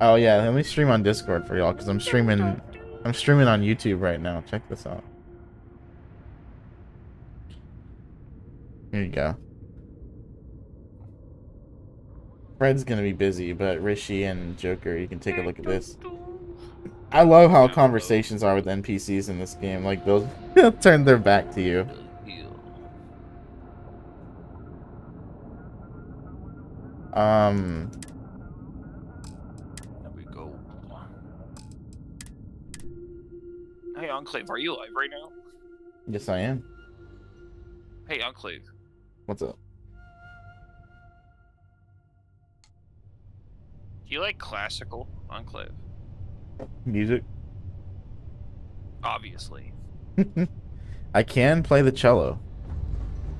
Oh yeah, let me stream on Discord for y'all because I'm streaming on YouTube right now. Check this out. Here you go. Fred's gonna be busy, but Rishi and Joker, you can take a look at this. I love how conversations are with NPCs in this game. Like they'll turn their back to you. There we go. Hey Enclave, are you live right now? Yes, I am. Hey Enclave. What's up? Do you like classical, Enclave? Music? Obviously. I can play the cello.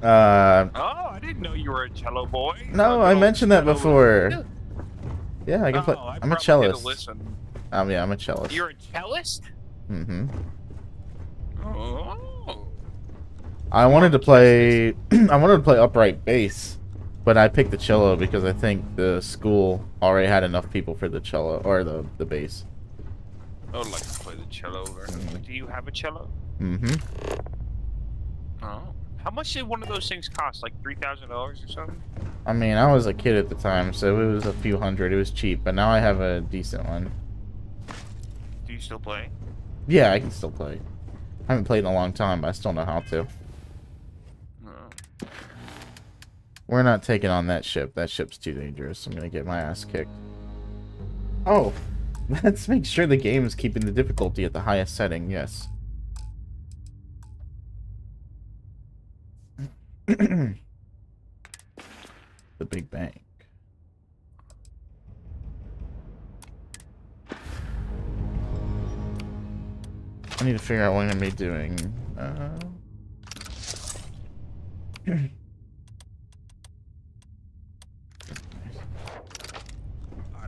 Oh, I didn't know you were a cello boy. No, I mentioned that before. Yeah, I can play. I'm a cellist. Listen. Yeah, I'm a cellist. You're a cellist? Mm-hmm. Oh. I wanted to play. I wanted to play upright bass, but I picked the cello because I think the school already had enough people for the cello or the bass. I would like to play the cello. Do you have a cello? Mm-hmm. Oh. How much did one of those things cost? Like $3,000 or something? I mean, I was a kid at the time, so it was a few hundred. It was cheap, but now I have a decent one. Do you still play? Yeah, I can still play. I haven't played in a long time, but I still know how to. Oh. We're not taking on that ship. That ship's too dangerous. I'm gonna get my ass kicked. Oh, let's make sure the game is keeping the difficulty at the highest setting. Yes. The Big Bang. I need to figure out what I'm gonna be doing. I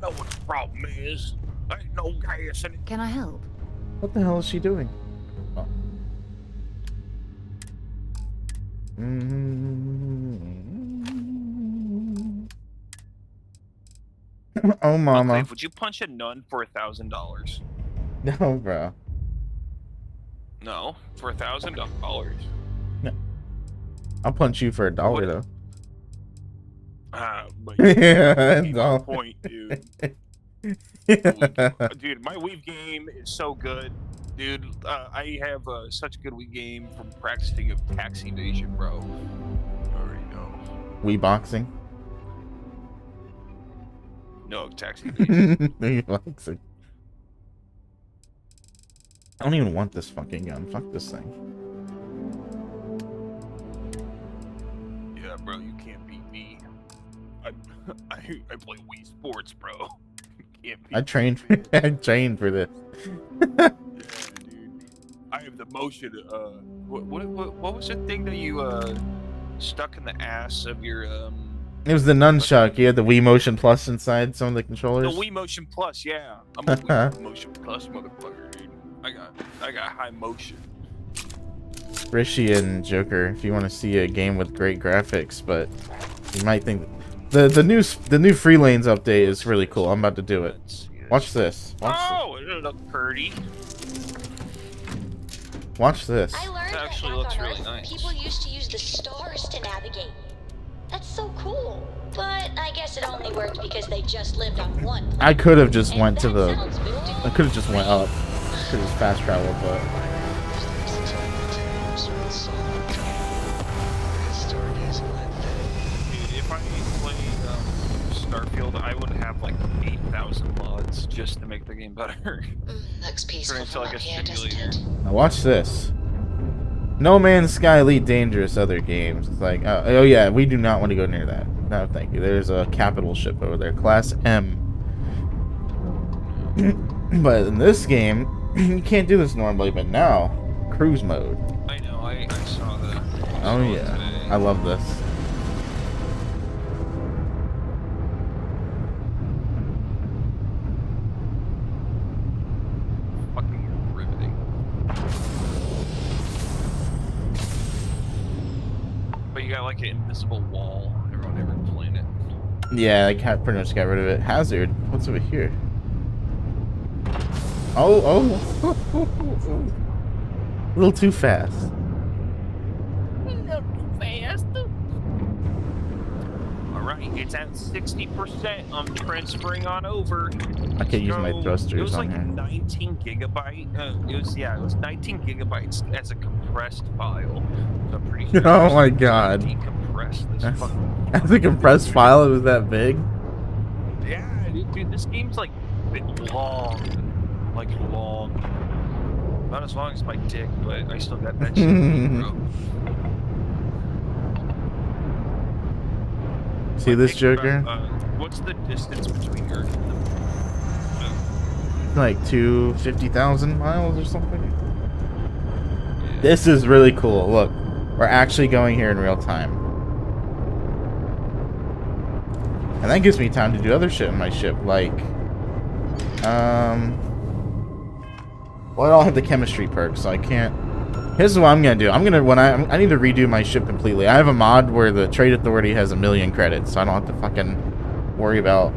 know what the problem is. There ain't no gas in it. Can I help? What the hell is she doing? Oh. Oh, mama. Enclave, would you punch a nun for $1,000? No, bro. No, for $1,000. No. I'll punch you for $1 though. But Yeah, no point, dude. Dude, my Weave game is so good. Dude, I have such a good Wii game from practicing of tax evasion, bro. You already know. Wii boxing? No, tax evasion. Wii boxing. I don't even want this fucking gun. Fuck this thing. Yeah, bro, you can't beat me. I play Wii Sports, bro. You can't beat I trained for this. Yeah, dude. I have the motion. What was the thing that you stuck in the ass of your It was the nunchuck. You had the Wii Motion Plus inside some of the controllers. The Wii Motion Plus, yeah. I'm a Wii Motion Plus motherfucker, dude. I got high motion. Rishi and Joker, if you want to see a game with great graphics, but you might think the new Free Lanes update is really cool. I'm about to do it. Watch this. Oh, it looked pretty. Watch this. I learned It actually that looks back on really Earth, nice. people used to use the stars to navigate. That's so cool. But I guess it only worked because they just lived on one planet. I could have just And went to that the. sounds good. I could have just went up. Could have fast traveled, but. Dude, if I played Starfield, I would have like 8,000 mods just to make the game better. Looks peaceful Until I from get up here, doesn't stimulated. it? Now watch this. No Man's Sky Elite Dangerous other games. It's like, oh yeah, we do not want to go near that. No, thank you. There's a capital ship over there, Class M. But in this game, you can't do this normally. But now, cruise mode. I know, I saw that. Oh yeah, I love this. Fucking riveting. like an invisible wall around every planet. Yeah, I pretty much got rid of it. Hazard. What's over here? Oh. A little too fast. Alright, it's at 60%. I'm transferring on over. I can't use my So, thrusters It was like on here. 19 gigabyte. It was 19 gigabytes as a compressed file. So I'm pretty sure. Oh my god. Decompress this fucking. As a compressed file, it was that big? Yeah, dude, this game's like long. Like long. Not as long as my dick, but I still got that shit, bro. See this Joker? What's the distance between Earth and the moon? Like 250,000 miles or something? Yeah. This is really cool. Look, we're actually going here in real time. And that gives me time to do other shit in my ship, like... Well, I don't have the chemistry perk, so I can't... Here's what I'm gonna do. I need to redo my ship completely. I have a mod where the Trade Authority has 1 million credits, so I don't have to fucking worry about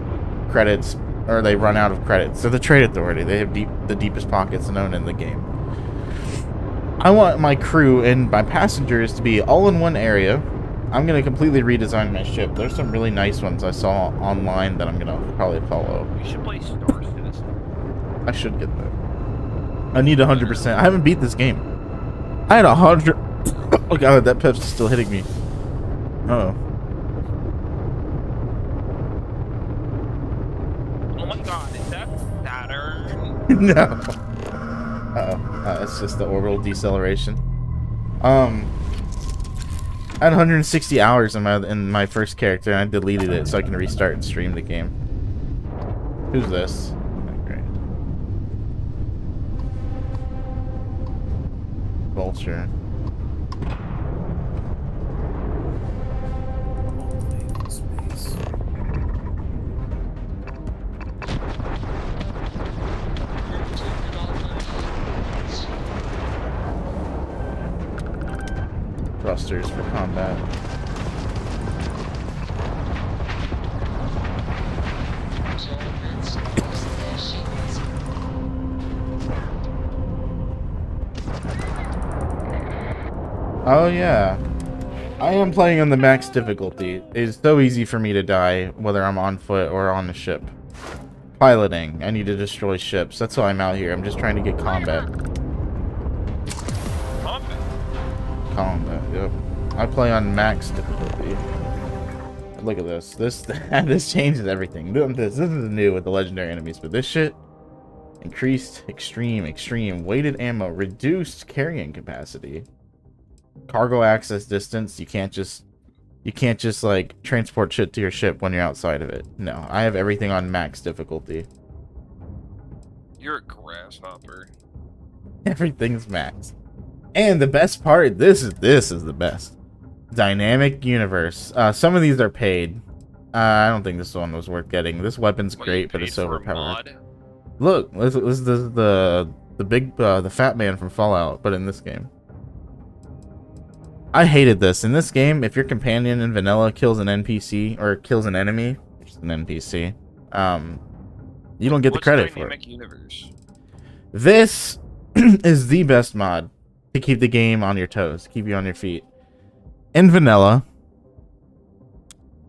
credits, or they run out of credits. So the Trade Authority, they have the deepest pockets known in the game. I want my crew and my passengers to be all in one area. I'm gonna completely redesign my ship. There's some really nice ones I saw online that I'm gonna probably follow. We should play Star Citizen. I should get that. I need 100%. I haven't beat this game. I had 100. Oh god, that Pep's still hitting me. Uh-oh. Oh my god, is that Saturn? No. Uh-oh. It's just the orbital deceleration. I had 160 hours in my first character, and I deleted it so I can restart and stream the game. Who's this? Okay, great. Vulture. Thrusters for combat. Oh yeah. I am playing on the max difficulty. It's so easy for me to die, whether I'm on foot or on a ship. Piloting. I need to destroy ships. That's why I'm out here. I'm just trying to get combat. Combat, yep. I play on max difficulty. Look at this. This changes everything. This is new with the legendary enemies, but this shit increased extreme weighted ammo, reduced carrying capacity, cargo access distance. You can't just like transport shit to your ship when you're outside of it. No, I have everything on max difficulty. You're a grasshopper. Everything's max. And the best part, this is the best. Dynamic universe. Some of these are paid. I don't think this one was worth getting. This weapon's great, but it's overpowered. Look, this is the fat man from Fallout, but in this game. I hated this. In this game, if your companion in vanilla kills an NPC or kills an enemy, which is an NPC, you don't get the credit for it. Universe? This is the best mod to keep the game on your toes, keep you on your feet. In vanilla,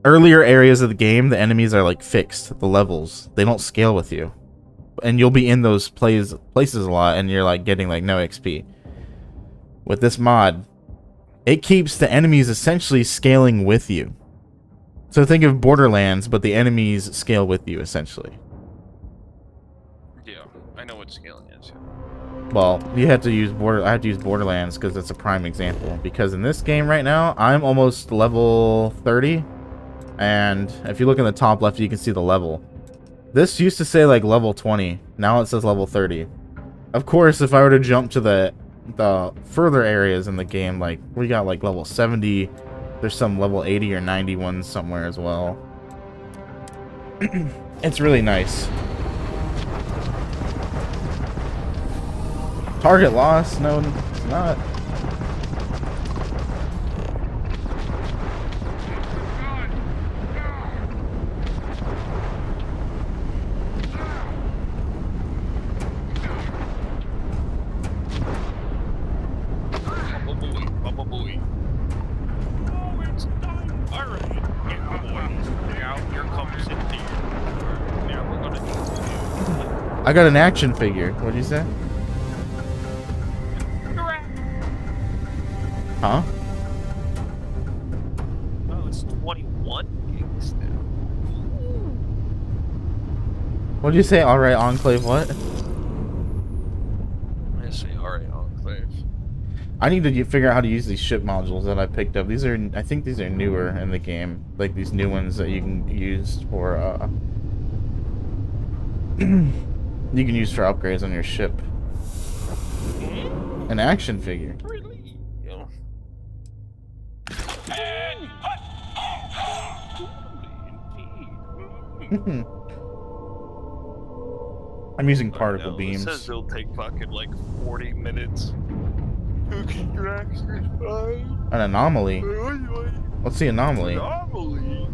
earlier areas of the game, the enemies are like fixed, the levels. They don't scale with you. And you'll be in those places a lot, and you're like getting like no XP. With this mod, it keeps the enemies essentially scaling with you. So think of Borderlands, but the enemies scale with you essentially. Yeah, I know what scaling is. Well, I have to use Borderlands because that's a prime example. Because in this game right now, I'm almost level 30, and if you look in the top left, you can see the level. This used to say like level 20. Now it says level 30. Of course, if I were to jump to the further areas in the game, like we got like level 70. There's some level 80 or 90 ones somewhere as well. It's really nice. Target loss? No, it's not. I got an action figure. What'd you say? Huh? Oh, it's 21 gigs now. What'd you say? Alright, Enclave what? I say, alright, Enclave. I need to figure out how to use these ship modules that I picked up. These are, I think these are newer in the game. Like these new ones that you can use for, you can use for upgrades on your ship. An action figure. Really? Yeah. I'm using particle beams. It says it'll take fucking like 40 minutes. Extraction 5. An anomaly? What's the anomaly? Anomaly?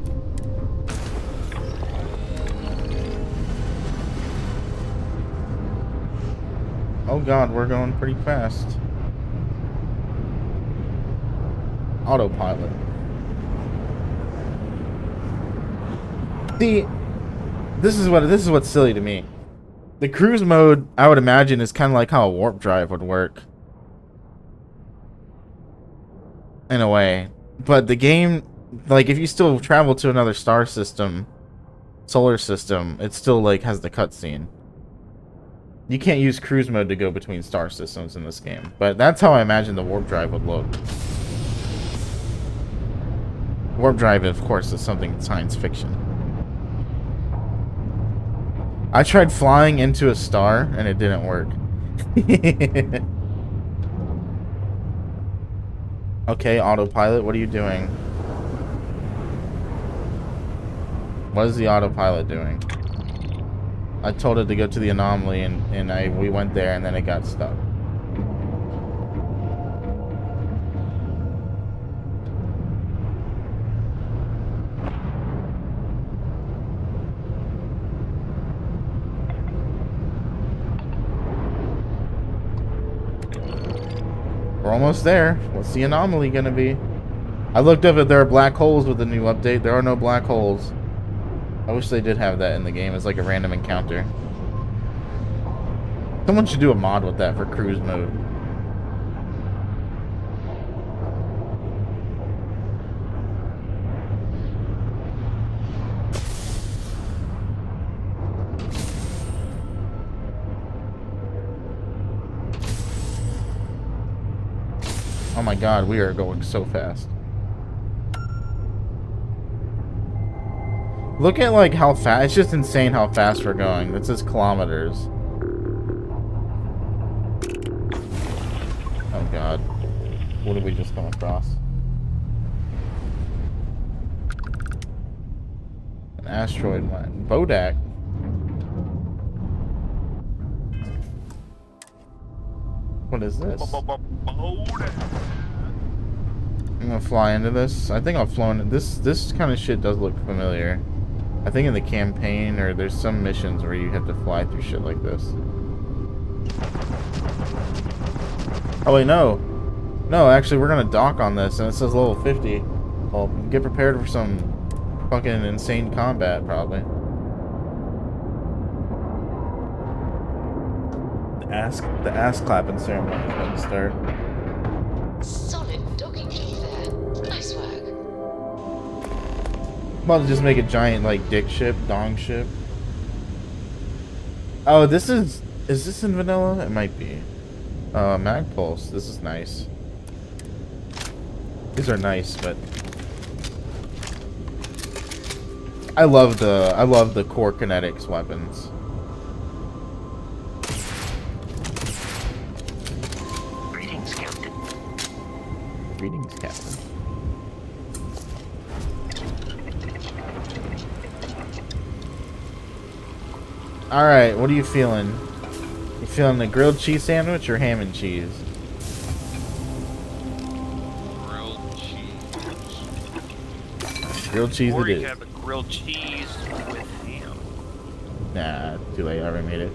Oh god, we're going pretty fast. Autopilot. See, this is what's silly to me. The cruise mode, I would imagine, is kind of like how a warp drive would work. In a way. But the game, like, if you still travel to another star system, solar system, it still, like, has the cutscene. You can't use cruise mode to go between star systems in this game. But that's how I imagine the warp drive would look. Warp drive, of course, is something science fiction. I tried flying into a star, and it didn't work. Okay, autopilot, what are you doing? What is the autopilot doing? I told it to go to the anomaly, and we went there, and then it got stuck. We're almost there. What's the anomaly gonna be? I looked up if there are black holes with the new update. There are no black holes. I wish they did have that in the game as like a random encounter. Someone should do a mod with that for cruise mode. Oh my god, we are going so fast. Look at like how fast, it's just insane how fast we're going. It says kilometers. Oh god. What did we just come across? An asteroid mine. Bodak. What is this? I'm gonna fly into this. I think I've flown this kind of shit does look familiar. I think in the campaign or there's some missions where you have to fly through shit like this. Oh wait, no. No, actually we're gonna dock on this and it says level 50. Well, get prepared for some fucking insane combat probably. The ass clapping ceremony is about to start. Solid docking job there. Nice work. I'm about to just make a giant like dick ship, dong ship. Oh, is this in vanilla? It might be. Mag Pulse. This is nice. These are nice, but I love the core kinetics weapons. Greetings, Captain. Greetings, Captain. Alright, what are you feeling? You feeling a grilled cheese sandwich or ham and cheese? Grilled cheese. Grilled cheese Or it you is. can have a grilled cheese with ham. Nah, too late, I already made it.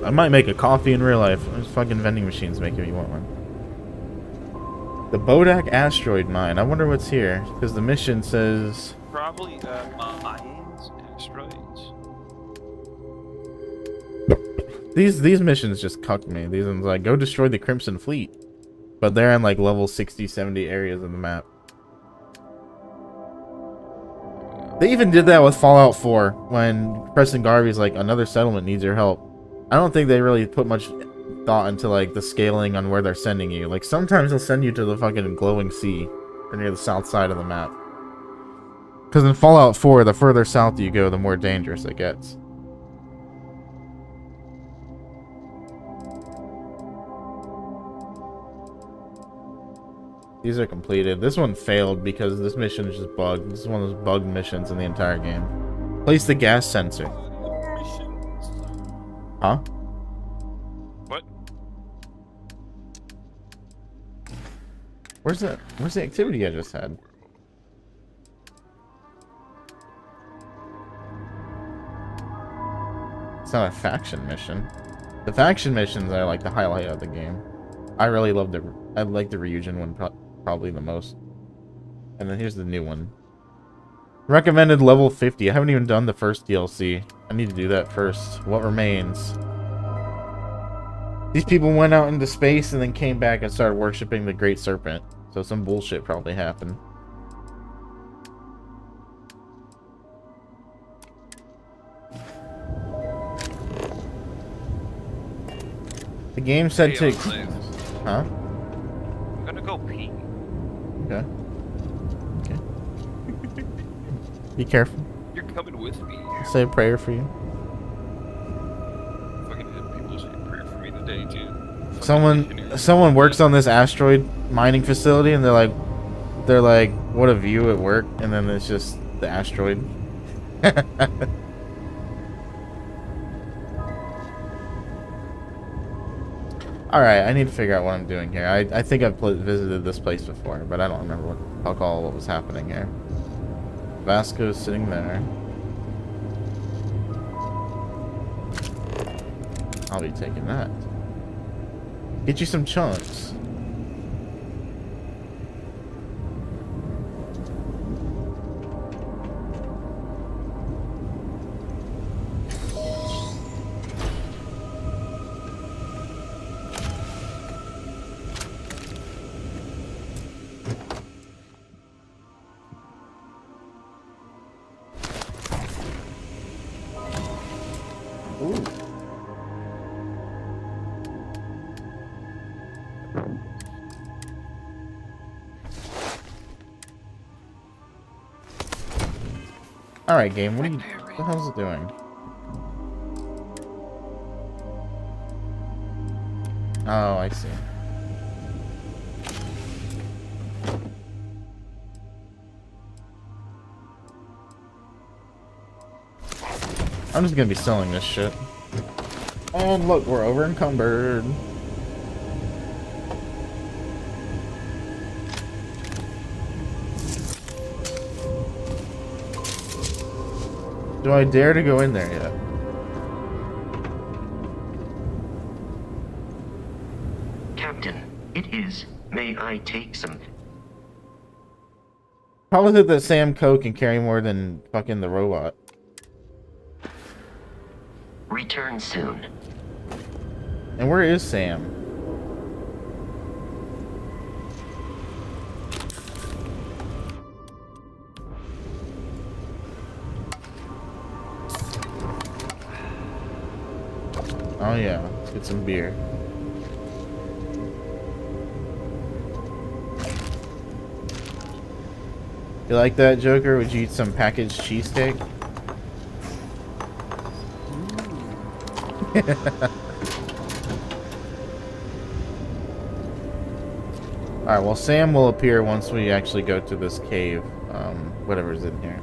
I might make a coffee in real life. There's fucking vending machines making me want one. The Bodak asteroid mine. I wonder what's here. Because the mission says... Probably mines, asteroids. These missions just cucked me. These ones like go destroy the Crimson Fleet, but they're in like level 60, 70 areas of the map. They even did that with Fallout 4 when Preston Garvey's like, another settlement needs your help. I don't think they really put much thought into like the scaling on where they're sending you. Like sometimes they'll send you to the fucking glowing sea or near the south side of the map. Because in Fallout 4, the further south you go, the more dangerous it gets. These are completed. This one failed because this mission is just bugged. This is one of those bugged missions in the entire game. Place the gas sensor. Huh? What? Where's the activity I just had? It's not a faction mission. The faction missions are like the highlight of the game. I really love I like the Ryujin one probably the most. And then here's the new one. Recommended level 50. I haven't even done the first DLC. I need to do that first. What remains? These people went out into space and then came back and started worshipping the Great Serpent. So some bullshit probably happened. The game said to... Huh? I'm gonna go pee. Okay. Okay. Be careful. You're coming with me. Say a prayer for you. Fucking hit people say a prayer for me today, dude. Someone works on this asteroid mining facility and they're like, what a view at work, and then it's just the asteroid. Alright, I need to figure out what I'm doing here. I think I've visited this place before, but I don't remember what was happening here. Vasco's sitting there. I'll be taking that. Get you some chunks. Alright, game, what the hell's it doing? Oh, I see. I'm just gonna be selling this shit. And look, we're over encumbered. Do I dare to go in there yet? Captain, it is. May I take some? How is it that Sam Coe can carry more than fucking the robot? Return soon. And where is Sam? Oh yeah, let's get some beer. You like that, Joker? Would you eat some packaged cheesesteak? Alright, well Sam will appear once we actually go to this cave. Whatever's in here.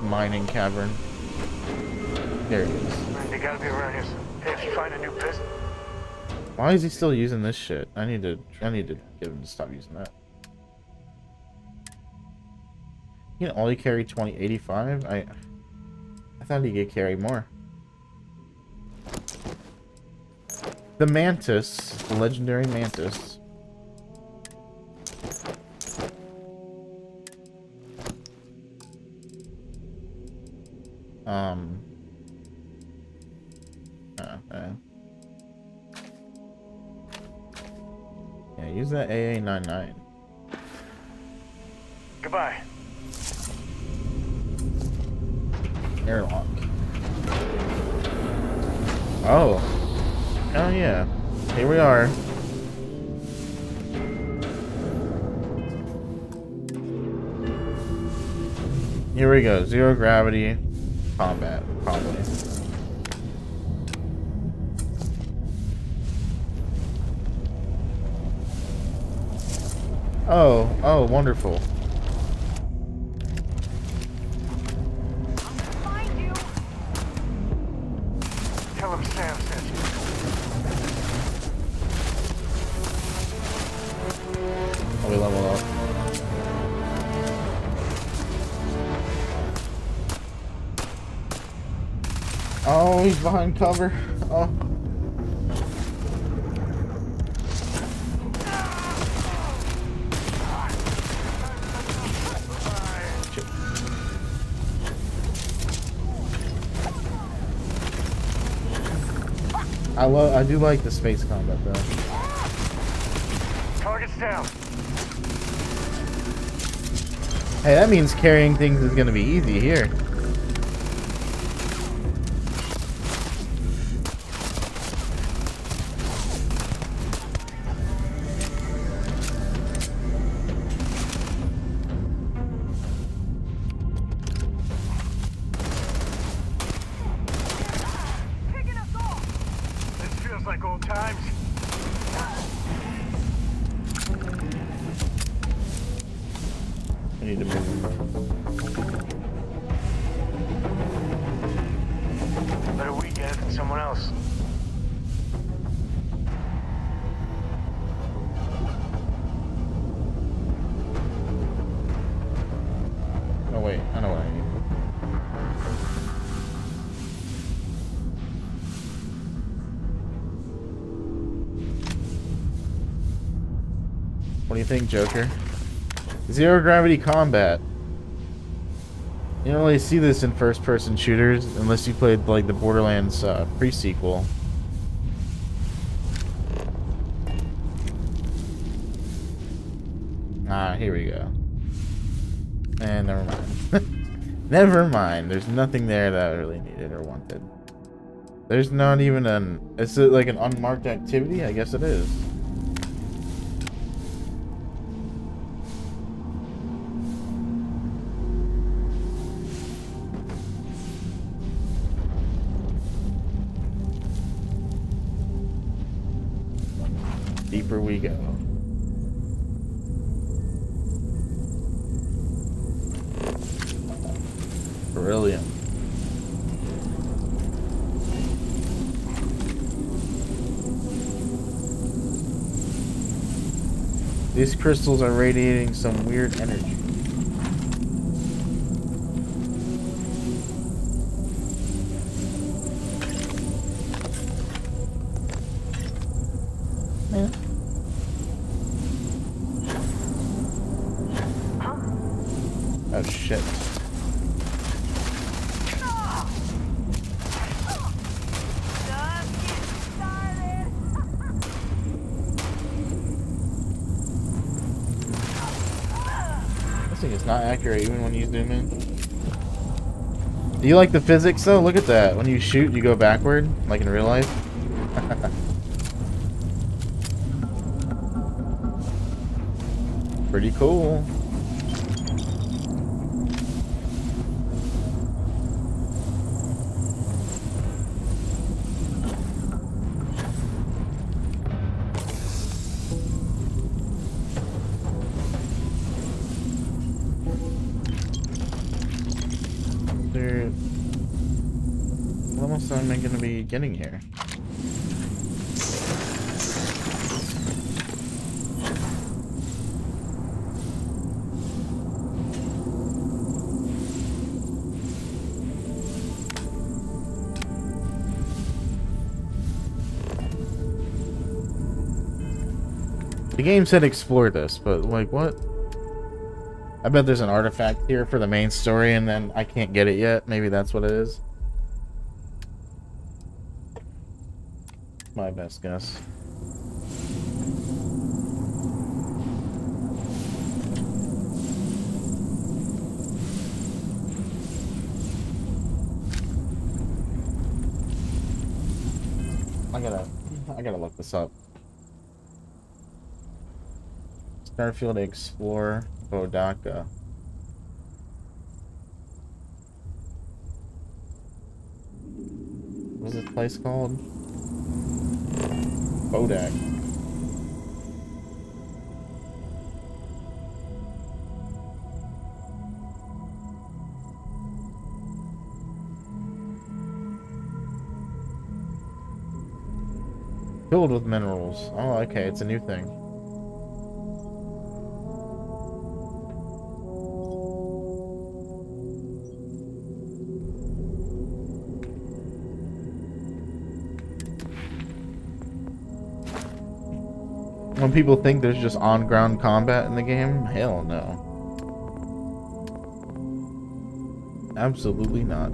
Mining cavern. There it is. They gotta be around here. Hey, if you find a new pistol. Why is he still using this shit? I need to get him to stop using that. You can only carry 2085? I thought he could carry more. The Mantis, the legendary Mantis. Um. Okay. Yeah, use that AA-99. Goodbye. Airlock. Oh. Oh yeah. Here we are. Here we go. Zero gravity combat, probably. Oh, wonderful. Tell him Sam sent you. Oh, we level up. Oh, he's behind cover. Oh. I do like the space combat though. Target's down. Hey, that means carrying things is gonna be easy here. This feels like old times. I need to move. Better we get it than someone else. Oh wait, I know what I need. What do you think, Joker? Zero gravity combat. You don't really see this in first-person shooters unless you played like the Borderlands pre-sequel. Ah, here we go. And never mind. Never mind. There's nothing there that I really needed or wanted. There's not even an... Is it like an unmarked activity? I guess it is. Deeper we go. Brilliant. These crystals are radiating some weird energy. Yeah. Oh shit. This thing is not accurate even when you zoom in. Do you like the physics though? Look at that. When you shoot, you go backward, like in real life. Pretty cool. What else am I gonna be getting here? The game said explore this, but like what? I bet there's an artifact here for the main story, and then I can't get it yet. Maybe that's what it is. My best guess. I gotta look this up. Starfield Explore Bodaka. What's this place called? Bodak. Filled with minerals. Oh, okay, it's a new thing. When people think there's just on-ground combat in the game, hell no. Absolutely not.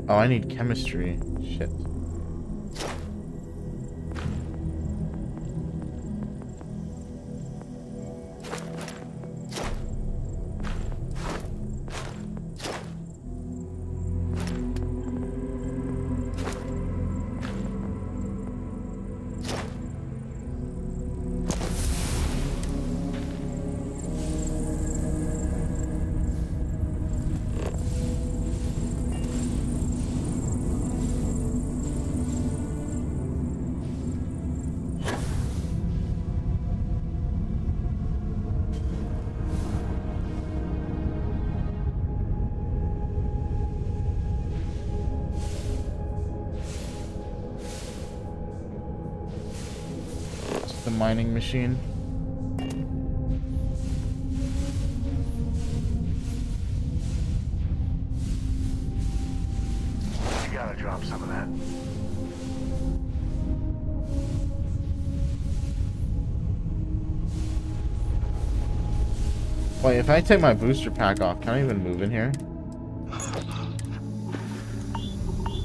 Oh, I need chemistry. Shit. The mining machine. You gotta drop some of that. Wait, if I take my booster pack off, can I even move in here?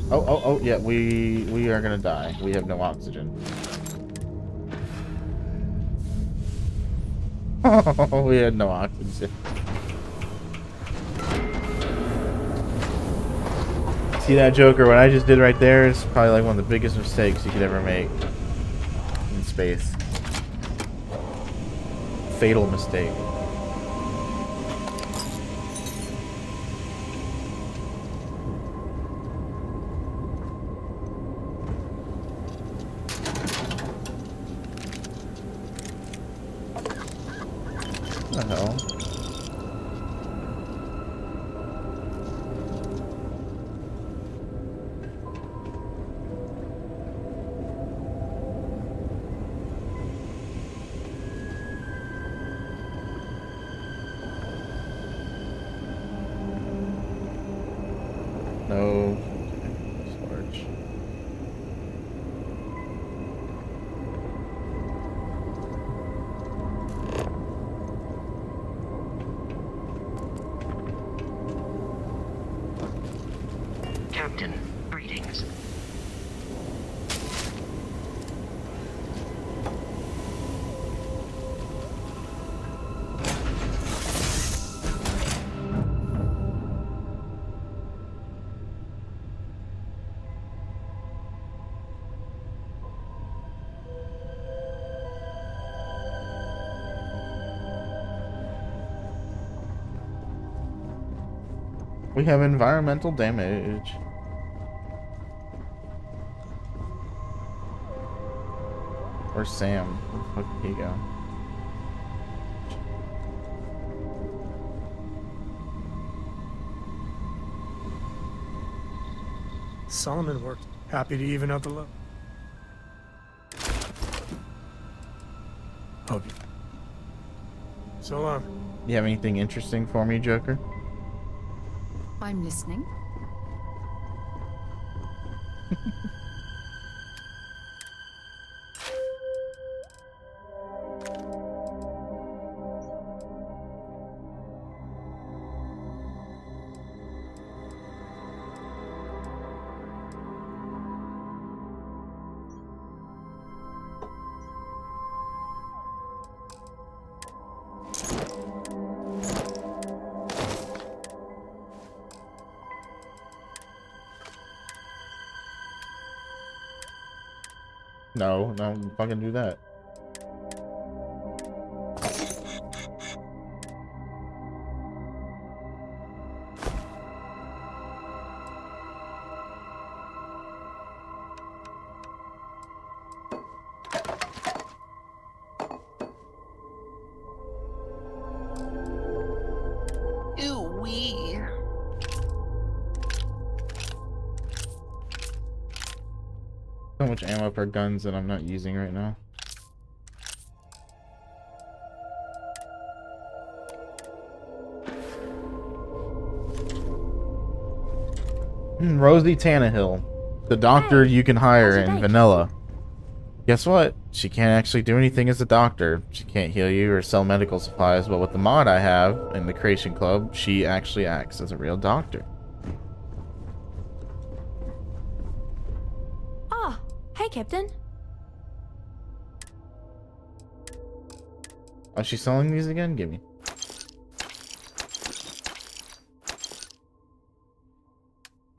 Oh, yeah, we are gonna die. We have no oxygen. Oh, we had no oxygen. See that, Joker? What I just did right there is probably like one of the biggest mistakes you could ever make in space. Fatal mistake. What the hell? No storage. Captain, greetings. We have environmental damage. Where's Sam? Where the fuck did he go? Solomon worked. Happy to even out the load. Hope you. So long. You have anything interesting for me, Joker? I'm listening. No, don't fucking do that. Ooh-wee. So much ammo for guns that I'm not using right now. Rosie Tannehill, the doctor you can hire in vanilla. Guess what? She can't actually do anything as a doctor. She can't heal you or sell medical supplies, but with the mod I have in the Creation Club, she actually acts as a real doctor. Ah, hey, Captain. Oh, she's selling these again? Give me.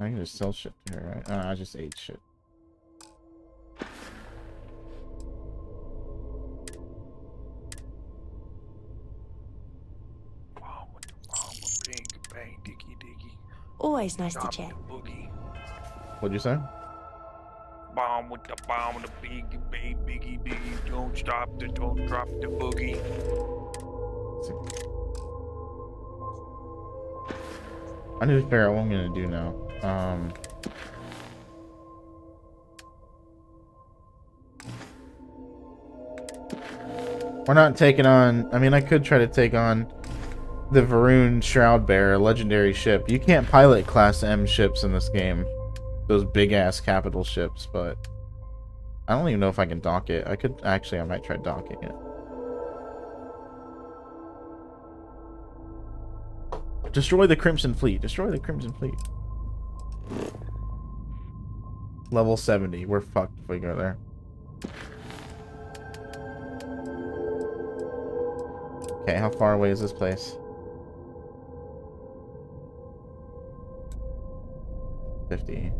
I can just sell shit to her, right? Oh, I just ate shit. Bang, diggy, diggy. Always nice to Stop chat. the boogie. What'd you say? Bomb with the big, big, biggie, biggie. Don't drop the boogie. I need to figure out what I'm gonna do now. We're not taking on... I mean, I could try to take on the Varun Shroudbearer, a legendary ship. You can't pilot Class M ships in this game. Those big-ass capital ships, but... I don't even know if I can dock it. I could... Actually, I might try docking it. Destroy the Crimson Fleet. Destroy the Crimson Fleet. Level 70. We're fucked if we go there. Okay, how far away is this place? 50.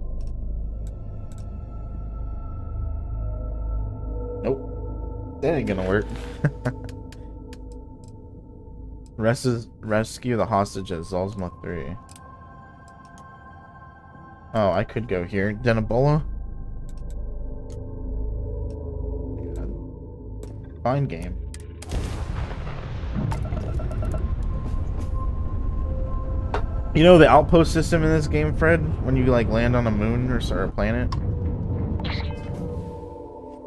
Nope. That ain't gonna work. Rescue the hostage at Zalzma 3. Oh, I could go here. Denabola? Fine game. You know the outpost system in this game, Fred? When you like land on a moon or a planet?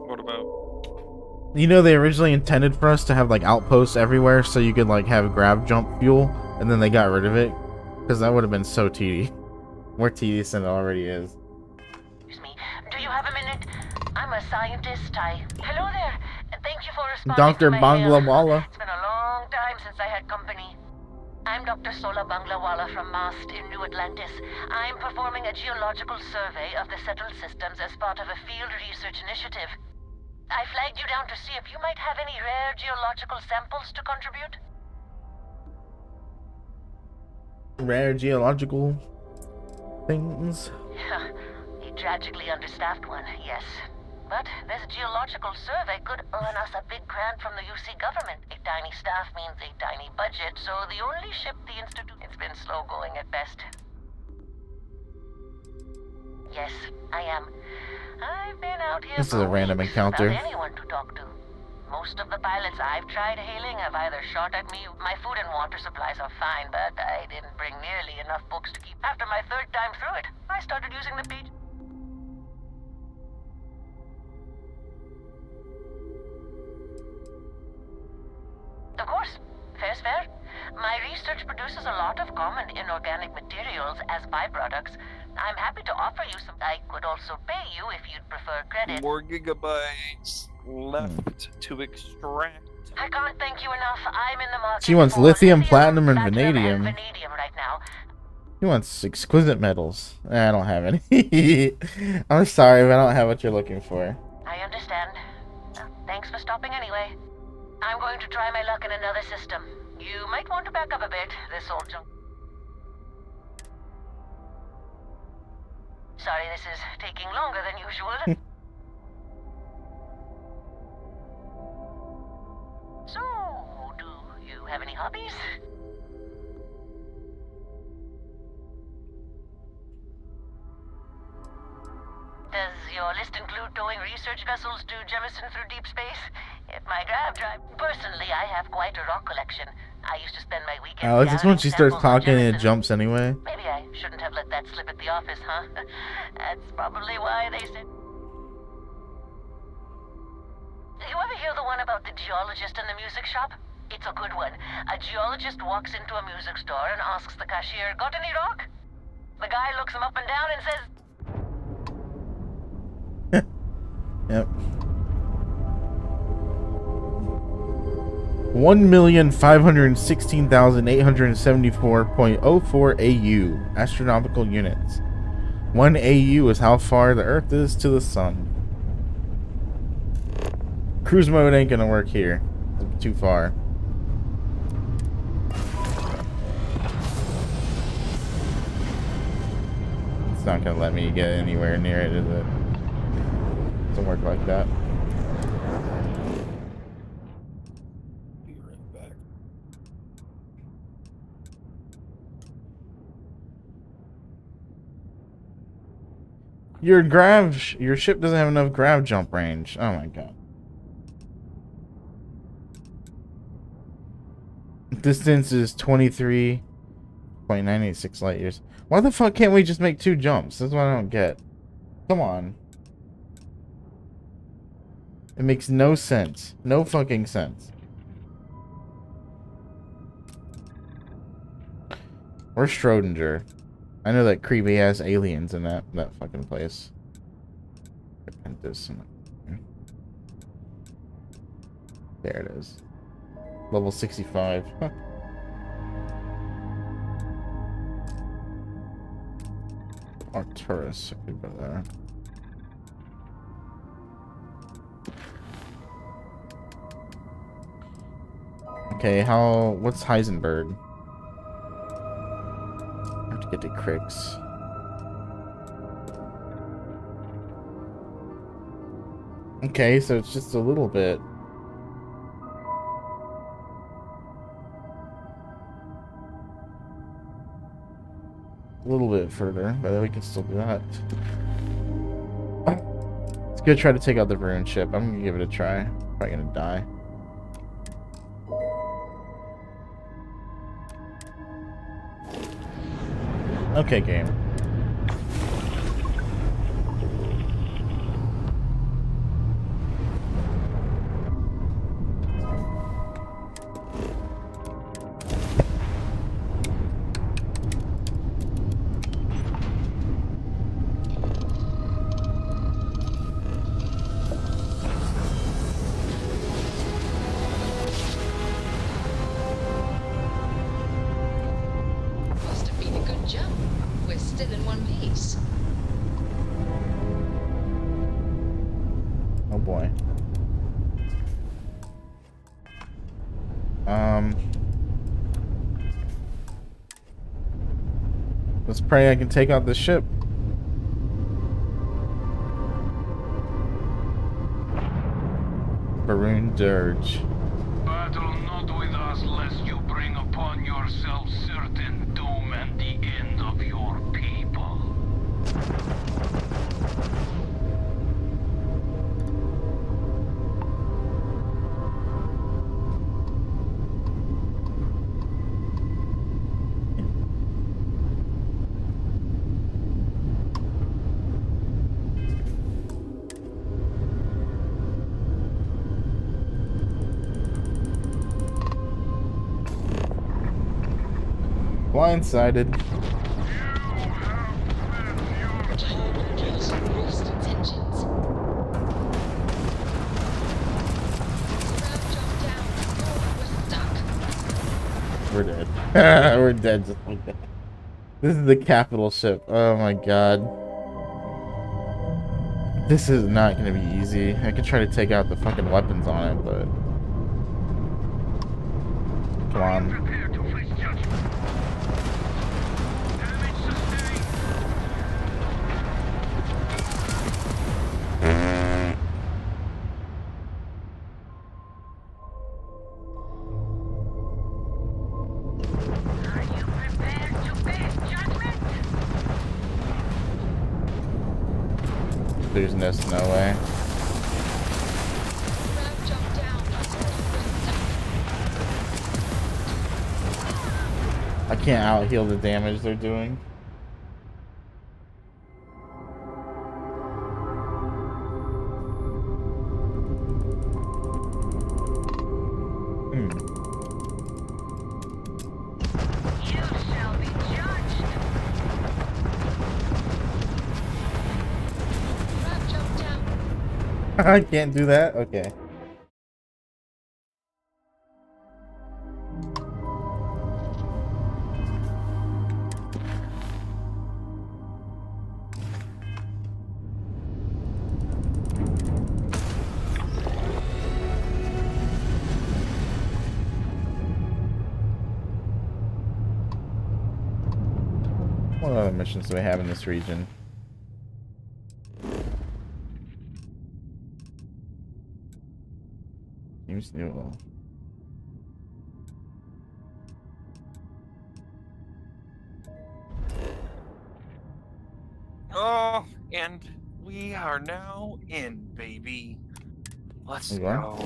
What about? You know they originally intended for us to have like outposts everywhere so you could like have grab jump fuel, and then they got rid of it because that would have been so tedious. More tedious than it already is. Excuse me. Do you have a minute? I'm a scientist. Hello there. Thank you for responding Dr. to my hail. Banglawala. It's been a long time since I had company. I'm Dr. Sola Banglawala from Mast in New Atlantis. I'm performing a geological survey of the settled systems as part of a field research initiative. I flagged you down to see if you might have any rare geological samples to contribute. Rare geological things. A tragically understaffed one, yes. But this geological survey could earn us a big grant from the UC government. A tiny staff means a tiny budget, so the only ship the Institute... It's been slow going at best. Yes, I am. I've been out here This is a random encounter. without anyone to talk to. Most of the pilots I've tried hailing have either shot at me. My food and water supplies are fine, but I didn't bring nearly enough books to keep. After my third time through it, I started using the page. Of course, fair's fair. My research produces a lot of common, organic materials as byproducts. I'm happy to offer you some. I could also pay you if you'd prefer credit. 4 gigabytes left to extract. I can't thank you enough. I'm in the market. She wants for lithium, platinum, and platinum, vanadium. vanadium right now. He wants exquisite metals. I don't have any. I'm sorry, but I don't have what you're looking for. I understand. Thanks for stopping anyway. I'm going to try my luck in another system. You might want to back up a bit. This old junk. Sorry, this is taking longer than usual. So, do you have any hobbies? Does your list include towing research vessels to Jemison through deep space? If my grav drive... Personally, I have quite a rock collection. I used to spend my weekends... Oh, is this when she starts talking and it jumps anyway? Maybe I shouldn't have let that slip at the office, huh? That's probably why they said... You ever hear the one about the geologist in the music shop? It's a good one. A geologist walks into a music store and asks the cashier, "Got any rock?" The guy looks him up and down and says... Yep. 1,516,874.04 AU astronomical units. 1 AU is how far the Earth is to the sun. Cruise mode ain't gonna work here. It's too far. It's not gonna let me get anywhere near it, is it? Doesn't work like that. Be right back. Your ship doesn't have enough grav jump range. Oh my god. Distance is 23.986 light years. Why the fuck can't we just make 2 jumps? That's what I don't get. Come on. It makes no sense. No fucking sense. Where's Schrodinger? I know that creepy ass aliens in that fucking place. Repent this. There it is. Level 65. Huh. Arcturus. I could go there. Okay, what's Heisenberg? I have to get to Crix. Okay, so it's just a little bit. A little bit further, but we can still do that. Let's go try to take out the Varun ship. I'm gonna give it a try. Probably gonna die. Okay, game. Must have been a good jump. We're still in one piece. Oh boy. Let's pray I can take out this ship. Varun Dirge. Battle not with us, lest you bring upon yourself certain doom and the end of your people. Blindsided. Turbo just lost its engines. Ram jumped down. Oh, we're stuck. We're dead. We're dead just like that. This is the capital ship. Oh my god. This is not gonna be easy. I could try to take out the fucking weapons on it, but... Come on. Prepare to face judgment. Damage sustained. Are you prepared to face judgment? There's no way. Ram jumped down. Oh, we're stuck. I can't out heal the damage they're doing. You shall be judged. Ram jumped down. I can't do that? Okay. What other missions do we have in this region? Seems new. Oh, and we are now in, baby. Let's We are? go.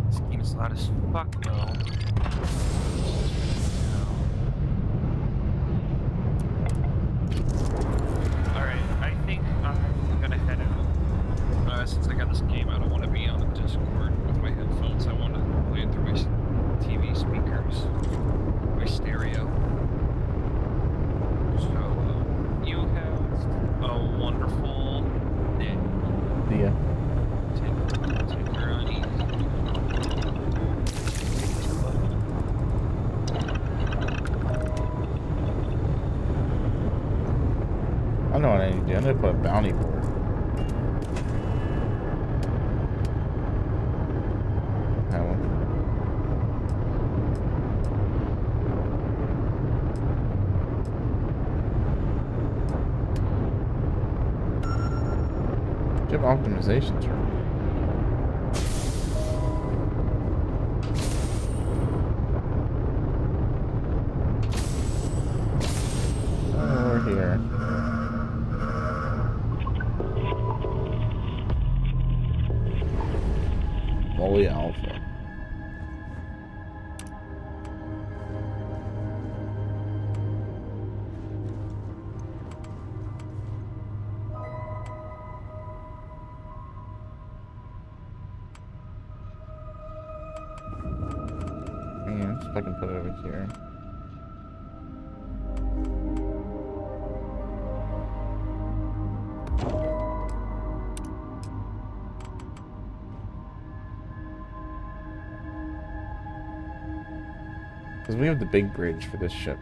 This game is loud as fuck, though. Alright, I think I'm gonna head out. Since I got this game, I don't want to be on the Discord with my headphones. I want to play it through my TV speakers, my stereo. So, you have a wonderful day. See ya. Take her on easy. I know what I need to do. I'm gonna put a bounty board. That one. Chip optimization term. Over here. Bully Alpha. Yeah, if I can put it over here. Because we have the big bridge for this ship.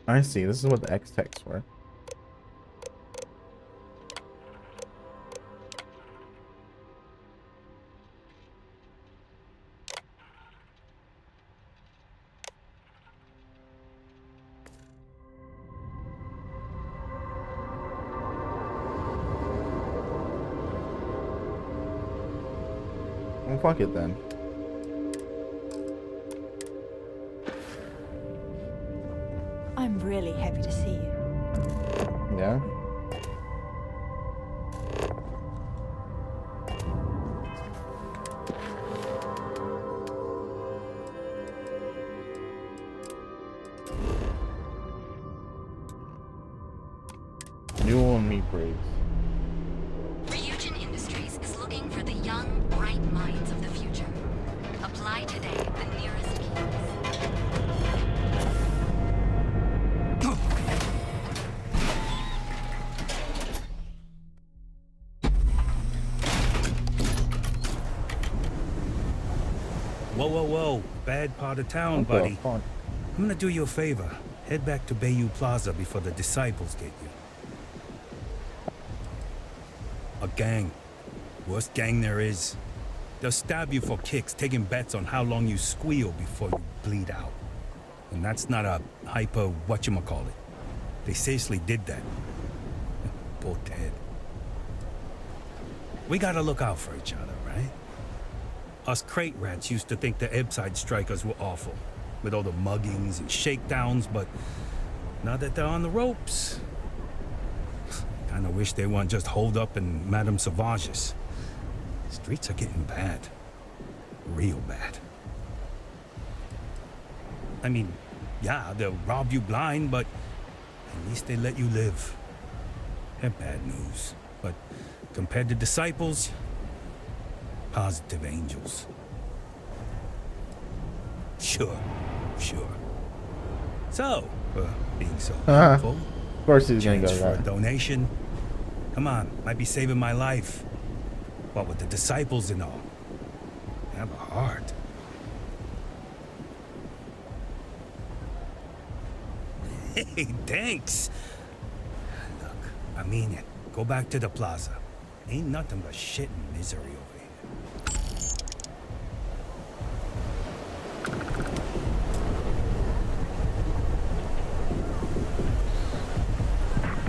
I see. This is what the X-Techs were. Well, fuck it then. I'm really happy to see you. Yeah? Pony Bridge. Ryujin Industries is looking for the young, bright minds of the future. Apply today at the nearest kiosk. Whoa, whoa, whoa. Bad part of town, buddy. I'm gonna do you a favor. Head back to Bayou Plaza before the disciples get you. A gang. Worst gang there is. They'll stab you for kicks, taking bets on how long you squeal before you bleed out. And that's not a hyper whatchamacallit. They seriously did that. Poor Ted. We gotta look out for each other, right? Us crate rats used to think the Ebbside strikers were awful, with all the muggings and shakedowns, but now that they're on the ropes, kinda wish they weren't just holed up in Madame Sauvage's. Streets are getting bad. Real bad. I mean, yeah, they'll rob you blind, but at least they let you live. They're bad news, but compared to disciples, positive angels. Sure. So, being so helpful, Of course he's gonna chance go for a that. donation. Come on, might be saving my life. What with the disciples and all. Have a heart. Hey, thanks. Look, I mean it. Go back to the plaza. Ain't nothing but shit and misery over here.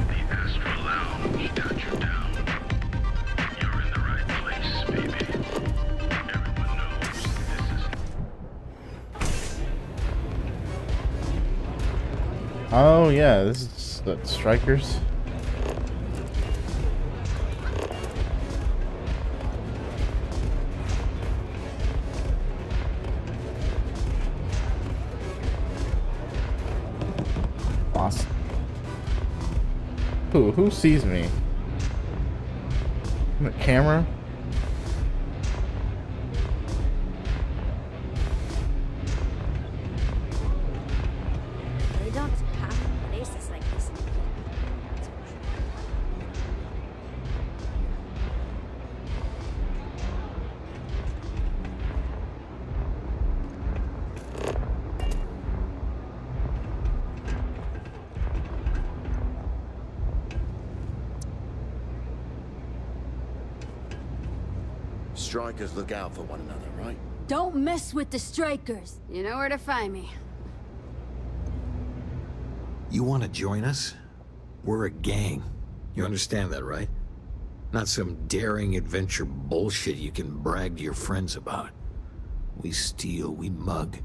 The Astral Lounge got you down. You're in the right place, baby. Everyone knows this is... Oh yeah, this is the Strikers. Awesome. Who sees me? The camera? They don't have places like this. Strikers look out for one another, right? Don't mess with the strikers. You know where to find me. You want to join us? We're a gang. You understand that, right? Not some daring adventure bullshit you can brag to your friends about. We steal, we mug,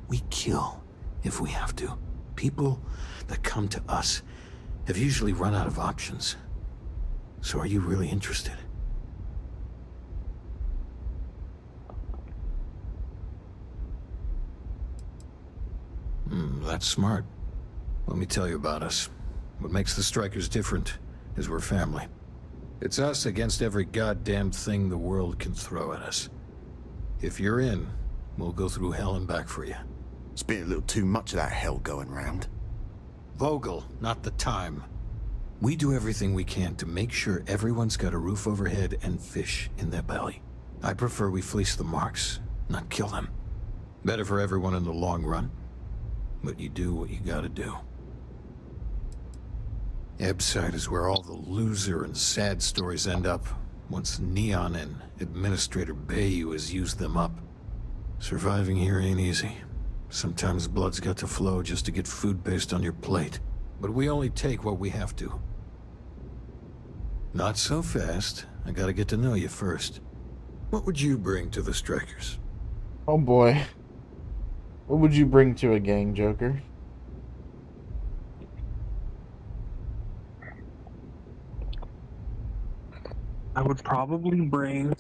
we kill, if we have to. People that come to us have usually run out of options. So are you really interested? That's smart. Let me tell you about us. What makes the Strikers different is we're family. It's us against every goddamn thing the world can throw at us. If you're in, we'll go through hell and back for you. It's been a little too much of that hell going round. Vogel, not the time. We do everything we can to make sure everyone's got a roof overhead and fish in their belly. I prefer we fleece the marks, not kill them. Better for everyone in the long run. But you do what you gotta do. Ebbside is where all the loser and sad stories end up, once Neon and Administrator Bayou has used them up. Surviving here ain't easy. Sometimes blood's got to flow just to get food based on your plate. But we only take what we have to. Not so fast. I gotta get to know you first. What would you bring to the Strikers? Oh boy. What would you bring to a gang, Joker? I would probably bring...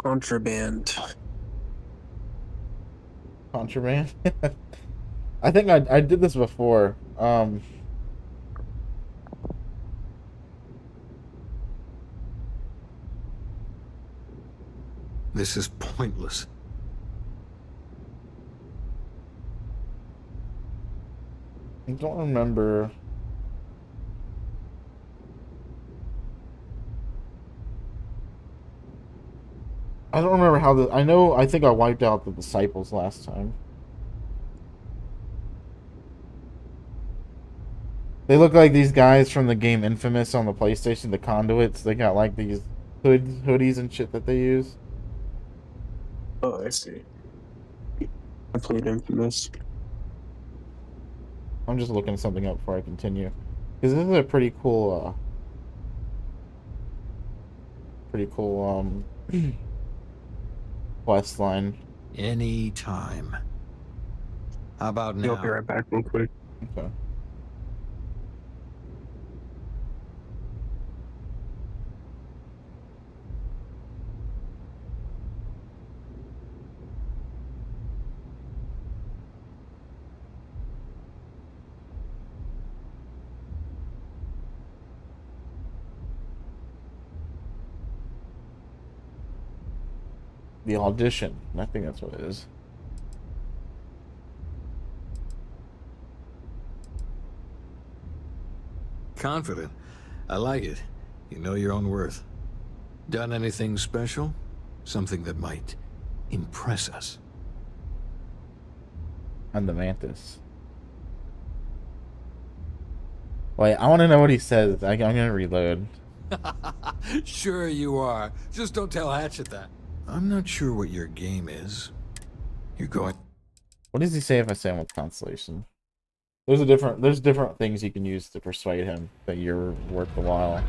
Contraband. Contraband. I think I did this before. This is pointless. I don't remember. I don't remember how the. I think I wiped out the disciples last time. They look like these guys from the game Infamous on the PlayStation, the conduits. They got like these hoodies and shit that they use. Oh, I see. I played Infamous. I'm just looking something up before I continue, because this is a pretty cool quest line. Anytime. How about now? I'll be right back real quick. Okay. The audition. I think that's what it is. Confident. I like it. You know your own worth. Done anything special? Something that might impress us? I'm the Mantis. Wait, I want to know what he says. I'm gonna reload. Sure you are. Just don't tell Hatchet that. I'm not sure what your game is. You're going... What does he say if I say I'm with Constellation? There's different things you can use to persuade him that you're worthwhile.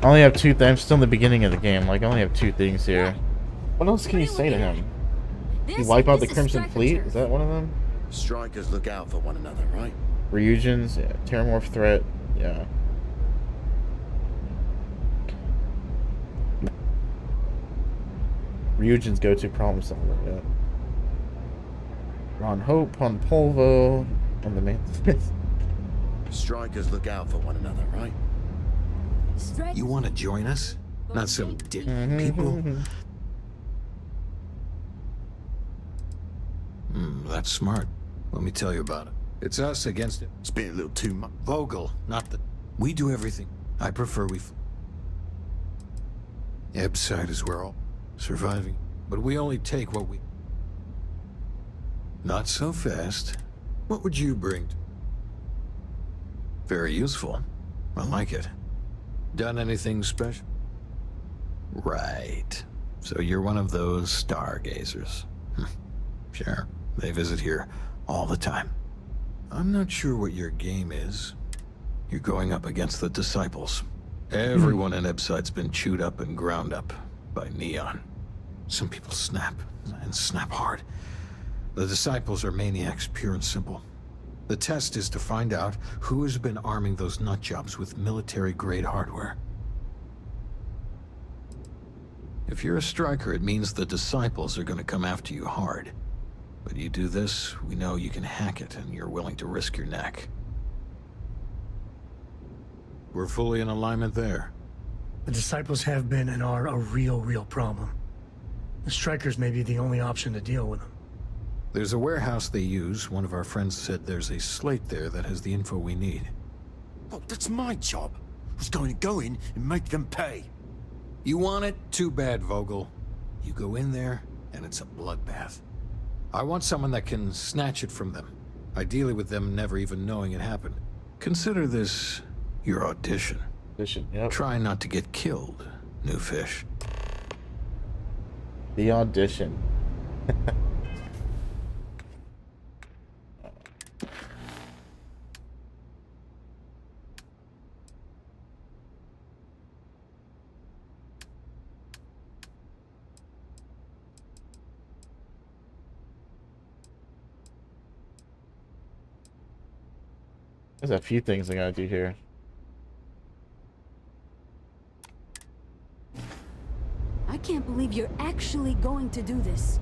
I only have two things. I'm still in the beginning of the game. Like, I only have two things here. What else can you say to him? You wipe out the Crimson Fleet? Is that one of them? Strikers look out for one another, right? Ryujin's, yeah. Terramorph threat, yeah. Ryujin's go-to problem solver, yeah. Ron Hope, on Polvo, and the Mantis. Strikers look out for one another, right? You want to join us? Not some people? That's smart. Let me tell you about it. It's us against it. It's been a little too much. Vogel, not the... We do everything. I prefer we... Ebside is where all... Surviving. But we only take what we... Not so fast. What would you bring? Very useful. I like it. Done anything special? Right. So you're one of those stargazers. Sure. They visit here all the time. I'm not sure what your game is. You're going up against the Disciples. Everyone in Ebside's been chewed up and ground up by Neon. Some people snap, and snap hard. The Disciples are maniacs, pure and simple. The test is to find out who has been arming those nutjobs with military-grade hardware. If you're a striker, it means the Disciples are going to come after you hard. But you do this, we know you can hack it, and you're willing to risk your neck. We're fully in alignment there. The Disciples have been and are a real problem. The Strikers may be the only option to deal with them. There's a warehouse they use. One of our friends said there's a slate there that has the info we need. Well, that's my job. I was going to go in and make them pay. You want it? Too bad, Vogel. You go in there, and it's a bloodbath. I want someone that can snatch it from them. Ideally with them never even knowing it happened. Consider this your audition. Yep. Try not to get killed, new fish. The audition. There's a few things I gotta do here. can't believe you're actually going to do this.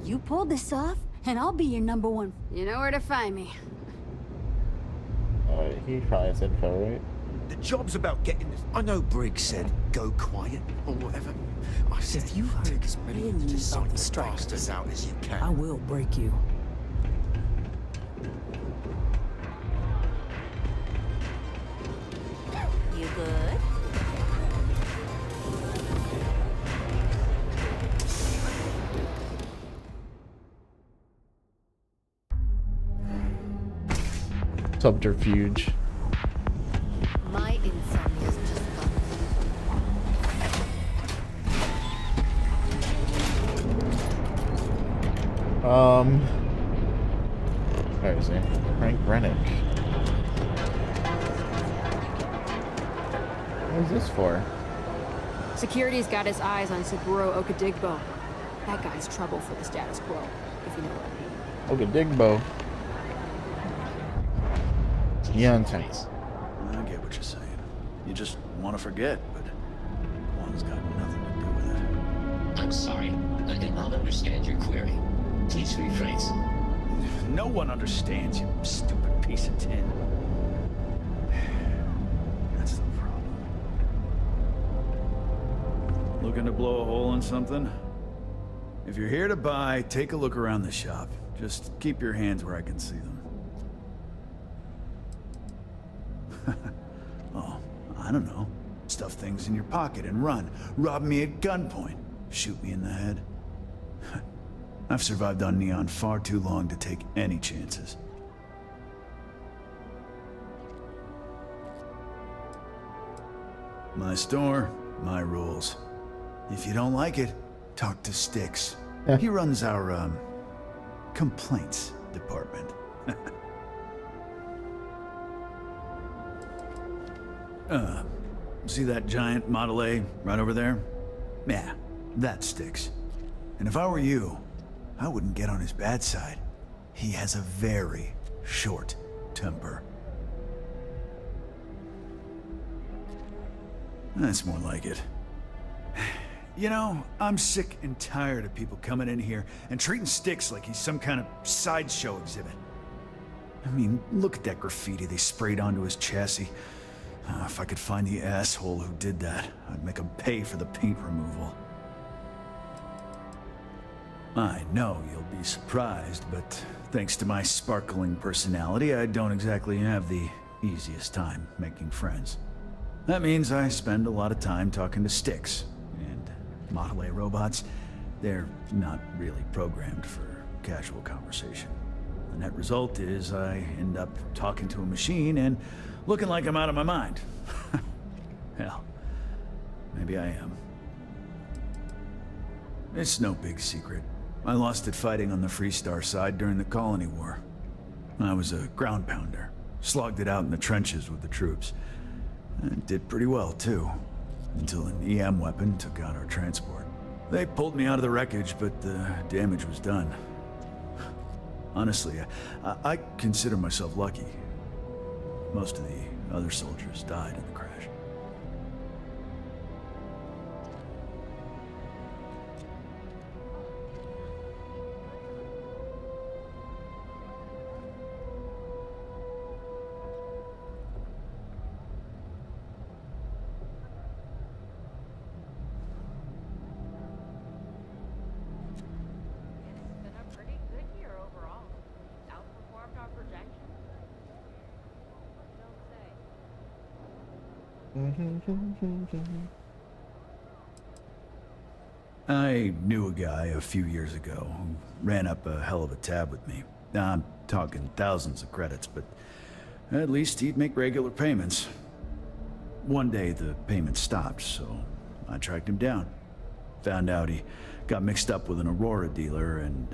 You pull this off, and I'll be your number one. You know where to find me. He probably has info, right? The job's about getting this. I know Briggs said go quiet or whatever. I said If you take heard as many any of disciple the strikers, bastards out as you can. I will break you. You good? Subterfuge. My insomnia's just Where is he? Frank Rennick. What is this for? Security's got his eyes on Saburo Okadigbo. That guy's trouble for the status quo, if you know what I mean. Okadigbo. Yeah, intense. I get what you're saying. You just want to forget, but one's got nothing to do with it. I'm sorry. I did not understand your query. Please rephrase. No one understands, you stupid piece of tin. That's the problem. Looking to blow a hole in something? If you're here to buy, take a look around the shop. Just keep your hands where I can see them. Oh, I don't know. Stuff things in your pocket and run. Rob me at gunpoint. Shoot me in the head. I've survived on Neon far too long to take any chances. My store, my rules. If you don't like it, talk to Styx. He runs our, complaints department. See that giant Model A right over there? Yeah, that Styx. And if I were you, I wouldn't get on his bad side. He has a very short temper. That's more like it. You know, I'm sick and tired of people coming in here and treating Styx like he's some kind of sideshow exhibit. I mean, look at that graffiti they sprayed onto his chassis. If I could find the asshole who did that, I'd make him pay for the paint removal. I know you'll be surprised, but thanks to my sparkling personality, I don't exactly have the easiest time making friends. That means I spend a lot of time talking to Styx, and Model A robots, they're not really programmed for casual conversation. The net result is I end up talking to a machine and looking like I'm out of my mind. Hell, maybe I am. It's no big secret. I lost it fighting on the Freestar side during the Colony War. I was a ground pounder, slogged it out in the trenches with the troops. And did pretty well, too, until an EM weapon took out our transport. They pulled me out of the wreckage, but the damage was done. Honestly, I consider myself lucky. Most of the other soldiers died in the crash. I knew a guy a few years ago who ran up a hell of a tab with me. I'm talking thousands of credits, but at least he'd make regular payments. One day the payments stopped, so I tracked him down. Found out he got mixed up with an Aurora dealer and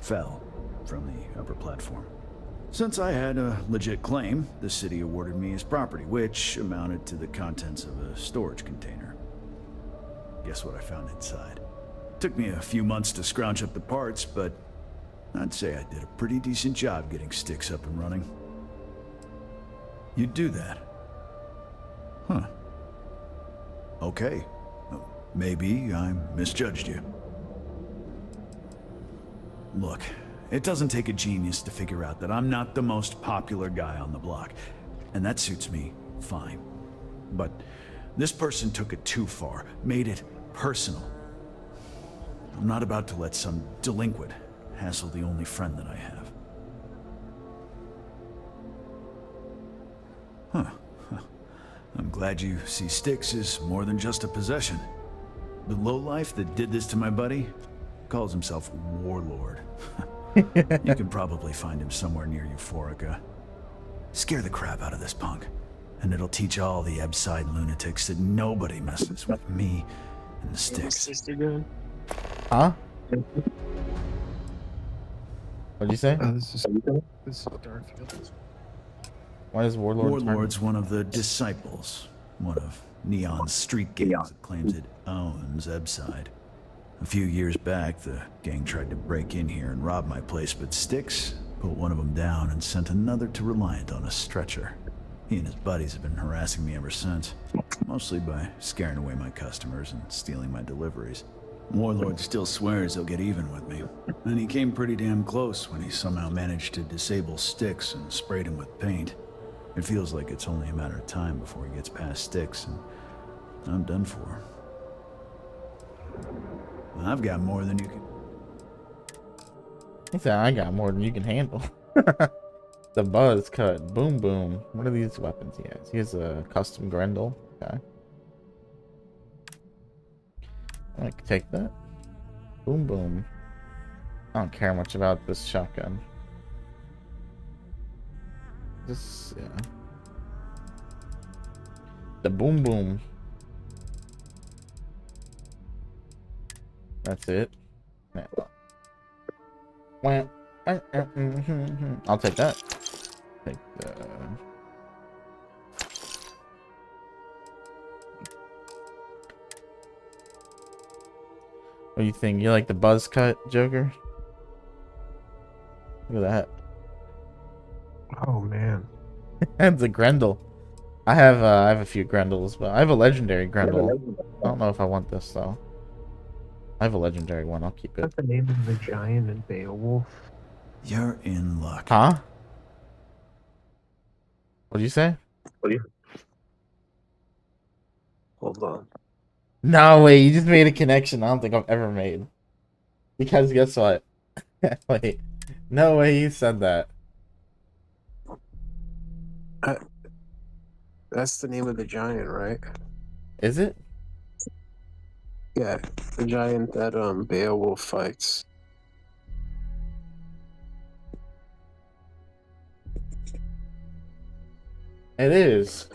fell from the upper platform. Since I had a legit claim, the city awarded me his property, which amounted to the contents of a storage container. Guess what I found inside? Took me a few months to scrounge up the parts, but I'd say I did a pretty decent job getting Styx up and running. You'd do that? Huh. Okay. Maybe I misjudged you. Look, it doesn't take a genius to figure out that I'm not the most popular guy on the block, and that suits me fine. But this person took it too far, made it personal. I'm not about to let some delinquent hassle the only friend that I have. Huh. I'm glad you see Styx as more than just a possession. The lowlife that did this to my buddy calls himself Warlord. You can probably find him somewhere near Euphorica. Scare the crap out of this punk, and it'll teach all the Ebside lunatics that nobody messes with me and the Styx. Huh? What'd you say? This is Starfield. Why is Warlord? Warlord's one of the disciples, one of Neon's street gangs that claims it owns Ebside. A few years back, the gang tried to break in here and rob my place, but Styx put one of them down and sent another to Reliant on a stretcher. He and his buddies have been harassing me ever since, mostly by scaring away my customers and stealing my deliveries. Warlord still swears he'll get even with me, and he came pretty damn close when he somehow managed to disable Styx and sprayed him with paint. It feels like it's only a matter of time before he gets past Styx, and I'm done for. I've got more than you can... He said, I got more than you can handle. The buzz cut. Boom, boom. What are these weapons he has? He has a custom Grendel. Okay. I can take that. Boom, boom. I don't care much about this shotgun. This, yeah. The boom, boom. That's it. Yeah. Well, I'll take that. Take the... What do you think? You like the buzz cut, Joker? Look at that. Oh man. It's a Grendel. I have a few Grendels, but I have a legendary Grendel. I don't know if I want this though. I have a legendary one. I'll keep it. What's the name of the giant in Beowulf? You're in luck. Huh? What'd you say? Hold on. No way, you just made a connection I don't think I've ever made. Because guess what? Wait. No way you said that. That's the name of the giant, right? Is it? Yeah, the giant that Beowulf fights. It is.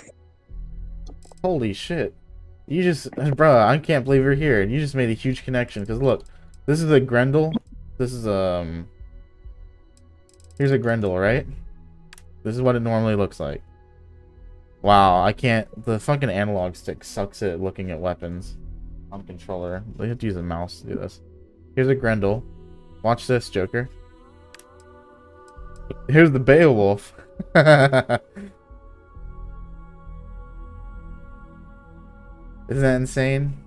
Holy shit. You just, bro, I can't believe you're here. You just made a huge connection. Because look, this is a Grendel. This is, here's a Grendel, right? This is what it normally looks like. Wow, I can't, the fucking analog stick sucks at looking at weapons on controller. They have to use a mouse to do this. Here's a Grendel. Watch this, Joker. Here's the Beowulf. Isn't that insane?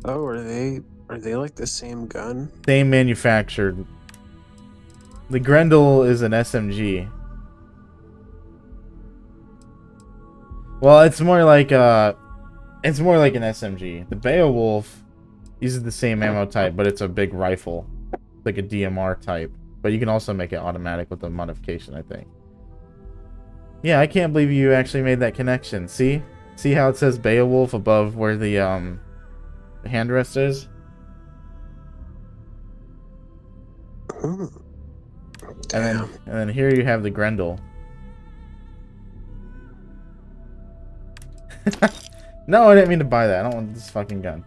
Oh, are they like the same gun? Same manufactured. The Grendel is an SMG. Well, it's more like an SMG. The Beowulf uses the same ammo type, but it's a big rifle, like a DMR type. But you can also make it automatic with the modification, I think. Yeah, I can't believe you actually made that connection. See how it says Beowulf above where the handrest is? And then here you have the Grendel. No, I didn't mean to buy that. I don't want this fucking gun.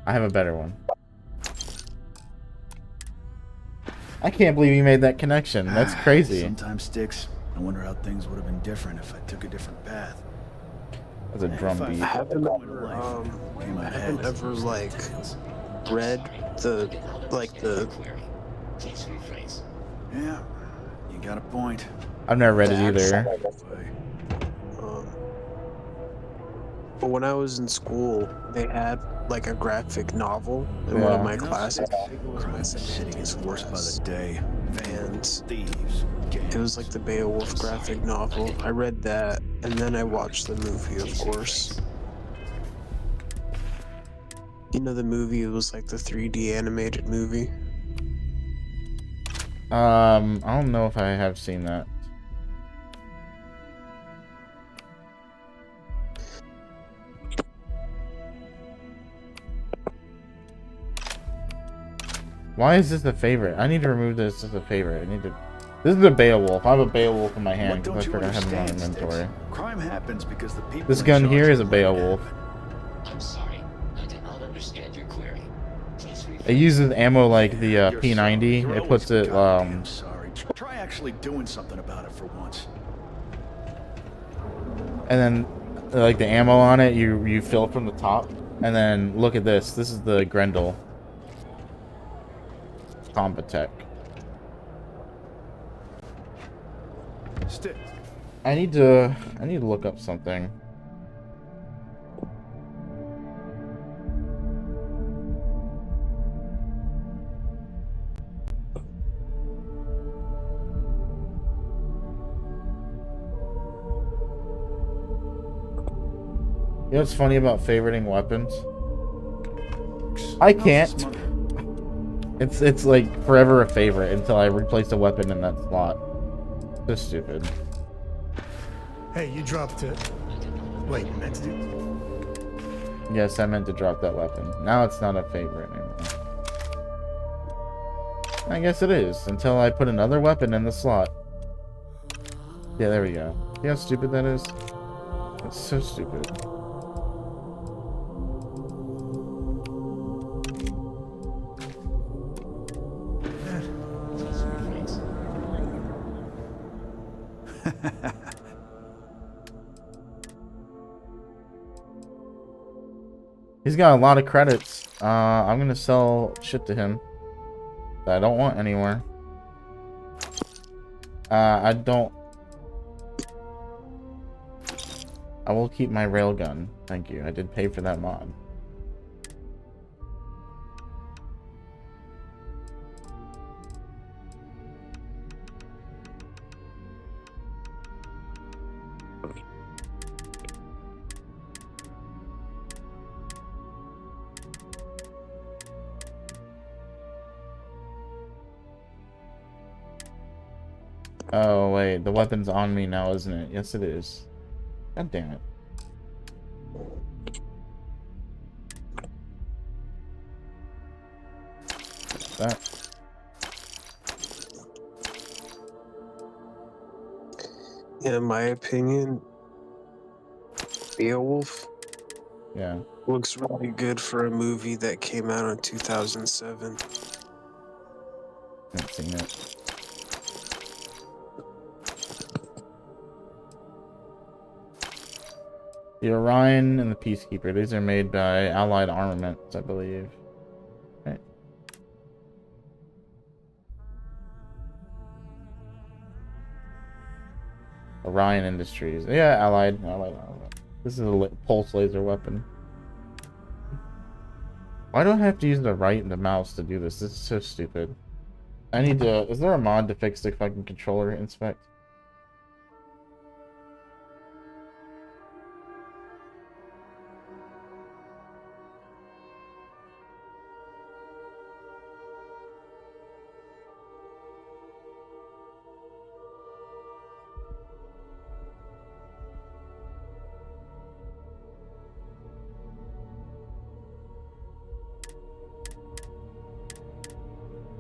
I have a better one. I can't believe you made that connection. That's crazy. Sometimes Styx. I wonder how things would have been different if I took a different path. That's a drum beat. I haven't ever like read the Yeah, you got a point. I've never read it either. But when I was in school, they had like a graphic novel in one of my classes. By the day, And thieves, it was like the Beowulf graphic novel. I read that, and then I watched the movie, of course. You know the movie, it was like the 3D animated movie. I don't know if I have seen that. Why is this a favorite? I need to remove this as a favorite. I need to. This is a Beowulf. I have a Beowulf in my hand because I forgot I had him on inventory. crime happens because the people This in gun charge here is a let it Beowulf. I'm sorry. I did not understand your query. Please It uses ammo like the You're P90. You're It puts always it goddamn sorry. Try actually doing something about it for once. and then like the ammo on it, you fill from the top, and then look at this. This is the Grendel Combat Tech. Stick. I need to look up something. You know what's funny about favoriting weapons? I can't. It's like forever a favorite until I replace a weapon in that slot. So stupid. Hey, you dropped it. Wait, you meant to do? Yes, I meant to drop that weapon. Now it's not a favorite anymore. I guess it is, until I put another weapon in the slot. Yeah, there we go. See how stupid that is? That's so stupid. He's got a lot of credits. I'm gonna sell shit to him that I don't want anymore. I will keep my railgun. Thank you. I did pay for that mod. Oh, wait. The weapon's on me now, isn't it? Yes, it is. God damn it. That. In my opinion, Beowulf looks really good for a movie that came out in 2007. Haven't seen it. The Orion and the Peacekeeper. These are made by Allied Armaments, I believe. Right. Orion Industries. Yeah, Allied Armament. This is a pulse laser weapon. Why do I have to use the right and the mouse to do this? This is so stupid. I need to... Is there a mod to fix the fucking controller inspect?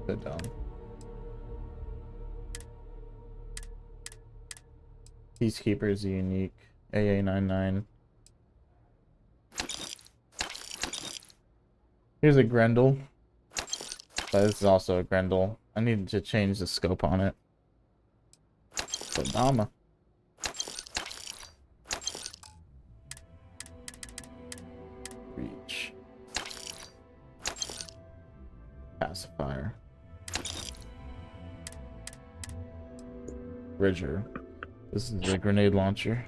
So dumb. Peacekeeper is unique. AA99. Here's a Grendel. But this is also a Grendel. I need to change the scope on it. Obama. Reach. Pacifier. Bridger. This is the grenade launcher.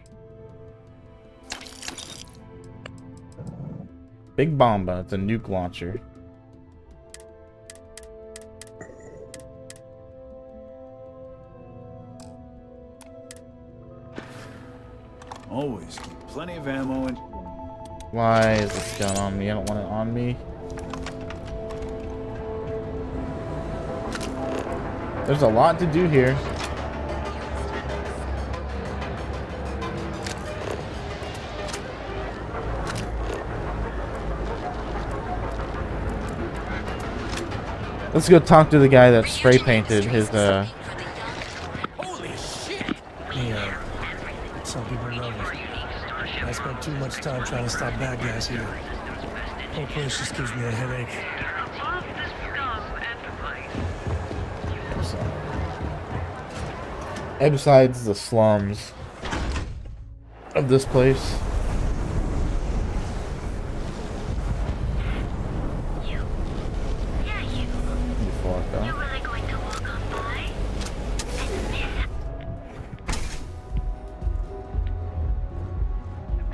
Big Bomba. It's a nuke launcher. Always keep plenty of ammo and... Why is this gun on me? I don't want it on me. There's a lot to do here. Let's go talk to the guy that spray painted his Holy shit! Yeah. Some people love it. I spent too much time trying to stop bad guys here. Whole place just gives me a headache. Besides the slums of this place.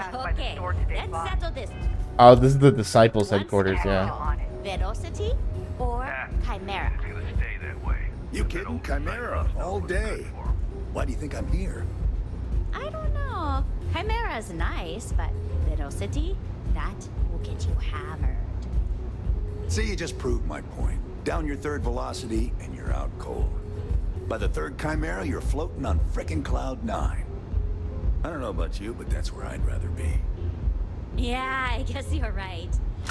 Okay, let's settle this. Oh, this is the Disciples headquarters, yeah. Velocity or Chimera? You kidding? Chimera, all day. Why do you think I'm here? I don't know. Chimera's nice, but Velocity, that will get you hammered. See, you just proved my point. Down your third velocity, and you're out cold. By the third Chimera, you're floating on frickin' Cloud 9. I don't know about you, but that's where I'd rather be. Yeah, I guess you're right.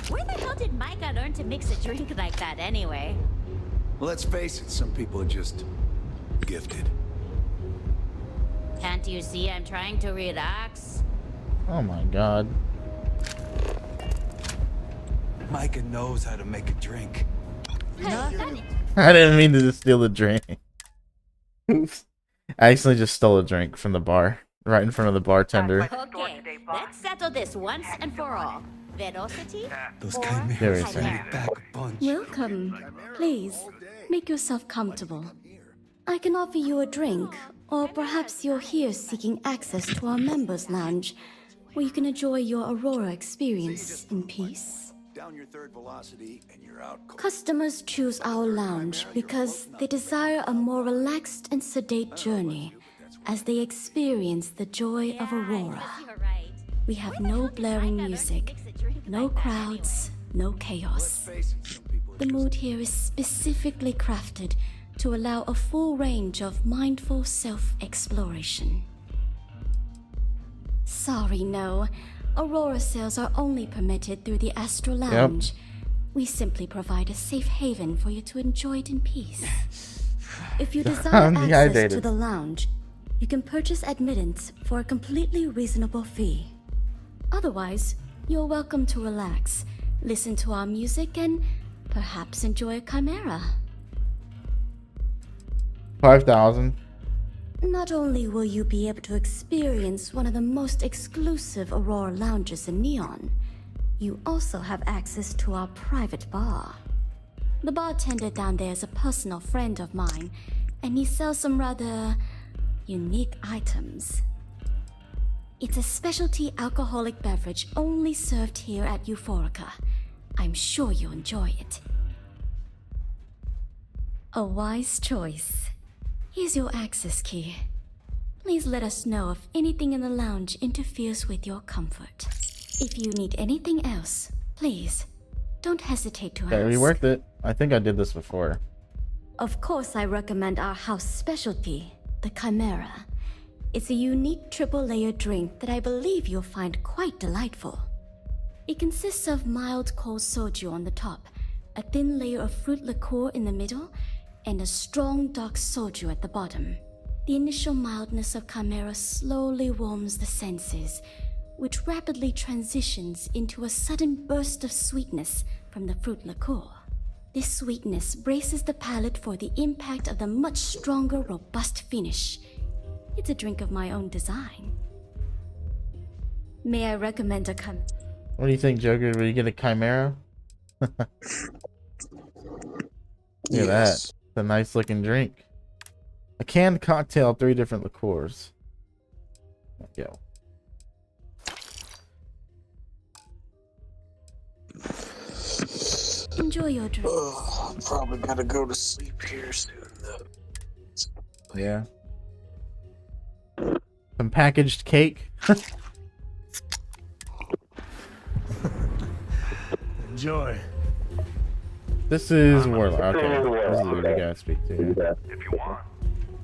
Where the hell did Micah learn to mix a drink like that anyway? Well, let's face it, some people are just gifted. Can't you see I'm trying to relax? Oh my god. Micah knows how to make a drink. I didn't mean to just steal the drink. Oops. I accidentally just stole a drink from the bar. Right in front of the bartender. Okay, let's settle this once and for all. Velocity Those or There Chimera? Welcome. Please, make yourself comfortable. I can offer you a drink, or perhaps you're here seeking access to our members' lounge, where you can enjoy your Aurora experience in peace. Down your third velocity, and you're out cold. Customers choose our lounge because they desire a more relaxed and sedate journey as they experience the joy of Aurora. We have no blaring music, no crowds, no chaos. The mood here is specifically crafted to allow a full range of mindful self-exploration. Sorry, no. Aurora sales are only permitted through the Astral Lounge. We simply provide a safe haven for you to enjoy it in peace. If you desire access dehydrated. to the lounge, you can purchase admittance for a completely reasonable fee. Otherwise, you're welcome to relax, listen to our music, and perhaps enjoy a chimera. 5,000. Not only will you be able to experience one of the most exclusive Aurora lounges in Neon, you also have access to our private bar. The bartender down there is a personal friend of mine, and he sells some rather unique items. It's a specialty alcoholic beverage only served here at Euphorica. I'm sure you'll enjoy it. A wise choice. Here's your access key. Please let us know if anything in the lounge interferes with your comfort. If you need anything else, please, don't hesitate to ask. Very worth it. I think I did this before. Of course, I recommend our house specialty, the Chimera. It's a unique triple-layer drink that I believe you'll find quite delightful. It consists of mild cold soju on the top, a thin layer of fruit liqueur in the middle, and a strong dark soju at the bottom. The initial mildness of Chimera slowly warms the senses, which rapidly transitions into a sudden burst of sweetness from the fruit liqueur. This sweetness braces the palate for the impact of the much stronger, robust finish. It's a drink of my own design. May I recommend a What do you think, Joker? Will you get a Chimera? Look at that. It's a nice looking drink. A canned cocktail, 3 different liqueurs. There we go. Enjoy your drink. Probably gotta go to sleep here soon, though. Yeah. Some packaged cake. Enjoy. This is Warlock. Okay, this is who we gotta speak to. Here. If you want,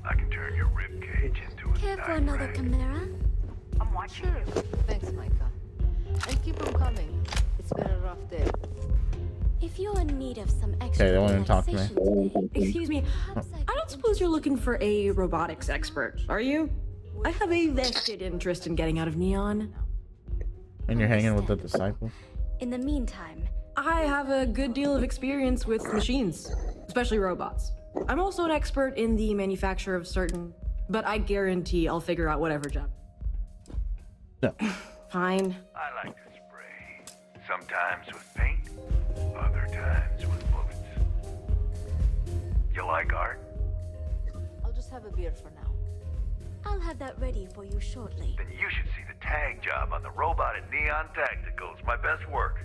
I can turn your rib cage into a Care for another chimera? I'm watching you. Thanks, Micah. And keep them coming. It's been a rough day. If you're in need of some extra Okay, they won't even talk to me. relaxation today, Excuse me, I don't suppose you're looking for a robotics expert, are you? I have a vested interest in getting out of Neon. And you're hanging with the disciple. in the meantime, I have a good deal of experience with machines, especially robots. I'm also an expert in the manufacture of certain, but I guarantee I'll figure out whatever job. No. Fine. I like to spray. Sometimes with paint, other times with bullets. You like art? I'll just have a beer for now. I'll have that ready for you shortly. Then you should see the tag job on the robot at Neon Tacticals. My best work.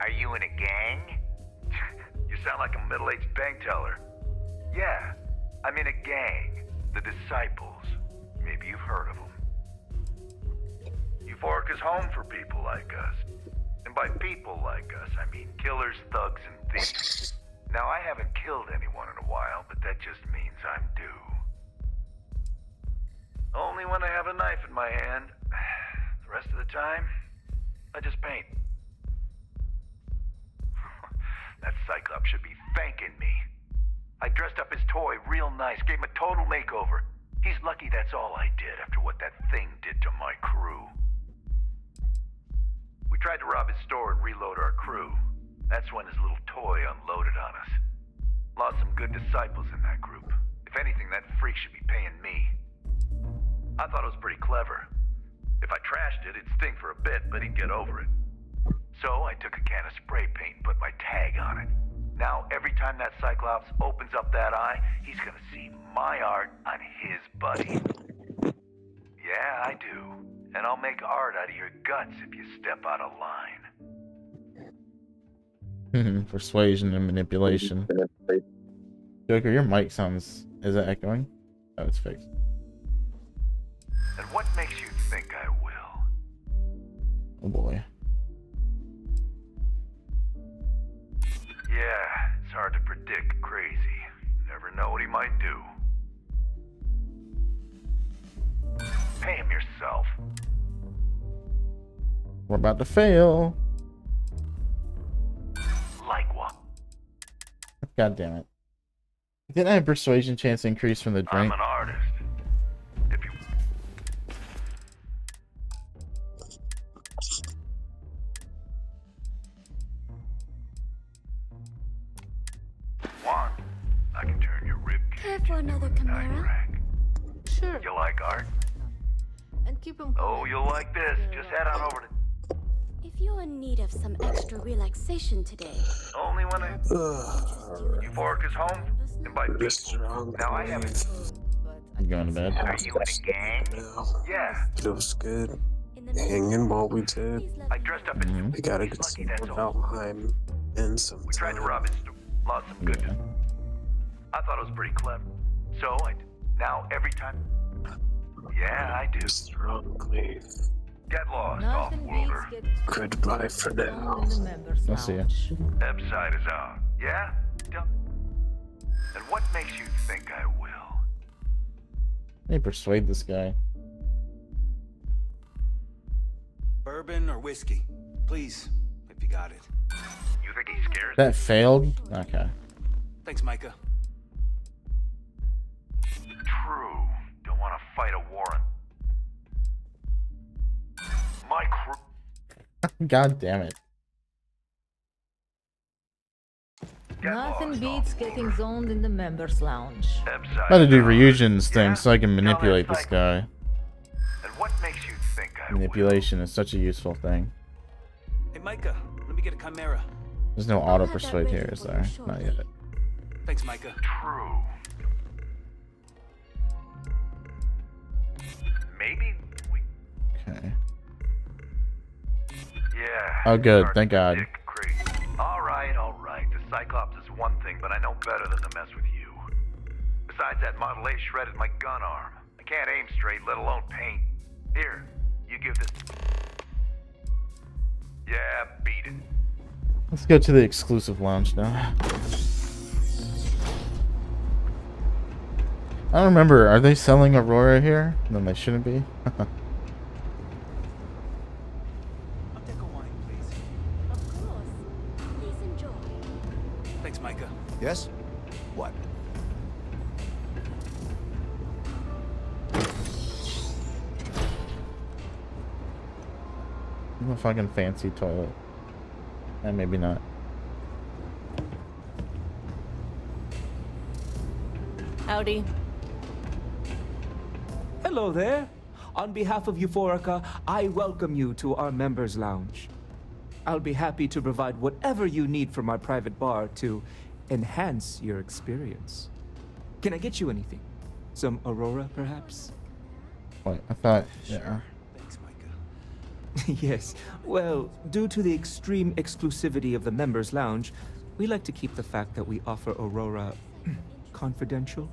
Are you in a gang? You sound like a middle-aged bank teller. Yeah, I'm in a gang. The Disciples. Maybe you've heard of them. Euphoric is home for people like us. And by people like us, I mean killers, thugs, and thieves. Now, I haven't killed anyone in a while, but that just means I'm due. Only when I have a knife in my hand. The rest of the time, I just paint. That Cyclops should be thanking me. I dressed up his toy real nice, gave him a total makeover. He's lucky that's all I did after what that thing did to my crew. We tried to rob his store and reload our crew. That's when his little toy unloaded on us. Lost some good disciples in that group. If anything, that freak should be paying me. I thought it was pretty clever. If I trashed it, it'd stink for a bit, but he'd get over it. So I took a can of spray paint and put my tag on it. Now, every time that Cyclops opens up that eye, he's gonna see my art on his buddy. Yeah, I do. And I'll make art out of your guts if you step out of line. Persuasion and manipulation. Joker, your mic sounds... Is it echoing? Oh, it's fixed. And what makes you think I will? Oh boy. Yeah, it's hard to predict Crazy. Never know what he might do. Pay him yourself. We're about to fail. Like what? God damn it. Didn't I have persuasion chance increase from the drink? I'm an artist. If you want, I can turn your rib Care for another chimera? Sure. You like art? And keep them Oh, you'll like this. Just head on over to... If you're in need of some extra relaxation today, Only when I... Euphoric is home, and by people. Now I haven't... You going to bed? Are you in a gang? Yeah. Feels good. Hanging while we did. I dressed up in... We gotta get some more Valheim in some We tried to rob his store. Lost some good... I thought it was pretty clever. So I... Now every time... Yeah, I do. Strongly. Get lost, Nothing off-worlder. beats Goodbye for now. in the members I'll see ya. Epside is out. Yeah? And what makes you think I will? Let me persuade this guy. Bourbon or whiskey? Please, if you got it. You think he scares That failed? Okay. Thanks, Micah. True. Don't want to fight a war on... My crew... God damn it. Nothing beats getting zoned in the members lounge. I'm about to do Ryujin's thing so I can manipulate this guy. And what makes you think I Manipulation is such a useful thing. Hey, Micah, let me get a chimera. There's no auto persuade here, is there? Not yet. Thanks, Micah. True. Maybe we... Okay. Yeah, Oh, good. Thank God. Alright. The Cyclops is one thing, but I know better than to mess with you. Besides, that Model A shredded my gun arm. I can't aim straight, let alone paint. Here, you give this... Yeah, beat it. Let's go to the exclusive lounge now. I don't remember. Are they selling Aurora here? Then they shouldn't be. Thanks, Micah. Yes? What? A fucking fancy toilet. And maybe not. Howdy. Hello there. On behalf of Euphorica, I welcome you to our members' lounge. I'll be happy to provide whatever you need from our private bar to enhance your experience. Can I get you anything? Some Aurora, perhaps? Wait, I thought... Yeah. Yes. Well, due to the extreme exclusivity of the members' lounge, we like to keep the fact that we offer Aurora confidential.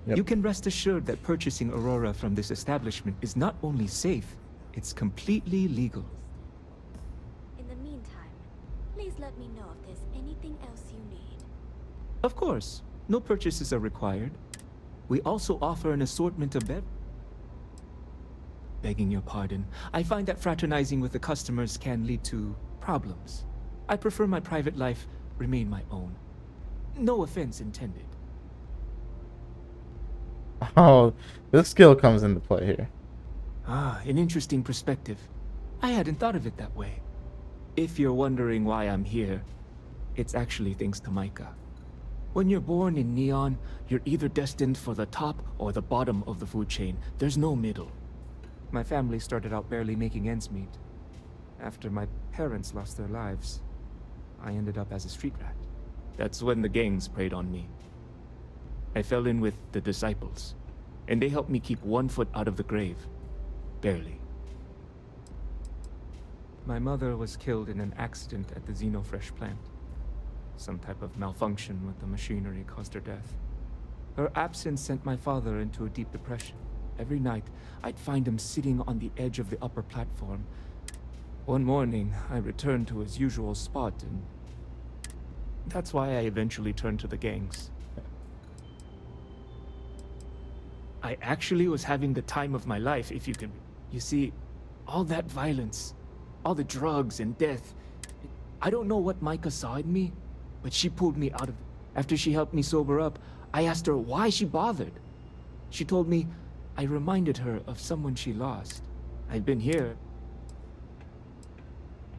Yep. You can rest assured that purchasing Aurora from this establishment is not only safe, it's completely legal. In the meantime, please let me know if there's anything else you need. Of course, no purchases are required. We also offer an assortment of Begging your pardon, I find that fraternizing with the customers can lead to problems. I prefer my private life remain my own. No offense intended. Oh, this skill comes into play here. Ah, an interesting perspective. I hadn't thought of it that way. If you're wondering why I'm here, it's actually thanks to Micah. When you're born in Neon, you're either destined for the top or the bottom of the food chain. There's no middle. My family started out barely making ends meet. After my parents lost their lives, I ended up as a street rat. That's when the gangs preyed on me. I fell in with the Disciples, and they helped me keep 1 foot out of the grave. Barely. My mother was killed in an accident at the Xenofresh plant. Some type of malfunction with the machinery caused her death. Her absence sent my father into a deep depression. Every night, I'd find him sitting on the edge of the upper platform. One morning, I returned to his usual spot, and that's why I eventually turned to the gangs. I actually was having the time of my life, if you can... You see, all that violence, all the drugs and death, I don't know what Micah saw in me, but she pulled me out of it. After she helped me sober up, I asked her why she bothered. She told me I reminded her of someone she lost. I've been here.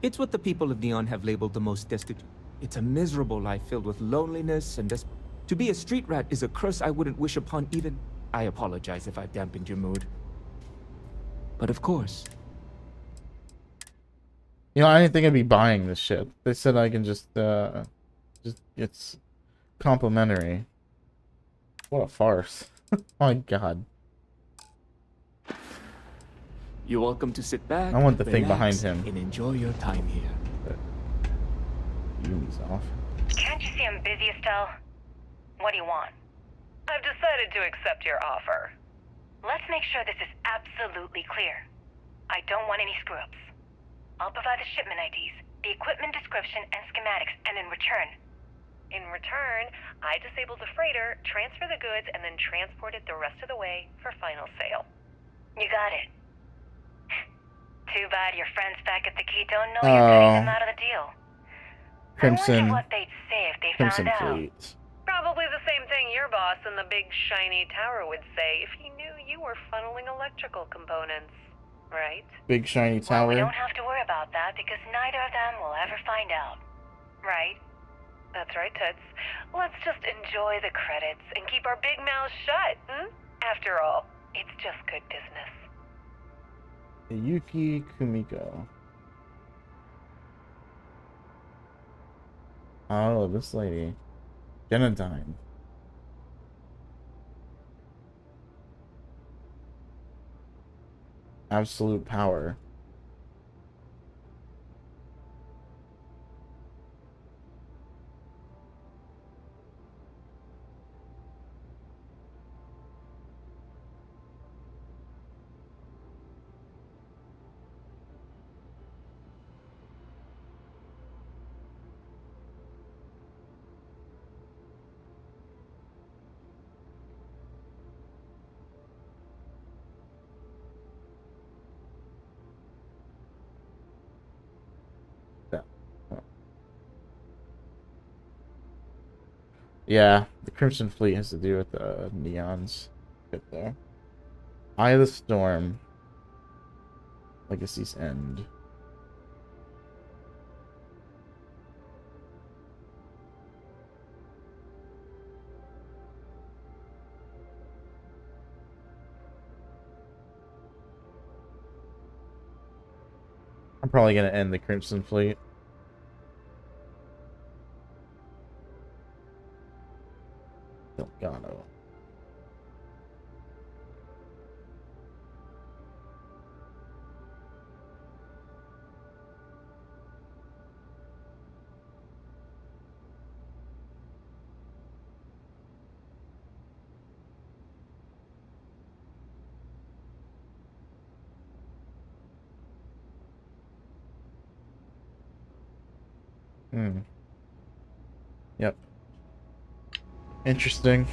It's what the people of Neon have labeled the most destitute. It's a miserable life filled with loneliness and To be a street rat is a curse I wouldn't wish upon even... I apologize if I've dampened your mood. But of course. You know, I didn't think I'd be buying this shit. They said I can just it's complimentary. What a farce. My God. You're welcome to sit back. I want the thing relax, behind him. and enjoy your time here. Uni's off. Can't you see I'm busy, Estelle? What do you want? I've decided to accept your offer. Let's make sure this is absolutely clear. I don't want any screw-ups. I'll provide the shipment IDs, the equipment description, and schematics, and in return, I disable the freighter, transfer the goods, and then transport it the rest of the way for final sale. You got it. Too bad your friends back at the key don't know you're cutting them out of the deal. Crimson. I wonder what they'd say if they Crimson found out. Fleet. Probably the same thing your boss in the big shiny tower would say if he knew you were funneling electrical components, right? Big shiny Well, we tower. don't have to worry about that because neither of them will ever find out, right? That's right, Toots. Let's just enjoy the credits and keep our big mouths shut, After all, it's just good business. Yuki Kumiko. Oh, this lady. Genadine. Absolute power. Yeah, the Crimson Fleet has to do with the neons. Good there. Eye of the Storm. Legacy's End. I'm probably gonna end the Crimson Fleet. Delgado. Yep. Interesting.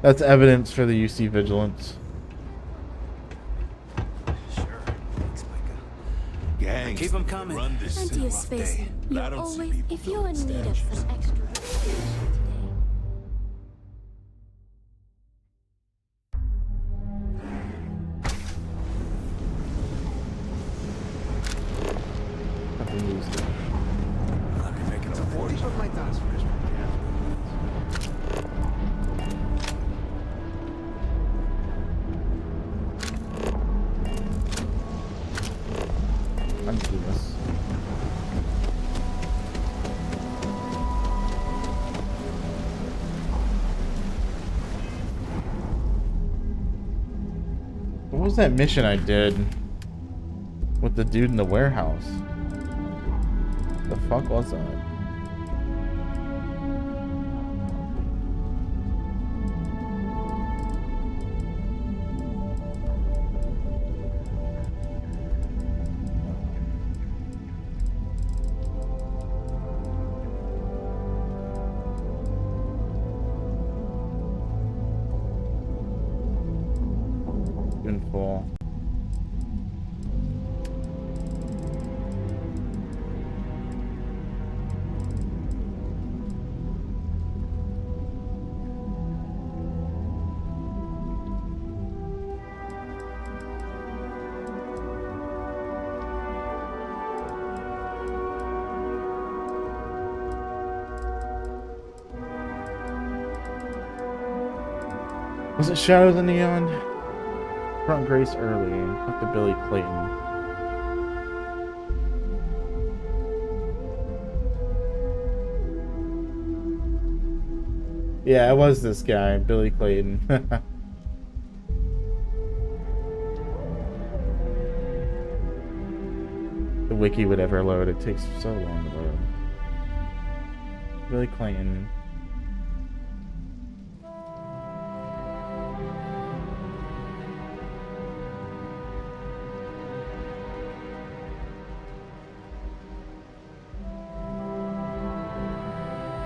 That's evidence for the UC vigilance. Gangs Keep 'em coming. Run this Plenty of space. You're always, if you're in need of some extra Let me make it a 40. Put my dance first. Undo this. What was that mission I did with the dude in the warehouse? The fuck was that? Been full. Was it Shadow of the Neon? Front Grace early. Talk to Billy Clayton. Yeah, it was this guy, Billy Clayton. The wiki would ever load. It takes so long to load. Billy Clayton.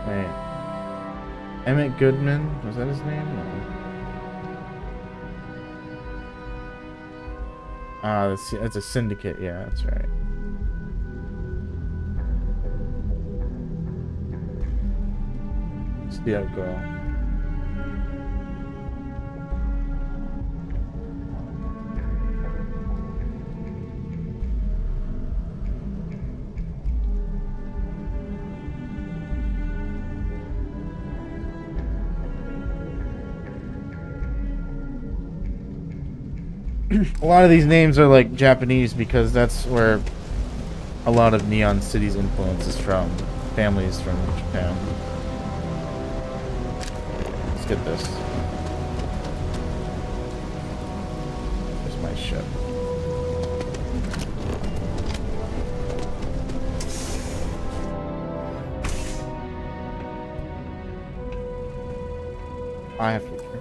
Wait. Emmett Goodman? Was that his name? No. Ah, it's a syndicate. Yeah, that's right. Let's see how it go. A lot of these names are like Japanese because that's where a lot of Neon City's influence is from. Families from Japan. Let's get this. There's my ship. I have to be careful.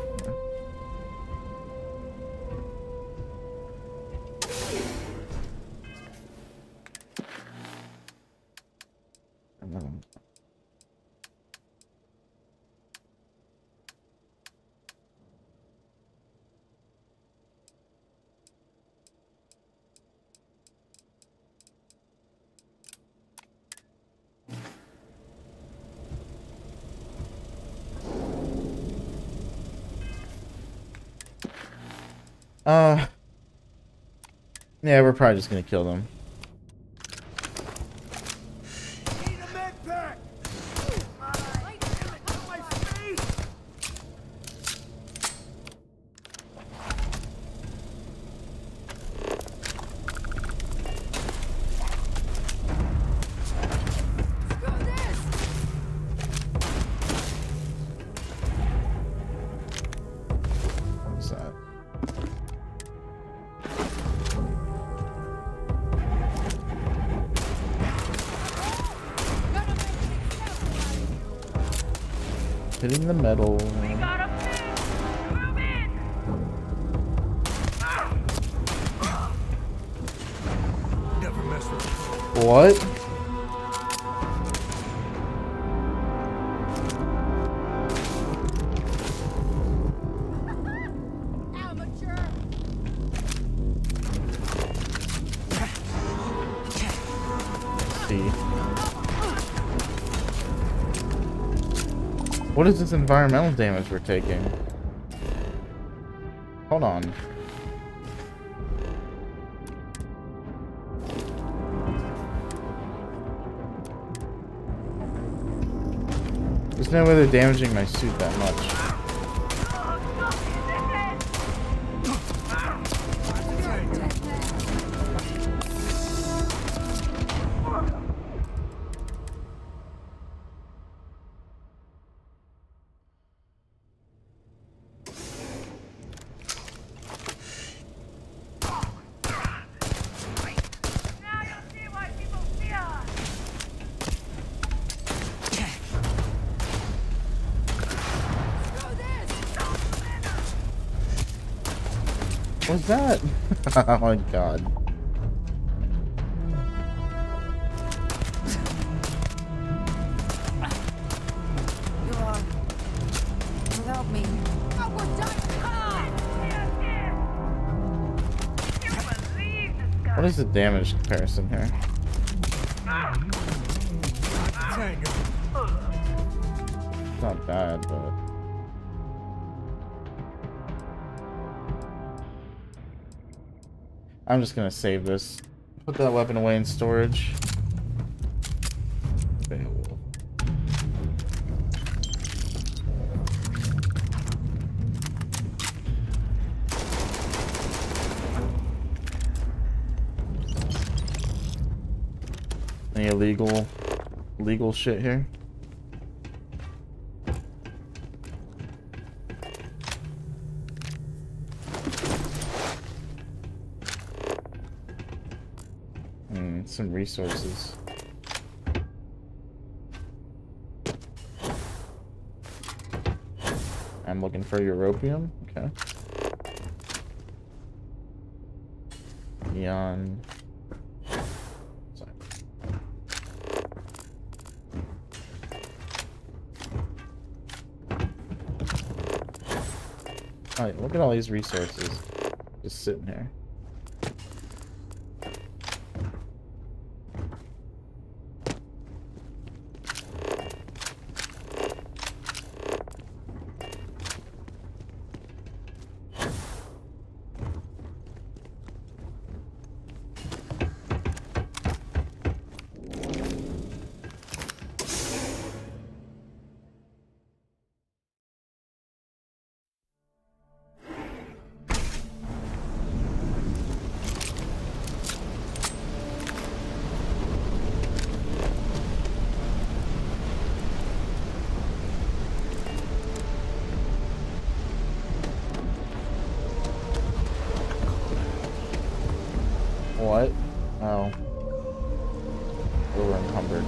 Yeah, we're probably just gonna kill them. What's that? Hitting the metal. What? See. What is this environmental damage we're taking? Hold on. There's no way they're damaging my suit that much. What's that? Oh my god. Without me. What is the damage comparison here? It's not bad, but... I'm just gonna save this. Put that weapon away in storage. Beowulf. Any legal shit here? Some resources. I'm looking for europium. Okay. Neon. Sorry. Alright, look at all these resources just sitting here. What? Oh. Over encumbered.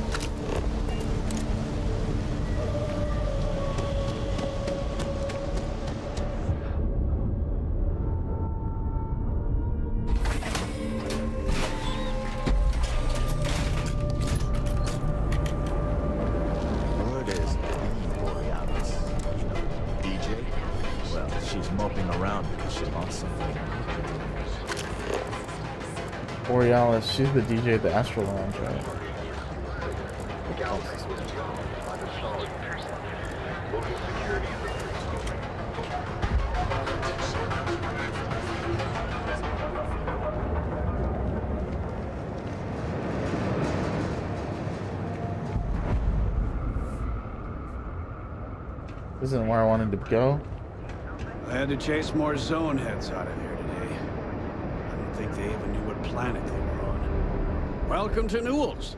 Word is Borealis. You know, DJ? Well, she's moping around because she lost something. Borealis, she's the DJ at the Astral Lounge, right? isn't where I wanted to go. I had to chase more zone heads out of here today. I don't think they even knew what planet they were on. Welcome to Newell's.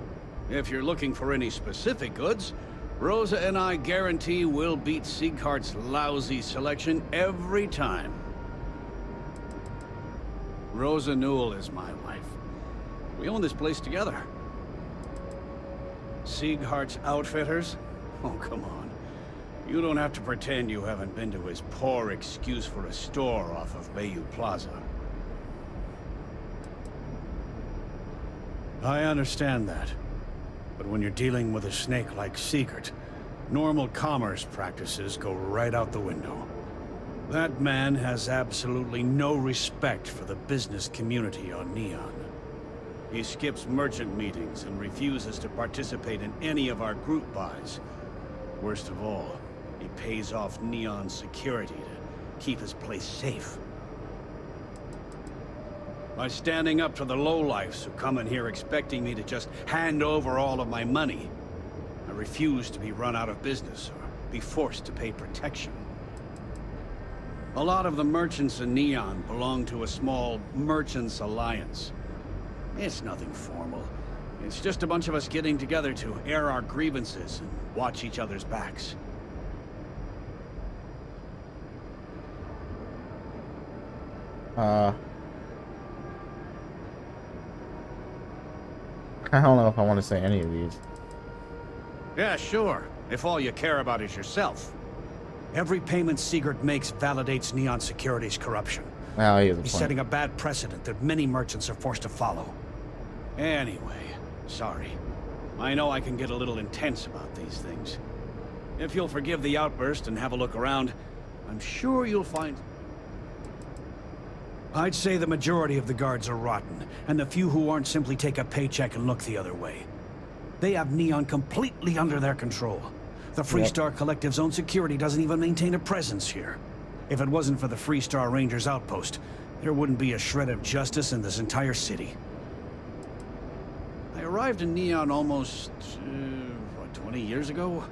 If you're looking for any specific goods, Rosa and I guarantee we'll beat Sieghart's lousy selection every time. Rosa Newell is my wife. We own this place together. Sieghart's Outfitters? Oh, come on. You don't have to pretend you haven't been to his poor excuse for a store off of Bayou Plaza. I understand that. But when you're dealing with a snake like Siegert, normal commerce practices go right out the window. That man has absolutely no respect for the business community on Neon. He skips merchant meetings and refuses to participate in any of our group buys. Worst of all, he pays off Neon security to keep his place safe. By standing up to the lowlifes who come in here expecting me to just hand over all of my money, I refuse to be run out of business or be forced to pay protection. A lot of the merchants in Neon belong to a small merchants alliance. It's nothing formal. It's just a bunch of us getting together to air our grievances and watch each other's backs. I don't know if I want to say any of these. Yeah, sure. If all you care about is yourself. Every payment Siegert makes validates Neon Security's corruption. Well, he has a He's point. setting a bad precedent that many merchants are forced to follow. Anyway, sorry. I know I can get a little intense about these things. If you'll forgive the outburst and have a look around, I'm sure you'll find... I'd say the majority of the guards are rotten, and the few who aren't simply take a paycheck and look the other way. They have Neon completely under their control. The Freestar Collective's own security doesn't even maintain a presence here. If it wasn't for the Freestar Rangers outpost, there wouldn't be a shred of justice in this entire city. I arrived in Neon almost, 20 years ago?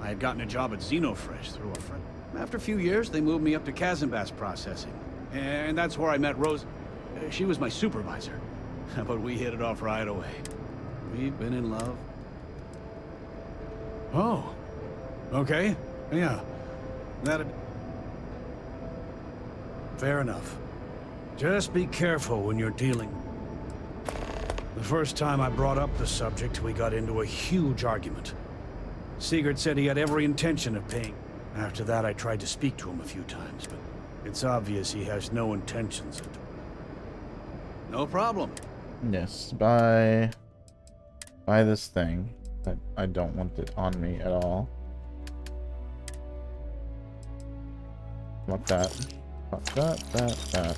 I had gotten a job at Xenofresh through a friend. After a few years, they moved me up to Kazanbass processing. And that's where I met Rose. She was my supervisor. But we hit it off right away. We've been in love. Oh. Okay. Yeah. That'd... Fair enough. Just be careful when you're dealing. The first time I brought up the subject, we got into a huge argument. Siegert said he had every intention of paying. After that, I tried to speak to him a few times, but it's obvious he has no intentions of... No problem. Yes, buy this thing. I don't want it on me at all. Want that. Want that.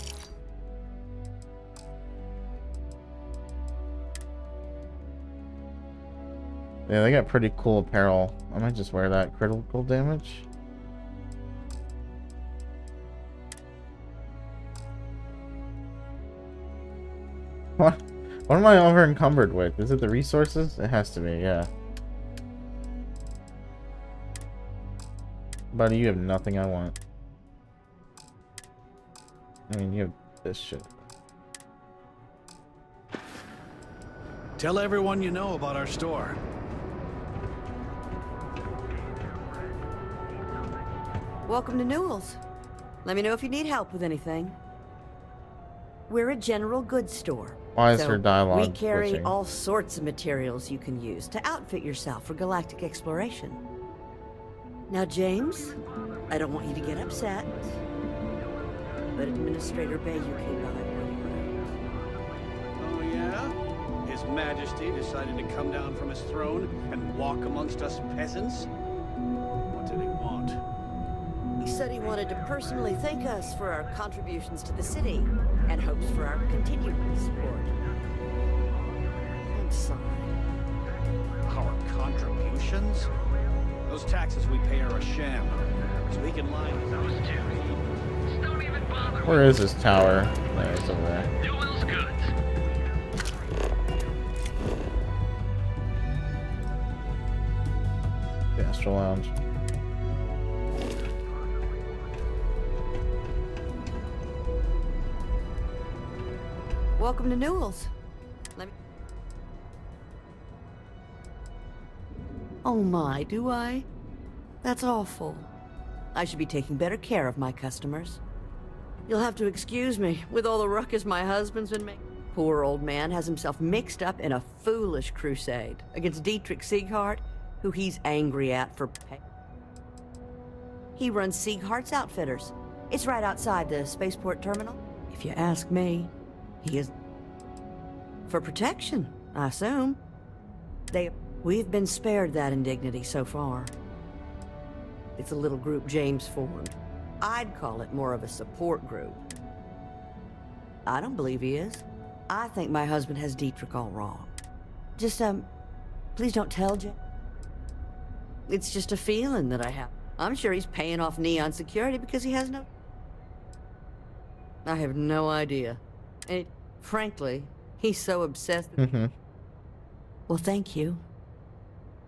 Yeah, they got pretty cool apparel. I might just wear that. Critical damage. What am I over encumbered with? Is it the resources? It has to be, yeah. Buddy, you have nothing I want. I mean, you have this shit. Tell everyone you know about our store. Welcome to Newell's. Let me know if you need help with anything. We're a general goods store. Why is her dialogue we carry glitching? all sorts of materials you can use to outfit yourself for galactic exploration. Now, James, I don't want you to get upset, but Administrator Bayou came by while you were out. Oh, yeah? His Majesty decided to come down from his throne and walk amongst us peasants? What did he want? He said he wanted to personally thank us for our contributions to the city and hopes for our continued support. I'm sorry. Our contributions? Those taxes we pay are a sham. So he can lie to those two. Don't even bother. Where is this tower? There, it's over there. Newell's goods. The Astral Lounge. Welcome to Newell's. Let me... Oh my, do I? That's awful. I should be taking better care of my customers. You'll have to excuse me with all the ruckus my husband's been making. Poor old man has himself mixed up in a foolish crusade against Dietrich Sieghart, who he's angry at for pay. He runs Sieghart's Outfitters. It's right outside the spaceport terminal. If you ask me, he is... for protection, I assume. We've been spared that indignity so far. It's a little group James formed. I'd call it more of a support group. I don't believe he is. I think my husband has Dietrich all wrong. Just, please don't tell James. It's just a feeling that I have. I'm sure he's paying off Neon security because he has no... I have no idea. And frankly, he's so obsessed with me. Well, thank you.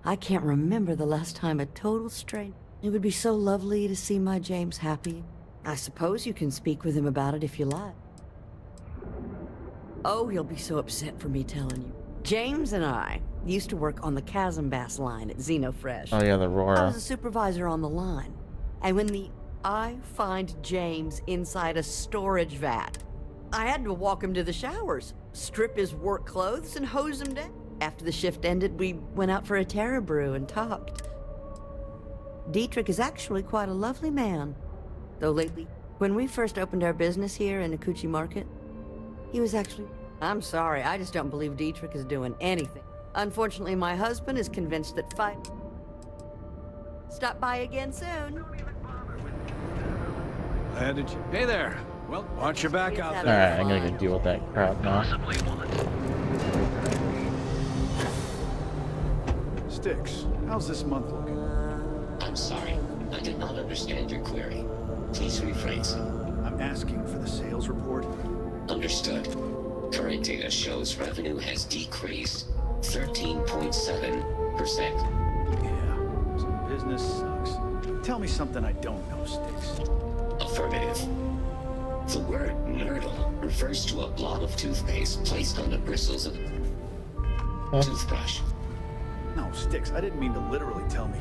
I can't remember the last time a total stranger... It would be so lovely to see my James happy. I suppose you can speak with him about it if you like. Oh, he'll be so upset for me telling you. James and I used to work on the Chasm Bass line at Xenofresh. Oh yeah, the Aurora. I was a supervisor on the line. And when I find James inside a storage vat, I had to walk him to the showers, strip his work clothes, and hose him down. After the shift ended, we went out for a Terra brew and talked. Dietrich is actually quite a lovely man. Though lately, when we first opened our business here in Akuchi Market, he was actually... I'm sorry, I just don't believe Dietrich is doing anything. Unfortunately, my husband is convinced that fight... Stop by again soon. Did you? Hey there. Well, watch your back out there. Alright, I'm gonna go deal with that crap now. Sticks, how's this month looking? I'm sorry. I did not understand your query. Please rephrase. I'm asking for the sales report. Understood. Current data shows revenue has decreased 13.7%. Yeah, so business sucks. Tell me something I don't know, Sticks. Affirmative. The word nurdle refers to a blob of toothpaste placed on the bristles of a toothbrush. No, Sticks, I didn't mean to literally tell me.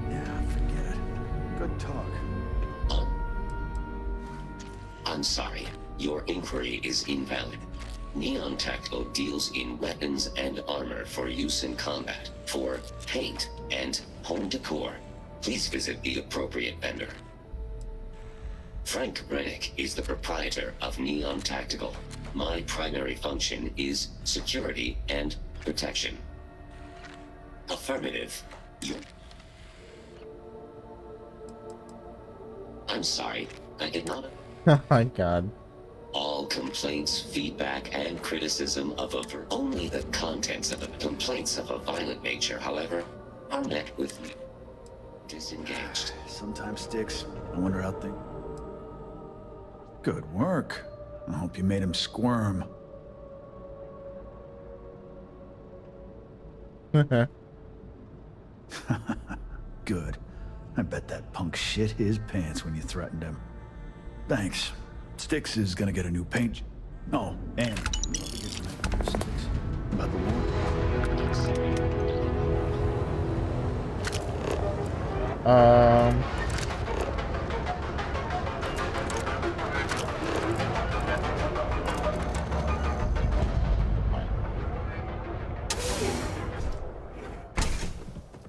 Yeah, forget it. Good talk. I'm sorry. Your inquiry is invalid. Neon Tactical deals in weapons and armor for use in combat, for paint, and home decor. Please visit the appropriate vendor. Frank Rennick is the proprietor of Neon Tactical. My primary function is security and protection. Affirmative. I'm sorry, I did not... Oh my god. All complaints, feedback, and criticism of only the contents of the complaints of a violent nature, however, are met with disengaged. Sometimes, Sticks, I wonder how things... Good work. I hope you made him squirm. Good. I bet that punk shit his pants when you threatened him. Thanks. Sticks is gonna get a new paint. Oh, and Sticks about the war.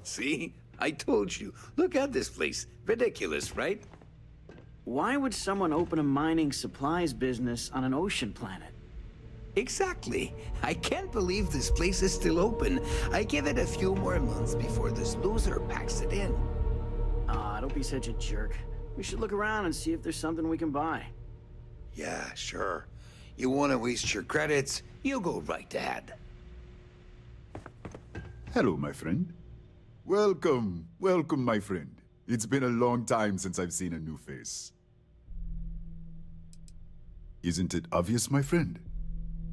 See? I told you. Look at this place. Ridiculous, right? Why would someone open a mining supplies business on an ocean planet? Exactly. I can't believe this place is still open. I give it a few more months before this loser packs it in. Ah, don't be such a jerk. We should look around and see if there's something we can buy. Yeah, sure. You want to waste your credits? You go right ahead. Hello, my friend. Welcome, welcome, my friend. It's been a long time since I've seen a new face. Isn't it obvious, my friend?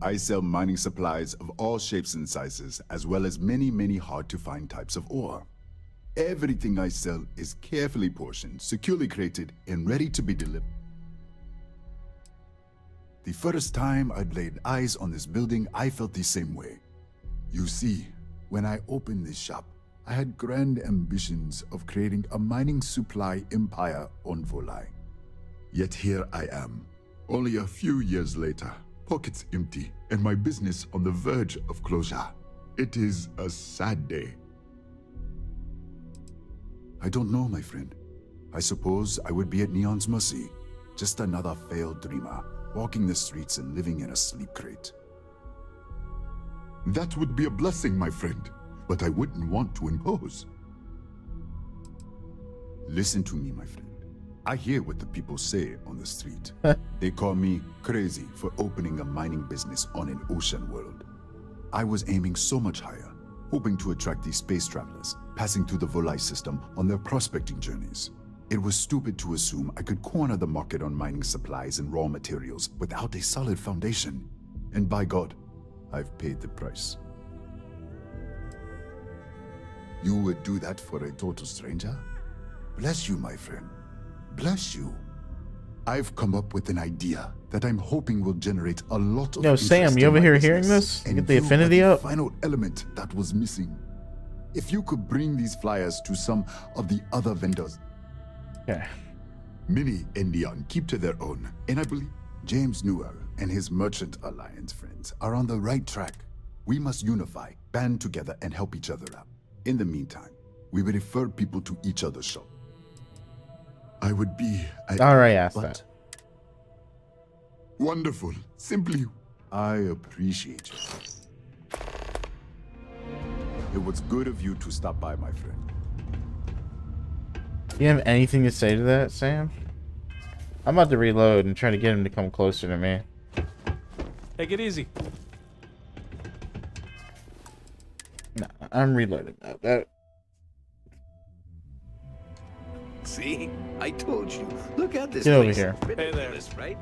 I sell mining supplies of all shapes and sizes, as well as many, many hard-to-find types of ore. Everything I sell is carefully portioned, securely crated, and ready to be delivered. The first time I'd laid eyes on this building, I felt the same way. You see, when I opened this shop, I had grand ambitions of creating a mining supply empire on Volai. Yet here I am, only a few years later, pockets empty, and my business on the verge of closure. It is a sad day. I don't know, my friend. I suppose I would be at Neon's mercy. Just another failed dreamer, walking the streets and living in a sleep crate. That would be a blessing, my friend, but I wouldn't want to impose. Listen to me, my friend. I hear what the people say on the street. They call me crazy for opening a mining business on an ocean world. I was aiming so much higher, hoping to attract these space travelers passing through the Volai system on their prospecting journeys. It was stupid to assume I could corner the market on mining supplies and raw materials without a solid foundation. And by God, I've paid the price. You would do that for a total stranger? Bless you, my friend. Bless you. I've come up with an idea that I'm hoping will generate a lot of Yo, Sam, you over here hearing this? You get the affinity up? Final element that was missing. If you could bring these flyers to some of the other vendors. Okay. Minnie and Neon keep to their own, and I believe James Newell and his Merchant Alliance friends are on the right track. We must unify, band together, and help each other out. In the meantime, we will refer people to each other's shop. I would be... Alright, asked that. Wonderful. Simply, I appreciate you. It was good of you to stop by, my friend. Do you have anything to say to that, Sam? I'm about to reload and try to get him to come closer to me. Take it easy. No, I'm reloading that. See? I told you. Look at this Get over place. here. Ridiculous, right?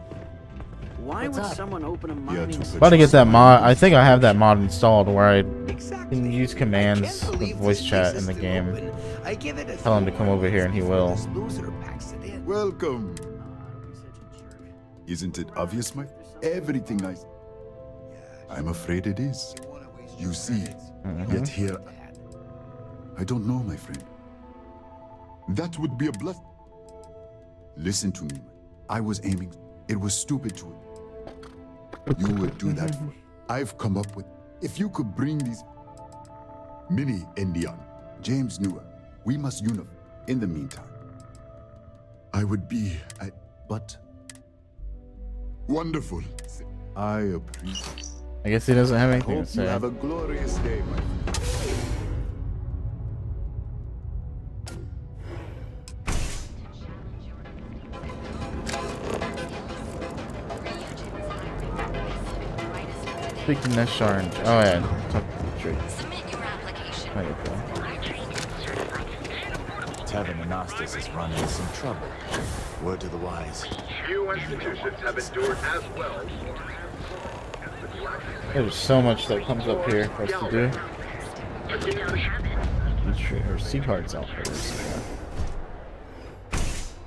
Why would someone open a mining About to get that mod. I think I have that mod installed where I can use commands with voice chat in the game. Tell him to come over here and he will. Welcome. Isn't it obvious, my... Everything I'm afraid it is. You see, yet here... I don't know, my friend. That would be a blessing. Listen to me. I was aiming. It was stupid to... You would do that for... I've come up with... If you could bring these... Minnie and Neon, James Newell, we must unify. In the meantime, I would be at... But... Wonderful. I appreciate... I guess he doesn't have anything Hope to say. you have a glorious day, my friend. Speak to Neshar and... Oh yeah, talk to the tree. There you go. Tavern Anastas is running into some trouble. Word to the wise. Few institutions have endured as well. There's so much that comes up here for us to do. Her sea cards out for this.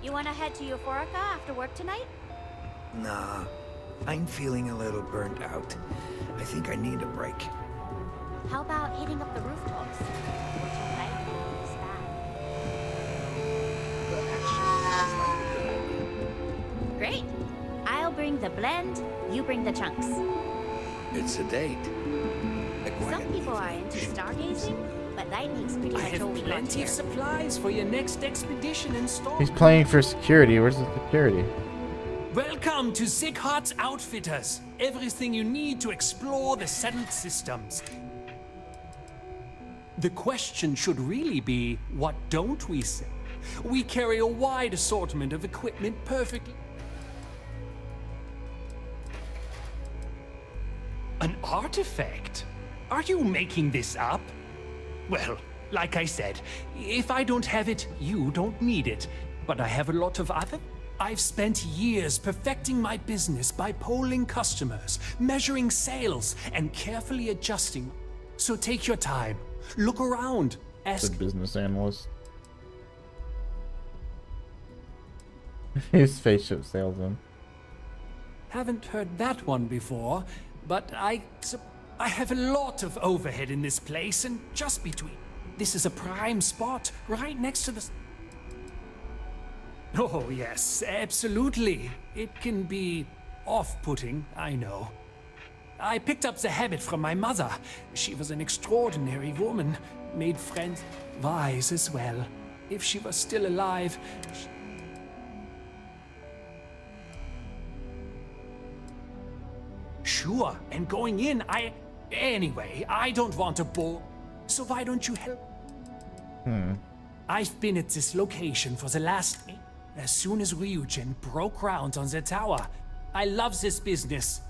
You want to head to Euphorica after work tonight? Nah, I'm feeling a little burnt out. I think I need a break. How about hitting up the rooftops? Great. I'll bring the blend, you bring the chunks. It's a date. Some people are into stargazing, but lightning's pretty I much have all we got plenty here. of supplies for your next expedition in store. He's playing for security. Where's the security? Welcome to Sighardt's Outfitters. Everything you need to explore the settled systems. The question should really be, what don't we sell? We carry a wide assortment of equipment perfectly. An artifact? Are you making this up? Well, like I said, if I don't have it, you don't need it. But I have a lot of other... I've spent years perfecting my business by polling customers, measuring sales, and carefully adjusting. So take your time, look around, ask... Good business analyst. His spaceship salesman. Haven't heard that one before, but I have a lot of overhead in this place, and just between... This is a prime spot, right next to the... Oh, yes, absolutely. It can be off-putting, I know. I picked up the habit from my mother. She was an extraordinary woman, made friends, wise as well. If she was still alive... Sure, and going in, Anyway, I don't want to bore, so why don't you help? I've been at this location for the last... As soon as Ryujin broke ground on the tower, I love this business.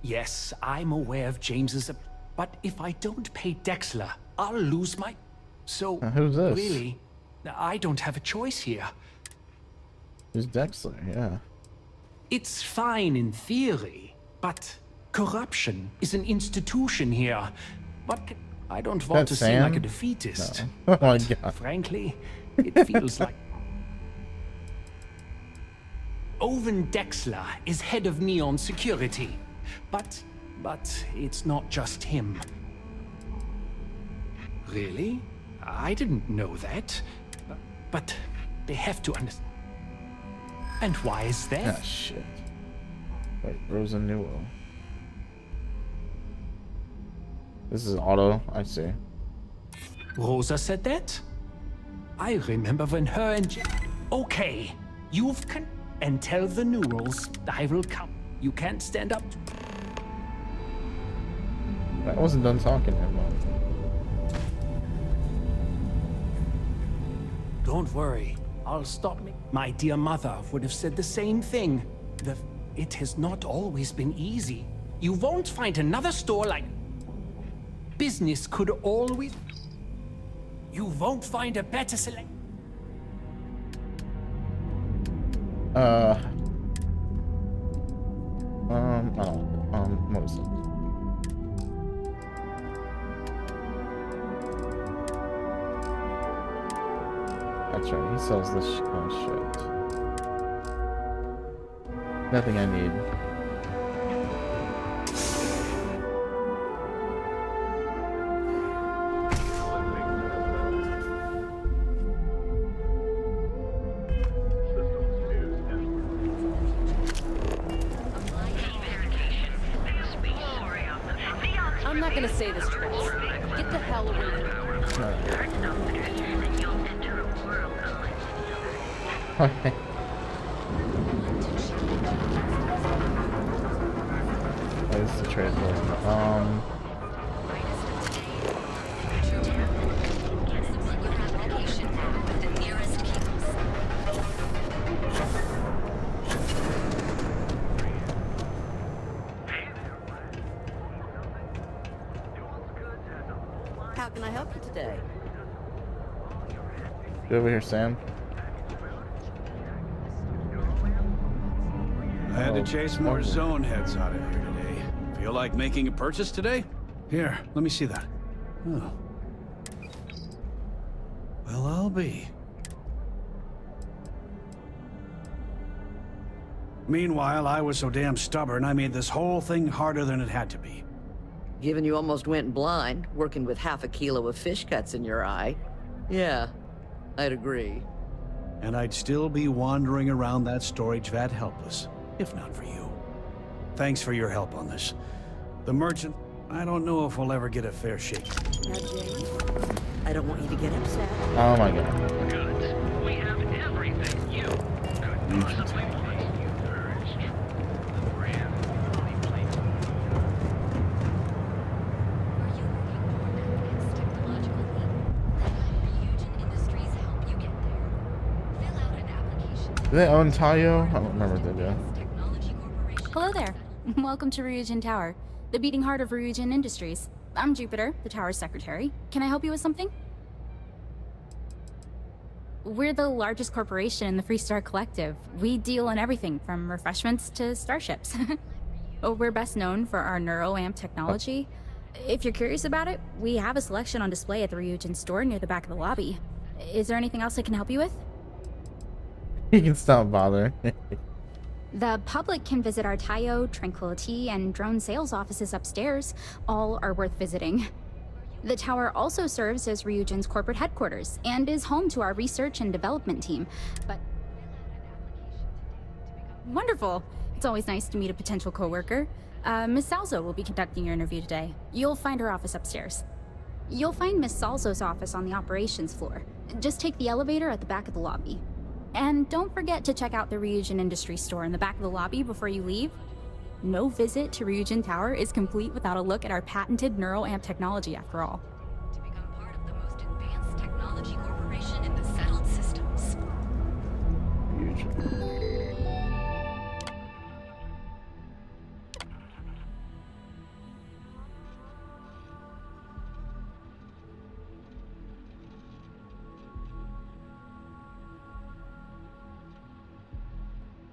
Yes, I'm aware of James's... But if I don't pay Dexler, I'll lose my... So, who's this? Really, I don't have a choice here. Who's Dexler? Yeah. It's fine in theory, but corruption is an institution here. I don't want to seem like a defeatist. No. Oh my god. Frankly, it feels like... Owen Dexler is head of Neon Security. But it's not just him. Really? I didn't know that. But they have to understand. And why is that? Ah, shit. Wait, Rosa Newell. This is auto, I see. Rosa said that? I remember when her and... Okay, you've and tell the Newells I will come. You can't stand up to... I wasn't done talking to him. Don't worry, I'll stop me. My dear mother would have said the same thing. It has not always been easy. You won't find another store like... Business could always... You won't find a better select... what was it? That's right, he sells this shit. Nothing I need. I'm not gonna say this twice. Get the hell away from me. Okay. This is the trade board. How can I help you today? Get over here, Sam. I had to chase more zone heads out of here today. Feel like making a purchase today? Here, let me see that. Oh. Well, I'll be. Meanwhile, I was so damn stubborn, I made this whole thing harder than it had to be. Given you almost went blind, working with half a kilo of fish cuts in your eye. Yeah, I'd agree. And I'd still be wandering around that storage vat helpless, if not for you. Thanks for your help on this. The merchant, I don't know if we'll ever get a fair shake. Now, James, I don't want you to get upset. Oh my god. Good. We have everything you could possibly want. Do they own Tayo? I don't remember what they do. Hello there. Welcome to Ryujin Tower, the beating heart of Ryujin Industries. I'm Jupiter, the tower's secretary. Can I help you with something? We're the largest corporation in the Freestar Collective. We deal in everything from refreshments to starships. We're best known for our neuroamp technology. If you're curious about it, we have a selection on display at the Ryujin store near the back of the lobby. Is there anything else I can help you with? He can stop bothering. The public can visit our Tayo, Tranquility, and drone sales offices upstairs. All are worth visiting. The tower also serves as Ryujin's corporate headquarters and is home to our research and development team. But wonderful. It's always nice to meet a potential coworker. Miss Salzo will be conducting your interview today. You'll find her office upstairs. You'll find Miss Salzo's office on the operations floor. Just take the elevator at the back of the lobby. And don't forget to check out the Ryujin Industry Store in the back of the lobby before you leave. No visit to Ryujin Tower is complete without a look at our patented neuroamp technology, after all. To become part of the most advanced technology corporation in the settled systems.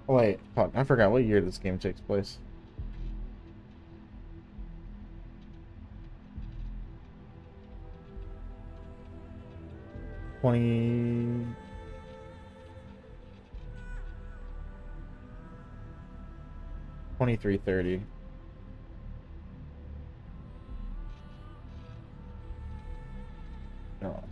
Oh, wait, fuck, I forgot what year this game takes place. $23.30. No.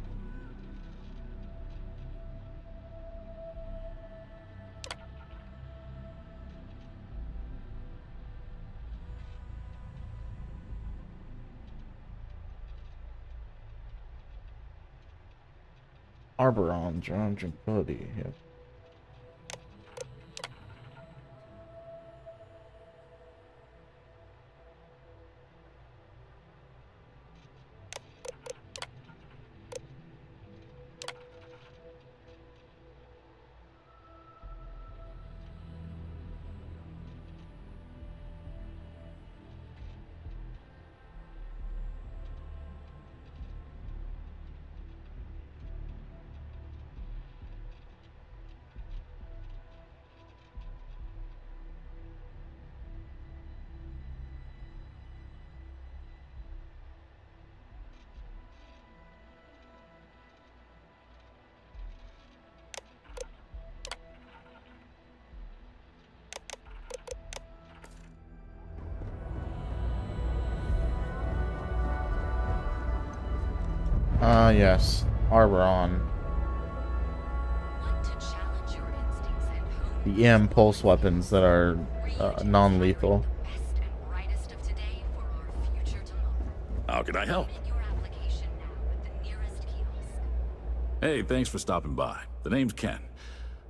Arboron, drone tranquility. Yep. Yes. Arboron. The EM pulse weapons that are non-lethal. How can I help? Hey, thanks for stopping by. The name's Ken.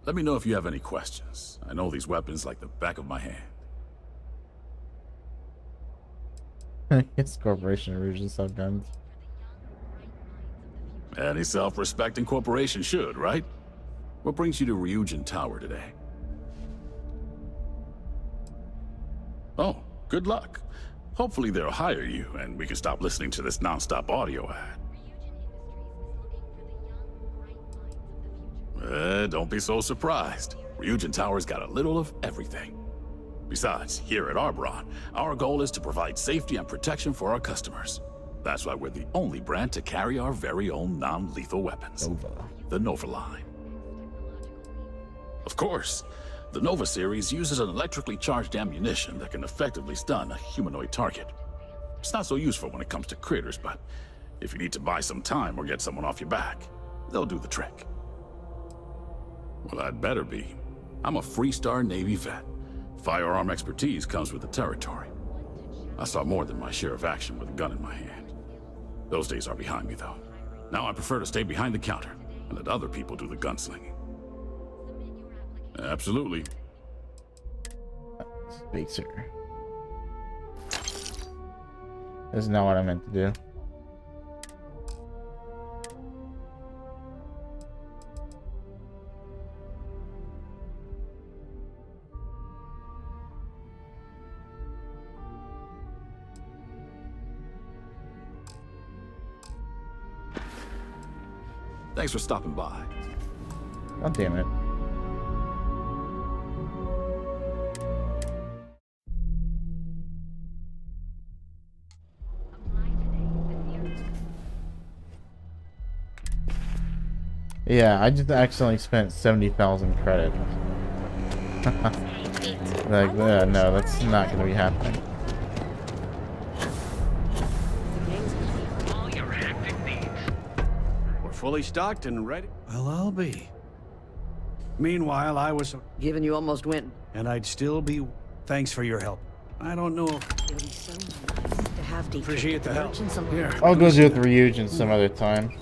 Let me know if you have any questions. I know these weapons like the back of my hand. It's Corporation Rouge and guns. Any self-respecting corporation should, right? What brings you to Ryujin Tower today? Oh, good luck. Hopefully they'll hire you, and we can stop listening to this non-stop audio ad. Don't be so surprised. Ryujin Tower's got a little of everything. Besides, here at Arboron, our goal is to provide safety and protection for our customers. That's why we're the only brand to carry our very own non-lethal weapons. Nova. The Nova line. Of course, the Nova series uses an electrically charged ammunition that can effectively stun a humanoid target. It's not so useful when it comes to critters, but if you need to buy some time or get someone off your back, they'll do the trick. Well, I'd better be. I'm a Freestar Navy vet. Firearm expertise comes with the territory. I saw more than my share of action with a gun in my hand. Those days are behind me, though. Now I prefer to stay behind the counter and let other people do the gunslinging. Absolutely. Spacer. This is not what I meant to do. Thanks for stopping by. God damn it. Yeah, I just accidentally spent 70,000 credits. Like, no, that's not gonna be happening. All your hectic needs. We're fully stocked and ready. Well, I'll be. Meanwhile, I was... Given you almost went... And I'd still be... Thanks for your help. I don't know if... It'll be so nice to have to Appreciate the help. Here. I'll go do it with Ryujin some other time.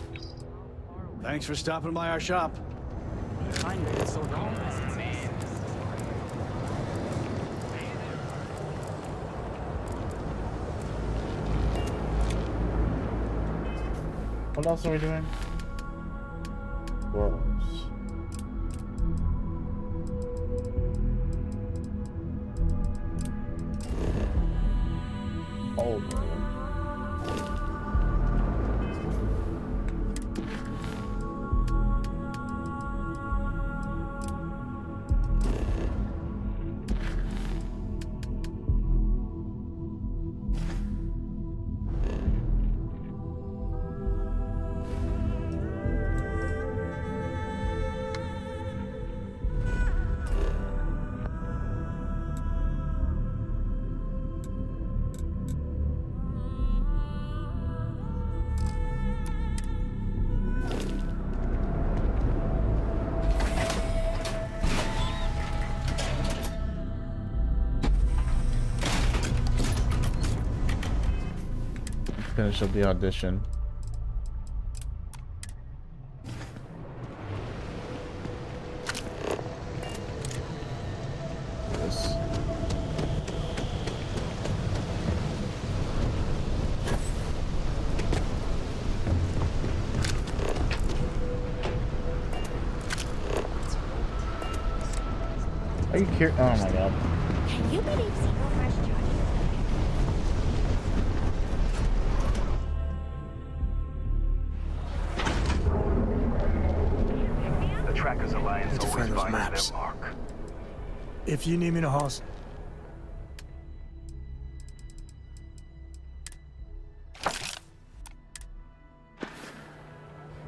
Thanks for stopping by our shop. What else are we doing? Gross. Oh. Finish up the audition. This. Are you curious? Oh my god. Can you believe Zero Fresh Johnny? The Trackers Alliance Need to always find those finds maps. their mark. If you need me to host.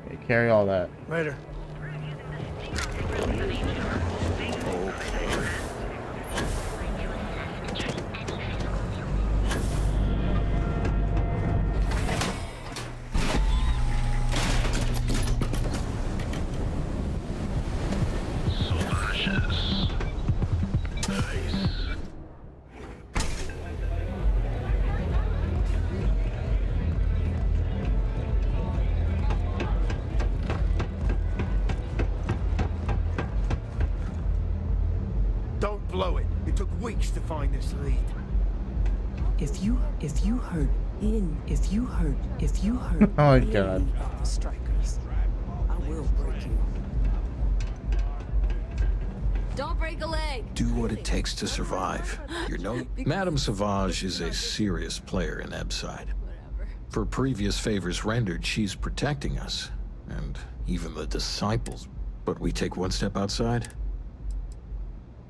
Okay, carry all that. Later. Don't blow it. It took weeks to find this lead. If you heard Oh my god. of the strikers, I will break you. Don't break a leg. Do what it takes to survive. Madame Sauvage is a serious player in Ebside. For previous favors rendered, she's protecting us. And even the disciples. But we take one step outside.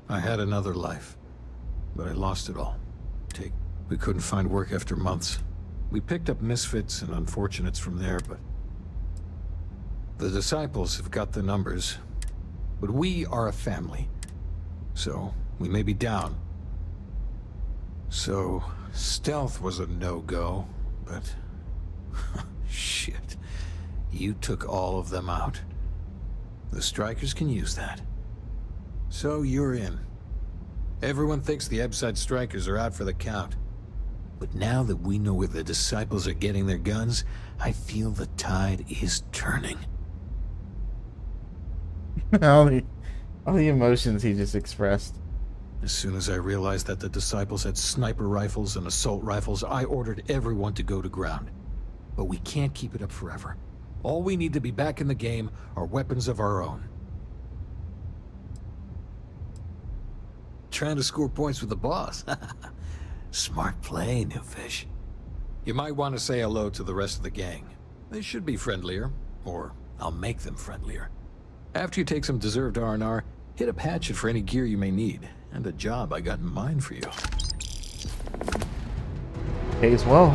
I had another life. But I lost it all. We couldn't find work after months. We picked up misfits and unfortunates from there, but... The disciples have got the numbers. But we are a family. So, we may be down. So, stealth was a no-go, but... Shit. You took all of them out. The strikers can use that. So, you're in. Everyone thinks the Ebside strikers are out for the count. But now that we know where the disciples are getting their guns, I feel the tide is turning. all the emotions he just expressed. As soon as I realized that the disciples had sniper rifles and assault rifles, I ordered everyone to go to ground. But we can't keep it up forever. All we need to be back in the game are weapons of our own. Trying to score points with the boss. Smart play, new fish. You might want to say hello to the rest of the gang. They should be friendlier, or I'll make them friendlier. After you take some deserved R&R, hit up Hatchet for any gear you may need, and a job I got in mind for you. Pays well.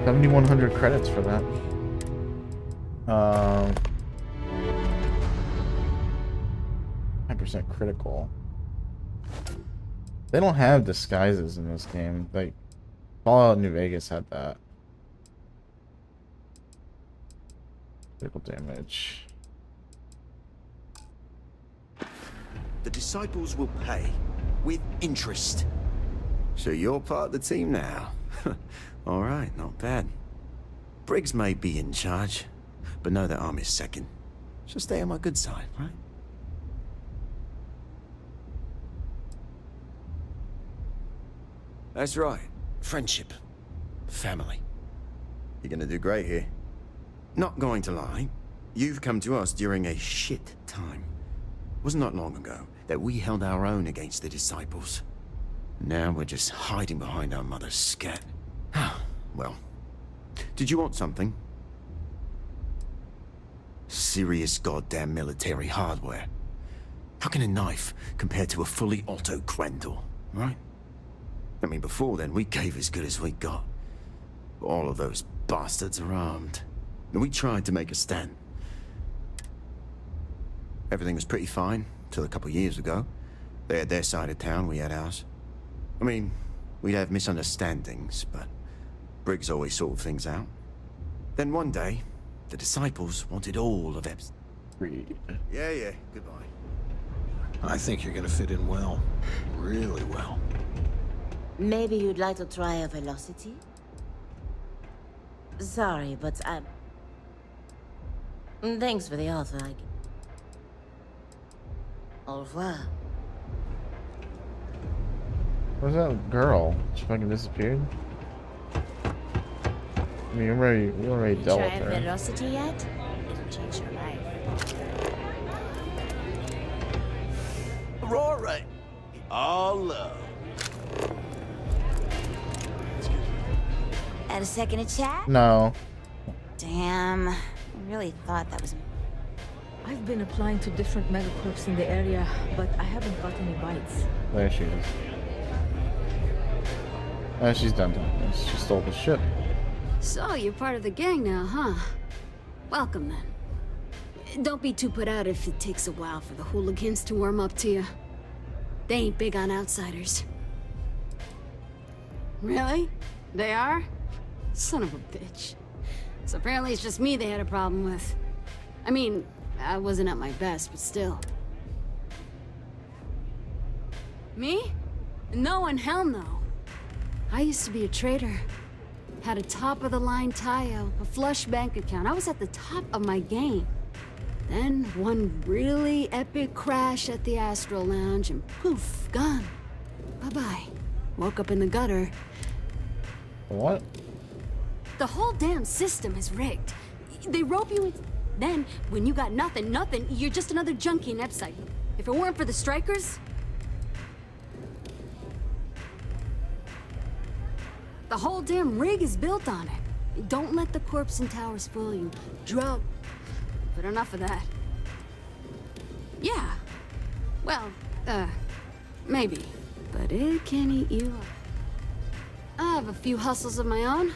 7,100 credits for that. 10% critical. They don't have disguises in this game. Like Fallout New Vegas had that. Critical damage. The disciples will pay with interest. So you're part of the team now. All right, not bad. Briggs may be in charge, but know that I'm his second. So stay on my good side, right? That's right. Friendship. Family. You're gonna do great here. Not going to lie, you've come to us during a shit time. Wasn't that long ago that we held our own against the disciples. Now we're just hiding behind our mother's scat. Well, did you want something? Serious goddamn military hardware. How can a knife compare to a fully auto Grendel, right? I mean, before then, we gave as good as we got. All of those bastards are armed. And we tried to make a stand. Everything was pretty fine, till a couple years ago. They had their side of town, we had ours. I mean, we'd have misunderstandings, but Briggs always sorted things out. Then one day, the disciples wanted all of Epps. Yeah, goodbye. I think you're gonna fit in well. Really well. Maybe you'd like to try a velocity? Sorry, but I'm... Thanks for the offer, Au revoir. Where's that girl? She fucking disappeared? I mean, we already dealt with Try her. velocity yet? It'll change your life. Aurora! All love. Had a second to chat? No. Damn. I really thought that was... I've been applying to different megacorps in the area, but I haven't got any bites. There she is. Oh, she's done. She stole the ship. So, you're part of the gang now, huh? Welcome, then. Don't be too put out if it takes a while for the hooligans to warm up to you. They ain't big on outsiders. Really? They are? Son of a bitch. So apparently it's just me they had a problem with. I mean, I wasn't at my best, but still. Me? No and hell no. I used to be a trader. Had a top-of-the-line tie-out, a flush bank account. I was at the top of my game. Then one really epic crash at the Astro Lounge and poof, gone. Bye-bye. Woke up in the gutter. What? The whole damn system is rigged. They rope you in. Then, when you got nothing, you're just another junkie in Epsite. If it weren't for the strikers... The whole damn rig is built on it. Don't let the corpse and towers fool you. Drug. But enough of that. Yeah. Well, maybe. But it can eat you up. I have a few hustles of my own.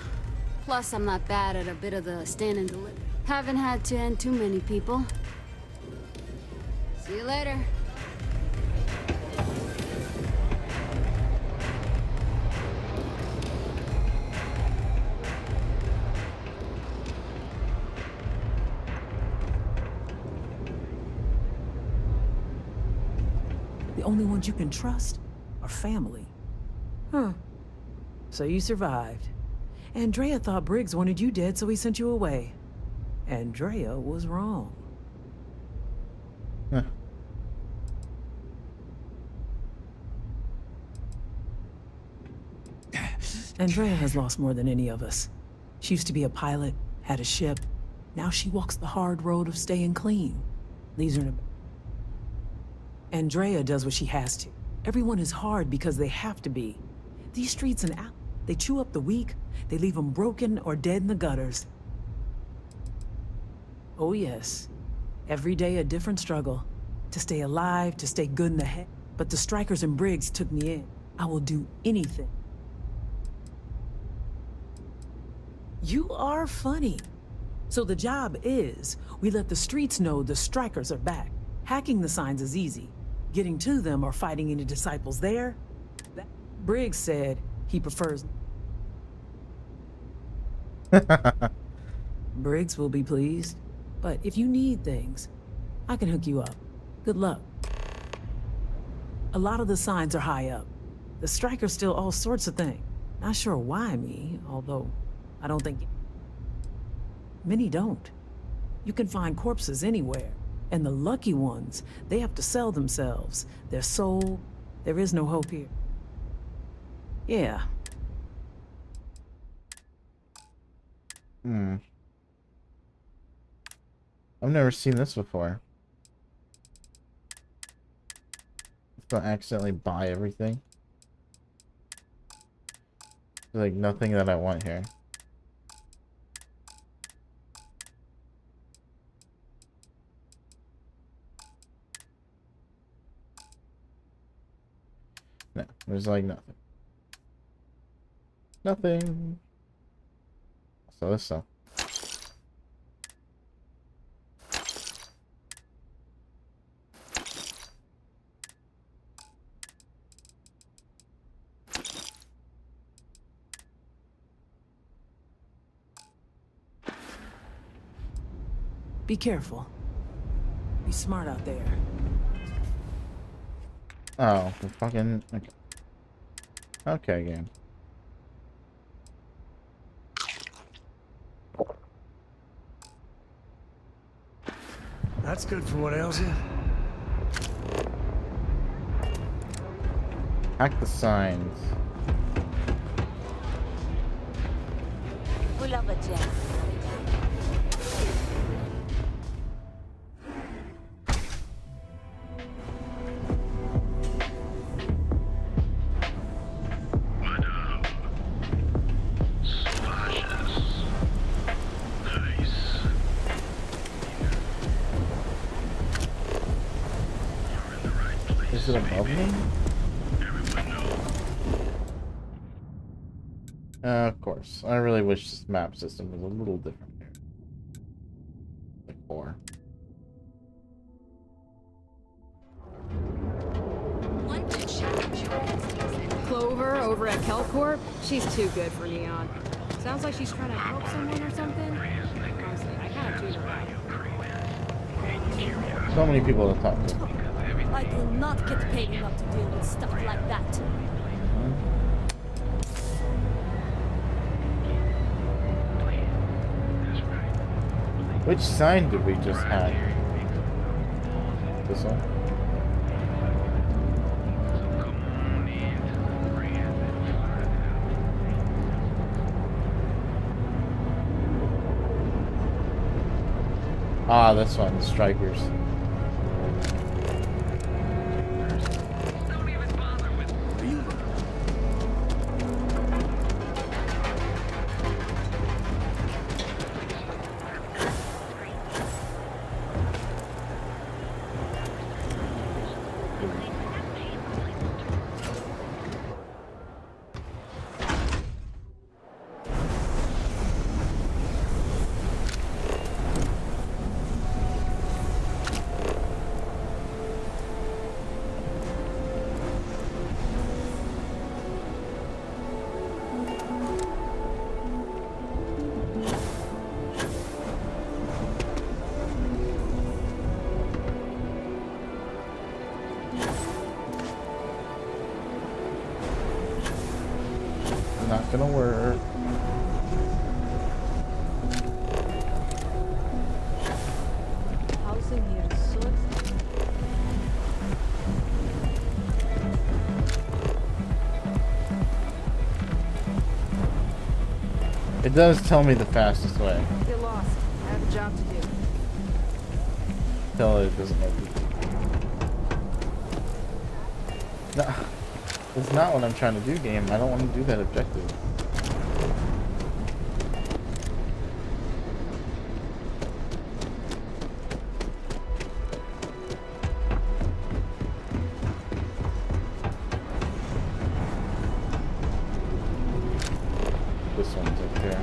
Plus, I'm not bad at a bit of the stand and deliver. Haven't had to end too many people. See you later. The only ones you can trust are family. Huh. So you survived. Andrea thought Briggs wanted you dead, so he sent you away. Andrea was wrong. Huh. Andrea has lost more than any of us. She used to be a pilot, had a ship. Now she walks the hard road of staying clean. Leaves her in a... Andrea does what she has to. Everyone is hard because they have to be. These streets and out, they chew up the weak, they leave them broken or dead in the gutters. Oh yes, every day a different struggle. To stay alive, to stay good in the head. But the strikers and Briggs took me in. I will do anything. You are funny. So the job is, we let the streets know the strikers are back. Hacking the signs is easy. Getting to them or fighting any disciples there, Briggs said he prefers... Briggs will be pleased. But if you need things, I can hook you up. Good luck. A lot of the signs are high up. The strikers steal all sorts of things. Not sure why me, although I don't think... Many don't. You can find corpses anywhere. And the lucky ones, they have to sell themselves. Their soul, there is no hope here. Yeah. I've never seen this before. Don't accidentally buy everything. There's like nothing that I want here. No, there's like nothing. Nothing. So this stuff. Be careful. Be smart out there. Oh, the fucking... Okay. Okay, game. That's good for what ails you. Hack the signs. We love a gem. Is it above me? Of course. I really wish this map system was a little different here. Like 4. Clover over at Kelcorp? She's too good for Neon. Sounds like she's trying to help someone or something. Honestly, I kind of do her. So many people to talk to. I do not get paid enough to deal with stuff like that. Which sign did we just hack? This one? Ah, this one, the strikers. Not gonna work. Housing here is so expensive. It does tell me the fastest way. Get lost. I have a job to do. Tell it doesn't know. No, it's not what I'm trying to do, game. I don't want to do that objective. This one's up here.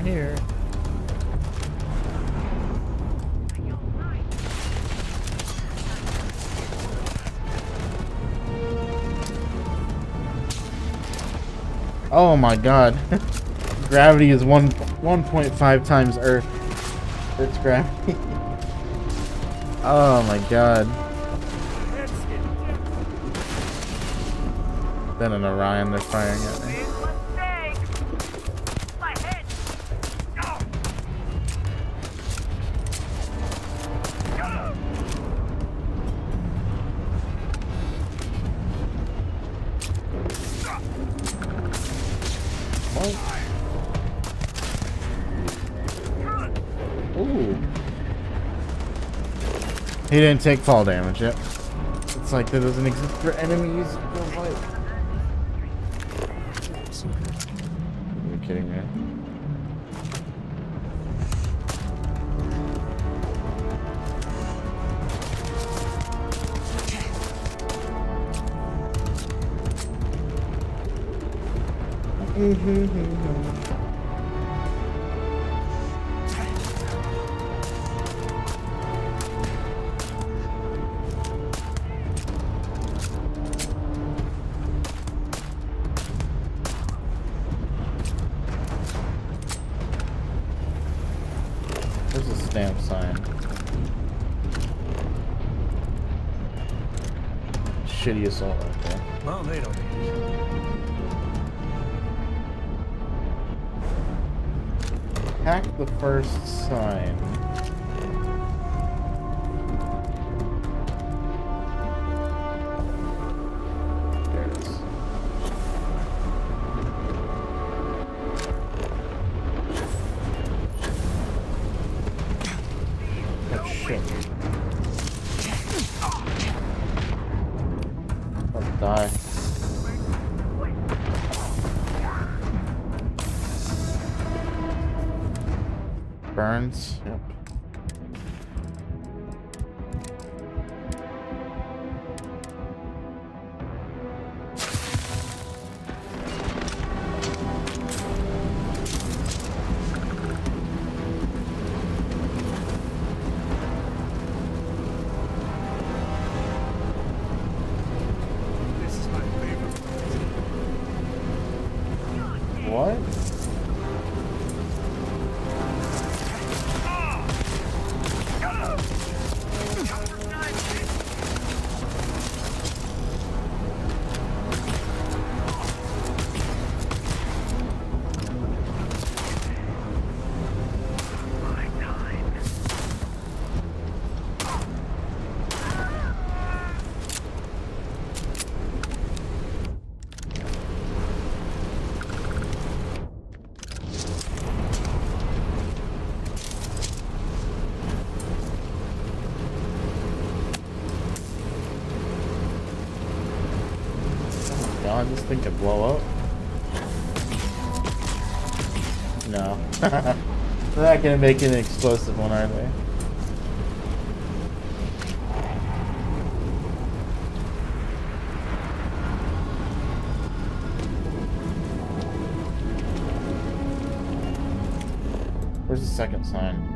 I'm here. Oh my god. Gravity is 1.5 times Earth. Earth's gravity. Oh my god. Then an Orion they're firing at me. Ooh. He didn't take fall damage yet. It's like that doesn't exist for enemies. Are you kidding me? There's a stamp sign. Shitty assault right there. Well, they don't need it. Hack the first sign. There it is. Oh shit. I'll die. Burns. Yep. This is my favorite. What? God, this thing could blow up. No. They're not gonna make an explosive one, are they? Where's the second sign?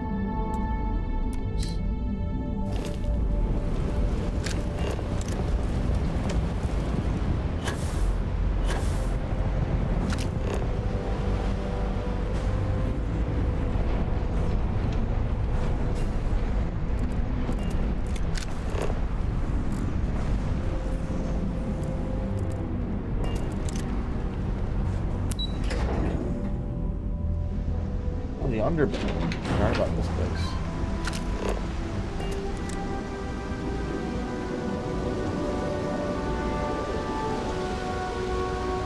The underbelly. Forgot about this place.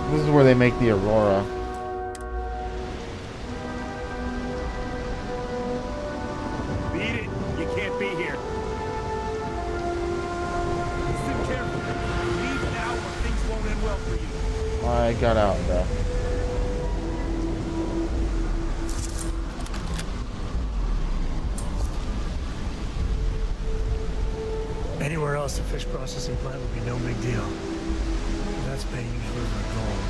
This is where they make the Aurora. Beat it. You can't be here. Listen carefully. Leave now or things won't end well for you. I got out though. Anywhere else, the fish processing plant would be no big deal. That's Bayou's River gold.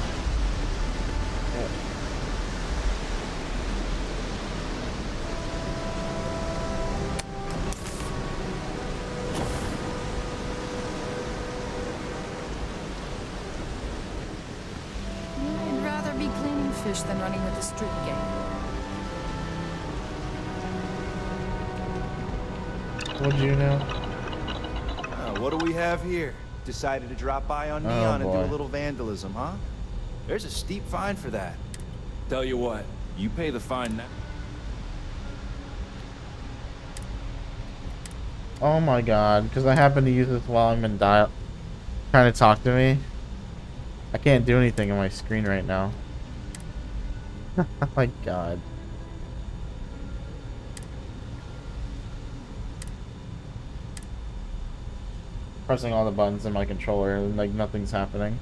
selfish than running with the street gang. What'd you know? What do we have here? Decided to drop by on Oh, Neon and do boy. a little vandalism, huh? There's a steep fine for that. Tell you what, you pay the fine now. Oh my god, because I happen to use this while I'm in dial trying to talk to me. I can't do anything on my screen right now. Oh my god. Pressing all the buttons in my controller and like nothing's happening.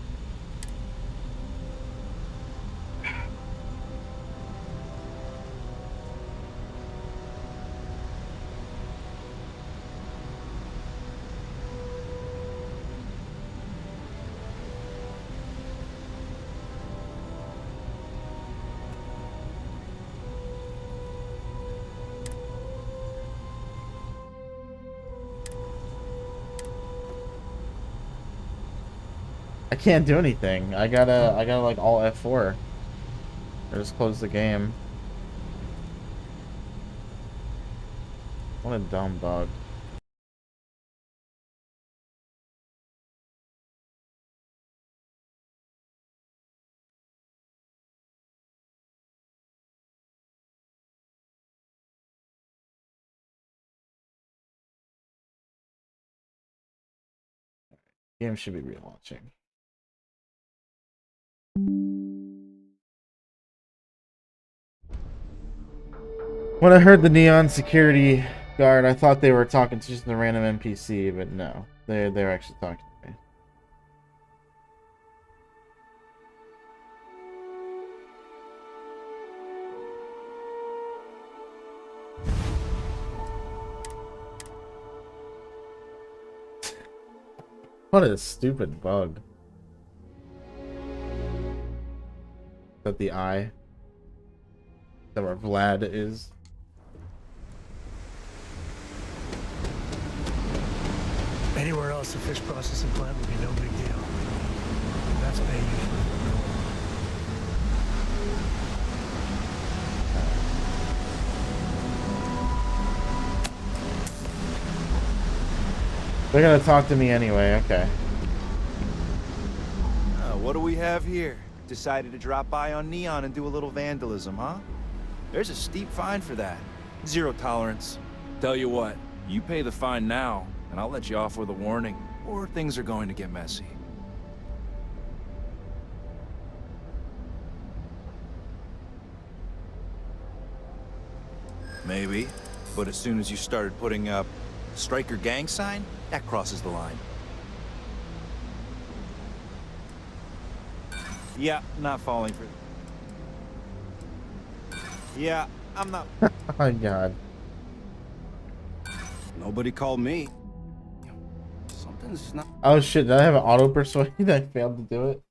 I can't do anything. I gotta like all F4. I just close the game. What a dumb bug. Game should be relaunching. When I heard the neon security guard, I thought they were talking to just a random NPC, but no, they're actually talking to me. What a stupid bug. Is that the eye? Is that where Vlad is? Anywhere else, a fish processing plant would be no big deal. That's Bay usually. They're gonna talk to me anyway, okay. What do we have here? Decided to drop by on Neon and do a little vandalism, huh? There's a steep fine for that. Zero tolerance. Tell you what, you pay the fine now, and I'll let you off with a warning, or things are going to get messy. Maybe, but as soon as you started putting up Striker gang sign, that crosses the line. Yeah, not falling for. Yeah, I'm not. Oh my god. Nobody called me. Something's not. Oh shit, did I have an auto persuade that I failed to do it?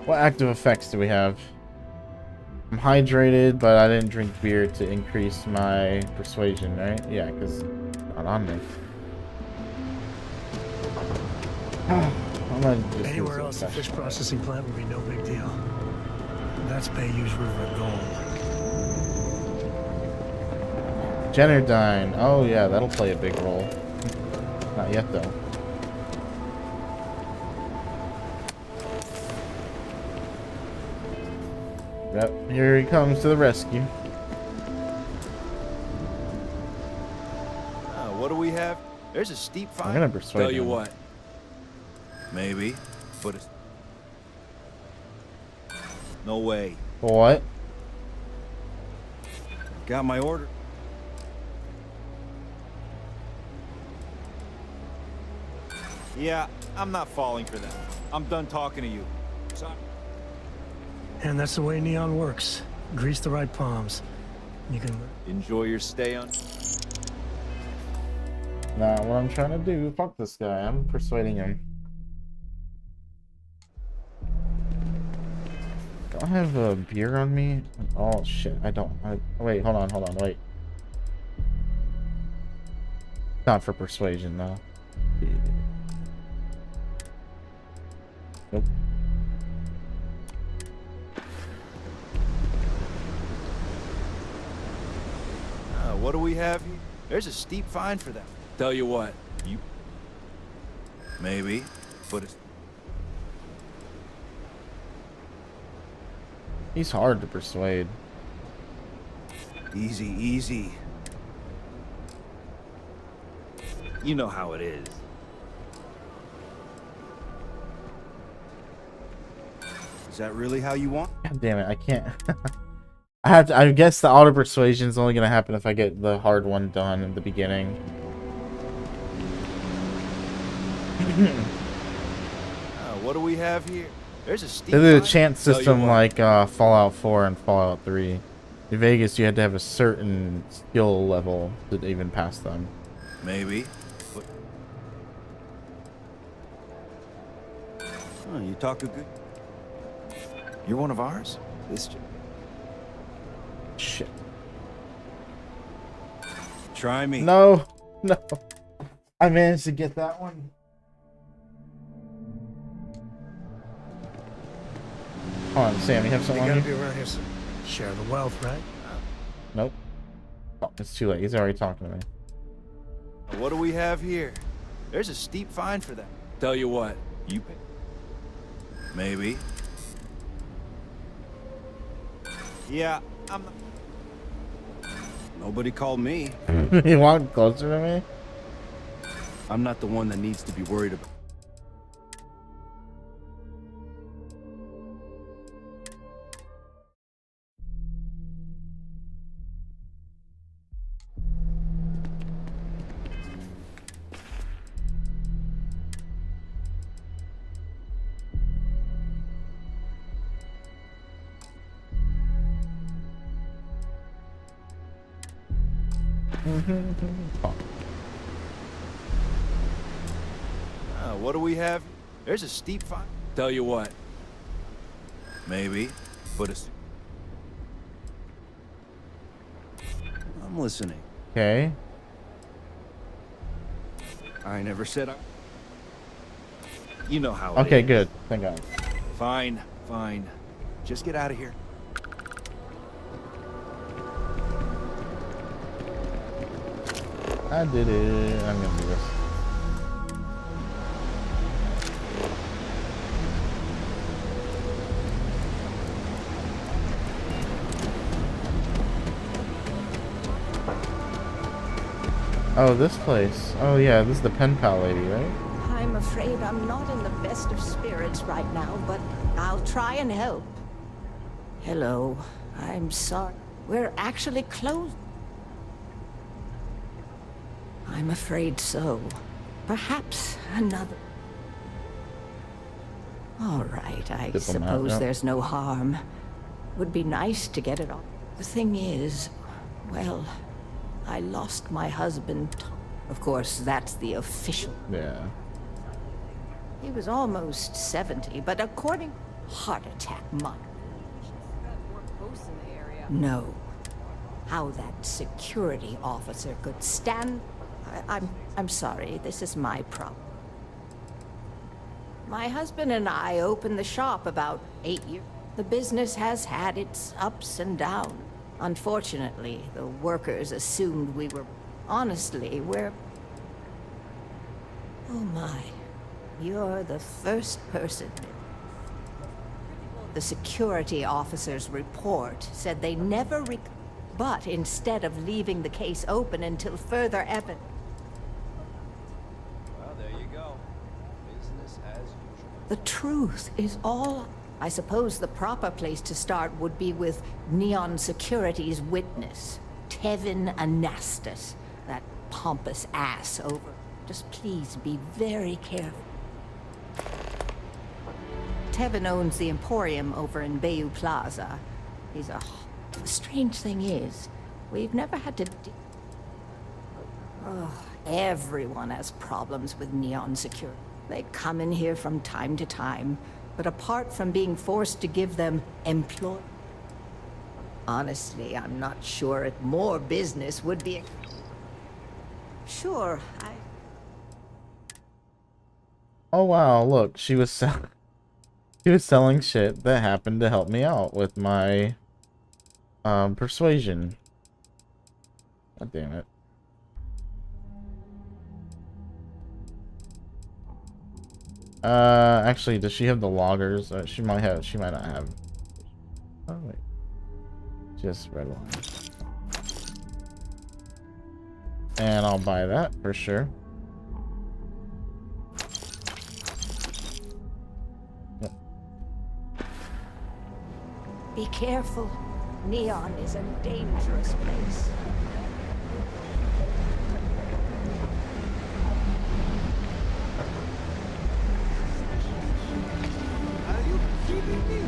What active effects do we have? I'm hydrated, but I didn't drink beer to increase my persuasion, right? Yeah, because not on me. I'm gonna just Anywhere else, a fish processing plant would be no big deal. That's Bayou's River of Gold. Jennerdyne. Oh yeah, that'll play a big role. Not yet though. Yep, here he comes to the rescue. What do we have? There's a steep fine. I'm gonna persuade Tell you him. what. Maybe, but it's... No way. What? Got my order. Yeah, I'm not falling for that. I'm done talking to you. Sorry. And that's the way Neon works. Grease the right palms. You can enjoy your stay on. Nah, what I'm trying to do, fuck this guy. I'm persuading him. Do I have a beer on me? Oh shit, I don't. Wait, hold on, wait. Not for persuasion, though. Nope. What do we have here? There's a steep fine for that. Tell you what, you... Maybe, but it's... He's hard to persuade. Easy, easy. You know how it is. Is that really how you want? God damn it, I can't. I guess the auto persuasion is only gonna happen if I get the hard one done in the beginning. What do we have here? There's a steep They did a fine. chance Tell you system what. like Fallout 4 and Fallout 3. In Vegas, you had to have a certain skill level to even pass them. Maybe. But... Oh, you talk a good... You're one of ours? This... Shit. Try me. No, no. I managed to get that one. Hold on, Sam, you have You something gotta on be you? around here to share the wealth, right? Nope. Oh, it's too late. He's already talking to me. What do we have here? There's a steep fine for that. Tell you what, you pay. Maybe. Yeah, I'm not... Nobody called me. You walked closer to me? I'm not the one that needs to be worried about. What do we have? There's a steep fine. Tell you what. Maybe, but it's... I'm listening. Okay. I never said I... You know how it Okay, is. good. Thank God. Fine, fine. Just get out of here. I did it. I'm gonna do this. Oh, this place. Oh yeah, this is the pen pal lady, right? I'm afraid I'm not in the best of spirits right now, but I'll try and help. Hello. I'm sorry. We're actually closed. I'm afraid so. Perhaps another... All right, I Diplomat, suppose yeah. there's no harm. Would be nice to get it on. The thing is, well, I lost my husband. Of course, that's the official. Yeah. He was almost 70, but according... Heart attack, Mom. No. How that security officer could stand... I'm sorry, this is my problem. My husband and I opened the shop about 8 years. The business has had its ups and downs. Unfortunately, the workers assumed we were... Honestly, we're... Oh my. You're the first person. The security officer's report said they never but instead of leaving the case open until further evidence... Well, there you go. Business as usual. The truth is all... I suppose the proper place to start would be with Neon Security's witness, Tevin Anastas, that pompous ass over. Just please be very careful. Tevin owns the Emporium over in Bayou Plaza. He's a... The strange thing is, we've never had to... Everyone has problems with Neon Security. They come in here from time to time, but apart from being forced to give them employ... Honestly, I'm not sure if more business would be... Sure, Oh wow, look, she was selling... He was selling shit that happened to help me out with my persuasion. God damn it. Actually, does she have the loggers? She might have. She might not have. Oh wait, just red line. And I'll buy that for sure. Yep. Be careful. Neon is a dangerous place. Are you kidding me?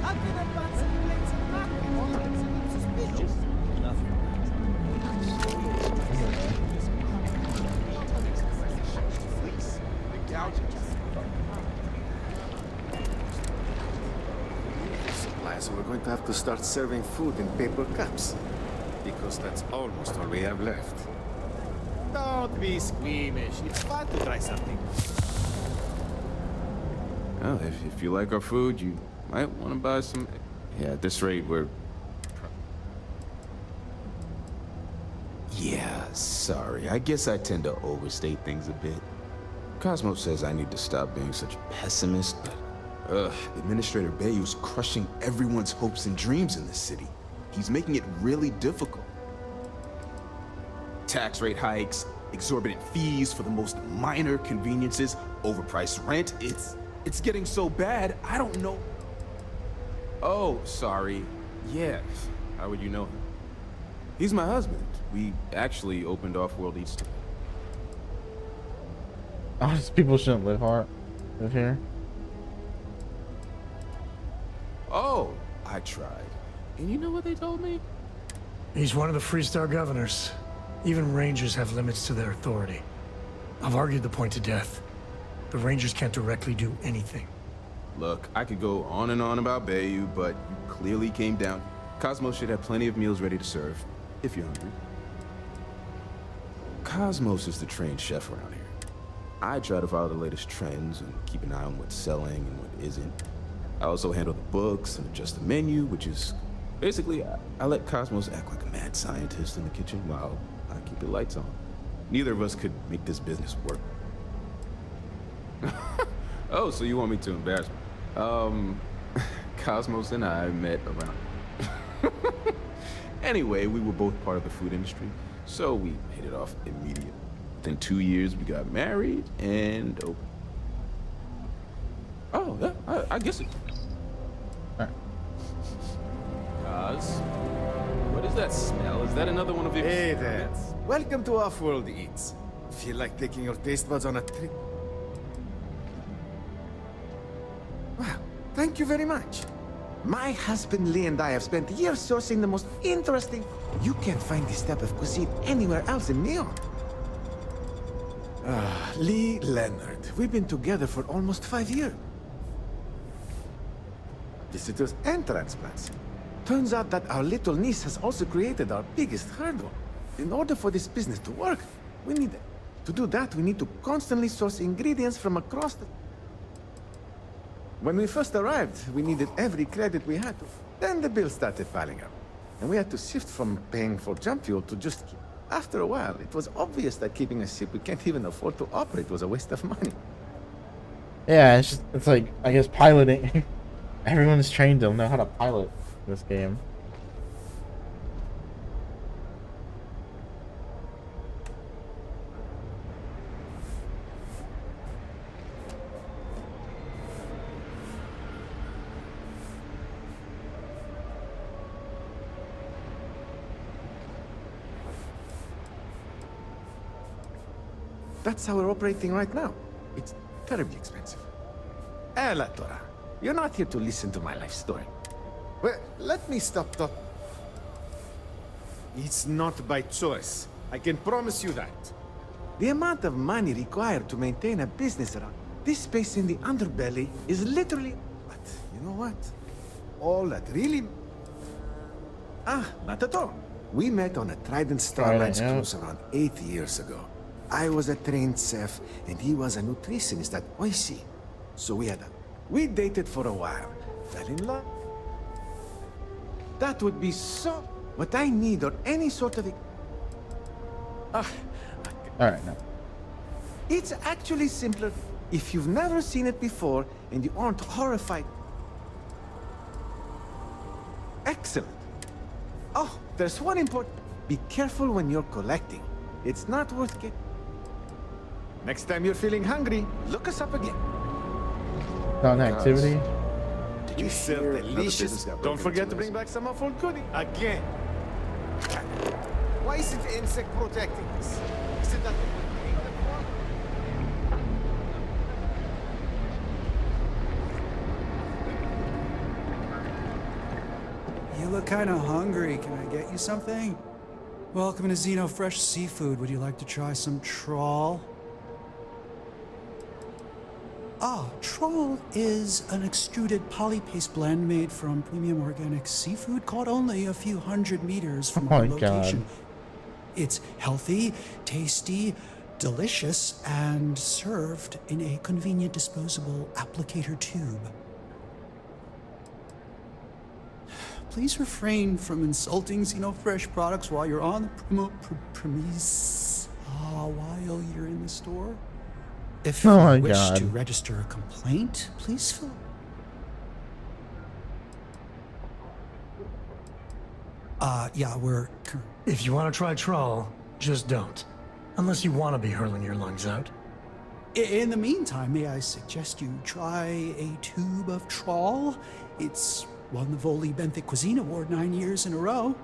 How can I buy some plates and napkins? It's suspicious. So we're going to have to start serving food in paper cups, because that's almost all we have left. Don't be squeamish. It's fun to try something. Well, if you like our food, you might want to buy some. Yeah, at this rate, we're. Yeah, sorry. I guess I tend to overstate things a bit. Cosmo says I need to stop being such a pessimist, but Administrator Bayou's crushing everyone's hopes and dreams in this city. He's making it really difficult. Tax rate hikes, exorbitant fees for the most minor conveniences, overpriced rent. It's getting so bad, I don't know. Oh, sorry. Yeah. How would you know him? He's my husband. We actually opened Off-World Eats together. Honest people shouldn't live here. Oh, I tried. And you know what they told me? He's one of the Freestar governors. Even Rangers have limits to their authority. I've argued the point to death. The Rangers can't directly do anything. Look, I could go on and on about Bayou, but you clearly came down. Cosmos should have plenty of meals ready to serve, if you're hungry. Cosmos is the trained chef around here. I try to follow the latest trends and keep an eye on what's selling and what isn't. I also handle the books and adjust the menu, which is basically I let Cosmos act like a mad scientist in the kitchen while I keep the lights on. Neither of us could make this business work. Oh, so you want me to embarrass me? Cosmos and I met around. Anyway, we were both part of the food industry, so we hit it off immediately. Within 2 years, we got married and opened. Oh, yeah, I guess it. Cos, what is that smell? Is that another one of your... Hey there. Welcome to Off-World Eats. Feel like taking your taste buds on a trip? Wow, thank you very much. My husband Lee and I have spent years sourcing the most interesting... You can't find this type of cuisine anywhere else in Neon. Lee Leonard. We've been together for almost 5 years. Visitors and transplants. Turns out that our little niece has also created our biggest hurdle. In order for this business to work, we need... To do that, we need to constantly source ingredients from across the... When we first arrived, we needed every credit we had to. Then the bills started piling up. And we had to shift from paying for jump fuel to just... After a while, it was obvious that keeping a ship we can't even afford to operate was a waste of money. Yeah, it's like, I guess piloting. Everyone is trained to know how to pilot this game. That's how we're operating right now. It's terribly expensive. La Tora, you're not here to listen to my life story. Well, let me stop talking. It's not by choice. I can promise you that. The amount of money required to maintain a business around this space in the underbelly is literally... But you know what? All that really... Not at all. We met on a Trident Starline's cruise around 8 years ago. I was a trained chef, and he was a nutritionist at Oishi. So we had a We dated for a while, fell in love. That would be so... What I need or any sort of... Alright, now. It's actually simpler if you've never seen it before and you aren't horrified. Excellent. Oh, there's one important... Be careful when you're collecting. It's not worth getting... Next time you're feeling hungry, look us up again. On activity. Did you serve delicious? Don't forget to bring back some of our goodie again. Why isn't the insect protecting us? Is it that we were paying them for? You look kind of hungry. Can I get you something? Welcome to Xeno Fresh Seafood. Would you like to try some trawl? Ah, trawl is an extruded polypaste blend made from premium organic seafood caught only a few hundred meters from our location. God. It's healthy, tasty, delicious, and served in a convenient disposable applicator tube. Please refrain from insulting Xenofresh products while you're on the premise while you're in the store. If you wish to register a complaint, please fill. Yeah, we're. If you want to try trawl, just don't. Unless you want to be hurling your lungs out. In the meantime, may I suggest you try a tube of trawl? It's won the Voli Benthic Cuisine Award 9 years in a row.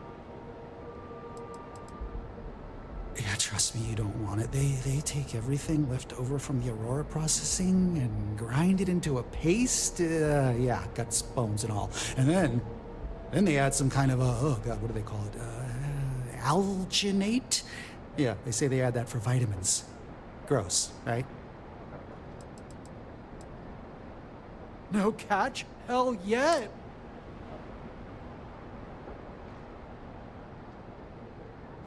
Yeah, trust me, you don't want it. They take everything left over from the Aurora processing and grind it into a paste. Yeah, guts, bones, and all. And then they add some kind of a, oh God, what do they call it? Alginate? Yeah, they say they add that for vitamins. Gross, right? No catch? Hell yeah!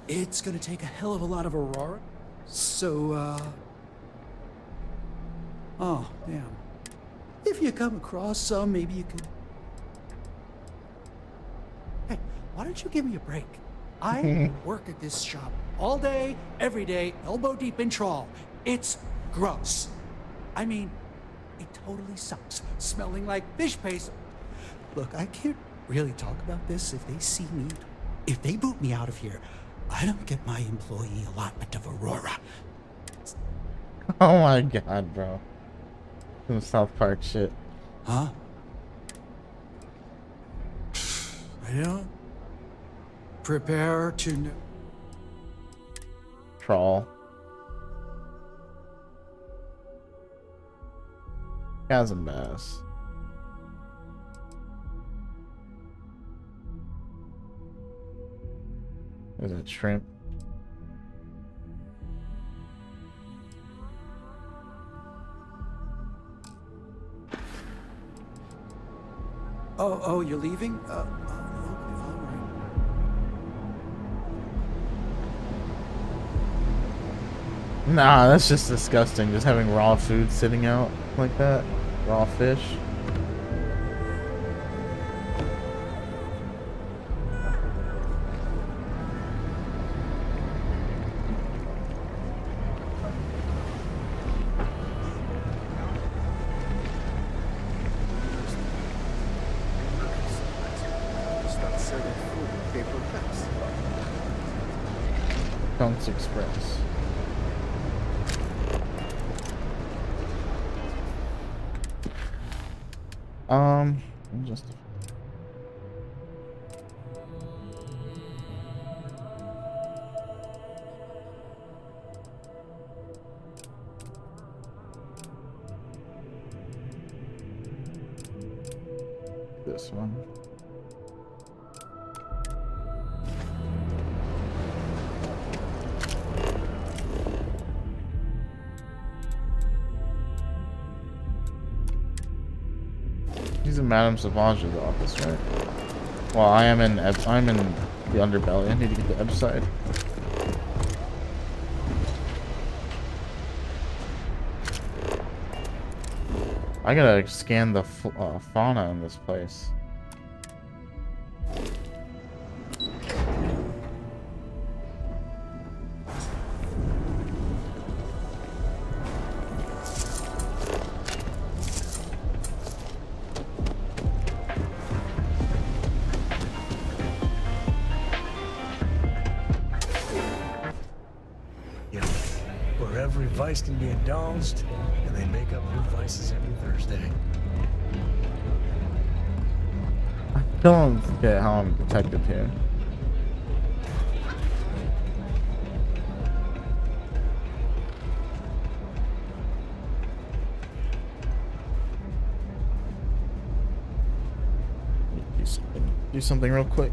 It's gonna take a hell of a lot of Aurora. So, oh, damn. If you come across some, maybe you could... Hey, why don't you give me a break? I work at this shop all day, every day, elbow deep in trawl. It's gross. I mean, it totally sucks. Smelling like fish paste. Look, I can't really talk about this if they see me. If they boot me out of here, I don't get my employee allotment of Aurora. Oh my God, bro. Some South Park shit. Huh? I don't. Prepare to... Trawl. Chasm bass. Is it shrimp? Oh, you're leaving? Nah, that's just disgusting. Just having raw food sitting out like that. Raw fish. Start serving food in paper cups. Dunks Express. Just this one. He's in Madame Savage's office, right? Well, I'm in the underbelly. I need to get the Ebb side. I gotta scan the fauna in this place. Yeah, where every vice can be indulged, and they make up new vices every Thursday. I don't get how I'm detected here. Do something real quick.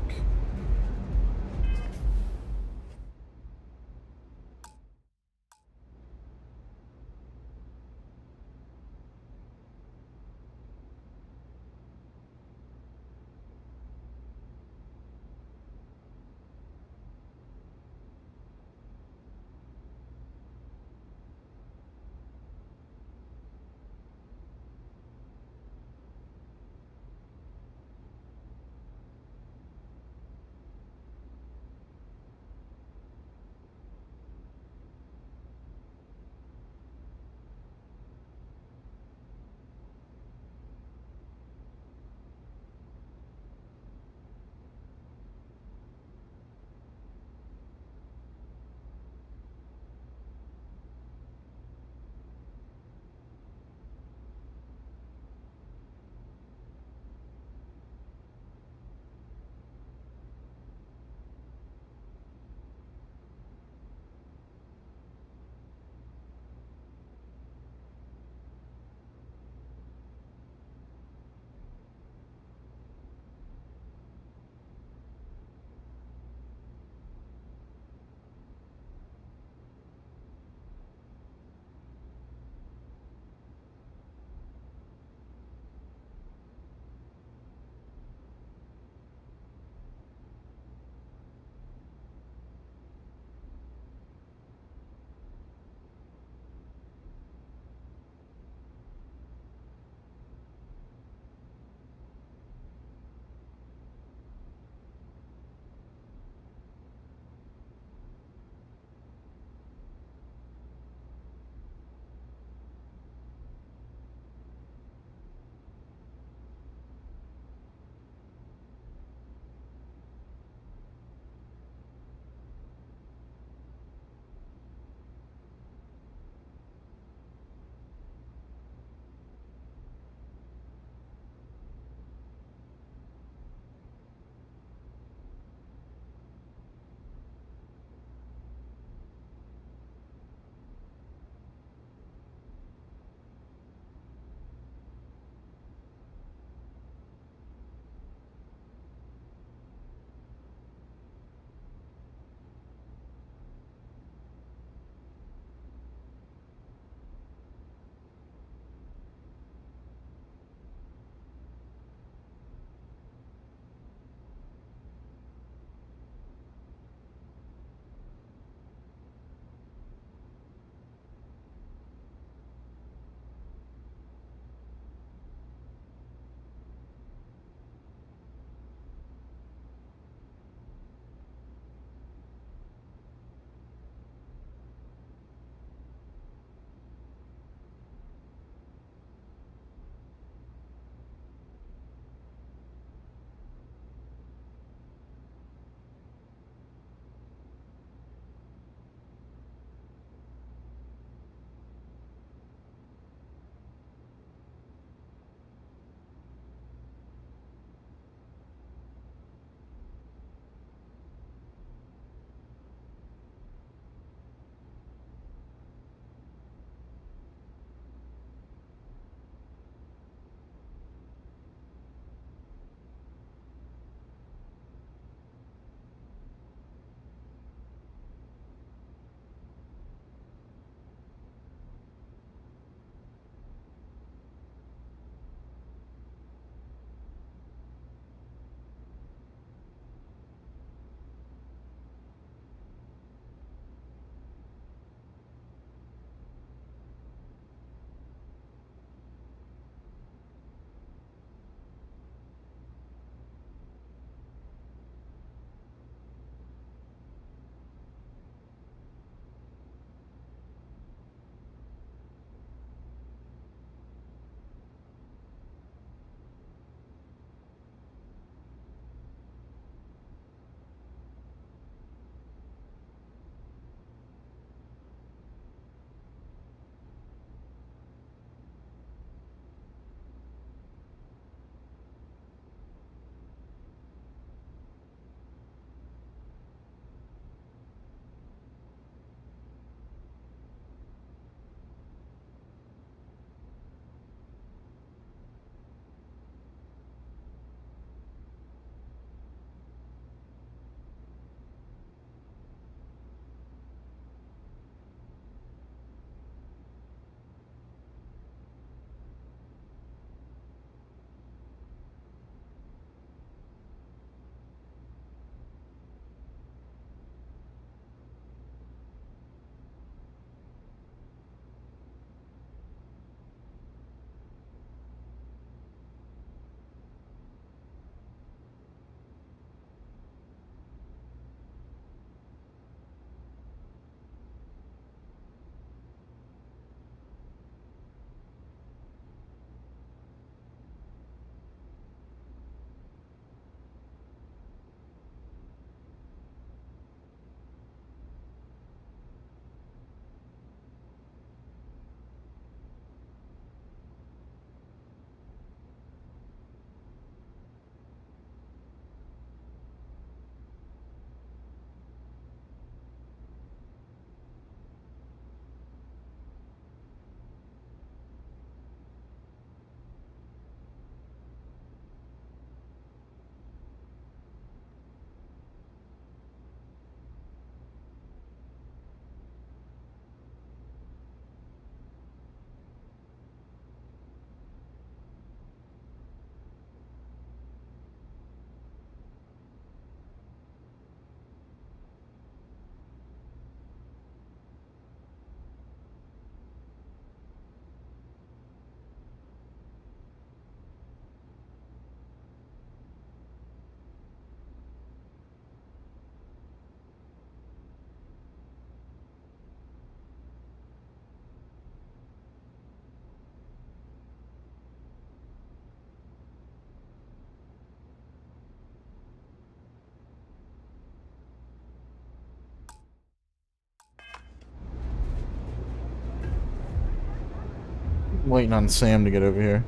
Waiting on Sam to get over here.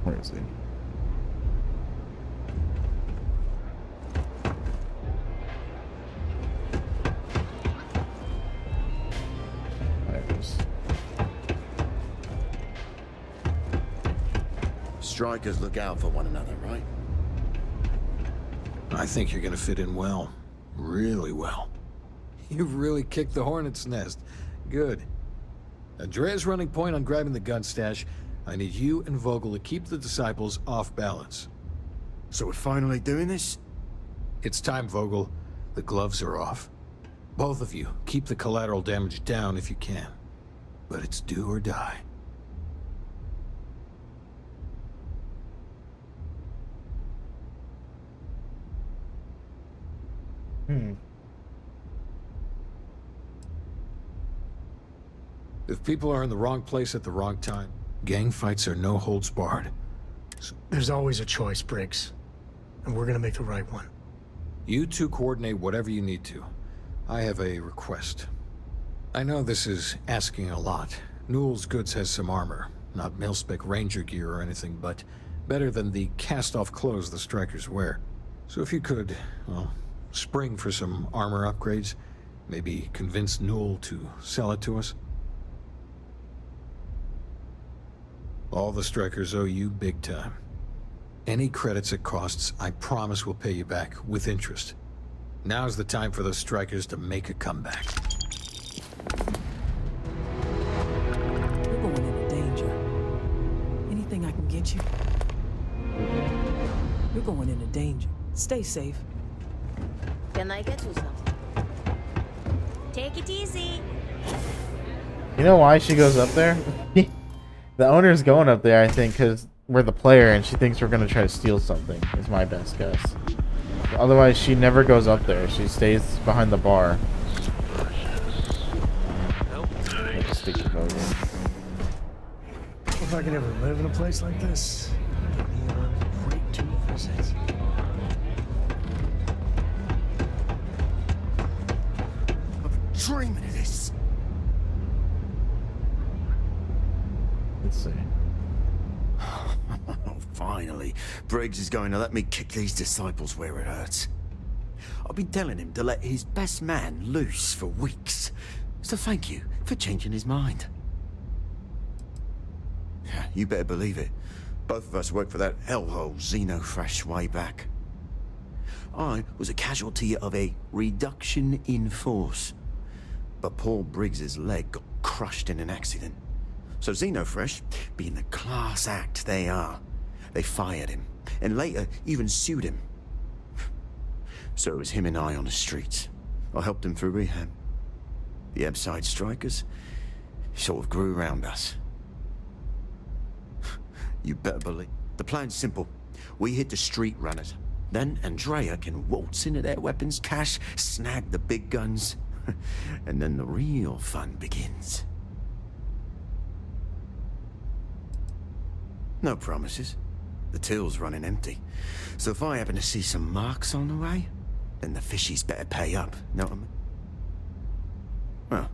Where is he? There he is. Strikers look out for one another, right? I think you're gonna fit in well. Really well. You've really kicked the hornet's nest. Good. Andrea's running point on grabbing the gun stash. I need you and Vogel to keep the disciples off balance. So we're finally doing this? It's time, Vogel. The gloves are off. Both of you, keep the collateral damage down if you can. But it's do or die. If people are in the wrong place at the wrong time, gang fights are no holds barred. There's always a choice, Briggs. And we're gonna make the right one. You two coordinate whatever you need to. I have a request. I know this is asking a lot. Newell's Goods has some armor. Not mil-spec ranger gear or anything, but better than the cast-off clothes the strikers wear. So if you could, well, spring for some armor upgrades, maybe convince Newell to sell it to us. All the strikers owe you big time. Any credits it costs, I promise we'll pay you back, with interest. Now's the time for the strikers to make a comeback. We're going into danger. Anything I can get you? We're going into danger. Stay safe. Can I get you something? Take it easy. You know why she goes up there? The owner's going up there, I think, because we're the player and she thinks we're going to try to steal something, is my best guess. Otherwise, she never goes up there. She stays behind the bar. Let's speak to Vogel. If I could ever live in a place like this, it'd be a great to visit. Dreaming of this. Let's see. Oh, finally. Briggs is going to let me kick these disciples where it hurts. I've been telling him to let his best man loose for weeks. So thank you for changing his mind. Yeah, you better believe it. Both of us worked for that hellhole Xenofresh way back. I was a casualty of a reduction in force. But Paul Briggs's leg got crushed in an accident. So Xenofresh, being the class act they are, they fired him, and later even sued him. So it was him and I on the streets. I helped him through rehab. The Ebbside strikers sort of grew around us. You better believe. The plan's simple. We hit the street runners. Then Andrea can waltz into their weapons cache, snag the big guns, and then the real fun begins. No promises. The till's running empty. So if I happen to see some marks on the way, then the fishies better pay up, know what I mean? Well,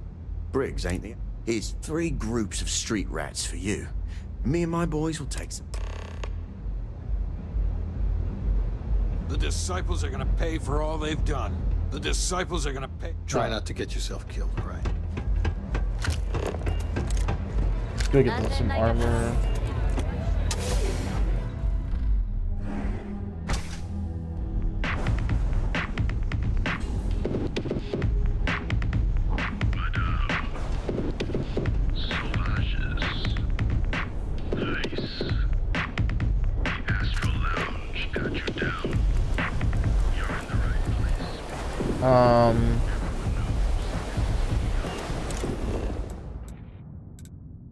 Briggs, ain't he? Here's 3 groups of street rats for you. Me and my boys will take some. The disciples are gonna pay for all they've done. The disciples are gonna pay. Try not to get yourself killed, all right? Let's go get them some armor.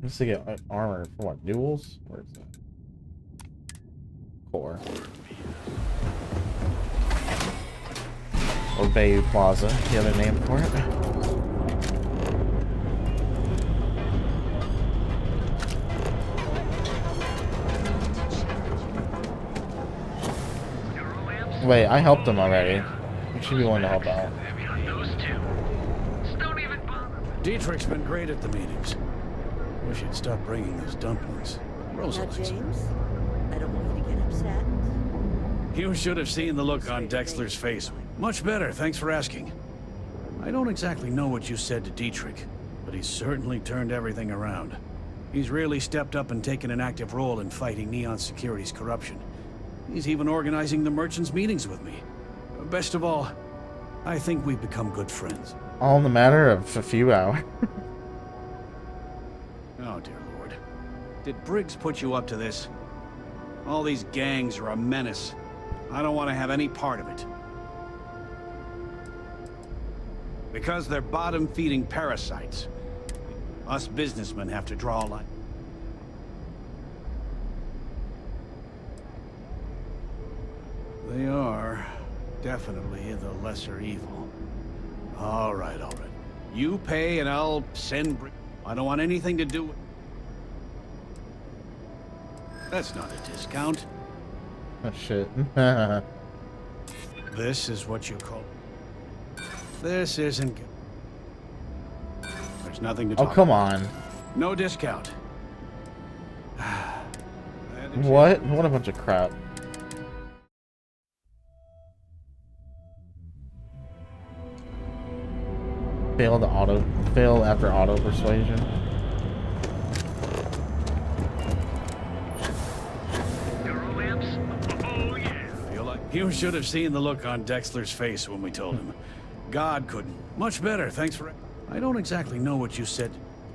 Let's get armor for what? Newells? Where is that? Core. Or Bayou Plaza, the other name for it. Wait, I helped him already. You should be willing to help out. Dietrich's been great at the meetings. Wish he'd stop bringing those dumplings. Rosa Now, likes 'em. James, I don't want you to get upset. You should have seen the look on Dexler's face. Much better, thanks for asking. I don't exactly know what you said to Dietrich, but he's certainly turned everything around. He's really stepped up and taken an active role in fighting Neon Security's corruption. He's even organizing the merchants' meetings with me. Best of all, I think we've become good friends. All in the matter of a few hours. Oh, dear Lord. Did Briggs put you up to this? All these gangs are a menace. I don't want to have any part of it. Because they're bottom-feeding parasites. Us businessmen have to draw a line. They are definitely the lesser evil. All right, all right. You pay and I'll send Briggs. I don't want anything to do with... That's not a discount. Oh, shit. This is what you call... This isn't good. There's nothing to Oh, talk come about. on. No discount. What? What a bunch of crap. Fail after auto persuasion. You should have seen the look on Dexler's face when we told him. God couldn't. Much better, thanks for... I don't exactly know what you said.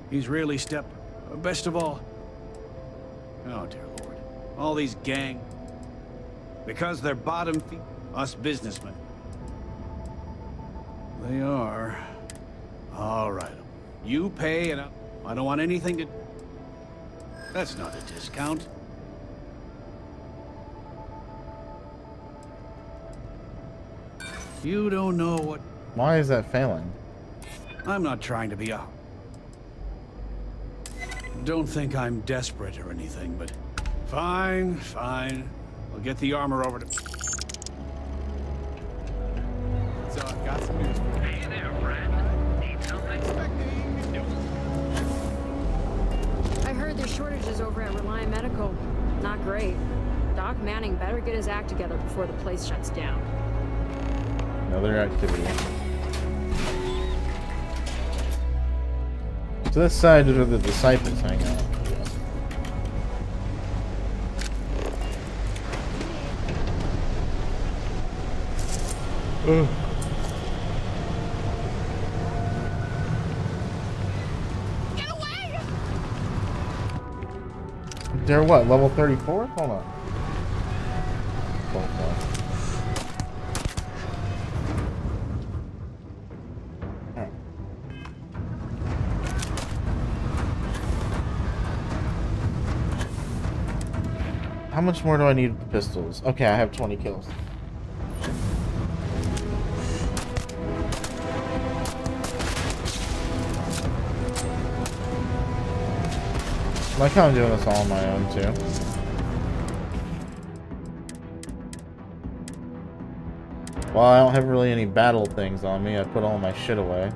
He's really stepped... Best of all... Oh, dear Lord. All these gang... Because they're bottom feed... Us businessmen. They are... All right. You pay and I don't want anything to... That's not a discount. You don't know what... Why is that failing? I'm not trying to be a... Don't think I'm desperate or anything, but... Fine, fine. I'll get the armor over to... So I've got some news. Hey there, friend. Need something? I heard there's shortages over at Reliant Medical. Not great. Doc Manning better get his act together before the place shuts down. Another activity. So this side is where the disciples hang out. Ugh. Get away! They're what, level 34? Hold on. Hold on. How much more do I need with the pistols? Okay, I have 20 kills. I like how I'm doing this all on my own, too. Well, I don't have really any battle things on me. I put all my shit away.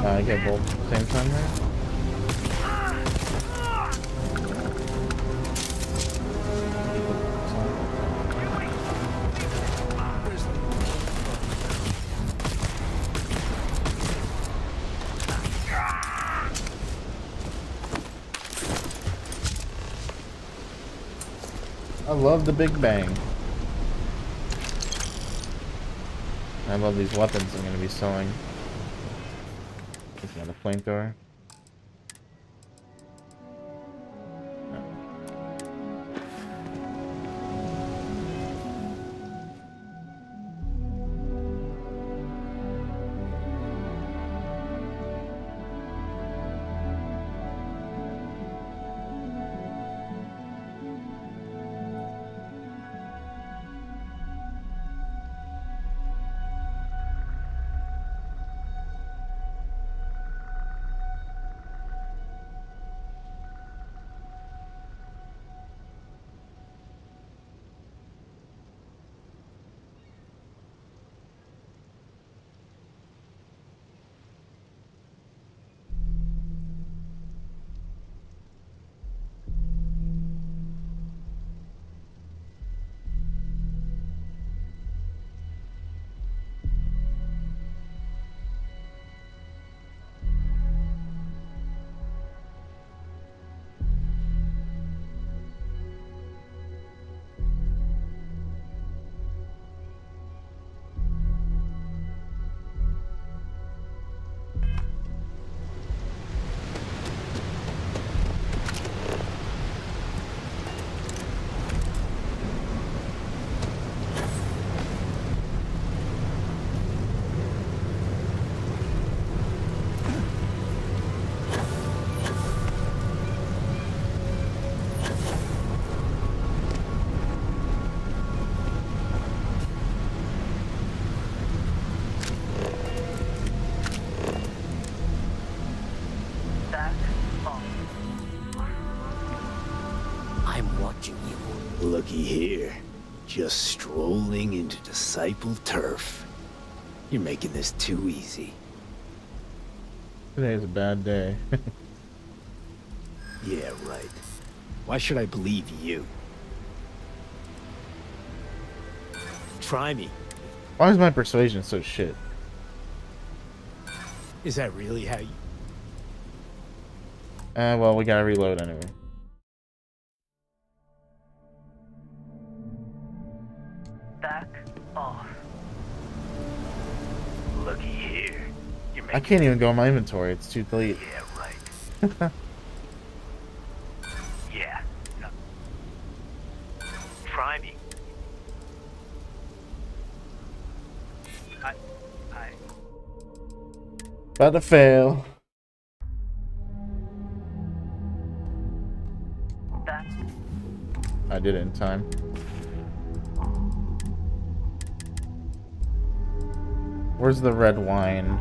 I get both at the same time there. I love the Big Bang. I love these weapons I'm going to be selling. Another flamethrower. just strolling into Disciple turf. You're making this too easy. Today's a bad day. Yeah, right. Why should I believe you? Try me. Why is my persuasion so shit? Is that really how you... Well, we gotta reload anyway. Back off. Looky here. I can't even go in my inventory. It's too late. Yeah, right. Yeah. No. Try me. I. About to fail. I did it in time. Where's the red wine?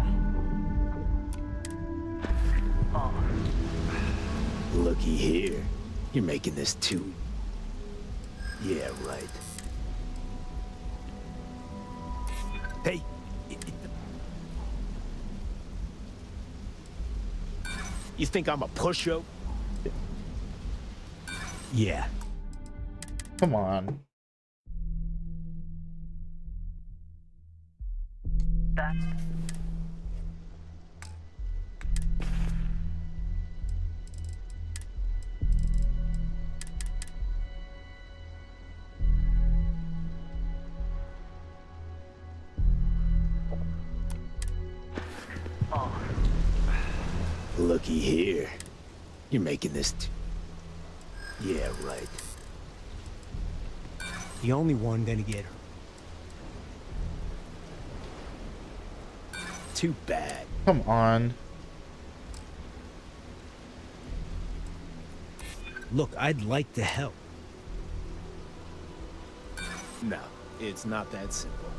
Looky here. You're making this too... Yeah, right. Hey! You think I'm a pusho? Yeah. Come on. Looky here. You're making this... Yeah, right. The only one gonna get her. Too bad. Come on. Look, I'd like to help. No, it's not that simple.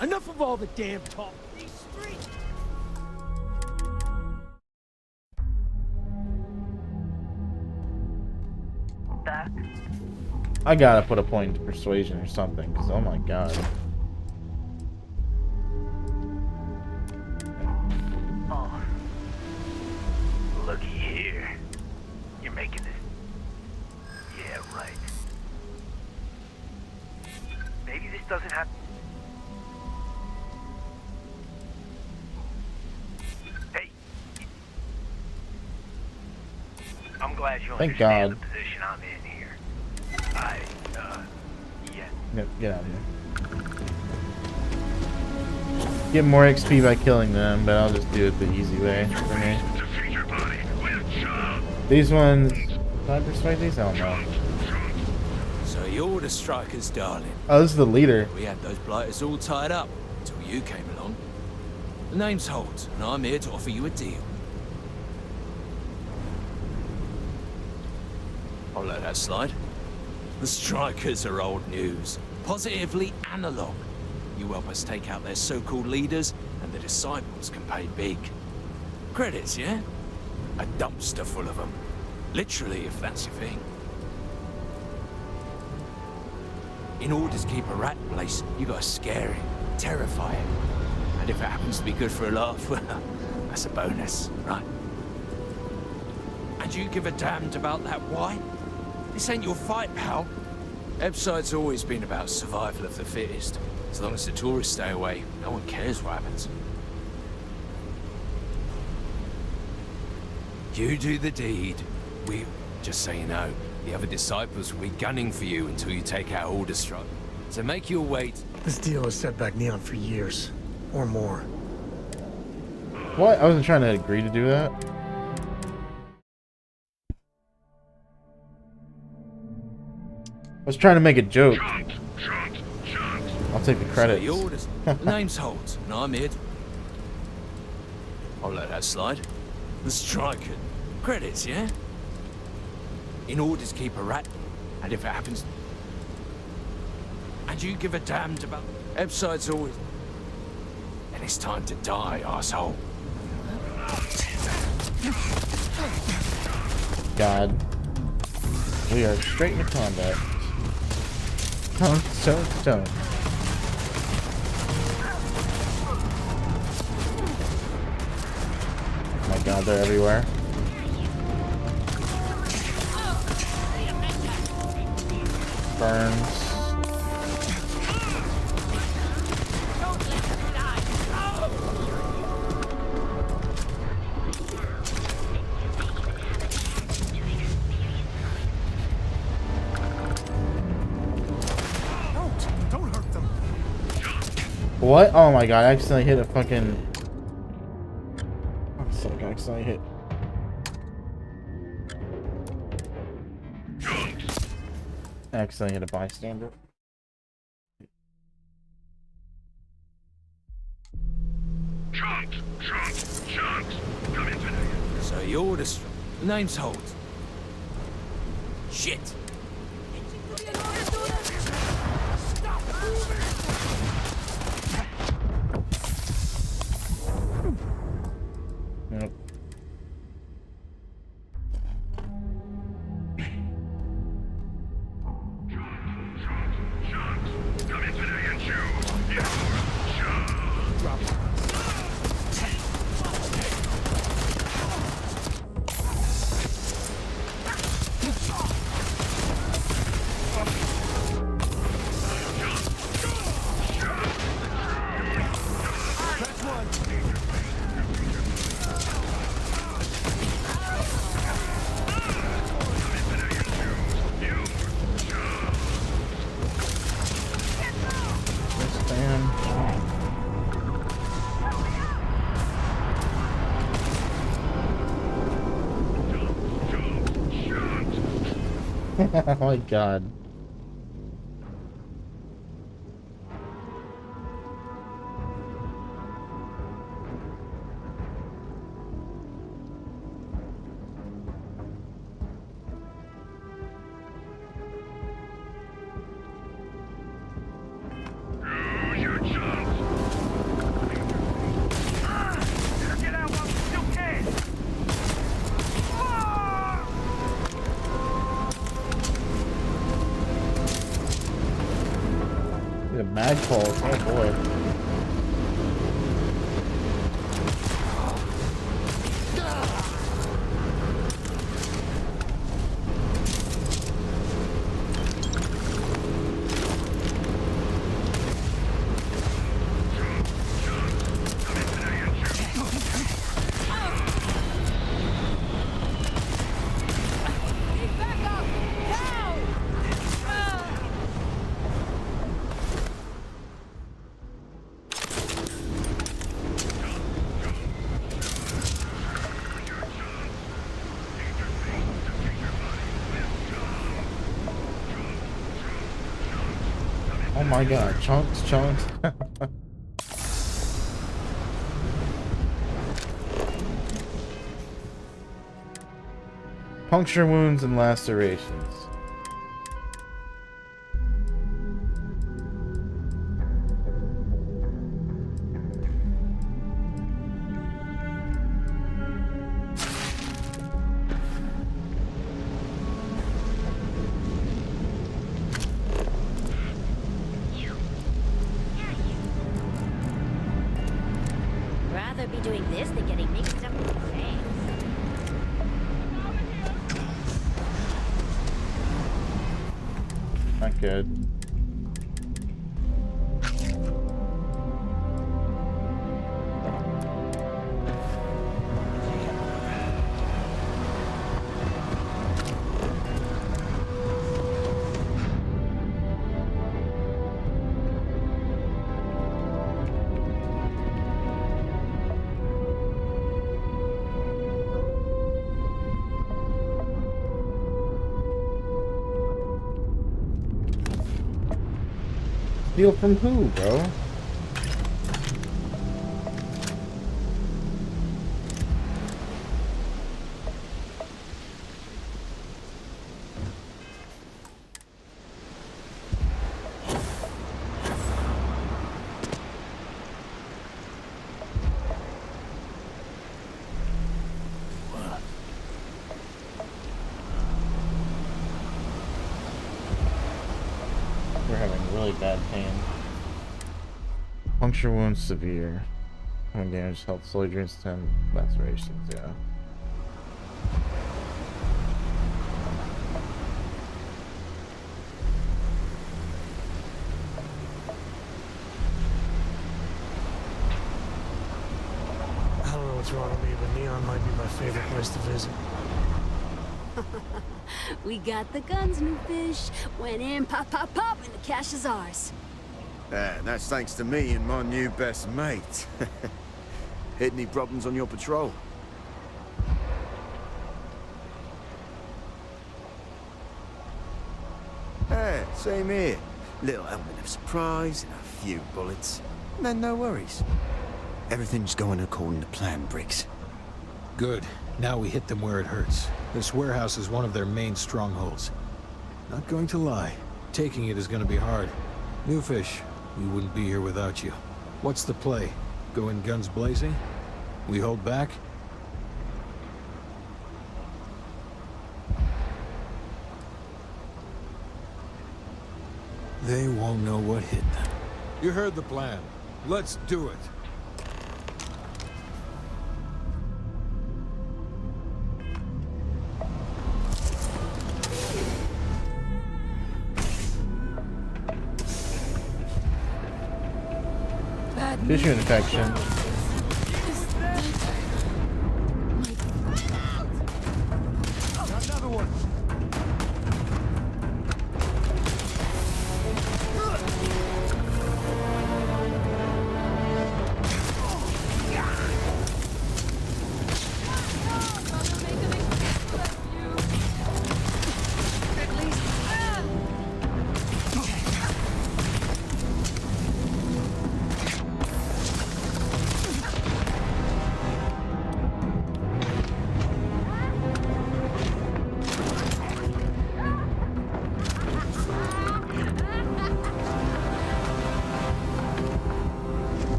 Enough of all the damn talk. These streets. I gotta put a point into persuasion or something, because oh my god. Oh. Looky here. You're making this... Yeah, right. Maybe this doesn't have... Hey! I'm glad you Thank understand God. the position I'm in here. Yeah. No, get out of here. Get more XP by killing them, but I'll just do it the easy way for me. These ones... Can I persuade these? I don't know. So you're the strikers, darling. Oh, this is the leader. We had those blighters all tied up until you came along. The name's Holt, and I'm here to offer you a deal. I'll let that slide. The strikers are old news. Positively analog. You help us take out their so-called leaders, and the disciples can pay big. Credits, yeah? A dumpster full of them. Literally, if that's your thing. In order to keep a rat in place, you gotta scare him, terrify him. And if it happens to be good for a laugh, well, that's a bonus, right? And you give a damned about that wine? This ain't your fight, pal. Ebside's always been about survival of the fittest. As long as the tourists stay away, no one cares what happens. You do the deed. We, just so you know, the other disciples will be gunning for you until you take out Alderstruck. So make your way. This deal has set back Neon for years, or more. What? I wasn't trying to agree to do that. I was trying to make a joke. I'll take the credits. So the orders. The name's Holt, and I'm here. I'll let that slide. The striker. Credits, yeah? In order to keep a rat, and if it happens... And you give a damned about... Ebside's always... And it's time to die, arsehole. God. We are straight into combat. Huh? Tones. Oh my god, they're everywhere. Burns. Don't hurt them. What? Oh my god, I accidentally hit a fucking... Oh, so I accidentally hit... I accidentally hit a bystander. So you're the name's Holt. Shit. Yep. Oh my god. The magpulse, oh boy. Oh my god, chunks. Puncture wounds and lacerations. Rather be doing this than getting mixed up with things. Not good. Steal from who, bro? We're having really really bad pain. Puncture wounds severe. When damage, health slowly drains 10 lacerations, yeah. I don't know what's wrong with me, but Neon might be my favorite place to visit. We got the guns, new fish. Went in, pop, pop, pop, and the cash is ours. And that's thanks to me and my new best mate. Hit any problems on your patrol? Same here. Little element of surprise and a few bullets. And then no worries. Everything's going according to plan, Briggs. Good. Now we hit them where it hurts. This warehouse is one of their main strongholds. Not going to lie. Taking it is going to be hard. New fish, we wouldn't be here without you. What's the play? Go in guns blazing? We hold back? They won't know what hit them. You heard the plan. Let's do it. Tissue infection. Another one.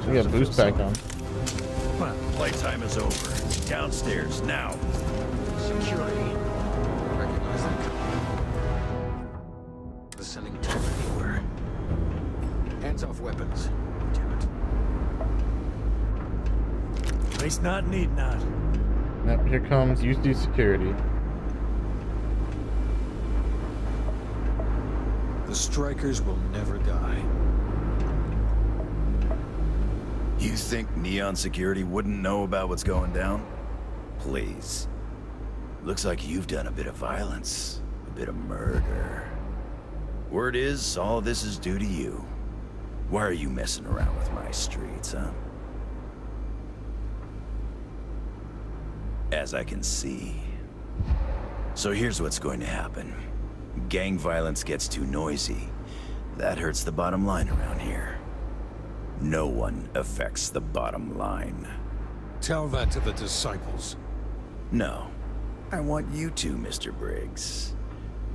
We got boost back on. Playtime is over. Downstairs, now. Security. Recognize that. They're sending tech anywhere. Hands off weapons. Damn it. At least not need not. Yep, here comes UC security. The strikers will never die. You think Neon Security wouldn't know about what's going down? Please. Looks like you've done a bit of violence. A bit of murder. Word is, all this is due to you. Why are you messing around with my streets, huh? As I can see. So here's what's going to happen. Gang violence gets too noisy. That hurts the bottom line around here. No one affects the bottom line. Tell that to the disciples. No. I want you to, Mr. Briggs.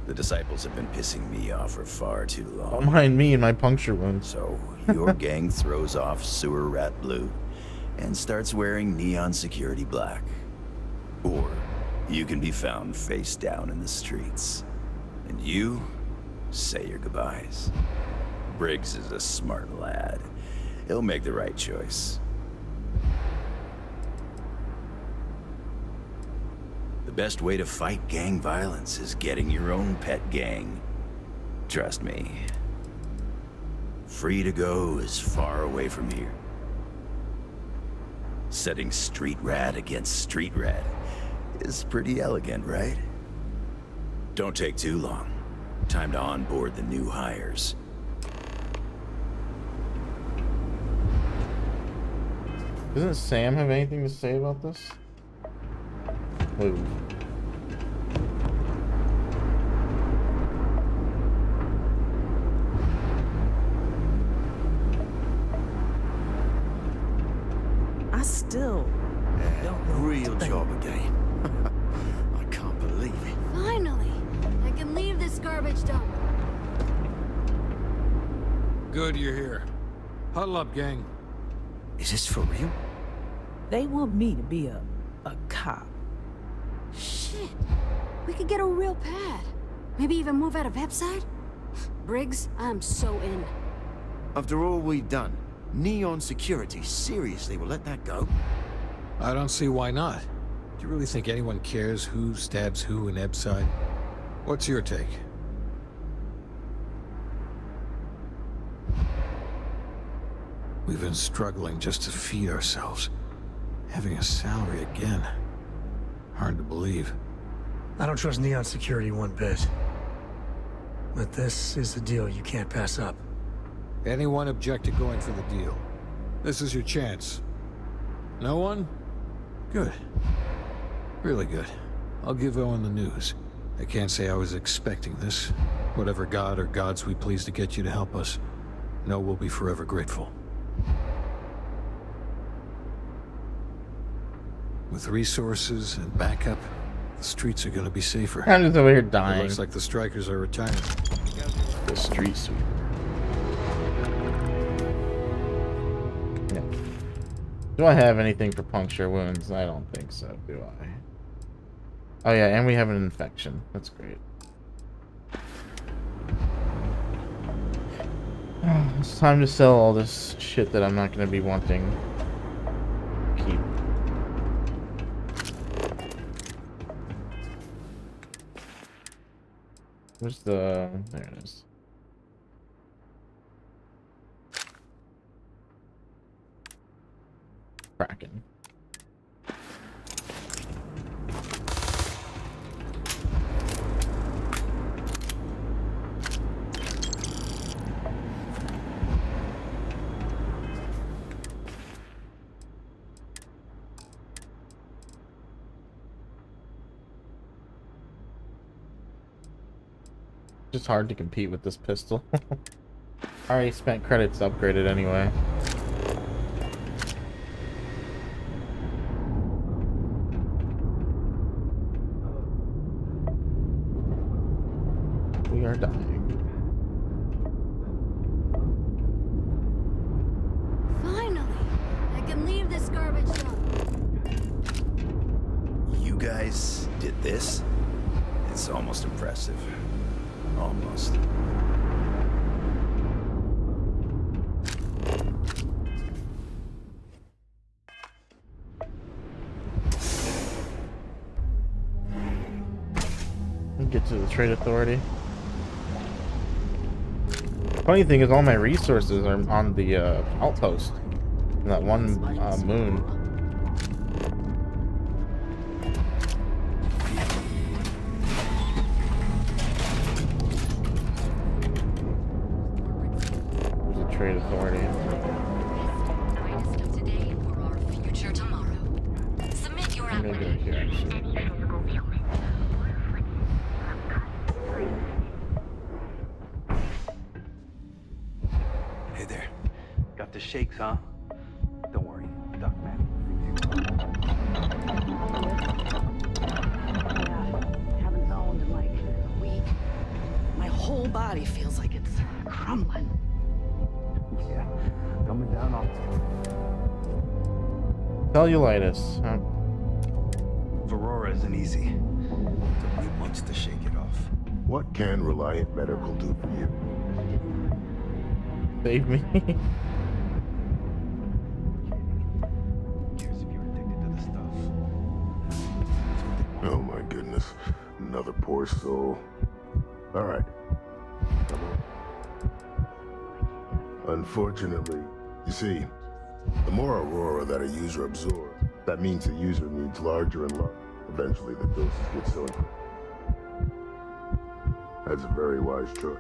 The disciples have been pissing me off for far too long. Don't mind me and my puncture wounds. So, your gang throws off sewer rat blue and starts wearing Neon Security black. Or you can be found face down in the streets. And you say your goodbyes. Briggs is a smart lad. He'll make the right choice. The best way to fight gang violence is getting your own pet gang. Trust me. Free to go as far away from here. Setting street rat against street rat is pretty elegant, right? Don't take too long. Time to onboard the new hires. Doesn't Sam have anything to say about this? Move. I still don't know. Real job again. I can't believe it. Finally! I can leave this garbage dump. Good you're here. Huddle up, gang. Is this for real? They want me to be a cop. Shit. We could get a real pad. Maybe even move out of Epside? Briggs, I'm so in. After all we've done, Neon Security seriously will let that go? I don't see why not. Do you really think anyone cares who stabs who in Epside? What's your take? We've been struggling just to feed ourselves. Having a salary again. Hard to believe. I don't trust Neon Security one bit. But this is the deal you can't pass up. Anyone object to going for the deal? This is your chance. No one? Good. Really good. I'll give Owen the news. I can't say I was expecting this. Whatever god or gods we please to get you to help us, know we'll be forever grateful. With resources and backup, the streets are gonna be safer. I'm just over here dying. It looks like the strikers are retiring. The street sweeper. Yeah. Do I have anything for puncture wounds? I don't think so, do I? Oh yeah, and we have an infection. That's great. It's time to sell all this shit that I'm not going to be wanting. Keep. Where's the... There it is. Kraken. Just hard to compete with this pistol. I already spent credits to upgrade it anyway. We are dying. Finally! I can leave this garbage dump. You guys did this? It's almost impressive. Almost. Get to the trade authority. Funny thing is, all my resources are on the outpost. In that one moon. There's a trade authority. I'm gonna do it here, actually. Hey there. Got the shakes, huh? Don't worry, Doc Man. Haven't zoned in like a week. My whole body feels like it's crumbling. Yeah, coming down off. Cellulitis. Huh? Aurora isn't easy. Took me months to shake it off. What can Reliant Medical do for you? Save me. Oh my goodness. Another poor soul. Alright. Come on. Unfortunately, you see, the more Aurora that a user absorbs, that means the user needs larger and larger. Eventually the doses get so increased. That's a very wise choice.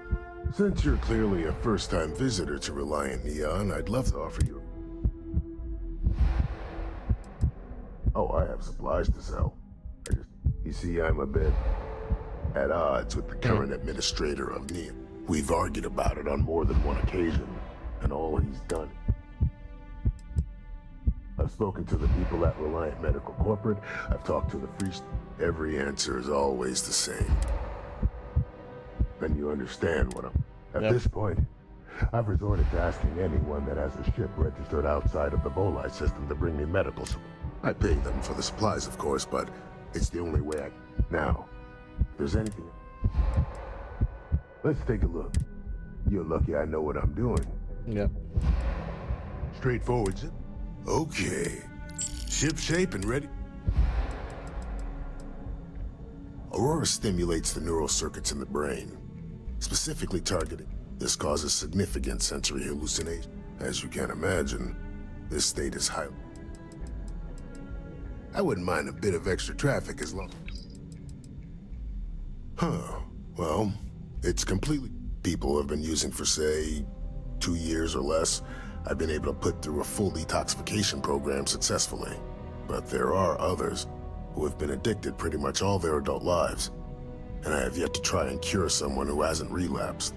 Since you're clearly a first-time visitor to Reliant Neon, I'd love to offer you... Oh, I have supplies to sell. You see, I'm a bit at odds with the current administrator of Neon. We've argued about it on more than one occasion, and all he's done. I've spoken to the people at Reliant Medical Corporate. I've talked to the Free... Every answer is always the same. Then you understand what I'm... At this point, I've resorted to asking anyone that has a ship registered outside of the Volai system to bring me medical support. I pay them for the supplies, of course, but it's the only way I... Now, if there's anything... Let's take a look. You're lucky I know what I'm doing. Yep. Straightforward, Zip. Okay. Ship shape and ready. Aurora stimulates the neural circuits in the brain, specifically targeted. This causes significant sensory hallucination. As you can imagine, this state is high. I wouldn't mind a bit of extra traffic as long... Huh. Well, it's completely... People have been using for, say, 2 years or less. I've been able to put through a full detoxification program successfully. But there are others who have been addicted pretty much all their adult lives. And I have yet to try and cure someone who hasn't relapsed.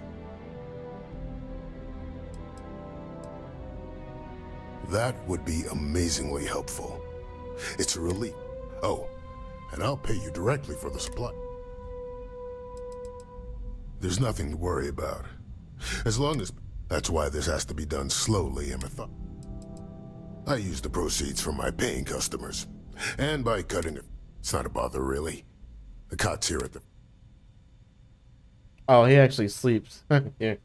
That would be amazingly helpful. It's a relief. Oh, and I'll pay you directly for the supply. There's nothing to worry about. As long as... That's why this has to be done slowly and methodically. I use the proceeds from my paying customers. And by cutting it... It's not a bother, really. The cot's here at the... Oh, he actually sleeps. Yeah.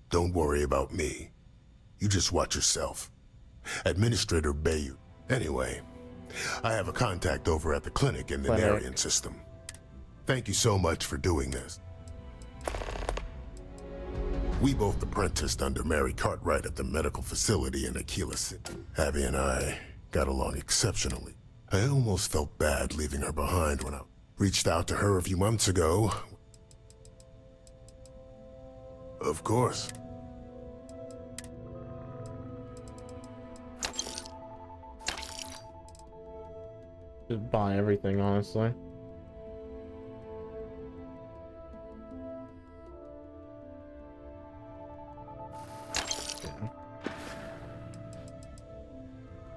Don't worry about me. You just watch yourself. Administrator Bayou. Anyway, I have a contact over at the clinic in the Narian system. Thank you so much for doing this. We both apprenticed under Mary Cartwright at the medical facility in Aquila City. Abby and I got along exceptionally. I almost felt bad leaving her behind when I reached out to her a few months ago. Of course. Just buy everything, honestly.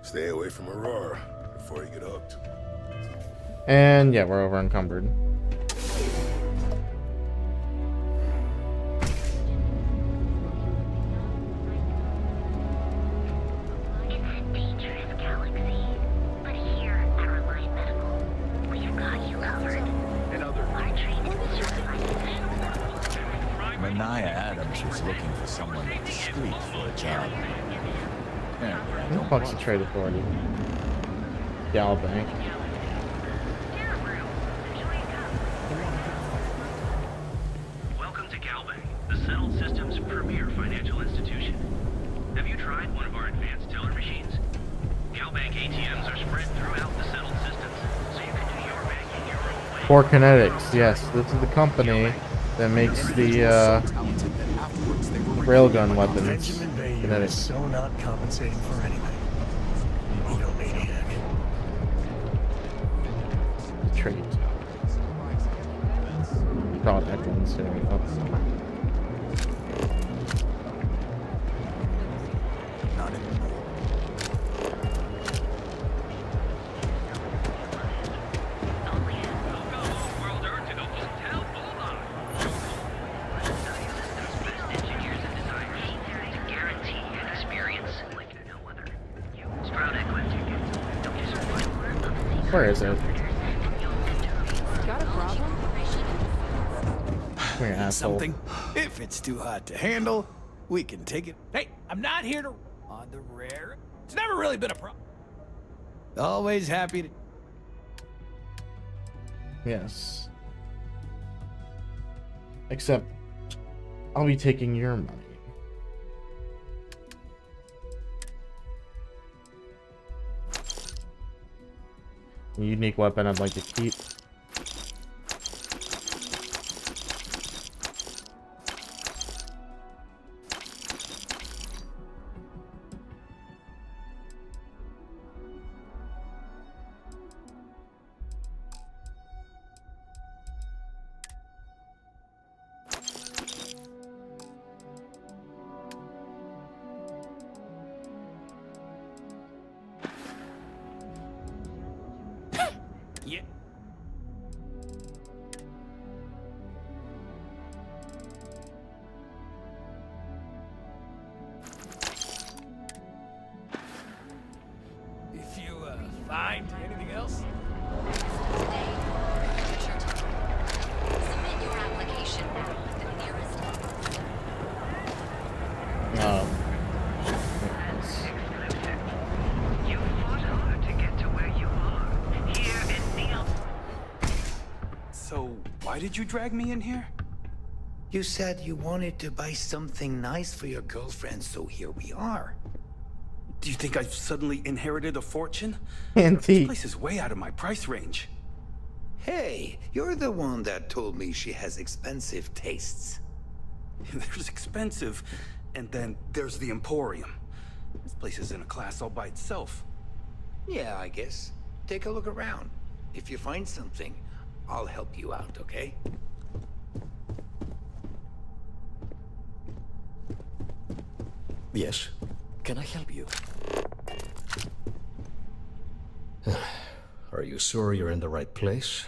Stay away from Aurora before you get hooked. And yeah, we're over encumbered. Mania Adams was looking for someone discreet for a job. Who the fuck's the trade authority? Gal Bank. Welcome to Galbank, the Settled Systems' premier financial institution. Have you tried one of our advanced teller machines? Galbank ATMs are spread throughout the Settled Systems, so you can do your banking your own way. For Kinetics, yes, this is the company that makes the railgun weapons. Benjamin Bayou is so not compensating for anything. Egomaniac. Trade. Product ones, there we go. Not anymore. Where is it? Got a problem? Come here, asshole. Something. If it's too hot to handle, we can take it. Hey, I'm not here to... On the rare... It's never really been a problem. Always happy to... Yes. Except, I'll be taking your money. A unique weapon I'd like to keep. Yeah. you, find anything else? Submit your application now at the nearest. You fought hard to get to where you are. Here in Neon. So, why did you drag me in here? You said you wanted to buy something nice for your girlfriend, so here we are. Do you think I've suddenly inherited a fortune? Antique. This place is way out of my price range. Hey, you're the one that told me she has expensive tastes. There's expensive, and then there's the Emporium. This place is in a class all by itself. Yeah, I guess. Take a look around. If you find something, I'll help you out, okay? Yes. Can I help you? Are you sure you're in the right place?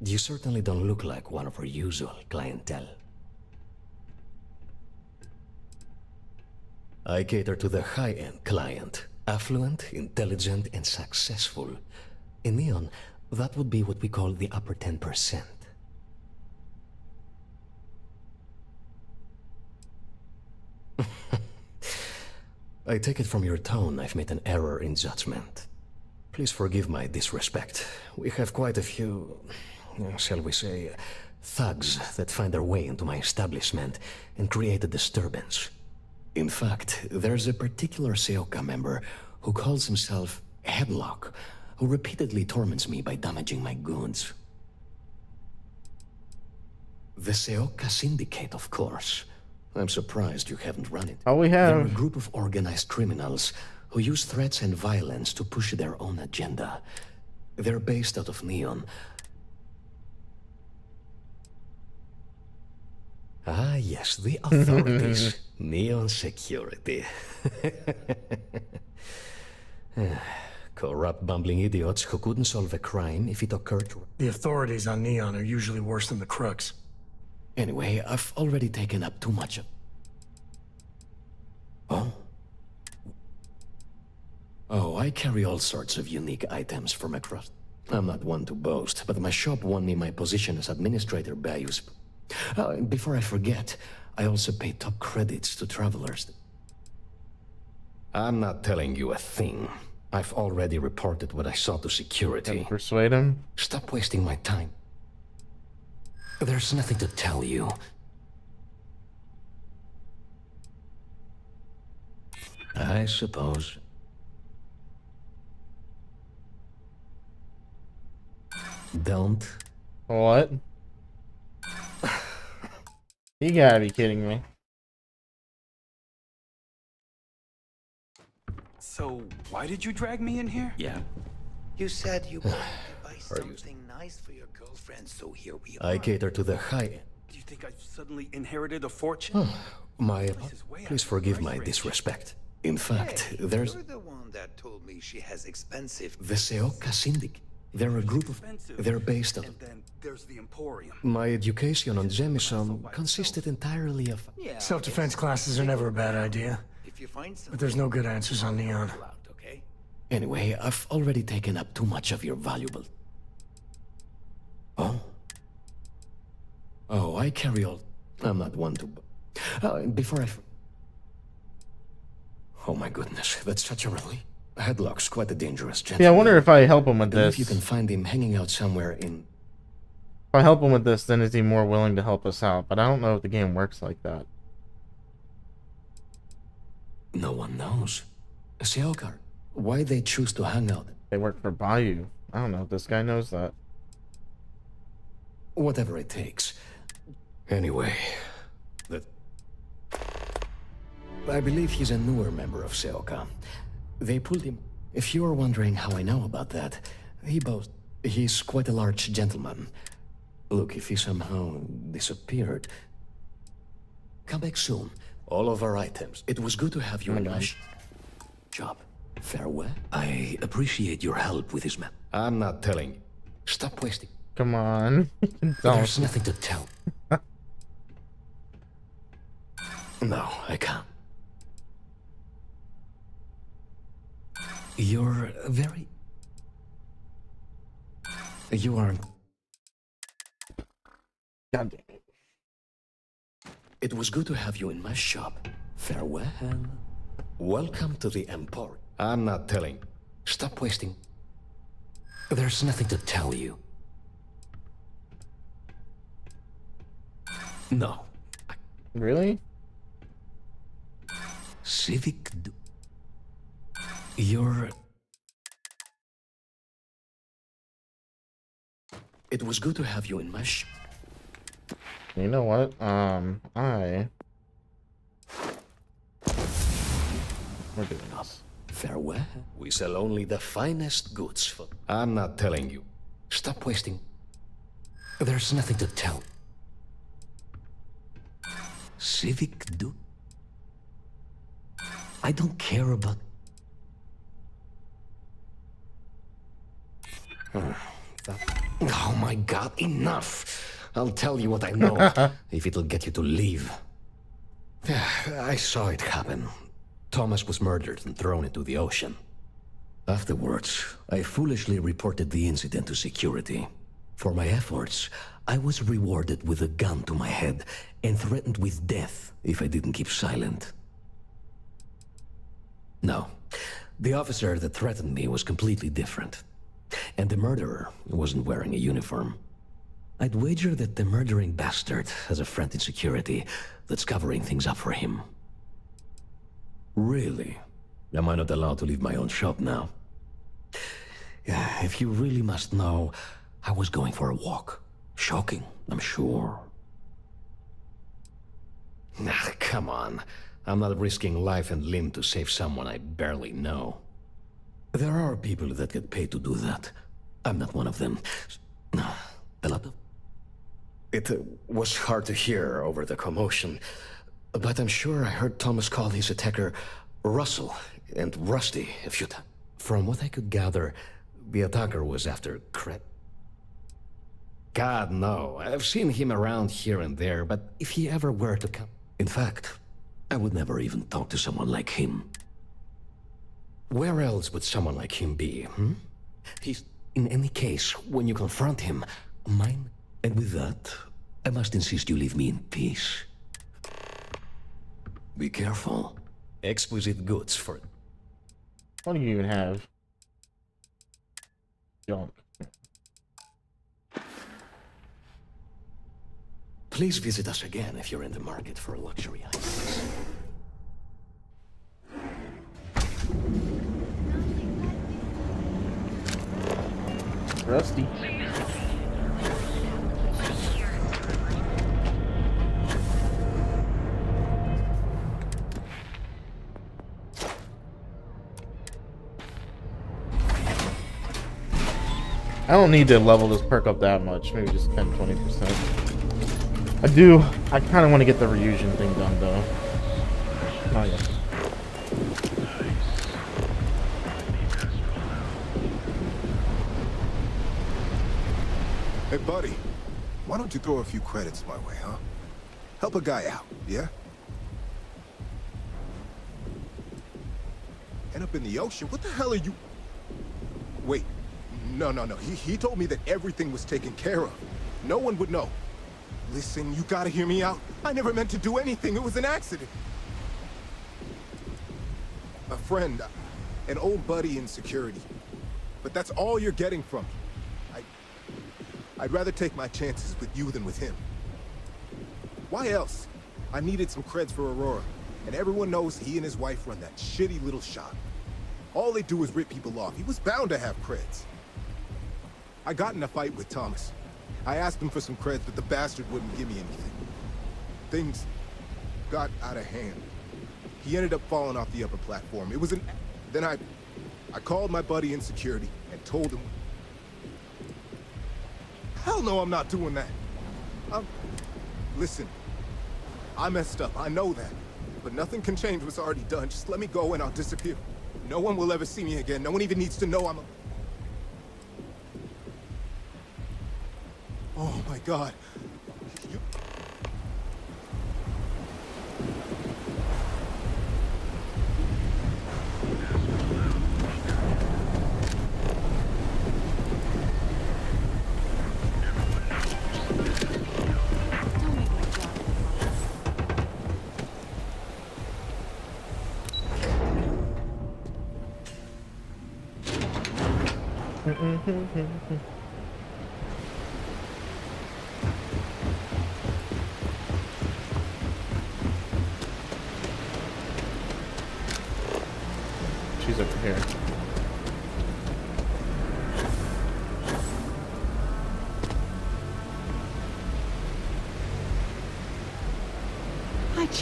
You certainly don't look like one of our usual clientele. I cater to the high-end client. Affluent, intelligent, and successful. In Neon, that would be what we call the upper 10%. I take it from your tone I've made an error in judgment. Please forgive my disrespect. We have quite a few, shall we say, thugs that find their way into my establishment and create a disturbance. In fact, there's a particular Seoka member who calls himself Headlock, who repeatedly torments me by damaging my goods. The Seoka Syndicate, of course. I'm surprised you haven't run it. Oh, we have. They're a group of organized criminals who use threats and violence to push their own agenda. They're based out of Neon. Ah, yes, the authorities. Neon security. Corrupt, bumbling idiots who couldn't solve a crime if it occurred. The authorities on Neon are usually worse than the crooks. Anyway, I've already taken up too much of... Oh? Oh, I carry all sorts of unique items from across... I'm not one to boast, but my shop won me my position as administrator by use... before I forget, I also pay top credits to travelers. I'm not telling you a thing. I've already reported what I saw to security. Can persuade him? Stop wasting my time. There's nothing to tell you. I suppose. Don't. What? You gotta be kidding me. So, why did you drag me in here? Yeah. You said you wanted to buy something nice for your girlfriend, so here we are. I cater to the high... Do you think I've suddenly inherited a fortune? Please forgive my disrespect. In fact, Hey, there's... You're the one that told me she has expensive... The Seoka Syndicate. They're a group of... They're based on... And then there's the Emporium. My education on Jemison consisted entirely of... Self-defense classes are never a bad idea. But there's no good answers on Neon. Anyway, I've already taken up too much of your valuable... Oh? Oh, I carry all... I'm not one to... before I... Oh my goodness, that's such a relief. Headlock's quite a dangerous gentleman. Yeah, I wonder if I help him with this. If you can find him hanging out somewhere in... If I help him with this, then is he more willing to help us out? But I don't know if the game works like that. No one knows. Seokar, why they choose to hang out? They work for Bayou. I don't know if this guy knows that. Whatever it takes. Anyway, I believe he's a newer member of Seoka. They pulled him. If you are wondering how I know about that, he's quite a large gentleman. Look, if he somehow disappeared... Come back soon. All of our items. It was good to have you in my job. Farewell. I appreciate your help with this man. I'm not telling. Stop wasting. Come on. There's nothing to tell. No, I can't. You're very... You aren't... God damn it. It was good to have you in my shop. Farewell. Welcome to the Emporium. I'm not telling. Stop wasting. There's nothing to tell you. No. Really? Civic... You're... It was good to have you in my shop. You know what? We're doing this. Farewell. We sell only the finest goods for... I'm not telling you. Stop wasting. There's nothing to tell. Civic do... I don't care about... Oh my god, enough! I'll tell you what I know, if it'll get you to leave. I saw it happen. Thomas was murdered and thrown into the ocean. Afterwards, I foolishly reported the incident to security. For my efforts, I was rewarded with a gun to my head and threatened with death if I didn't keep silent. No, the officer that threatened me was completely different. And the murderer wasn't wearing a uniform. I'd wager that the murdering bastard has a friend in security that's covering things up for him. Really? Am I not allowed to leave my own shop now? If you really must know, I was going for a walk. Shocking, I'm sure. Nah, come on. I'm not risking life and limb to save someone I barely know. There are people that get paid to do that. I'm not one of them. A lot of... It was hard to hear over the commotion, but I'm sure I heard Thomas call his attacker Russell and Rusty a few times. From what I could gather, the attacker was after Cret. God, no. I've seen him around here and there, but if he ever were to come... In fact, I would never even talk to someone like him. Where else would someone like him be, He's... In any case, when you confront him, mine... And with that, I must insist you leave me in peace. Be careful. Exquisite goods for... What do you even have? Junk. Please visit us again if you're in the market for luxury items. Rusty. I don't need to level this perk up that much. Maybe just 10-20%. I kind of want to get the reunion thing done though. Oh yeah. Hey, buddy. Why don't you throw a few credits my way, huh? Help a guy out, yeah? End up in the ocean? What the hell are you... Wait. No. He told me that everything was taken care of. No one would know. Listen, you gotta hear me out. I never meant to do anything. It was an accident. A friend, an old buddy in security. But that's all you're getting from me. I'd rather take my chances with you than with him. Why else? I needed some creds for Aurora, and everyone knows he and his wife run that shitty little shop. All they do is rip people off. He was bound to have creds. I got in a fight with Thomas. I asked him for some creds, but the bastard wouldn't give me anything. Things got out of hand. He ended up falling off the upper platform. It was an... Then I called my buddy in security and told him... Hell no, I'm not doing that. Listen, I messed up, I know that. But nothing can change what's already done. Just let me go and I'll disappear. No one will ever see me again. No one even needs to know I'm a... Oh my God. She's over here.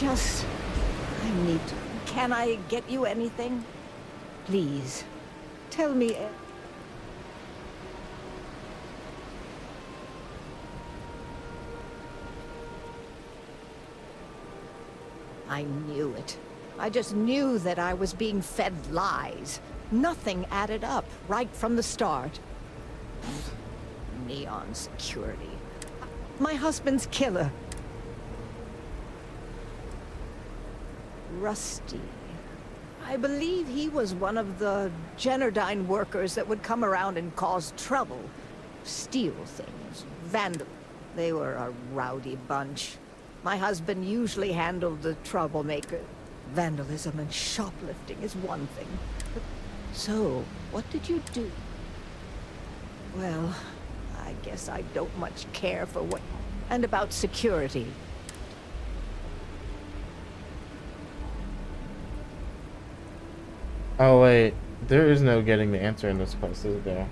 I need to. Can I get you anything? Please, tell me. I knew it. I just knew that I was being fed lies. Nothing added up right from the start. Neon security. My husband's killer. Rusty. I believe he was one of the Generdyne workers that would come around and cause trouble. Steal things. Vandal. They were a rowdy bunch. My husband usually handled the troublemaker. Vandalism and shoplifting is one thing. But so, what did you do? Well, I guess I don't much care for what... And about security. Oh wait, there is no getting the answer in this quest, is there?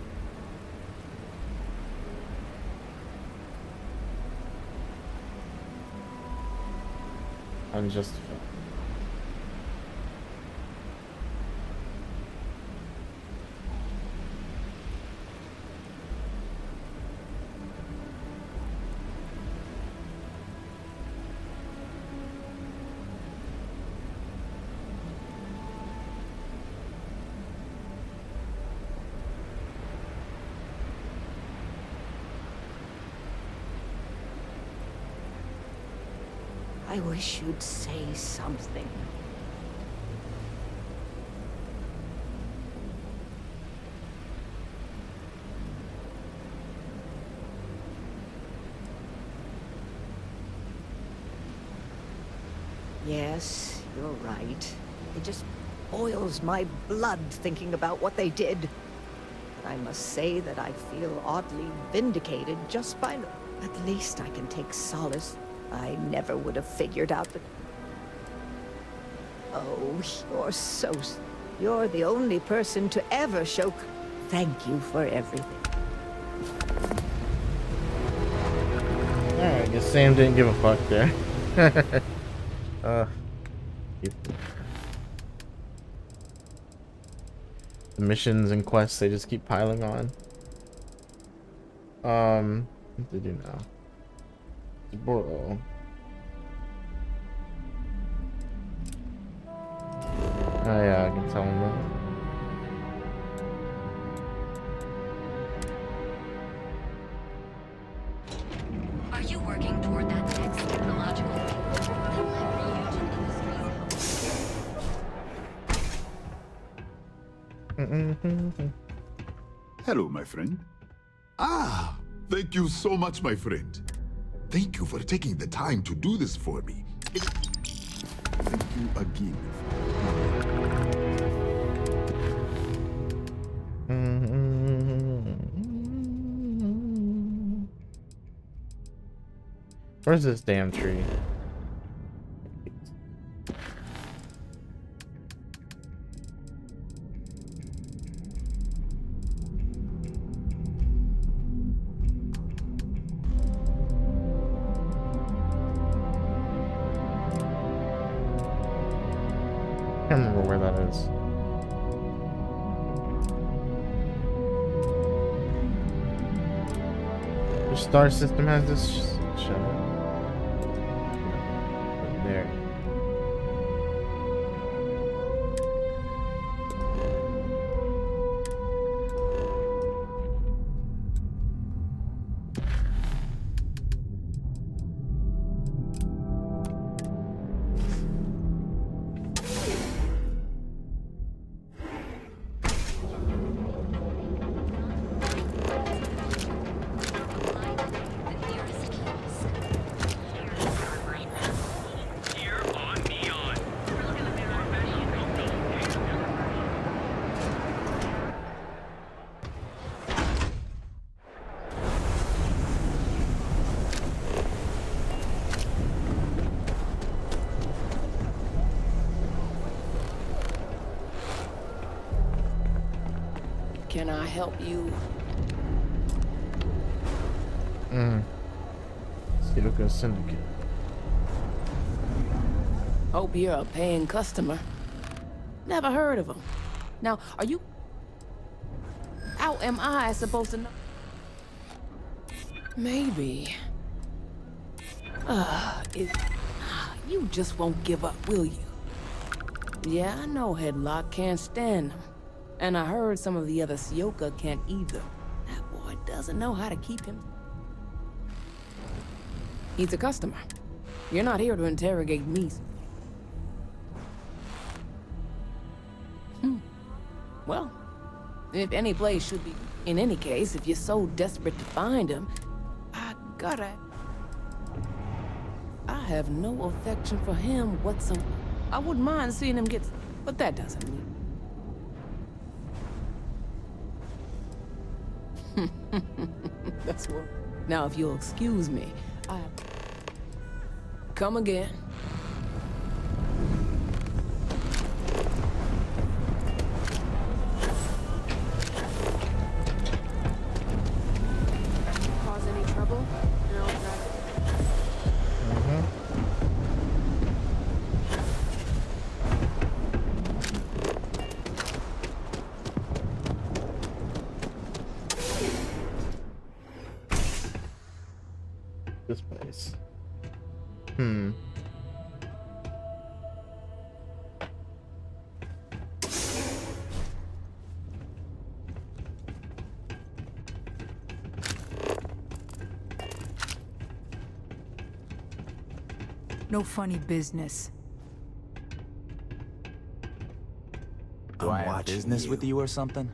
Unjustified. I wish you'd say something. Yes, you're right. It just boils my blood thinking about what they did. But I must say that I feel oddly vindicated just by... At least I can take solace. I never would have figured out that... Oh, you're so... You're the only person to ever show... Thank you for everything. Alright, I guess Sam didn't give a fuck there. The missions and quests, they just keep piling on. What to do now? Bro. Oh yeah, I can tell him that. Are you working toward that next technological feat? The leverage industries. Hello, my friend. Ah, thank you so much, my friend. Thank you for taking the time to do this for me. Thank you again. Where's this damn tree? I can't remember where that is. Your star system has this shadow. There. can I help you? Syoka Syndicate. Hope you're a paying customer. Never heard of them. Now, are you... How am I supposed to know? Maybe. You just won't give up, will you? Yeah, I know Headlock can't stand them. And I heard some of the other Syoka can't either. That boy doesn't know how to keep him. He's a customer. You're not here to interrogate me. Well, if any place should be... In any case, if you're so desperate to find him, I have no affection for him whatsoever. I wouldn't mind seeing him get... But that doesn't mean... That's what... Now, if you'll excuse me, Come again. Cause any trouble? No, drive. This place. No funny business. Do I have business with you or something?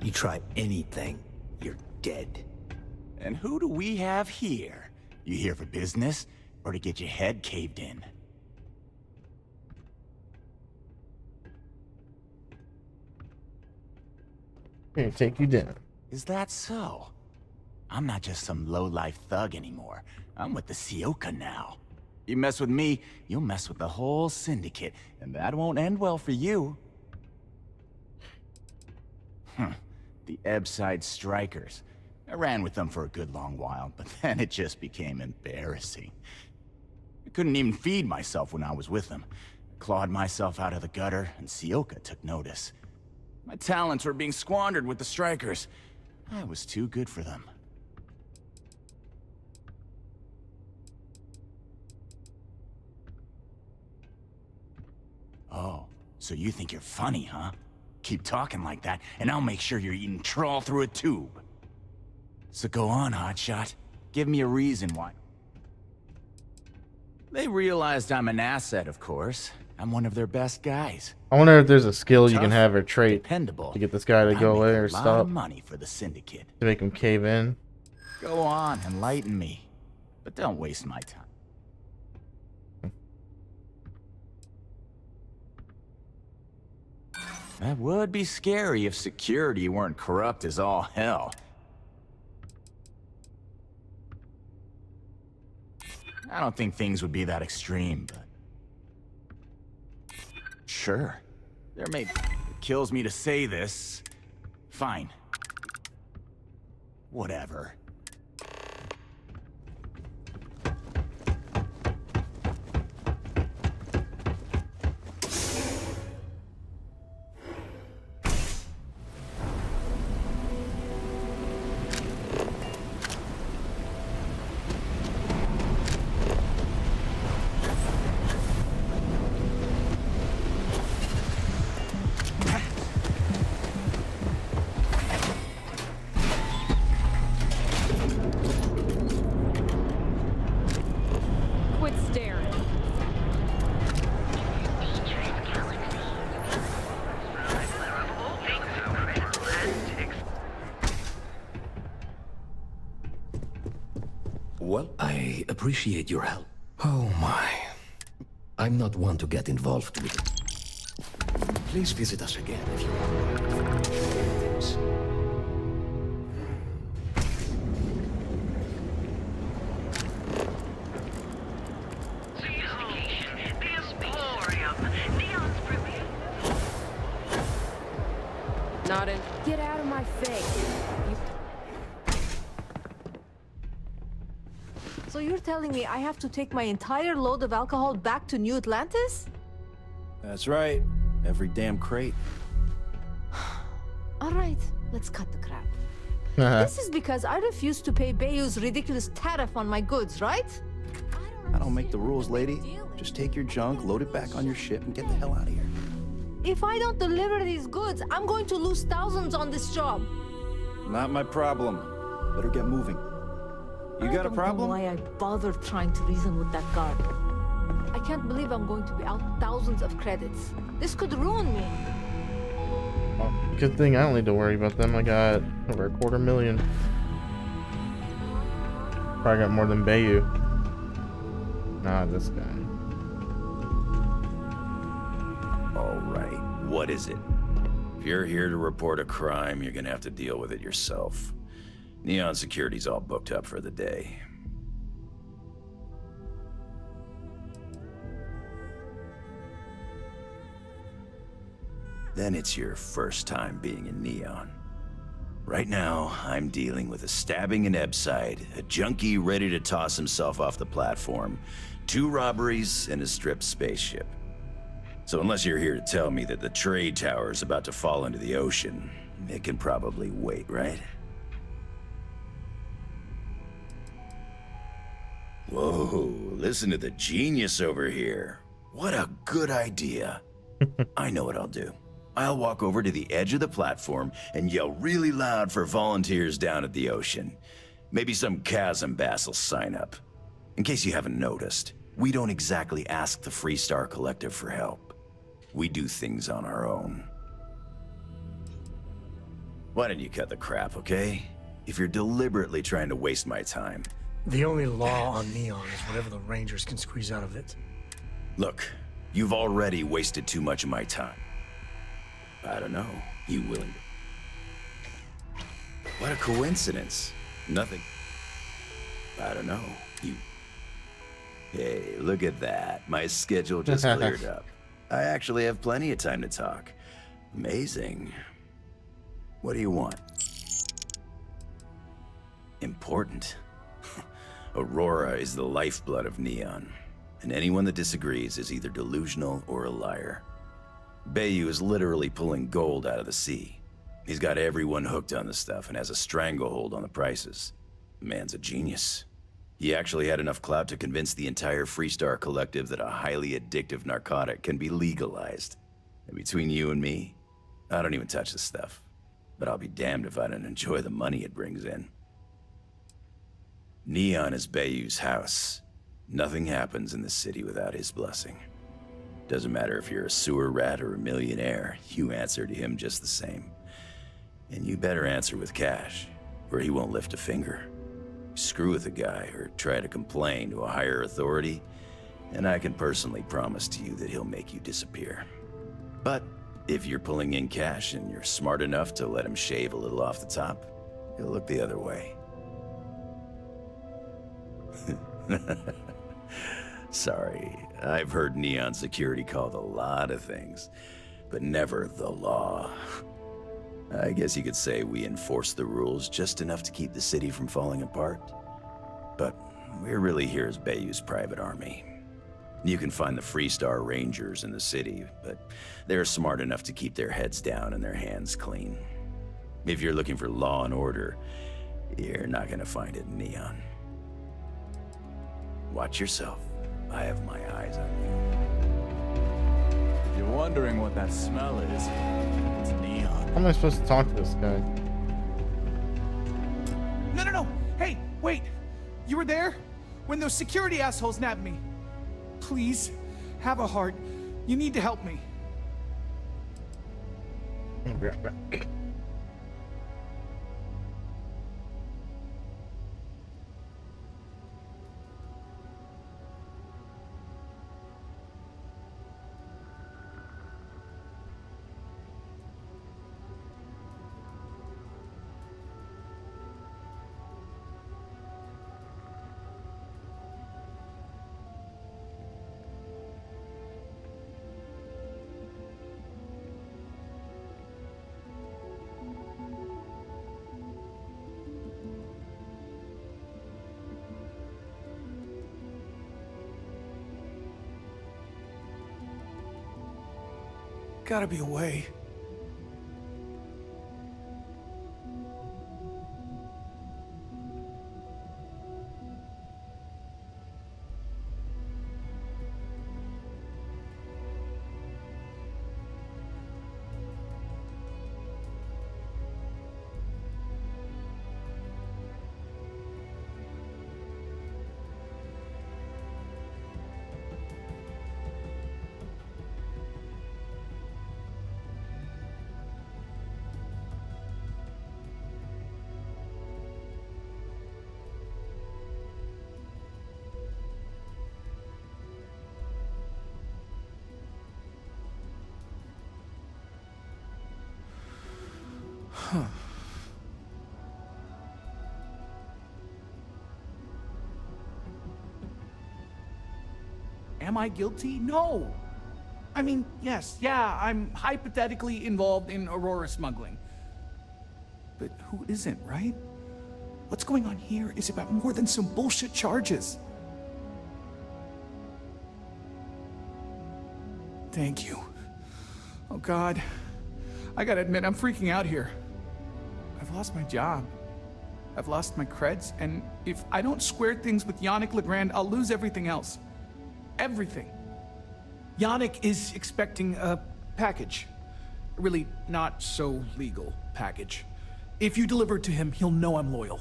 You try anything, you're dead. And who do we have here? You here for business, or to get your head caved in? Here, take you down. Is that so? I'm not just some low-life thug anymore. I'm with the Syoka now. You mess with me, you'll mess with the whole syndicate, and that won't end well for you. The Ebbside Strikers. I ran with them for a good long while, but then it just became embarrassing. I couldn't even feed myself when I was with them. I clawed myself out of the gutter, and Syoka took notice. My talents were being squandered with the Strikers. I was too good for them. Oh, so you think you're funny, huh? Keep talking like that, and I'll make sure you're eating trawl through a tube. So go on, hotshot. Give me a reason why. They realized I'm an asset, of course. I'm one of their best guys. I wonder if there's a skill you can Tough, have or trait dependable. to get this guy to go away or A lot stop. of money for the syndicate. To make him cave in. Go on, enlighten me. But don't waste my time. That would be scary if security weren't corrupt as all hell. I don't think things would be that extreme, but... Sure. There may... It kills me to say this. Fine. Whatever. Quit staring. Well, I appreciate your help. Oh my. I'm not one to get involved with it. Please visit us again if you want. Not in. Get out of my face. So you're telling me I have to take my entire load of alcohol back to New Atlantis? That's right. Every damn crate. All right, let's cut the crap. This is because I refuse to pay Bayou's ridiculous tariff on my goods, right? I don't make the rules, lady. Just take your junk, load it back on your ship, and get the hell out of here. If I don't deliver these goods, I'm going to lose thousands on this job. Not my problem. Better get moving. You got a problem? I don't know why I bothered trying to reason with that guard. I can't believe I'm going to be out thousands of credits. This could ruin me. Well, good thing I don't need to worry about them. I got over $250,000. Probably got more than Bayou. Nah, this guy. All right, what is it? If you're here to report a crime, you're gonna have to deal with it yourself. Neon Security's all booked up for the day. Then it's your first time being in Neon. Right now, I'm dealing with a stabbing in Ebside, a junkie ready to toss himself off the platform, 2 robberies, and a stripped spaceship. So unless you're here to tell me that the trade tower is about to fall into the ocean, it can probably wait, right? Whoa, listen to the genius over here. What a good idea. I know what I'll do. I'll walk over to the edge of the platform and yell really loud for volunteers down at the ocean. Maybe some chasm bass will sign up. In case you haven't noticed, we don't exactly ask the Freestar Collective for help. We do things on our own. Why don't you cut the crap, okay? If you're deliberately trying to waste my time. The only law on Neon is whatever the Rangers can squeeze out of it. Look, you've already wasted too much of my time. I don't know. You willing to... What a coincidence. Nothing. I don't know. You... Hey, look at that. My schedule just cleared up. I actually have plenty of time to talk. Amazing. What do you want? Important. Aurora is the lifeblood of Neon, and anyone that disagrees is either delusional or a liar. Bayou is literally pulling gold out of the sea. He's got everyone hooked on the stuff and has a stranglehold on the prices. The man's a genius. He actually had enough clout to convince the entire Freestar Collective that a highly addictive narcotic can be legalized. And between you and me, I don't even touch this stuff. But I'll be damned if I don't enjoy the money it brings in. Neon is Bayou's house. Nothing happens in this city without his blessing. Doesn't matter if you're a sewer rat or a millionaire, you answer to him just the same. And you better answer with cash, or he won't lift a finger. Screw with a guy or try to complain to a higher authority, and I can personally promise to you that he'll make you disappear. But if you're pulling in cash and you're smart enough to let him shave a little off the top, he'll look the other way. Sorry, I've heard Neon Security called a lot of things, but never the law. I guess you could say we enforce the rules just enough to keep the city from falling apart. But we're really here as Bayou's private army. You can find the Freestar Rangers in the city, but they're smart enough to keep their heads down and their hands clean. If you're looking for law and order, you're not gonna find it in Neon. Watch yourself. I have my eyes on you. If you're wondering what that smell is, it's Neon. How am I supposed to talk to this guy? No. Hey, wait. You were there? When those security assholes nabbed me. Please, have a heart. You need to help me. gotta be a way. Huh. Am I guilty? No. I mean, yes, yeah, I'm hypothetically involved in Aurora smuggling. But who isn't, right? What's going on here is about more than some bullshit charges. Thank you. Oh God. I gotta admit, I'm freaking out here. I've lost my job. I've lost my creds, and if I don't square things with Yannick Legrand, I'll lose everything else. Everything. Yannick is expecting a package. A really not so legal package. If you deliver it to him, he'll know I'm loyal.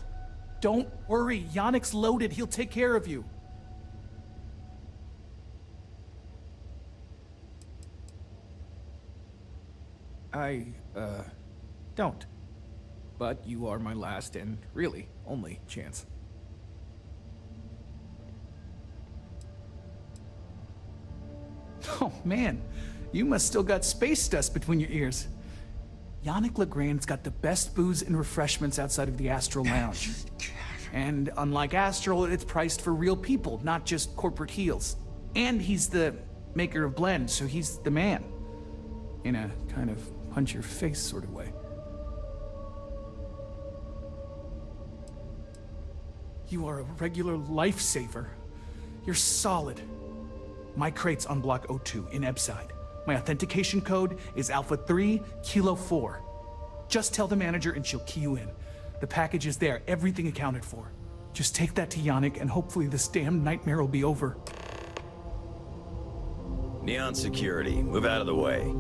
Don't worry, Yannick's loaded. He'll take care of you. I, don't. But you are my last and really only chance. Oh man, you must still got space dust between your ears. Yannick Legrand's got the best booze and refreshments outside of the Astral Lounge. And unlike Astral, it's priced for real people, not just corporate heels. And he's the maker of blends, so he's the man. In a kind of punch-your-face sort of way. You are a regular lifesaver. You're solid. My crate's on Block 02 in Ebside. My authentication code is Alpha 3 Kilo 4. Just tell the manager and she'll key you in. The package is there, everything accounted for. Just take that to Yannick and hopefully this damn nightmare will be over. Neon security, move out of the way.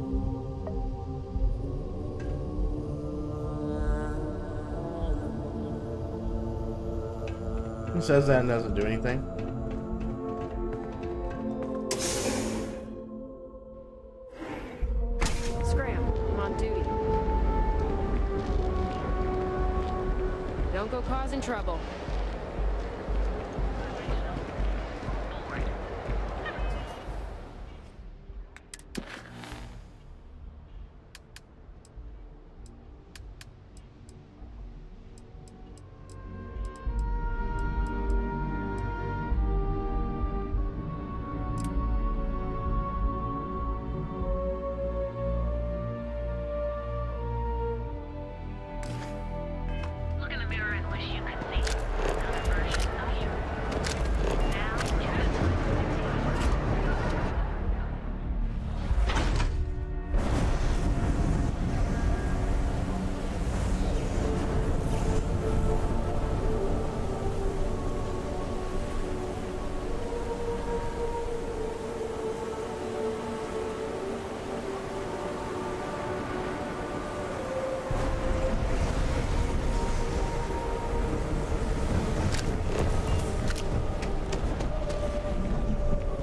He says that and doesn't do anything. Scram, I'm on duty. Don't go causing trouble.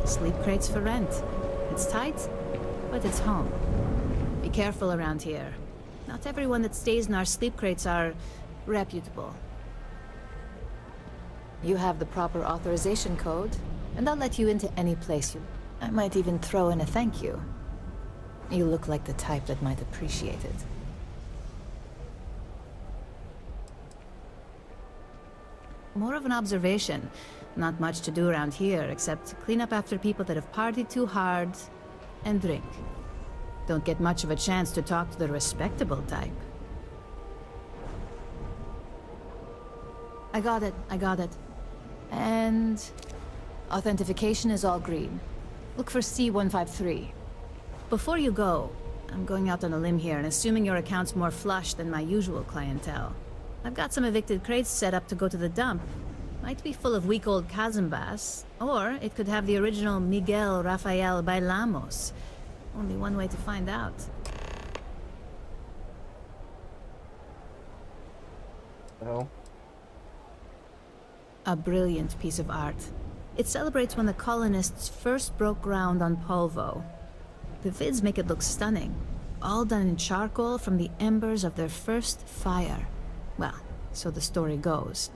Sleep crates for rent. It's tight, but it's home. Be careful around here. Not everyone that stays in our sleep crates are reputable. You have the proper authorization code, and I'll let you into any place you... I might even throw in a thank you. You look like the type that might appreciate it. More of an observation. Not much to do around here, except clean up after people that have partied too hard and drink. Don't get much of a chance to talk to the respectable type. I got it. And... authentication is all green. Look for C153. Before you go, I'm going out on a limb here and assuming your account's more flush than my usual clientele. I've got some evicted crates set up to go to the dump. Might be full of week old Cazimbas, or it could have the original Miguel Rafael Bailamos. Only one way to find out. Oh. A brilliant piece of art. It celebrates when the colonists first broke ground on Polvo. The vids make it look stunning, all done in charcoal from the embers of their first fire. Well, so the story goes.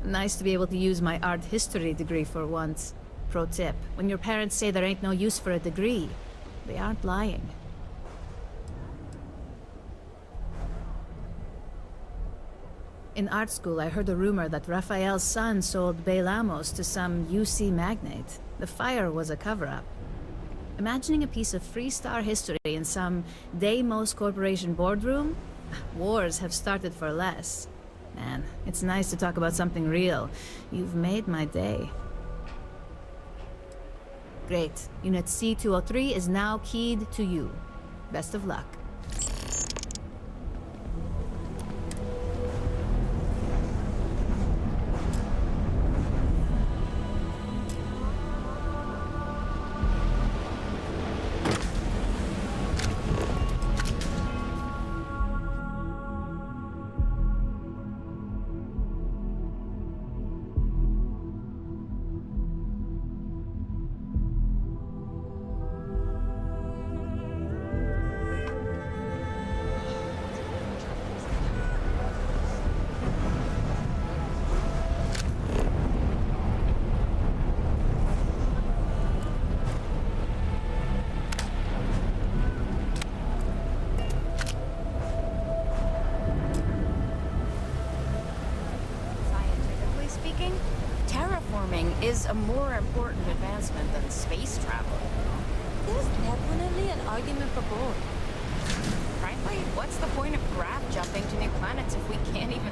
Nice to be able to use my art history degree for once. Pro tip, when your parents say there ain't no use for a degree, they aren't lying. In art school, I heard a rumor that Rafael's son sold Bailamos to some UC magnate. The fire was a cover-up. Imagining a piece of Freestar history in some Deimos Corporation boardroom? Wars have started for less. Man, it's nice to talk about something real. You've made my day. Great. Unit C-203 is now keyed to you. Best of luck. Is a more important advancement than space travel. There's definitely an argument for both. Frankly, what's the point of graph jumping to new planets if we can't even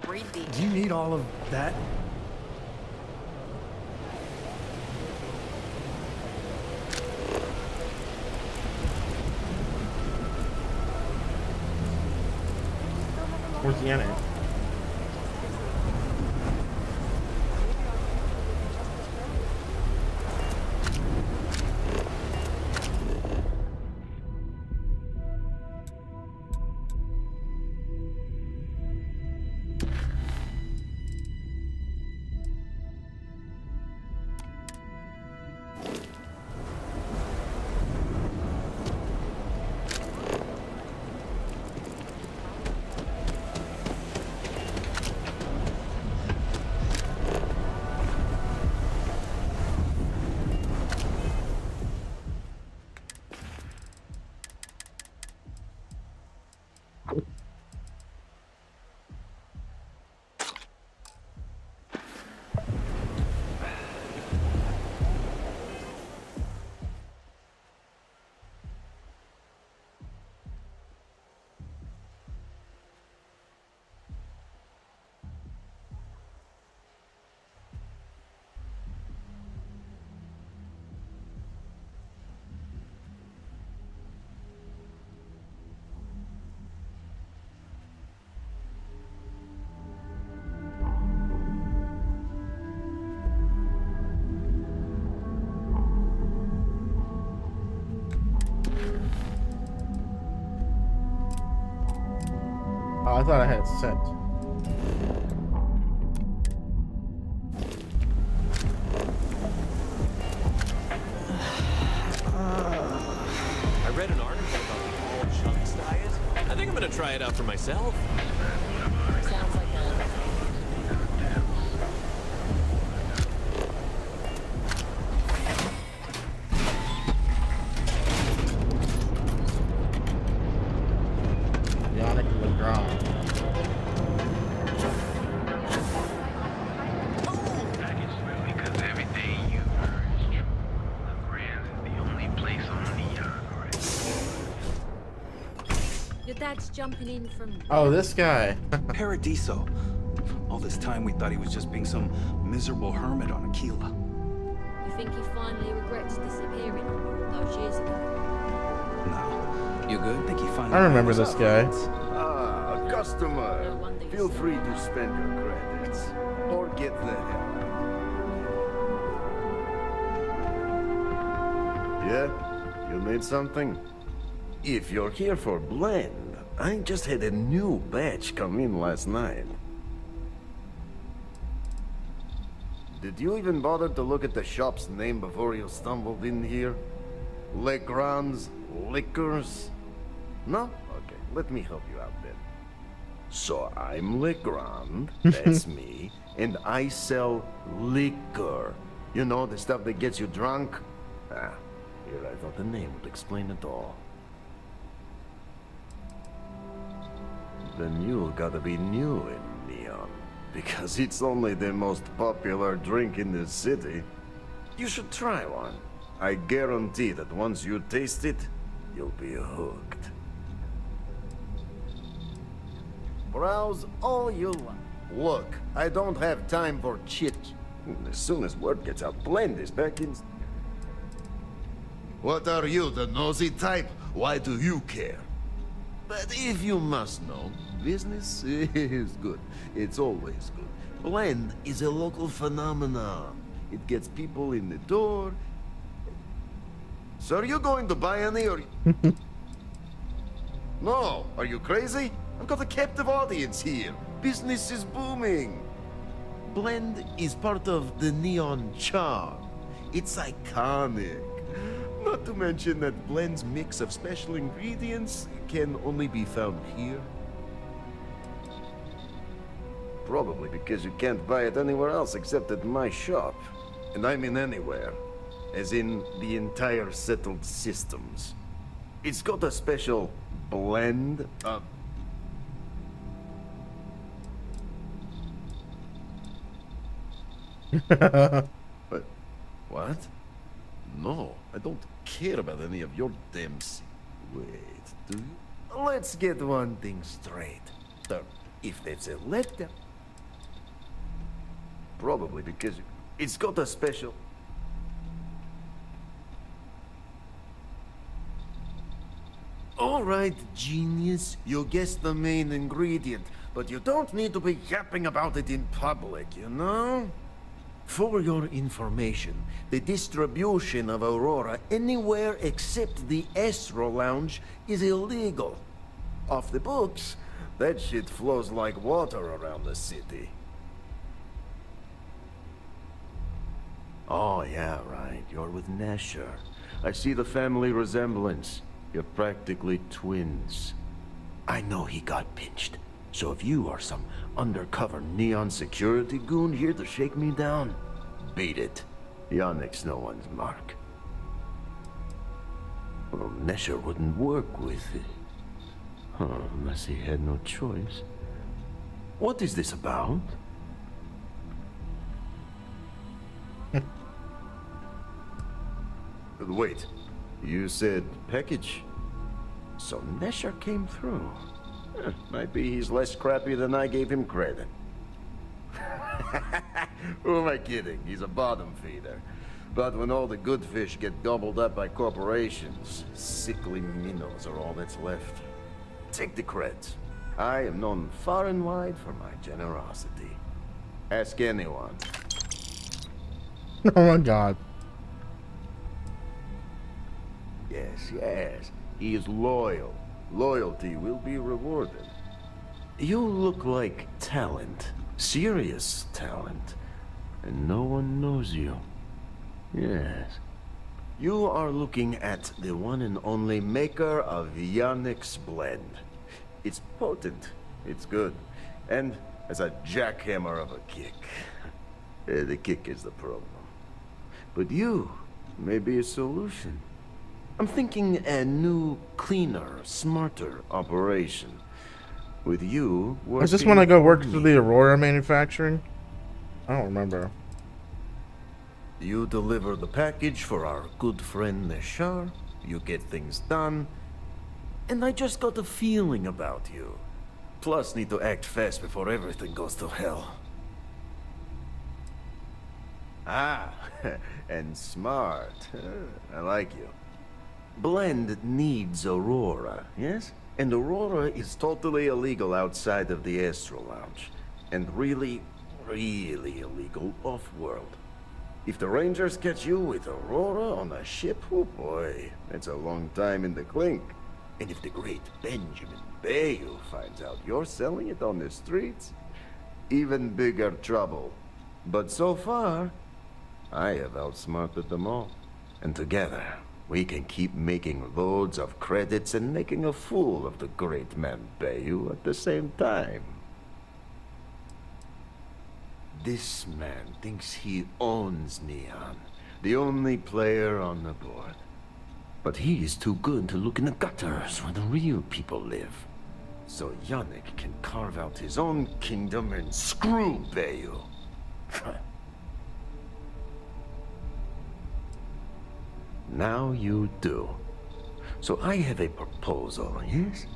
read the... Do you need all of that? Where's Yannick? Oh, I thought I had it set. I read an article about the all chunks diet. I think I'm gonna try it out for myself. Sounds like a... Yannick LeGrand. Because everything you heard is true. LeGrand's is the only place on Neon, right? Your dad's jumping in from... Oh, this guy. Paradiso. All this time we thought he was just being some miserable hermit on Aquila. You think he finally regrets disappearing those years ago? No. You good? Think he finally I remember ran this us guy. Ah, customer. No wonder you Feel said free to spend your credits. Or get the hell out. Yeah? You need something? If you're here for blend, I just had a new batch come in last night. Did you even bother to look at the shop's name before you stumbled in here? Legrand's Liquors? No? Okay, let me help you out then. So I'm Legrand, that's me, and I sell liquor. You know, the stuff that gets you drunk? Ah, here I thought the name would explain it all. Then you gotta be new in Neon, because it's only the most popular drink in the city. You should try one. I guarantee that once you taste it, you'll be hooked. Browse all you like. Look, I don't have time for chit. As soon as word gets out, Blend is back in. What are you, the nosy type? Why do you care? But if you must know, business is good. It's always good. Blend is a local phenomenon. It gets people in the door. So are you going to buy any or... No, are you crazy? I've got a captive audience here. Business is booming. Blend is part of the Neon charm. It's iconic. Not to mention that Blend's mix of special ingredients can only be found here. Probably because you can't buy it anywhere else except at my shop. And I mean anywhere. As in the entire settled systems. It's got a special blend of... But... what? No, I don't care about any of your damn... Wait, do you? Let's get one thing straight. If that's a letdown... Probably because it's got a special... All right, genius, you guessed the main ingredient, but you don't need to be yapping about it in public, you know? For your information, the distribution of Aurora anywhere except the Astro Lounge is illegal. Off the books, that shit flows like water around the city. Oh, yeah, right. You're with Nesher. I see the family resemblance. You're practically twins. I know he got pinched. So if you are some undercover Neon security goon here to shake me down, beat it. Yannick's no one's mark. Well, Nesher wouldn't work with it. Huh, unless he had no choice. What is this about? Wait, you said package? So Nesher came through. Might be he's less crappy than I gave him credit. Who am I kidding? He's a bottom feeder. But when all the good fish get gobbled up by corporations, sickly minnows are all that's left. Take the creds. I am known far and wide for my generosity. Ask anyone. Oh my god. Yes, yes. He is loyal. Loyalty will be rewarded. You look like talent. Serious talent. And no one knows you. Yes. You are looking at the one and only maker of Yannick's blend. It's potent. It's good. And as a jackhammer of a kick. The kick is the problem. But you may be a solution. I'm thinking a new, cleaner, smarter operation. With you working... Is this when I go work for the Aurora manufacturing? I don't remember. You deliver the package for our good friend Neshar, you get things done, and I just got a feeling about you. Plus need to act fast before everything goes to hell. Ah, and smart. I like you. Blend needs Aurora, yes? And Aurora is totally illegal outside of the Astro Lounge. And really, really illegal off-world. If the Rangers catch you with Aurora on a ship, oh boy, that's a long time in the clink. And if the great Benjamin Bayou finds out you're selling it on the streets, even bigger trouble. But so far, I have outsmarted them all. And together, we can keep making loads of credits and making a fool of the great man Bayou at the same time. This man thinks he owns Neon, the only player on the board. But he is too good to look in the gutters where the real people live. So Yannick can carve out his own kingdom and screw Bayou. Now you do. So I have a proposal, yes?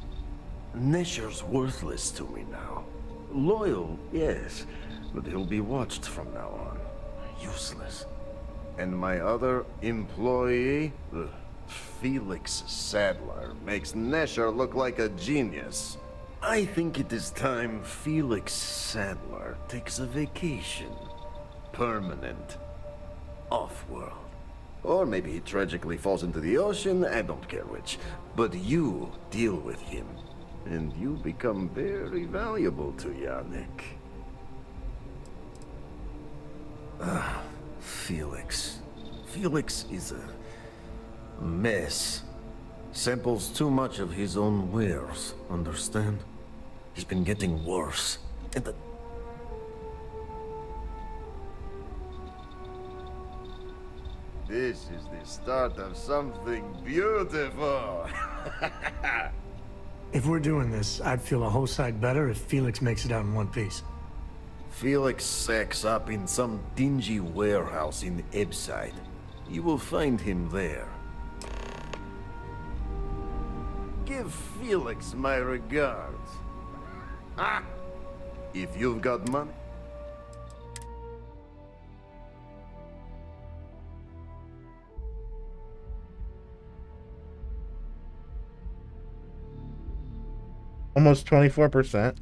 Nesher's worthless to me now. Loyal, yes, but he'll be watched from now on. Useless. And my other employee, Felix Sadler, makes Nesher look like a genius. I think it is time Felix Sadler takes a vacation. Permanent. Off-world. Or maybe he tragically falls into the ocean, I don't care which. But you deal with him, and you become very valuable to Yannick. Felix. Felix is a mess. Samples too much of his own wares, understand? He's been getting worse. And the... This is the start of something beautiful. If we're doing this, I'd feel a whole side better if Felix makes it out in one piece. Felix sacks up in some dingy warehouse in Ebside. You will find him there. Give Felix my regards. Ah! If you've got money. Almost 24%.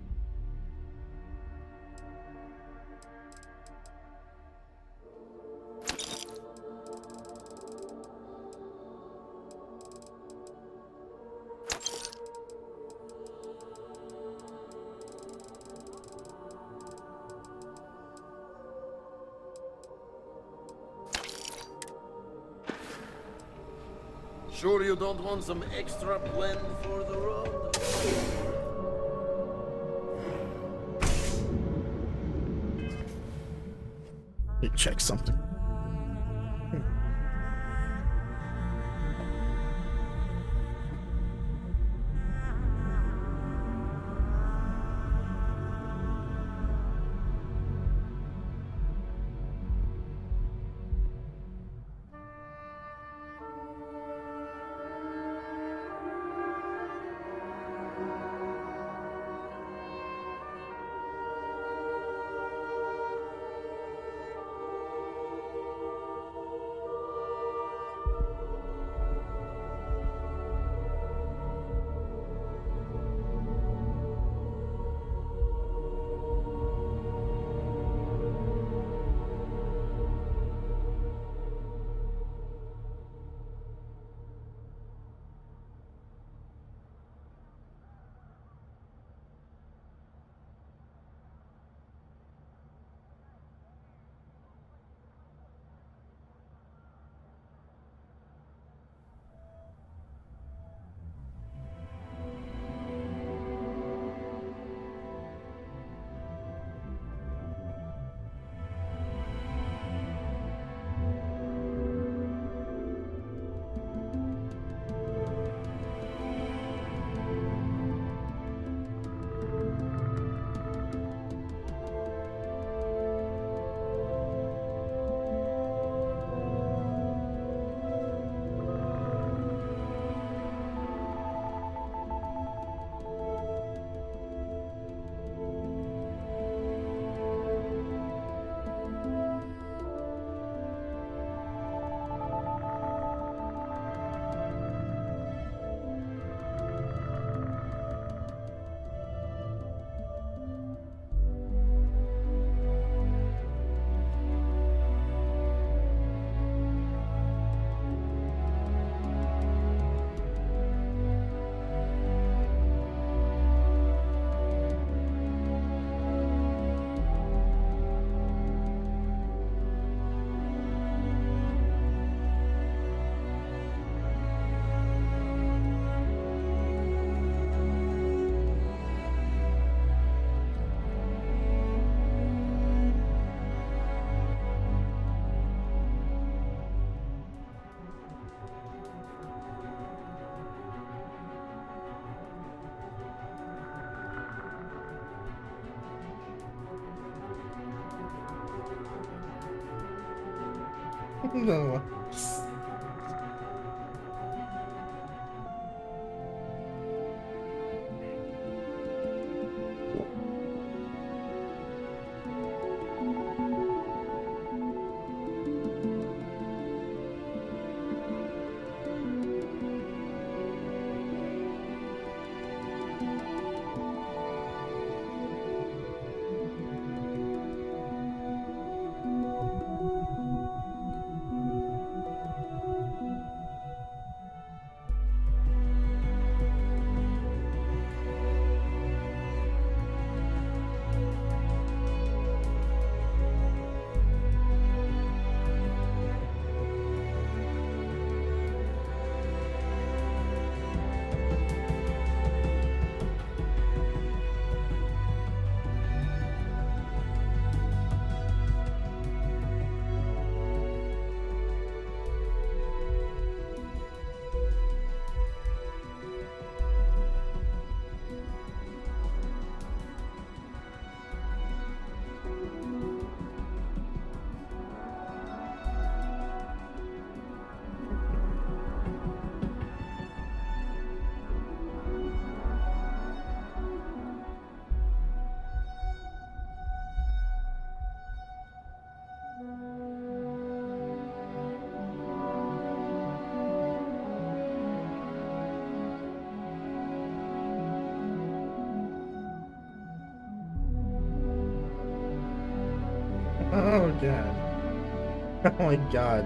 Sure you don't want some extra blend for the road? You check something. No. Oh god. Oh my god.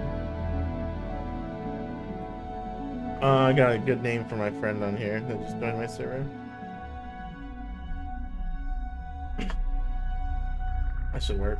I got a good name for my friend on here that just joined my server. That should work.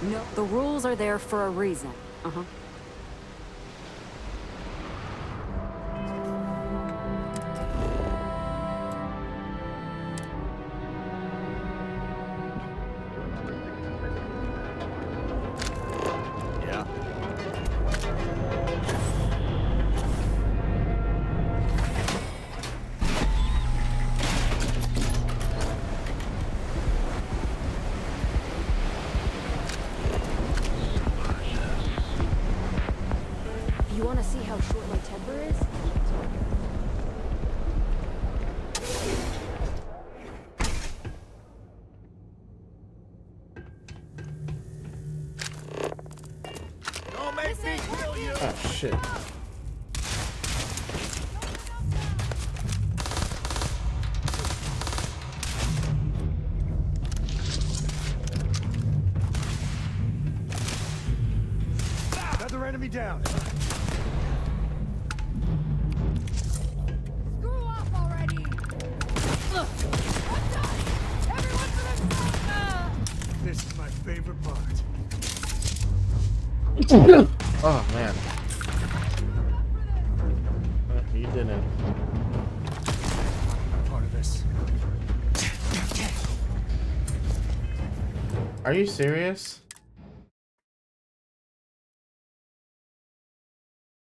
No, the rules are there for a reason. Uh-huh. Yeah. You want to see how short my temper is? shit. Another enemy down. Screw off already! Look! What's up? Everyone to the side! This is my favorite part. Oh man. You didn't. Part of this. Are you serious?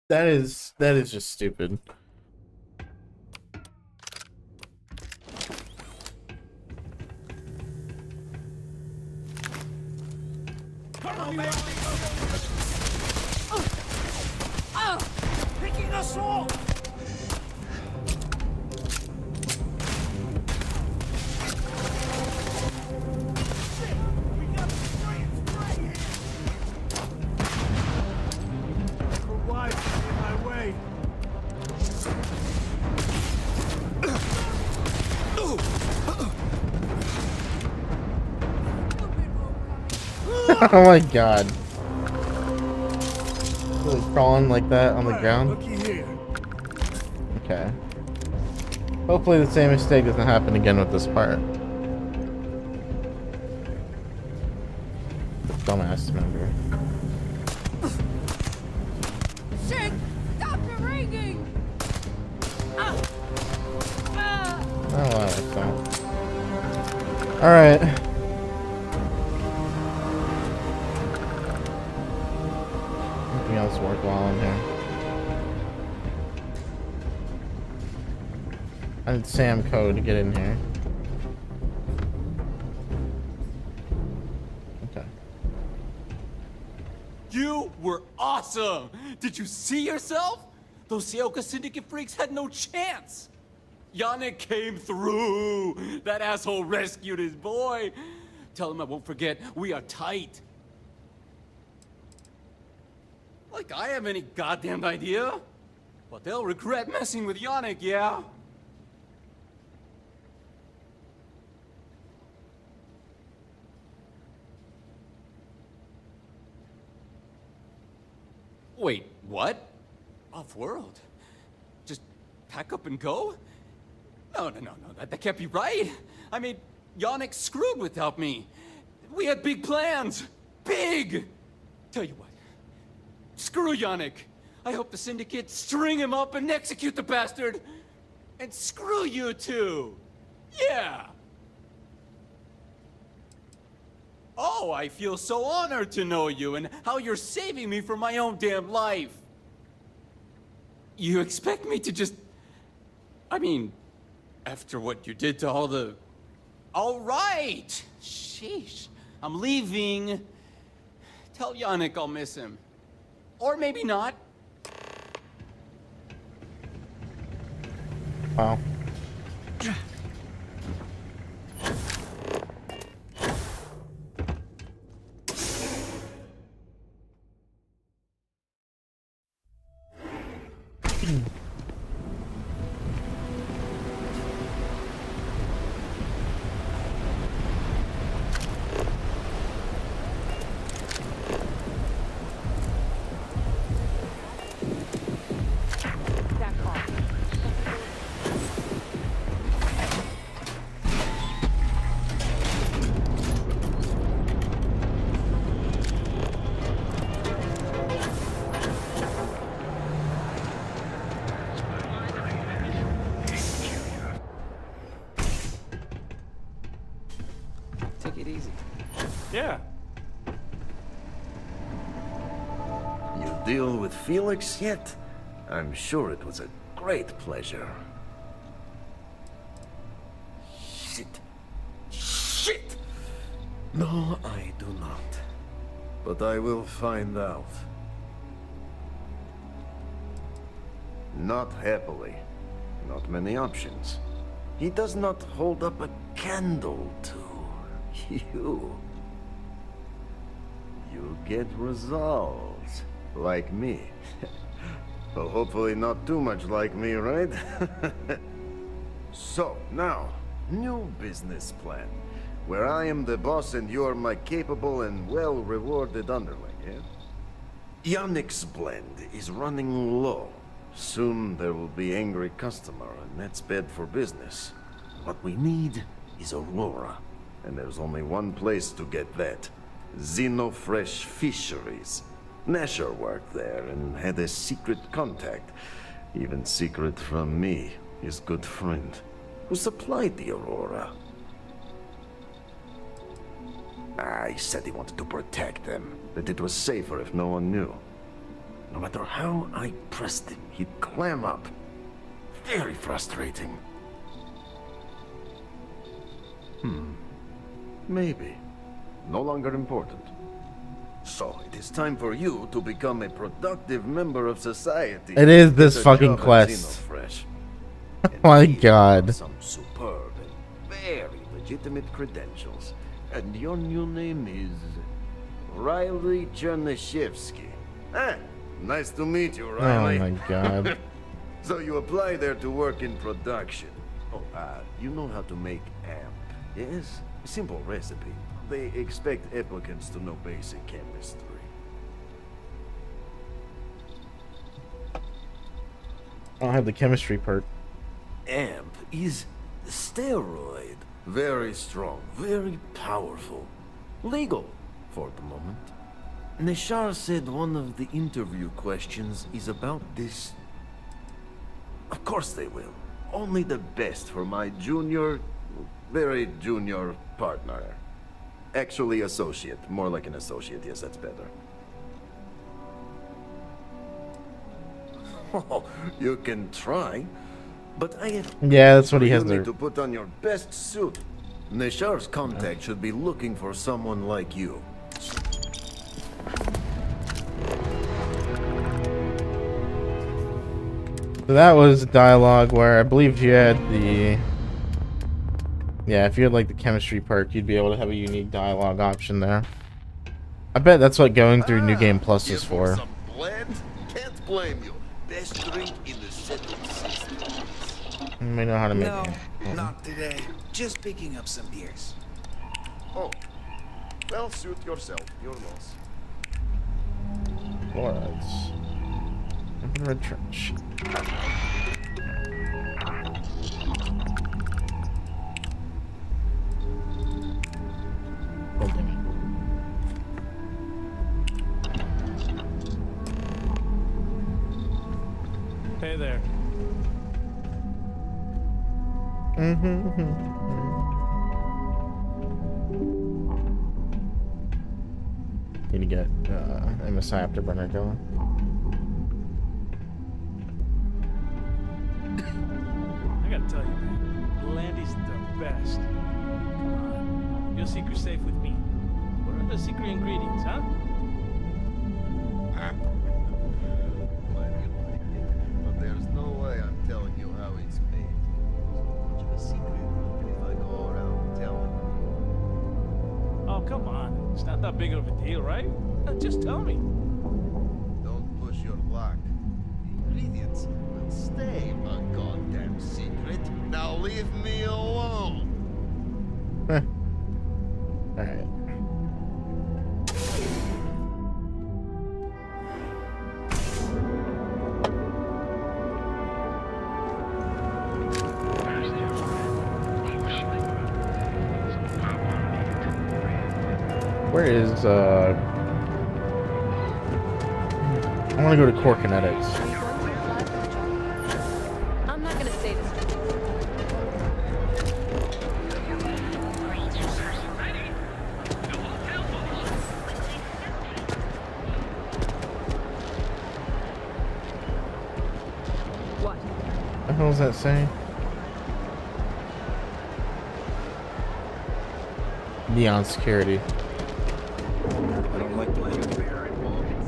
That is just stupid. Come on, baby. Oh, picking us off. Oh my god. Really crawling like that on the ground? Okay. Hopefully the same mistake doesn't happen again with this part. The dumbass member. Shit! Stop the ringing! Oh, wow, so. Alright. Anything else worthwhile in here? I need Sam code to get in here. Okay. You were awesome! Did you see yourself? Those Seoka Syndicate freaks had no chance! Yannick came through! That asshole rescued his boy! Tell him I won't forget, we are tight! Like I have any goddamn idea? But they'll regret messing with Yannick, yeah? Wait, what? Off-world? Just pack up and go? No, that can't be right. I mean, Yannick's screwed without me. We had big plans. Big! Tell you what. Screw Yannick. I hope the Syndicate string him up and execute the bastard. And screw you too. Yeah. Oh, I feel so honored to know you and how you're saving me from my own damn life. You expect me to just... I mean, after what you did to all the... All right. Sheesh. I'm leaving. Tell Yannick I'll miss him. Or maybe not. Wow. Take it easy. Yeah. You deal with Felix yet? I'm sure it was a great pleasure. Shit. Shit! No, I do not. But I will find out. Not happily. Not many options. He does not hold up a candle to you. You get results. Like me. Well, hopefully not too much like me, right? So, now, new business plan. Where I am the boss and you are my capable and well-rewarded underling, yeah? Yannick's blend is running low. Soon there will be angry customer, and that's bad for business. What we need is Aurora. And there's only one place to get that. Xenofresh Fisheries. Nasher worked there and had a secret contact. Even secret from me, his good friend, who supplied the Aurora. He said he wanted to protect them, that it was safer if no one knew. No matter how I pressed him, he'd clam up. Very frustrating. Maybe. No longer important. So, it is time for you to become a productive member of society. It is this Get a fucking job at quest. Xenofresh. Oh my god. Some superb and very legitimate credentials. And your new name is Riley Chernyshevsky. Nice to meet you, Riley. Oh my god. So you apply there to work in production. Oh, you know how to make amp, yes? Simple recipe. They expect applicants to know basic chemistry. I don't have the chemistry part. Amp is steroid. Very strong, very powerful. Legal, for the moment. Nishar said one of the interview questions is about this. Of course they will. Only the best for my junior, very junior partner. Actually associate. More like an associate, yes, that's better. Oh, you can try. But I have... Yeah, that's what he has You there. need to put on your best suit. Nishar's contact should be looking for someone like you. So that was dialogue where I believe you had the... Yeah, if you had like the chemistry perk, you'd be able to have a unique dialogue option there. I bet that's what going through New Game Plus is for. Some blend? Can't blame you. Best drink in the settled system. You may know how to make No, it. not today. Just picking up some beers. Oh. Well, suit yourself. Your loss. Florides. Open red trench. Hey there. Need to get MSI Afterburner going. I gotta tell you, man, Blandy's the best. Come on. Your secret's safe with me. What are the secret ingredients, huh? But there's no way I'm telling you how it's made. It's much of a secret if I go around telling you. Oh, come on. It's not that big of a deal, right? Just tell me. Don't push your luck. The ingredients will stay a goddamn secret. Now leave me alone. Alright. Where is, I want to go to Core Kinetics. I'm not gonna say this. What? What the hell does that say? Beyond security. I don't like playing fair involved in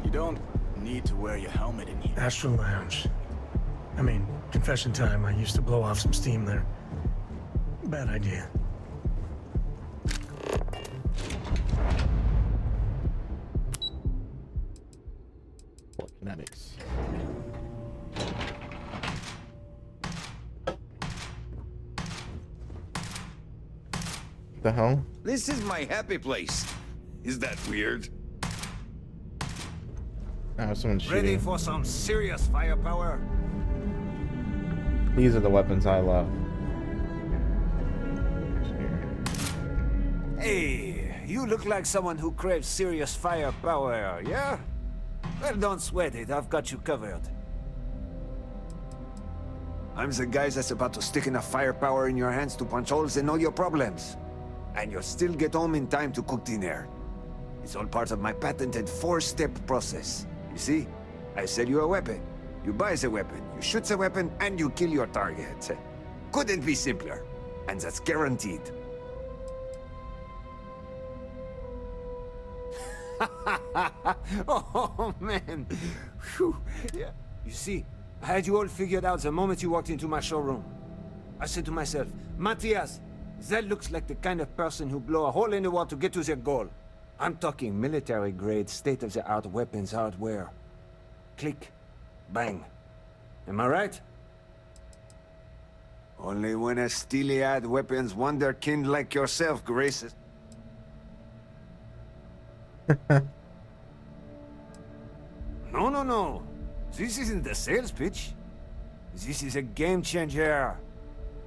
You don't need to wear your helmet in here. Astral Lounge. I mean, confession time. I used to blow off some steam there. Bad idea. Cybernetics. The hell? This is my happy place. Is that weird? Oh, someone's Ready shooting. for some serious firepower? These are the weapons I love. Hey, you look like someone who craves serious firepower, yeah? Well, don't sweat it. I've got you covered. I'm the guy that's about to stick enough firepower in your hands to punch holes in all your problems. And you'll still get home in time to cook dinner. It's all part of my patented 4-step process. You see? I sell you a weapon. You buy the weapon, you shoot the weapon, and you kill your target. Couldn't be simpler. And that's guaranteed. Oh, man. Whew. Yeah. You see, I had you all figured out the moment you walked into my showroom. I said to myself, Matthias, that looks like the kind of person who blow a hole in the wall to get to their goal. I'm talking military-grade, state-of-the-art weapons hardware. Click. Bang. Am I right? Only when a steely-eyed weapons wonderkind like yourself graces... No. This isn't the sales pitch. This is a game changer.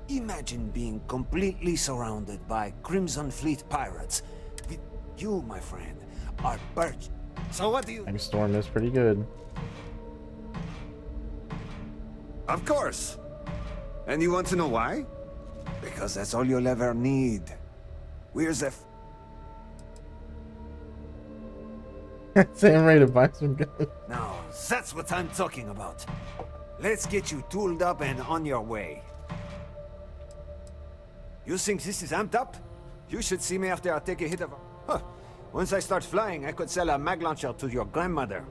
Imagine being completely surrounded by Crimson Fleet pirates. You, my friend, are perched. So what do you... Storm is pretty good. Of course. And you want to know why? Because that's all you'll ever need. Where's the... Say I'm ready to buy some guns. Now, that's what I'm talking about. Let's get you tooled up and on your way. You think this is amped up? You should see me after I take a hit of... Huh. Once I start flying, I could sell a mag launcher to your grandmother.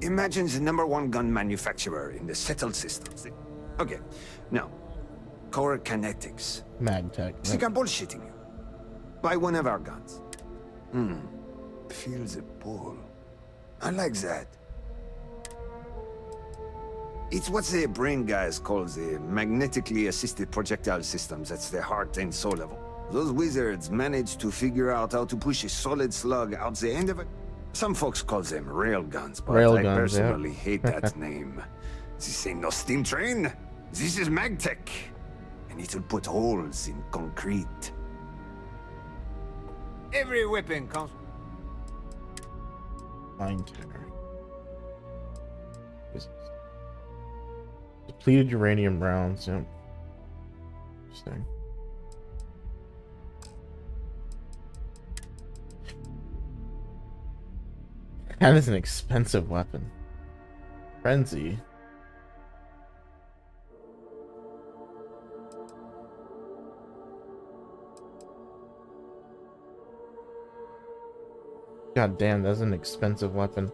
Imagine the #1 gun manufacturer in the settled systems. Okay, now, Core Kinetics. Magtech. Think I'm bullshitting you. Buy one of our guns. Feel the pull. I like that. It's what the brain guys call the magnetically assisted projectile systems. That's the heart and soul of it. Those wizards managed to figure out how to push a solid slug out the end of it. Some folks call them railguns, but I personally hate that name. This ain't no steam train. This is magtech. And it'll put holes in concrete. Every weapon comes... Mind Terror. Depleted uranium rounds. Yep. Interesting. That is an expensive weapon. Frenzy. God damn, that's an expensive weapon.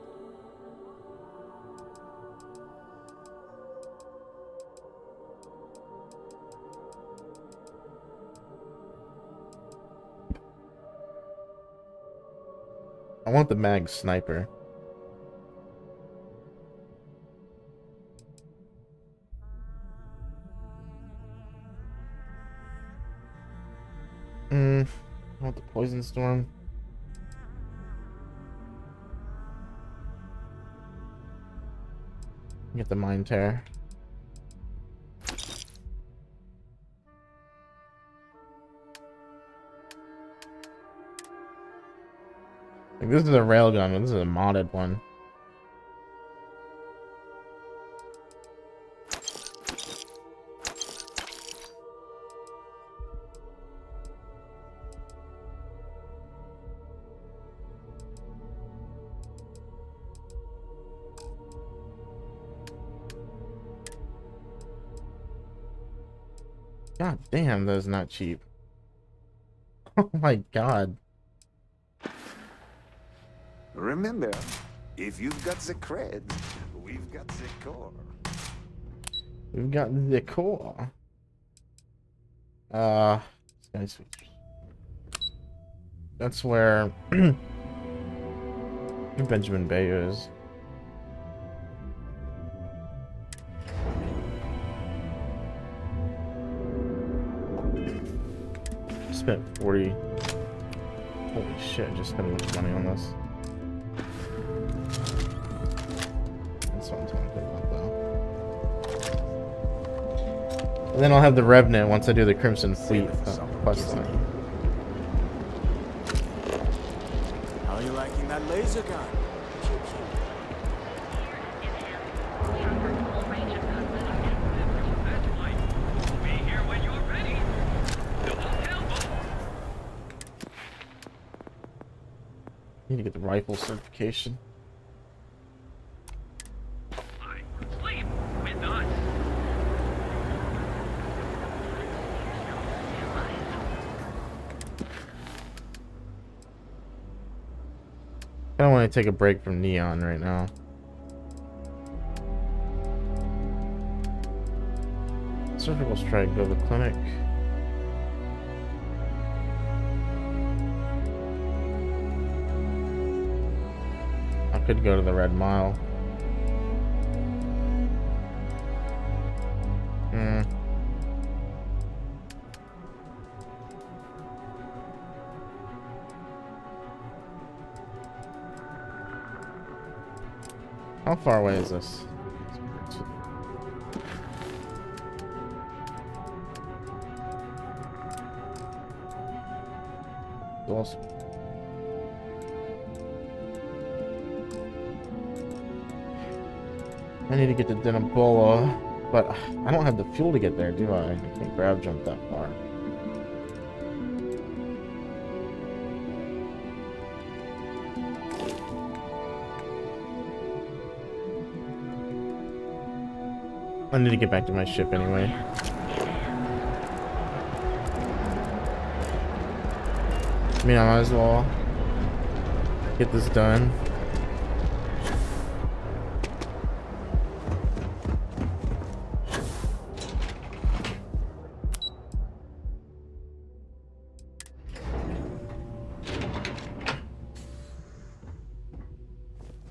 I want the mag sniper. I want the poison storm. Get the mind tear. Like, this is a railgun, but this is a modded one. God damn, that is not cheap. Oh my god. Remember, if you've got the cred, we've got the core. We've got the core. Sky features. That's where Benjamin Bayou is. spent 40. Holy shit, I just spent a bunch of money on this. That's what I'm talking about, though. And then I'll have the Revenant once I do the Crimson Fleet quest line. How are you liking that laser gun? Need to get the rifle certification. I don't want to take a break from Neon right now. Surgical strike, go to the clinic. I could go to the Red Mile. How far away is this? Awesome. I need to get to Denebola, but I don't have the fuel to get there, do I? I can't grab jump that far. I need to get back to my ship anyway. I mean, I might as well get this done.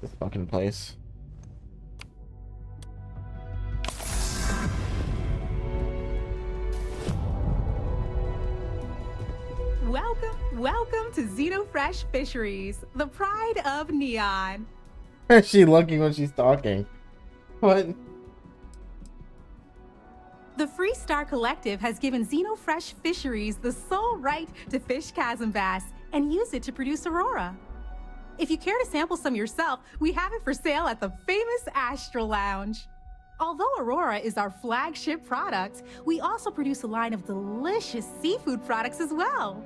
This fucking place. Welcome to Xenofresh Fisheries, the pride of Neon. Is she looking when she's talking? What? The Freestar Collective has given Xenofresh Fisheries the sole right to fish chasm bass and use it to produce Aurora. If you care to sample some yourself, we have it for sale at the famous Astral Lounge. Although Aurora is our flagship product, we also produce a line of delicious seafood products as well.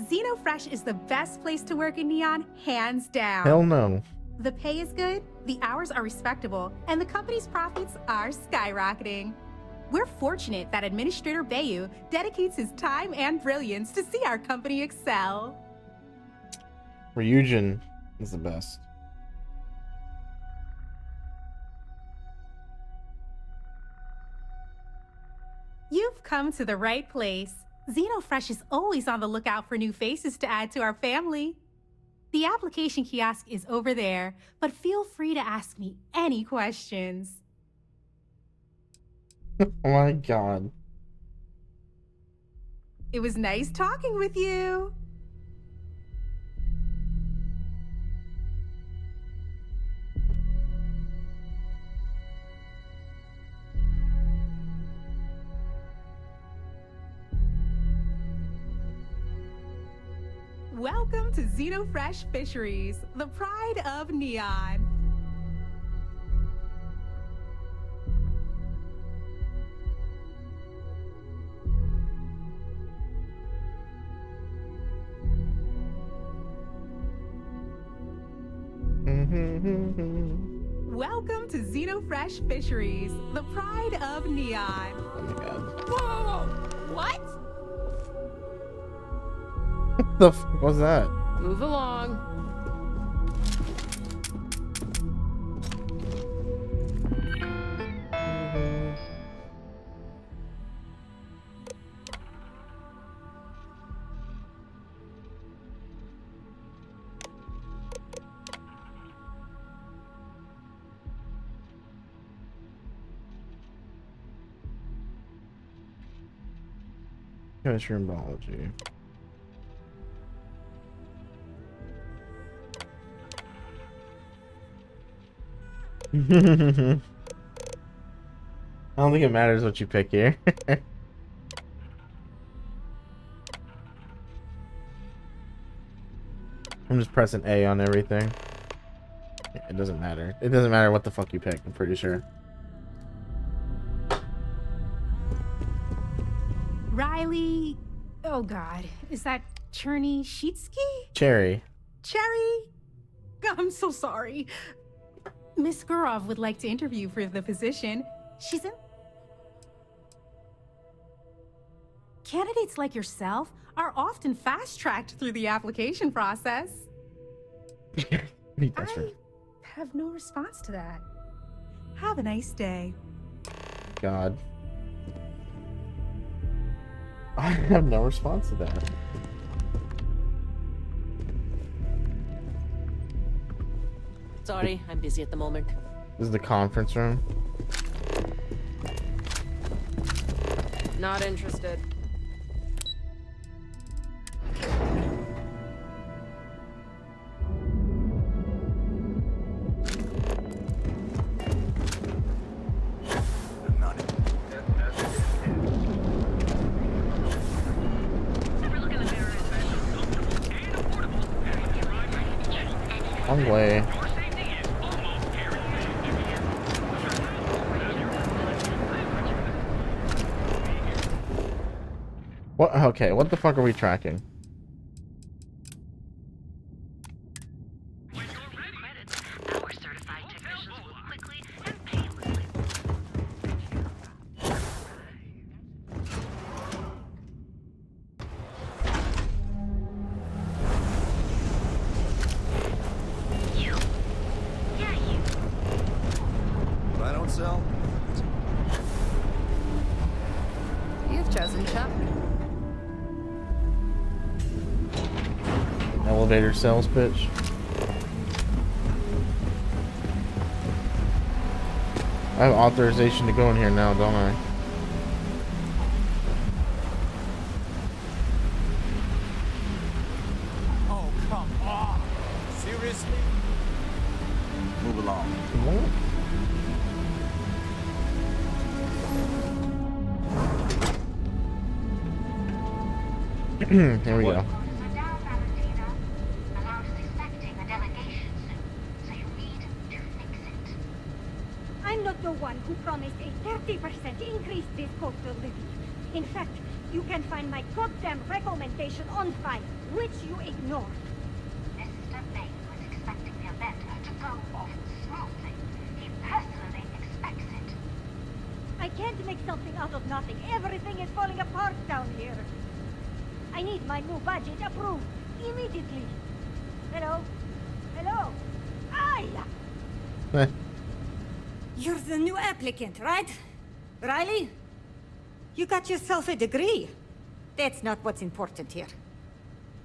Xenofresh is the best place to work in Neon, hands down. Hell no. The pay is good, the hours are respectable, and the company's profits are skyrocketing. We're fortunate that Administrator Bayu dedicates his time and brilliance to see our company excel. Ryujin is the best. You've come to the right place. Xenofresh is always on the lookout for new faces to add to our family. The application kiosk is over there, but feel free to ask me any questions. Oh my god. It was nice talking with you. Welcome to Xenofresh Fisheries, the pride of Neon. Welcome to Xenofresh Fisheries, the pride of Neon. Oh my god. Whoa! What? What the f was that? Move along. Chemistry and biology. I don't think it matters what you pick here. I'm just pressing A on everything. It doesn't matter. It doesn't matter what the fuck you pick, I'm pretty sure. Riley. Oh god. Is that Cherny Sheetsky? Cherry. Cherry? I'm so sorry. Miss Gurov would like to interview for the position. She's in. Candidates like yourself are often fast-tracked through the application process. I have no response to that. Have a nice day. God. I have no response to that. Sorry, I'm busy at the moment. This is the conference room. Not interested. Wrong way. What? Okay, what the fuck are we tracking? If I don't sell, You've chosen Chuck. Elevator sales pitch. I have authorization to go in here now, don't I? Oh, come on. Seriously? Move along. Here we go. I'm not the one who promised a 30% increase this cost of living. In fact, you can find my goddamn recommendation on file, which you ignore. Mr. May was expecting the event to go off smoothly. He personally expects it. I can't make something out of nothing. Everything is falling apart down here. I need my new budget approved immediately. Hello? Hello? Aye! You're the new applicant, right? Riley? You got yourself a degree. That's not what's important here.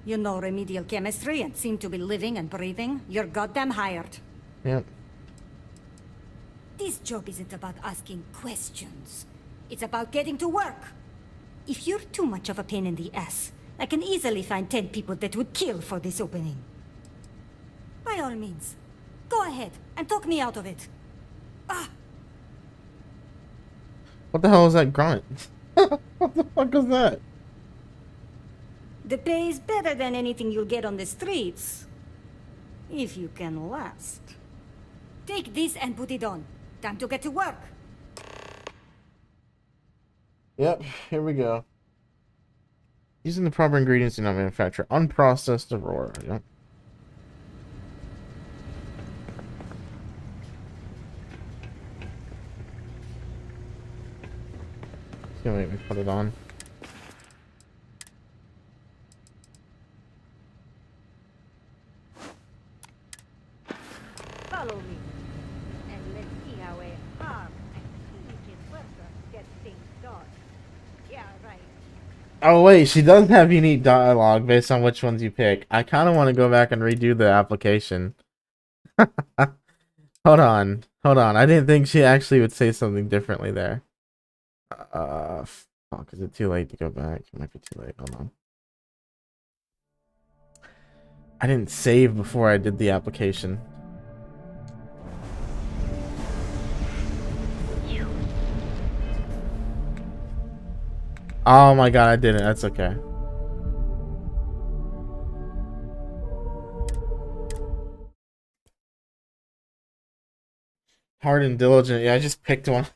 You know remedial chemistry and seem to be living and breathing. You're goddamn hired. Yep. This job isn't about asking questions. It's about getting to work. If you're too much of a pain in the ass, I can easily find 10 people that would kill for this opening. By all means, go ahead and talk me out of it. What the hell is that grunt? What the fuck was that? The pay is better than anything you'll get on the streets. If you can last. Take this and put it on. Time to get to work. Yep, here we go. Using the proper ingredients do not manufacture unprocessed Aurora. Yep. It's gonna make me put it on. Follow me. And let's see how a hard and diligent worker gets things done. Yeah, right. Oh wait, she does have unique dialogue based on which ones you pick. I kind of want to go back and redo the application. Hold on. I didn't think she actually would say something differently there. Fuck, is it too late to go back? It might be too late. Hold on. I didn't save before I did the application. Oh my god, I didn't. That's okay. Hard and diligent. Yeah, I just picked one.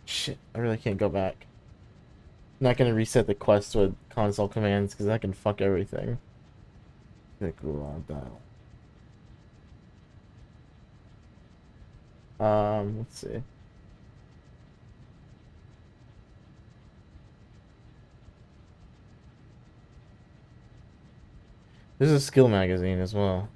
Shit, I really can't go back. I'm not gonna reset the quest with console commands because that can fuck everything. Click raw dial. Let's see. There's a skill magazine as well.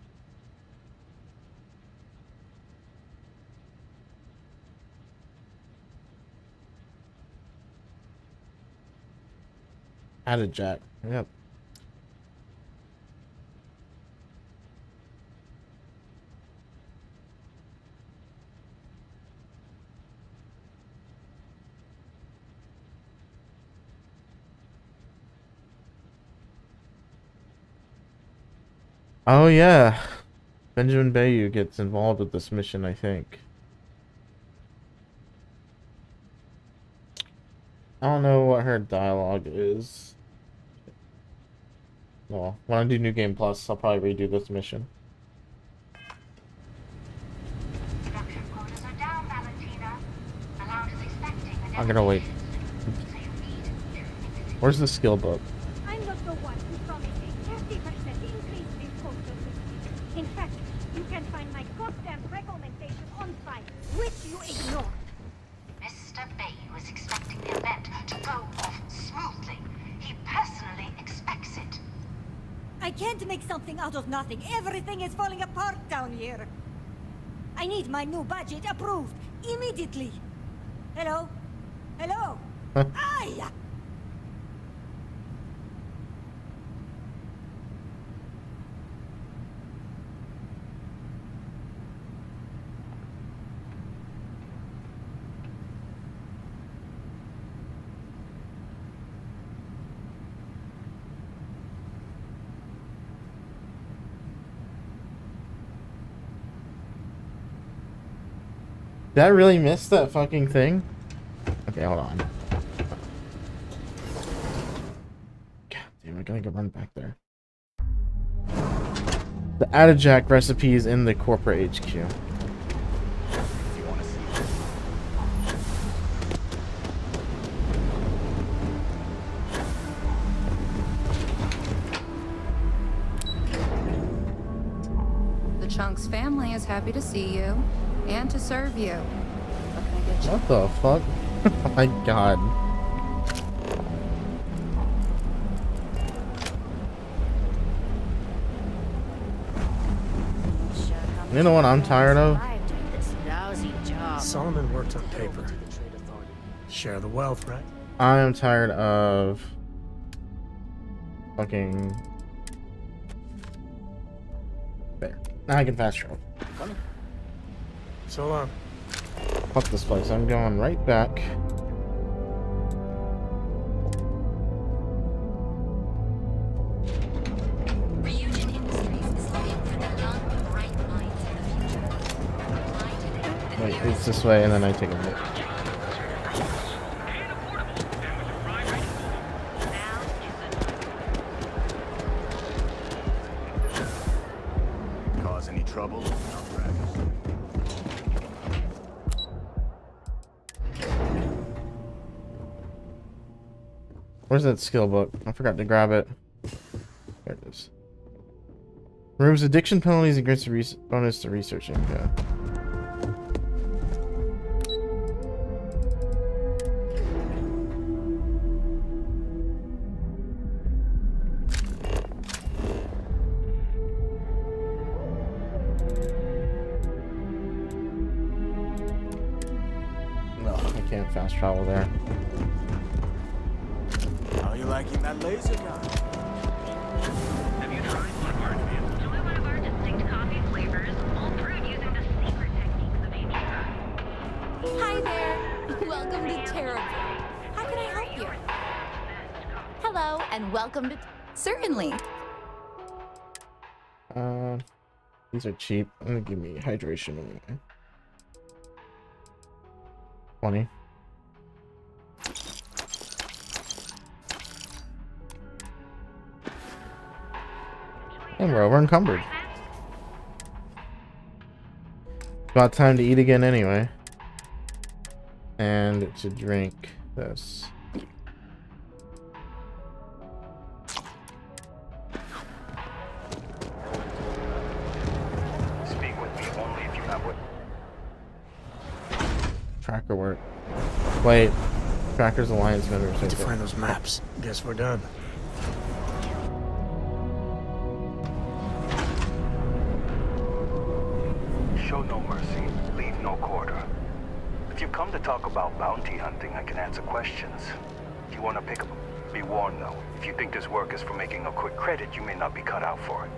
Added Jack. Yep. Oh yeah. Benjamin Bayou gets involved with this mission, I think. I don't know what her dialogue is. Well, when I do New Game Plus, I'll probably redo this mission. I'm gonna wait. Where's the skill book? I'm not the one who promised a 30% increase in postal safety. In fact, you can find my goddamn recommendation on file, which you ignore. Mr. Bay was expecting the event to go off smoothly. He personally expects it. I can't make something out of nothing. Everything is falling apart down here. I need my new budget approved immediately. Hello? Hello? Aye! Did I really miss that fucking thing? Okay, hold on. God damn, I gotta go run back there. The added Jack recipe is in the corporate HQ. The Chunks family is happy to see you and to serve you. What can I get you? What the fuck? Oh my god. You know what I'm tired of? Solomon worked on paper. Share the wealth, right? I am tired of fucking there. Now I can fast travel. So long. Fuck this place. I'm going right back. Wait, it's this way, and then I take a look. Cause any trouble? Where's that skill book? I forgot to grab it. There it is. Removes addiction penalties and grants a bonus to researching. Yeah. No, I can't fast travel there. How you liking that laser gun? Have you tried one of our new distinct coffee flavors, all brewed using the secret technique Hi there. Welcome to Terrible. How can I help you? Hello, and welcome to... Certainly. These are cheap. I'm gonna give me hydration anyway. 20. And we're over encumbered. About time to eat again anyway. And to drink this. Speak with me only if you have what. Tracker work. Wait. Tracker's alliance members. Need to find those maps. Guess we're done. Show no mercy, leave no quarter. If you come to talk about bounty hunting, I can answer questions. If you want to pick up, be warned though. If you think this work is for making a quick credit, you may not be cut out for it.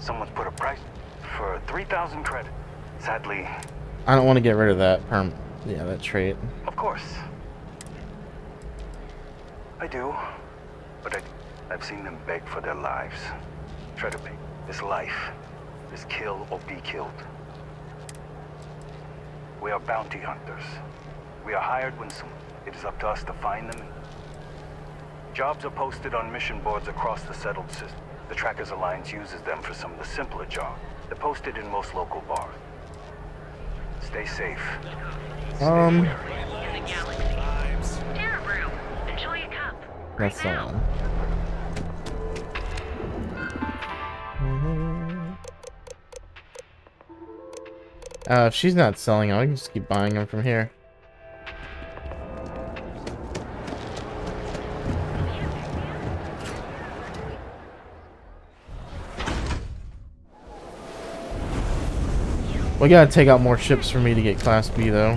Someone's put a price for 3,000 credit. Sadly, I don't want to get rid of that that trait. of course. I do. But I've seen them beg for their lives. Try to make this life. Is kill or be killed. We are bounty hunters. We are hired when it is up to us to find them. Jobs are posted on mission boards across the settled system. The Trackers Alliance uses them for some of the simpler jobs. They're posted in most local bars. Stay safe. That's if she's not selling them, I can just keep buying them from here. We gotta take out more ships for me to get Class B though.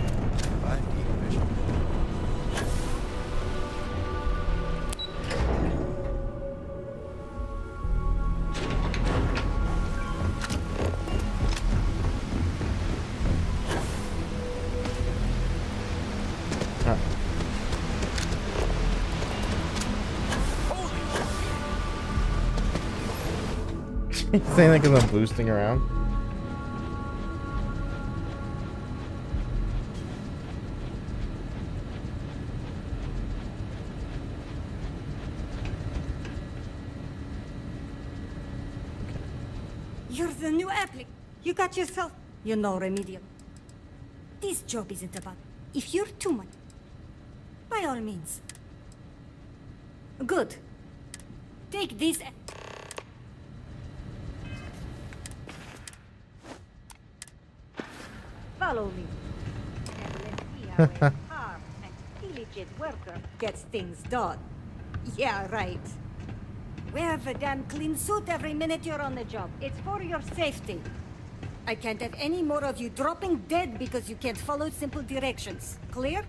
Saying that because I'm boosting around. You're the new applicant. You got yourself... You know, Remedial. This job isn't about... If you're too much... By all means. Good. Take this... Follow me. And let's see how a hard and diligent worker gets things done. Yeah, right. Wear the damn clean suit every minute you're on the job. It's for your safety. I can't have any more of you dropping dead because you can't follow simple directions. Clear?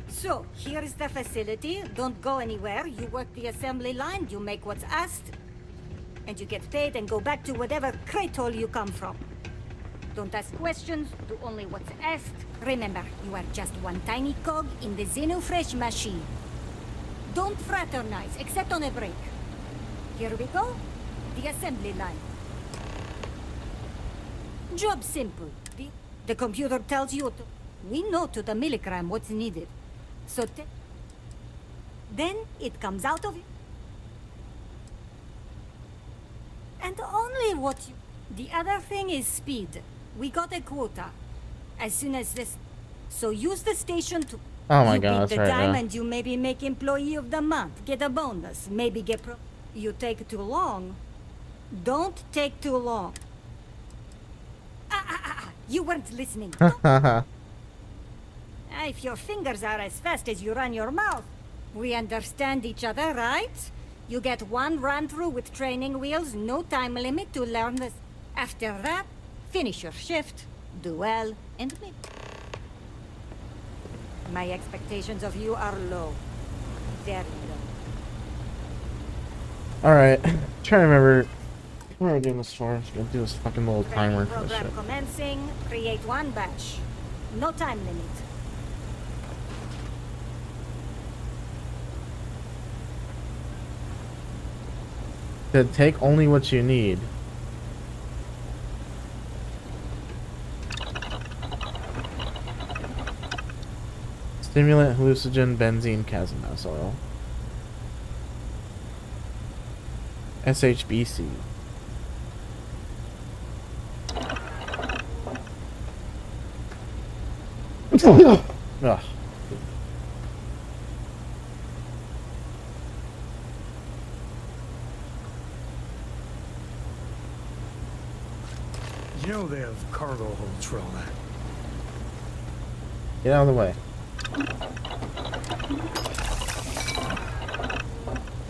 So, here is the facility. Don't go anywhere. You work the assembly line, you make what's asked, and you get paid and go back to whatever crate hole you come from. Don't ask questions, do only what's asked. Remember, you are just one tiny cog in the Xenofresh machine. Don't fraternize, except on a break. Here we go. The assembly line. Job simple. The computer tells you to... We know to the milligram what's needed. So then it comes out of it. And only what you... The other thing is speed. We got a quota. As soon as this... So use the station to... Oh my you god, beat that's the right time now. and you maybe make employee of the month. Get a bonus. Maybe get You take too long. Don't take too long. You weren't listening. If your fingers are as fast as you run your mouth, we understand each other, right? You get one run-through with training wheels, no time limit to learn this. After that, finish your shift, do well, and leave. My expectations of you are low. Very low. Alright. Trying to remember What are we doing this for? Just gonna do this fucking little timer for this Program shit. commencing. Create one batch. No time limit. To take only what you need. Stimulant, hallucinogen, benzene, casamass oil. SHBC. Ugh. You know they have cargo holds for all that. Get out of the way.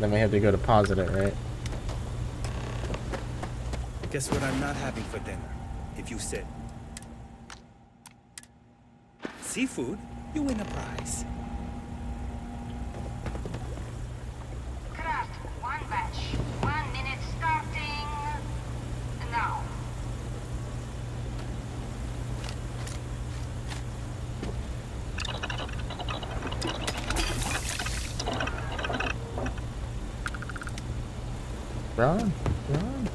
Then we have to go deposit it, right? Guess what I'm not having for dinner? If you said seafood, you win a prize. Craft one batch. 1 minute starting now. Run, run.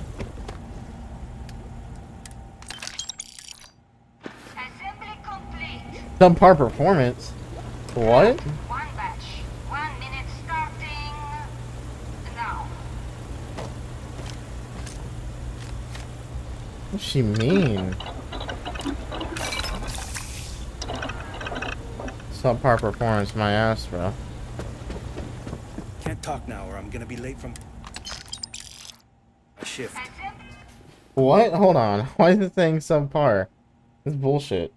Assembly complete. Subpar performance. What? One batch. 1 minute starting now. What's she mean? Subpar performance, my ass, bro. Can't talk now or I'm gonna be late from my shift. What? Hold on. Why is it saying subpar? This is bullshit.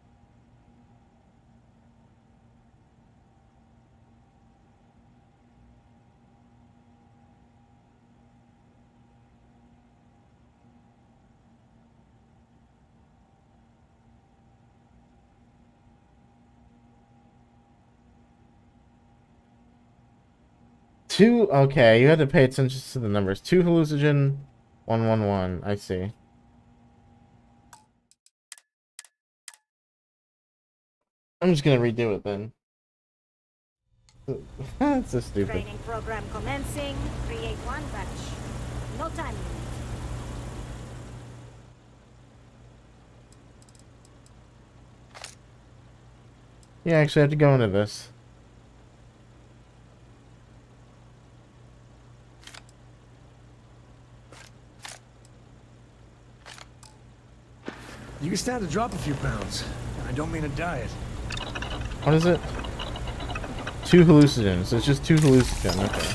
Two, okay, you had to pay attention to the numbers. 2 hallucinogen, 111. I see. I'm just gonna redo it then. That's so stupid. Training program commencing. Create one batch. No time limit. Yeah, actually I have to go into this. You can stand to drop a few pounds. I don't mean a diet. What is it? 2 hallucinogens. It's just 2 hallucinogen. Okay.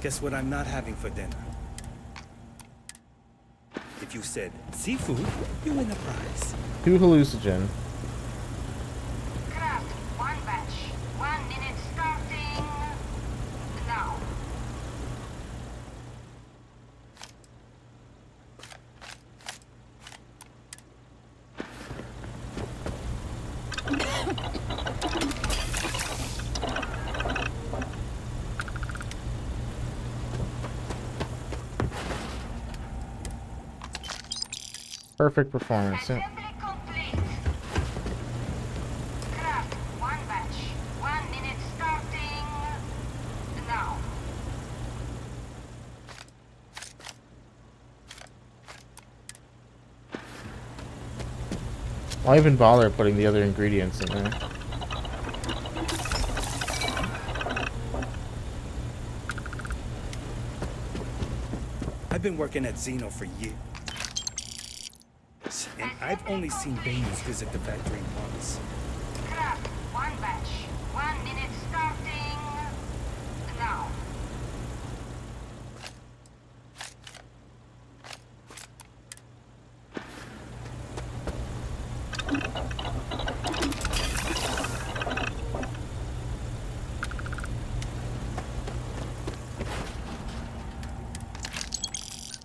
Guess what I'm not having for dinner? If you said seafood, you win a prize. 2 hallucinogen. Craft one batch. 1 minute starting now. Perfect performance. Yeah. Craft one batch. 1 minute starting now. Why even bother putting the other ingredients in there? I've been working at Xeno for years. And I've only seen babies visit the factory once. Craft one batch. 1 minute starting now.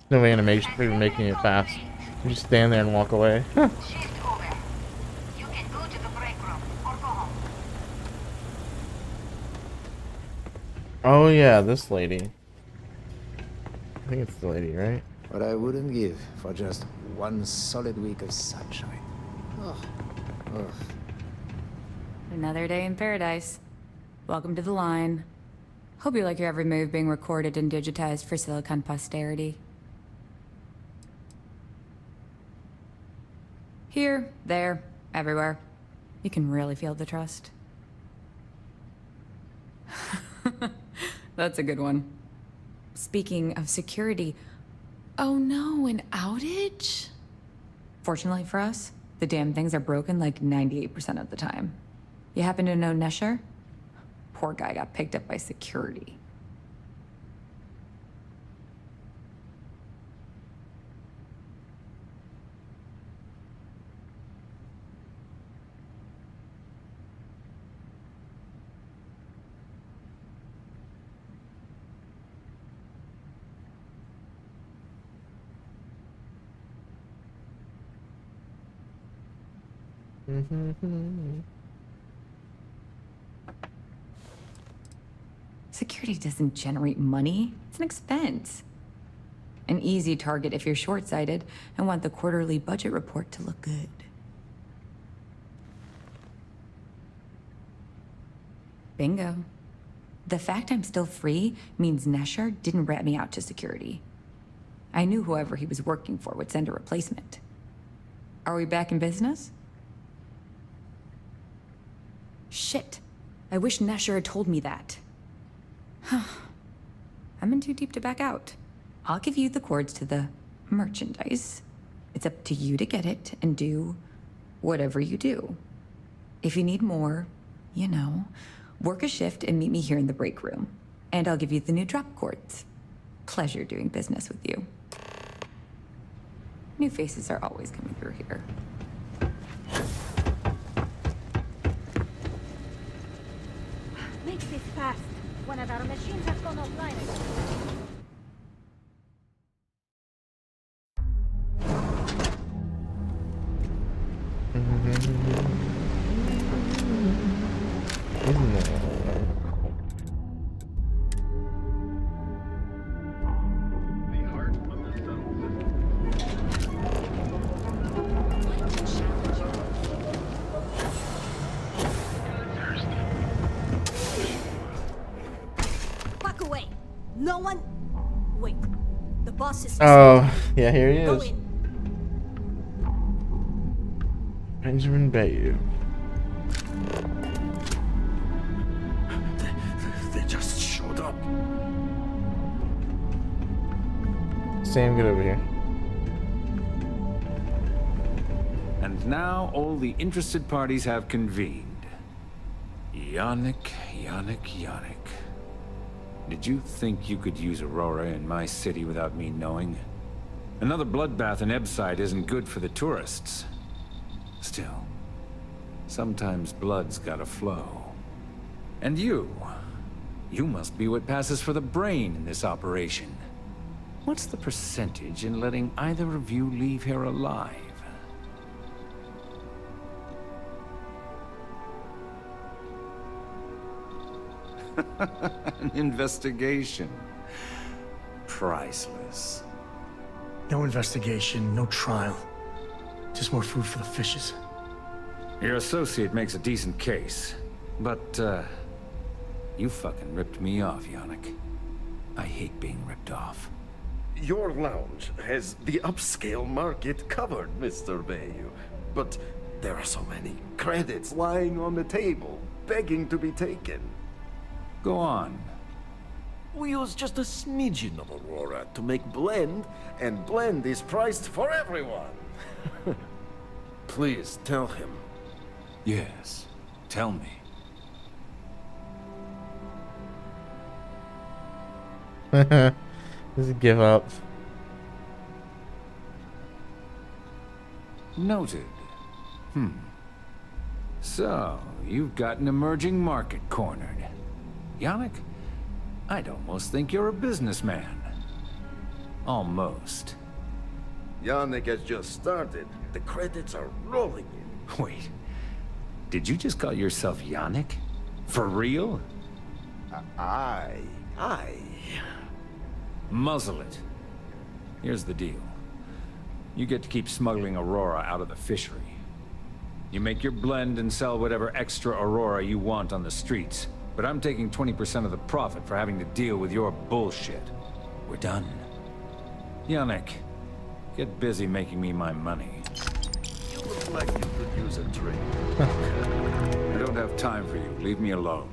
No animation for even making it fast. You just stand there and walk away. Shift over. You can go to the break room or go home. Oh yeah, this lady. I think it's the lady, right? What I wouldn't give for just one solid week of sunshine. Ugh. Ugh. Another day in paradise. Welcome to the line. Hope you like your every move being recorded and digitized for Silicon posterity. Here, there, everywhere. You can really feel the trust. That's a good one. Speaking of security, oh no, an outage? Fortunately for us, the damn things are broken like 98% of the time. You happen to know Nesher? Poor guy got picked up by security. Security doesn't generate money. It's an expense. An easy target if you're short-sighted and want the quarterly budget report to look good. Bingo. The fact I'm still free means Nesher didn't rat me out to security. I knew whoever he was working for would send a replacement. Are we back in business? Shit. I wish Nesher had told me that. I'm in too deep to back out. I'll give you the cords to the merchandise. It's up to you to get it and do whatever you do. If you need more, you know, work a shift and meet me here in the break room. And I'll give you the new drop cords. Pleasure doing business with you. New faces are always coming through here. Make this fast. One of our machines has gone offline. Back away. No one. Wait. The boss is. Oh, yeah, here he Go is. in. Benjamin Bayou. They just showed up. Sam, get over here. And now all the interested parties have convened. Yannick. Did you think you could use Aurora in my city without me knowing? Another bloodbath in Ebside isn't good for the tourists. Still, sometimes blood's gotta flow. And you must be what passes for the brain in this operation. What's the percentage in letting either of you leave here alive? An investigation. Priceless. No investigation, no trial. Just more food for the fishes. Your associate makes a decent case, but, you fucking ripped me off, Yannick. I hate being ripped off. Your lounge has the upscale market covered, Mr. Bayou. But there are so many credits lying on the table, begging to be taken. Go on. We use just a smidgen of Aurora to make blend, and blend is priced for everyone. Please tell him. Yes, tell me. Just give up. Noted. So, you've got an emerging market cornered. Yannick, I'd almost think you're a businessman. Almost. Yannick has just started. The credits are rolling in. Wait, did you just call yourself Yannick? For real? Aye. Muzzle it. Here's the deal. You get to keep smuggling Aurora out of the fishery. You make your blend and sell whatever extra Aurora you want on the streets. But I'm taking 20% of the profit for having to deal with your bullshit. We're done. Yannick, get busy making me my money. You look like you could use a drink. I don't have time for you. Leave me alone.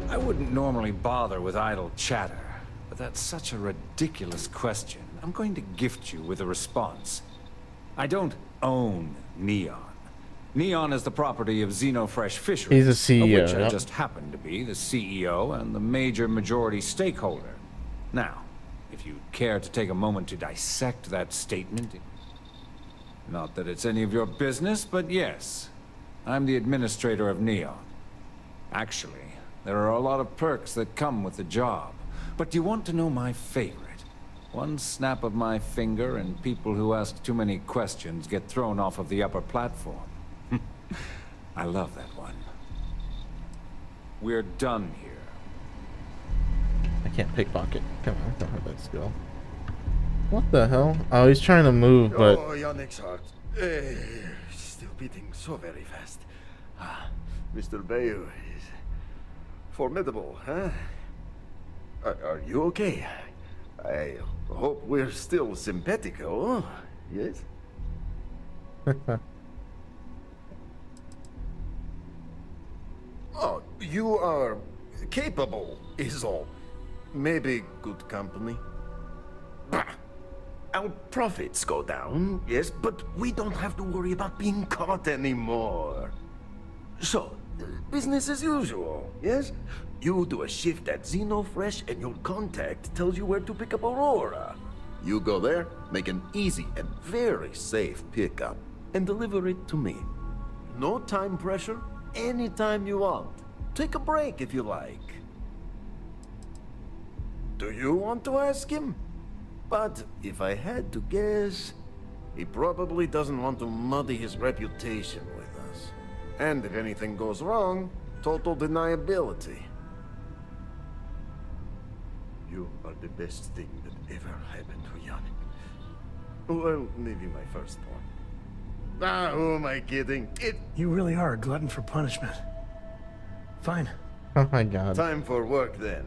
I wouldn't normally bother with idle chatter, but that's such a ridiculous question. I'm going to gift you with a response. I don't own Neon. Neon is the property of Xenofresh Fisheries, He's a CEO, of which I yep. just happen to be the CEO and the majority stakeholder. Now, if you care to take a moment to dissect that statement, not that it's any of your business, but yes, I'm the administrator of Neon. Actually, there are a lot of perks that come with the job. But do you want to know my favorite? One snap of my finger and people who ask too many questions get thrown off of the upper platform. I love that one. We're done here. I can't pickpocket. Come on, I don't have that skill. What the hell? Oh, he's trying to move, but... Oh, Yannick's heart. Still beating so very fast. Mr. Bayou is formidable, huh? Are you okay? I hope we're still simpatico, yes? Oh, you are capable, is all. Maybe good company. Bah! Our profits go down, yes, but we don't have to worry about being caught anymore. So, business as usual, yes? You do a shift at Xenofresh and your contact tells you where to pick up Aurora. You go there, make an easy and very safe pickup, and deliver it to me. No time pressure, anytime you want. Take a break if you like. Do you want to ask him? But if I had to guess, he probably doesn't want to muddy his reputation with us. And if anything goes wrong, total deniability. You are the best thing that ever happened to Yannick. Well, maybe my first one. Who am I kidding? You really are a glutton for punishment. Fine. Oh my god. Time for work then.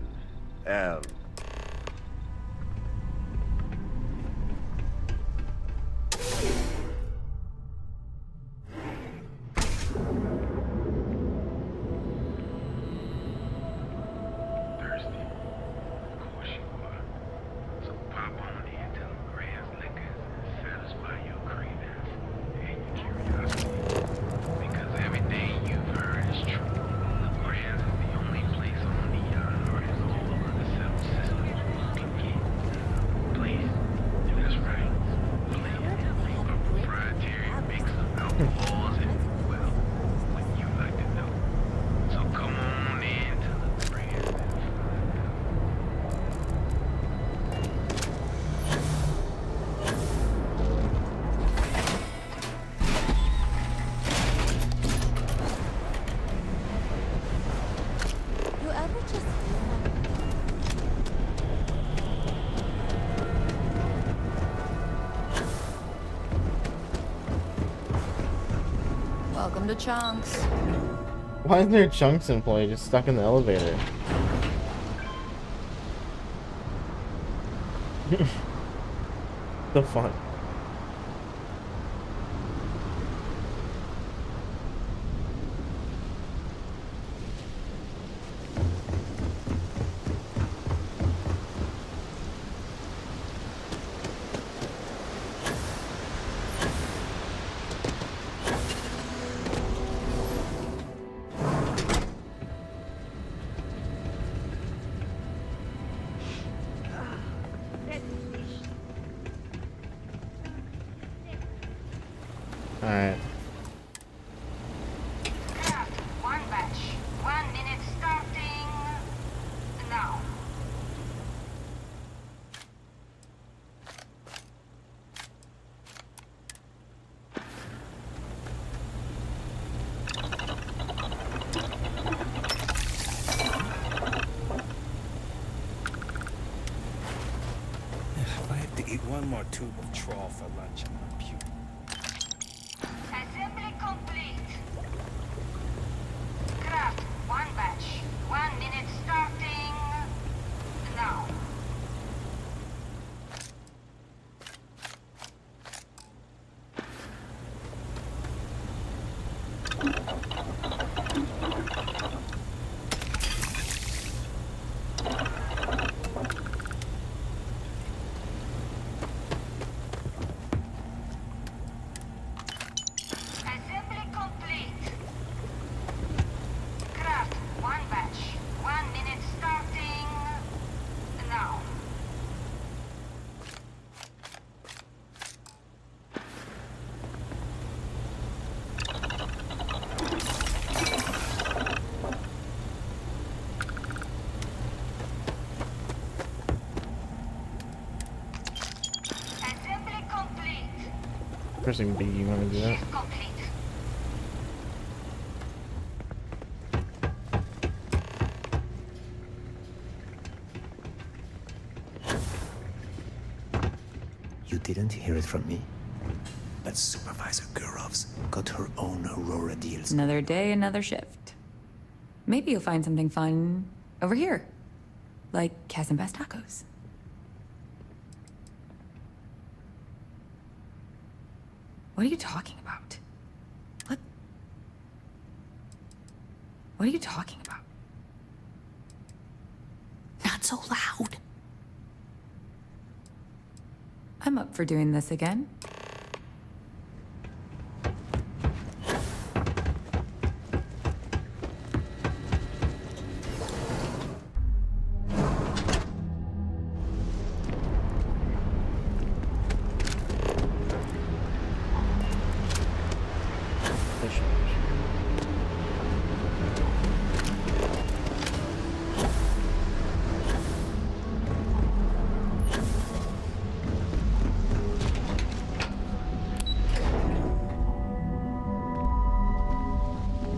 Welcome to Chunks. Why is there a Chunks employee just stuck in the elevator? The fuck? Alright. One batch. 1 minute starting now. more tube of trawl for lunch and my pew. Assembly complete. Craft one batch. 1 minute starting now. Assembly complete. Craft one batch. 1 minute starting now. Assembly complete. Pressing B, you want to do that? Complete. You didn't hear it from me, but Supervisor Gurov's got her own Aurora deals. Another day, another shift. Maybe you'll find something fun over here, like Chasm Bass tacos. What are you talking about? What are you talking about? Not so loud. I'm up for doing this again.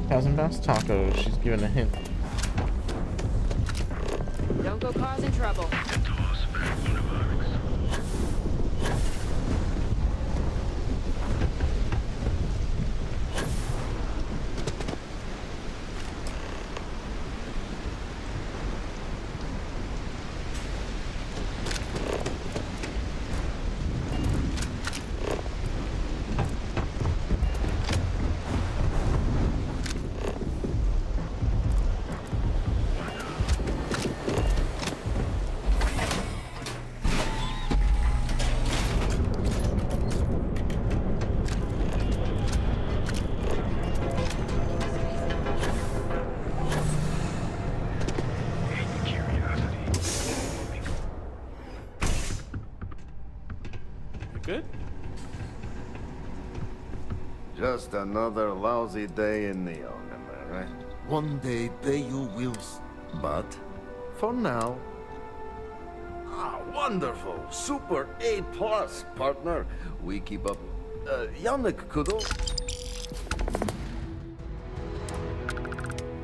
Chasm Bass tacos. She's giving a hint. Don't go causing trouble. Good? Just another lousy day in Neon, am I right? One day they you will, but for now. Ah, wonderful! Super A+, partner. We keep up. Yannick, Kudo.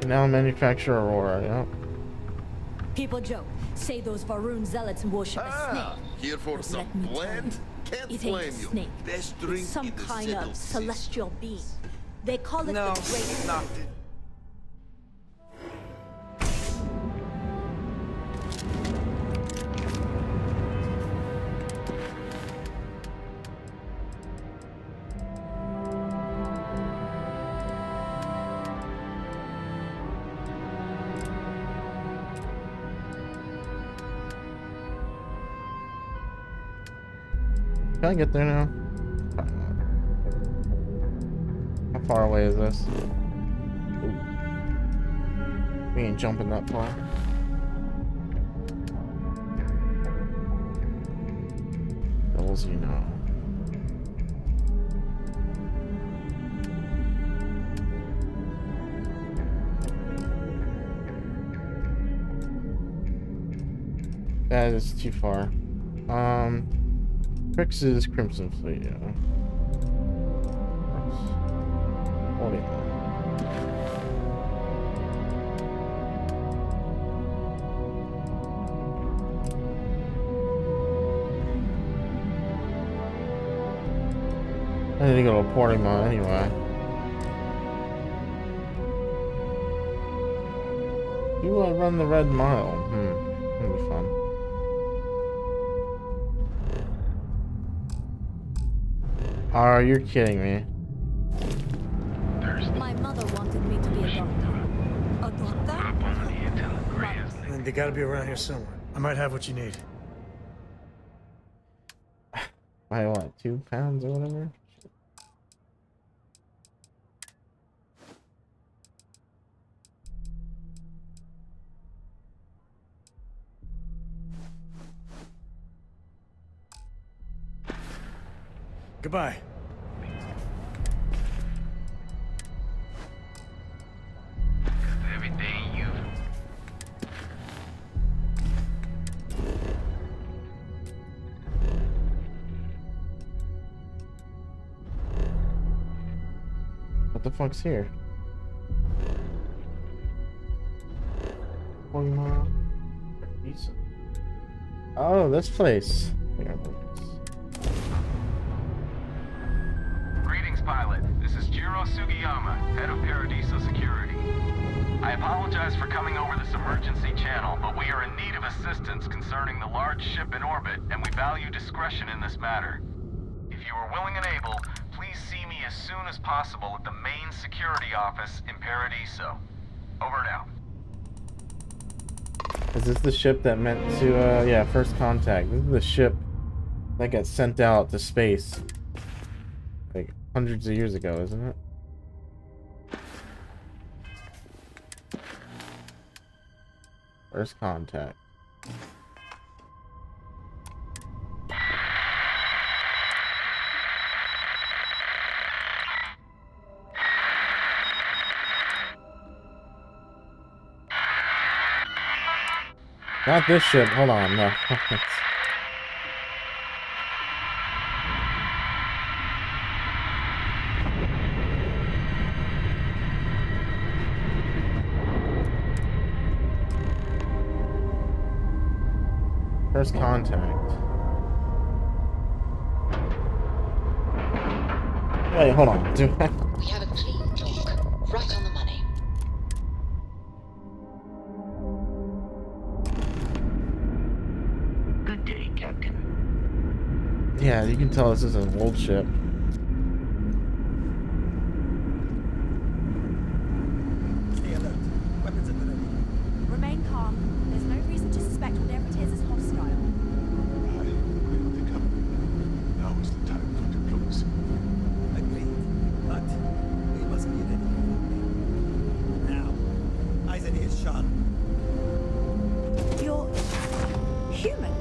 Now manufacture Aurora, yeah. People joke, say those Varun zealots worship a snake. Here for But some let me tell blend? you, Can't it blame ain't a you. snake. Best drink It's some in the kind settled of celestial being. They call it No, the Great. not Can I get there now? How far away is this? Ooh. We ain't jumping that far. Those you know. That is too far. Crix's Crimson Fleet, yeah. Holding on. need to go to Portimont anyway. Do I run the Red Mile? That'll be fun. Oh, you're kidding me. My mother wanted me to be a doctor. A doctor? They gotta be around here somewhere. I might have what you need. I want 2 pounds or whatever. Goodbye. Everything you. What the fuck's here? 40 mile. Oh, this place. Greetings, pilot. This is Jiro Sugiyama, head of Paradiso Security. I apologize for coming over this emergency channel, but we are in need of assistance concerning the large ship in orbit, and we value discretion in this matter. If you are willing and able, please see me as soon as possible at the main security office in Paradiso. Over and out. Is this the ship that meant to, yeah, First Contact. This is the ship that got sent out to space. Like, hundreds of years ago, isn't it? First Contact. Not this ship. Hold on. No. First Contact. Wait, hold on. Do I? We have a clean dock, right on the money. Good day, Captain. Yeah, you can tell this is an old ship. Stay alert. Weapons at the ready. Remain calm. There's no reason to suspect whatever it is hostile. Now is the time for diplomacy. Agreed. But we must be ready. Now, eyes and ears sharp. You're human.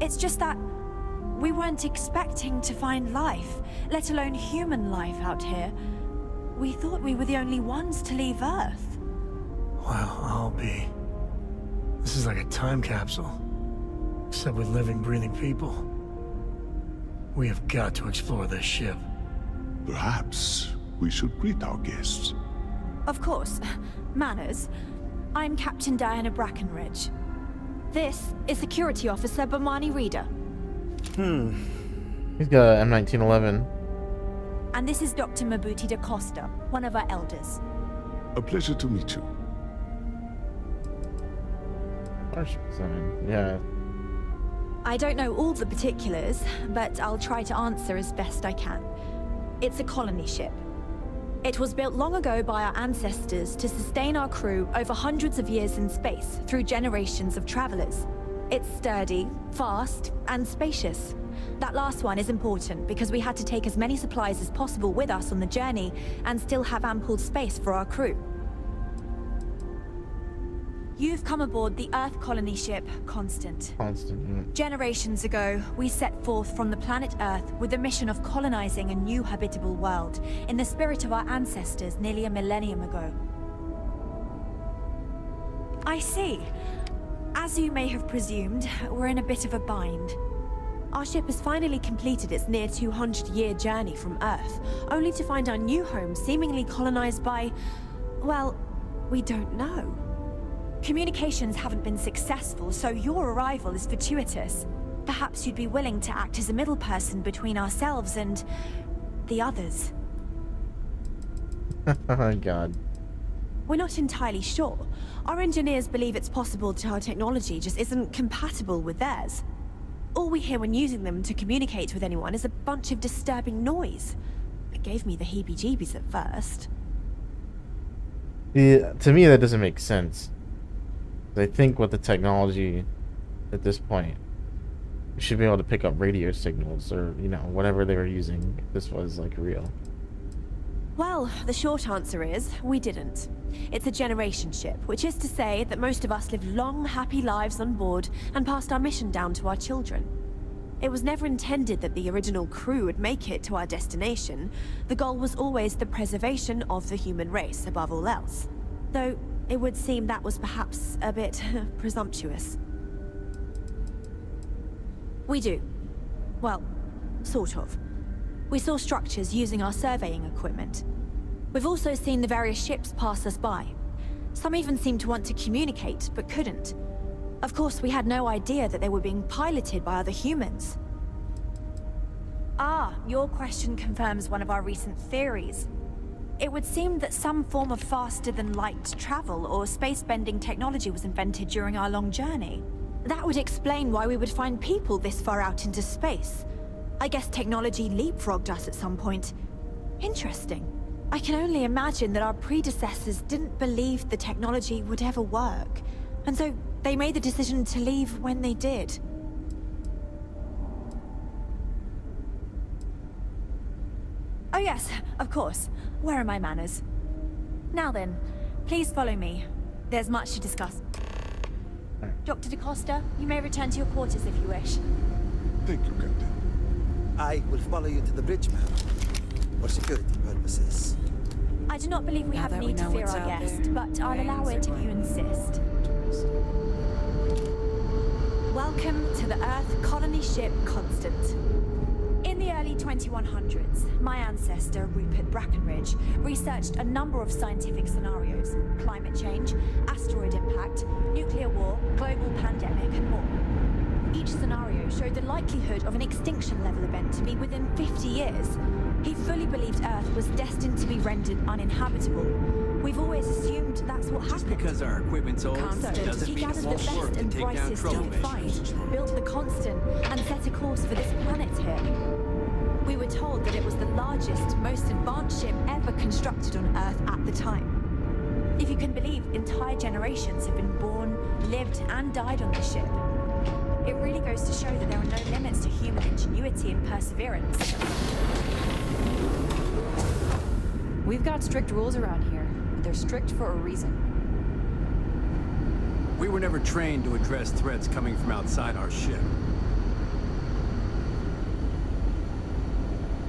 It's just that we weren't expecting to find life, let alone human life out here. We thought we were the only ones to leave Earth. Well, I'll be. This is like a time capsule. Except with living, breathing people. We have got to explore this ship. Perhaps we should greet our guests. Of course. Manners. I'm Captain Diana Brackenridge. This is Security Officer Bomani Reader. He's got an M1911. And this is Dr. Mabuti da Costa, one of our elders. A pleasure to meet you. Yeah. I don't know all the particulars, but I'll try to answer as best I can. It's a colony ship. It was built long ago by our ancestors to sustain our crew over hundreds of years in space through generations of travelers. It's sturdy, fast, and spacious. That last one is important because we had to take as many supplies as possible with us on the journey and still have ample space for our crew. You've come aboard the Earth colony ship, Constant. Generations ago, we set forth from the planet Earth with the mission of colonizing a new habitable world in the spirit of our ancestors nearly a millennium ago. I see. As you may have presumed, we're in a bit of a bind. Our ship has finally completed its near 200-year journey from Earth, only to find our new home seemingly colonized by... well, we don't know. Communications haven't been successful, so your arrival is fortuitous. Perhaps you'd be willing to act as a middle person between ourselves and the others. Oh God. We're not entirely sure. Our engineers believe it's possible that our technology just isn't compatible with theirs. All we hear when using them to communicate with anyone is a bunch of disturbing noise. It gave me the heebie-jeebies at first. Yeah, to me, that doesn't make sense. I think with the technology at this point, you should be able to pick up radio signals or, you know, whatever they were using if this was like real. Well, the short answer is, we didn't. It's a generation ship, which is to say that most of us lived long, happy lives on board and passed our mission down to our children. It was never intended that the original crew would make it to our destination. The goal was always the preservation of the human race above all else. Though, it would seem that was perhaps a bit presumptuous. We do. Well, sort of. We saw structures using our surveying equipment. We've also seen the various ships pass us by. Some even seemed to want to communicate, but couldn't. Of course, we had no idea that they were being piloted by other humans. Ah, your question confirms one of our recent theories. It would seem that some form of faster-than-light travel or space-bending technology was invented during our long journey. That would explain why we would find people this far out into space. I guess technology leapfrogged us at some point. Interesting. I can only imagine that our predecessors didn't believe the technology would ever work, and so they made the decision to leave when they did. Oh yes, of course. Where are my manners? Now then, please follow me. There's much to discuss. Dr. DaCosta, you may return to your quarters if you wish. Thank you, Captain. I will follow you to the bridge, ma'am, for security purposes. I do not believe we have a need to fear our guest, but I'll allow it if you insist. Welcome to the Earth colony ship Constant. In the early 2100s, my ancestor, Rupert Brackenridge, researched a number of scientific scenarios: climate change, asteroid impact, nuclear war, global pandemic, and more. Each scenario showed the likelihood of an extinction-level event to be within 50 years. He fully believed Earth was destined to be rendered uninhabitable. We've always assumed that's what happened. Just because our equipment's old doesn't He mean it gathered the won't best work to and take down brightest he could find, built the Constant, and set a course for this planet here. We were told that it was the largest, most advanced ship ever constructed on Earth at the time. If you can believe, entire generations have been born, lived, and died on this ship. It really goes to show that there are no limits to human ingenuity and perseverance. We've got strict rules around here, but they're strict for a reason. We were never trained to address threats coming from outside our ship.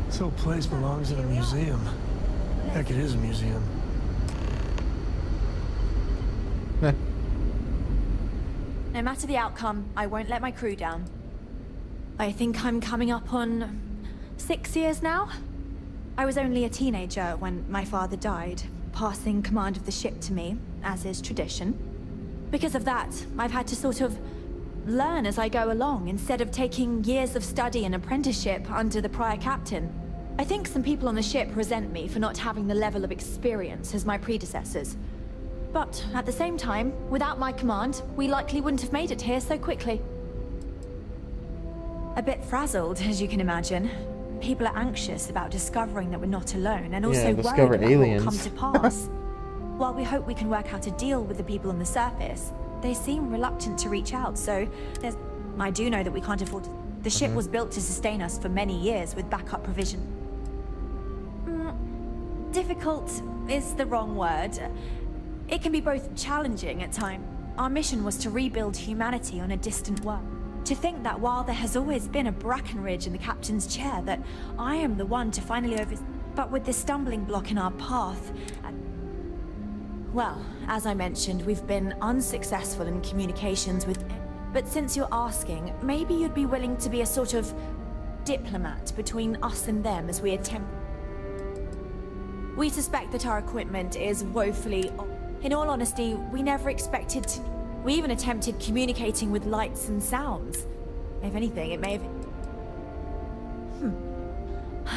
This whole place belongs in a museum. Heck, it is a museum. No matter the outcome, I won't let my crew down. I think I'm coming up on 6 years now. I was only a teenager when my father died, passing command of the ship to me, as is tradition. Because of that, I've had to sort of learn as I go along, instead of taking years of study and apprenticeship under the prior captain. I think some people on the ship resent me for not having the level of experience as my predecessors. But at the same time, without my command, we likely wouldn't have made it here so quickly. A bit frazzled, as you can imagine. People are anxious about discovering that we're not alone, and also worried about what will come to pass. While we hope we can work out a deal with the people on the surface, they seem reluctant to reach out, so I do know that we can't afford to. The ship was built to sustain us for many years with backup provision. Difficult is the wrong word. It can be both challenging at times. Our mission was to rebuild humanity on a distant world. To think that while there has always been a Brackenridge in the captain's chair, that I am the one to finally But with this stumbling block in our path... Well, as I mentioned, we've been unsuccessful in communications with... But since you're asking, maybe you'd be willing to be a sort of diplomat between us and them as we attempt... We suspect that our equipment is woefully... In all honesty, we never expected to... We even attempted communicating with lights and sounds. If anything, it may have...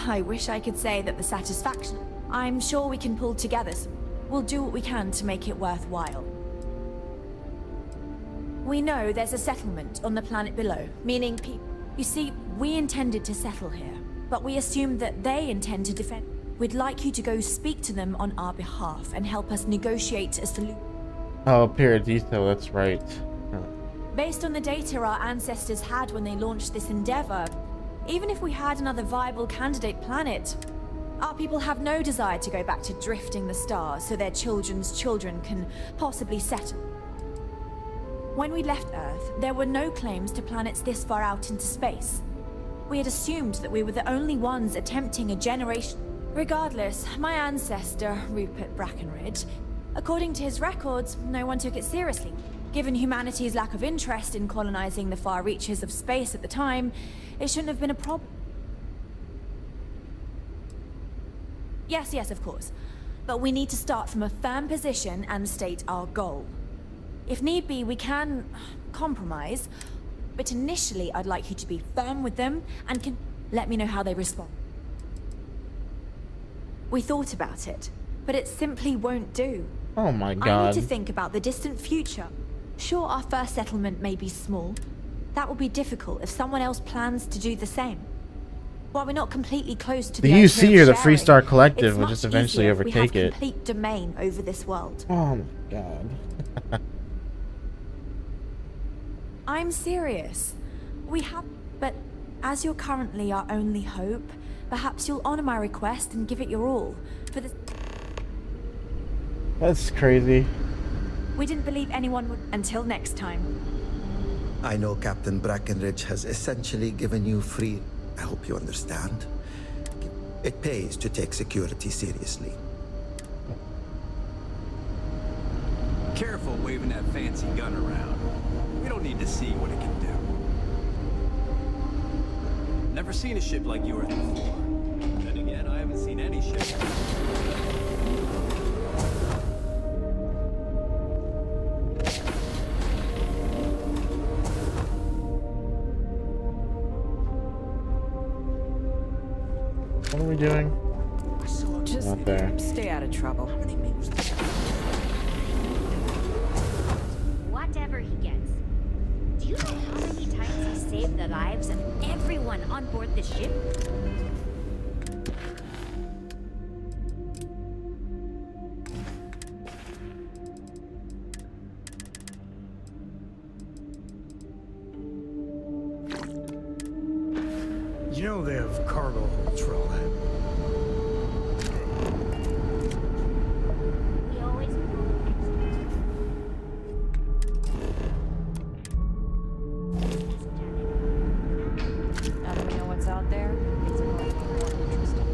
I wish I could say that the satisfaction... I'm sure we can pull together. We'll do what we can to make it worthwhile. We know there's a settlement on the planet below, meaning people... You see, we intended to settle here, but we assumed that they intend to defend... We'd like you to go speak to them on our behalf and help us negotiate a solution. Oh, Paradiso, that's right. Based on the data our ancestors had when they launched this endeavor, even if we had another viable candidate planet, our people have no desire to go back to drifting the stars so their children's children can possibly settle. When we left Earth, there were no claims to planets this far out into space. We had assumed that we were the only ones attempting a generation. Regardless, my ancestor, Rupert Brackenridge, according to his records, no one took it seriously. Given humanity's lack of interest in colonizing the far reaches of space at the time, it shouldn't have been a problem. Yes, of course. But we need to start from a firm position and state our goal. If need be, we can compromise, but initially I'd like you to be firm with them and can let me know how they respond. We thought about it, but it simply won't do. Oh my god. I need to think about the distant future. Sure, our first settlement may be small. That will be difficult if someone else plans to do the same. While we're not completely close to The idea UC of or the sharing, Freestar Collective it's will much just eventually easier if we have overtake it. complete domain over this world. Oh my god. I'm serious. We have, but as you're currently our only hope, perhaps you'll honor my request and give it your all for this. That's crazy. We didn't believe anyone would until next time. I know Captain Brackenridge has essentially given you free... I hope you understand. It pays to take security seriously. Careful waving that fancy gun around. We don't need to see what it can do. Never seen a ship like yours before. Then again, I haven't seen any ship. What are we doing? Just Not there. stay out of trouble. Whatever he gets. Do you know how many times he saved the lives of everyone on board the ship? You know they have cargo holds for all that. We always Now that we know what's out there, it's a lot more interesting.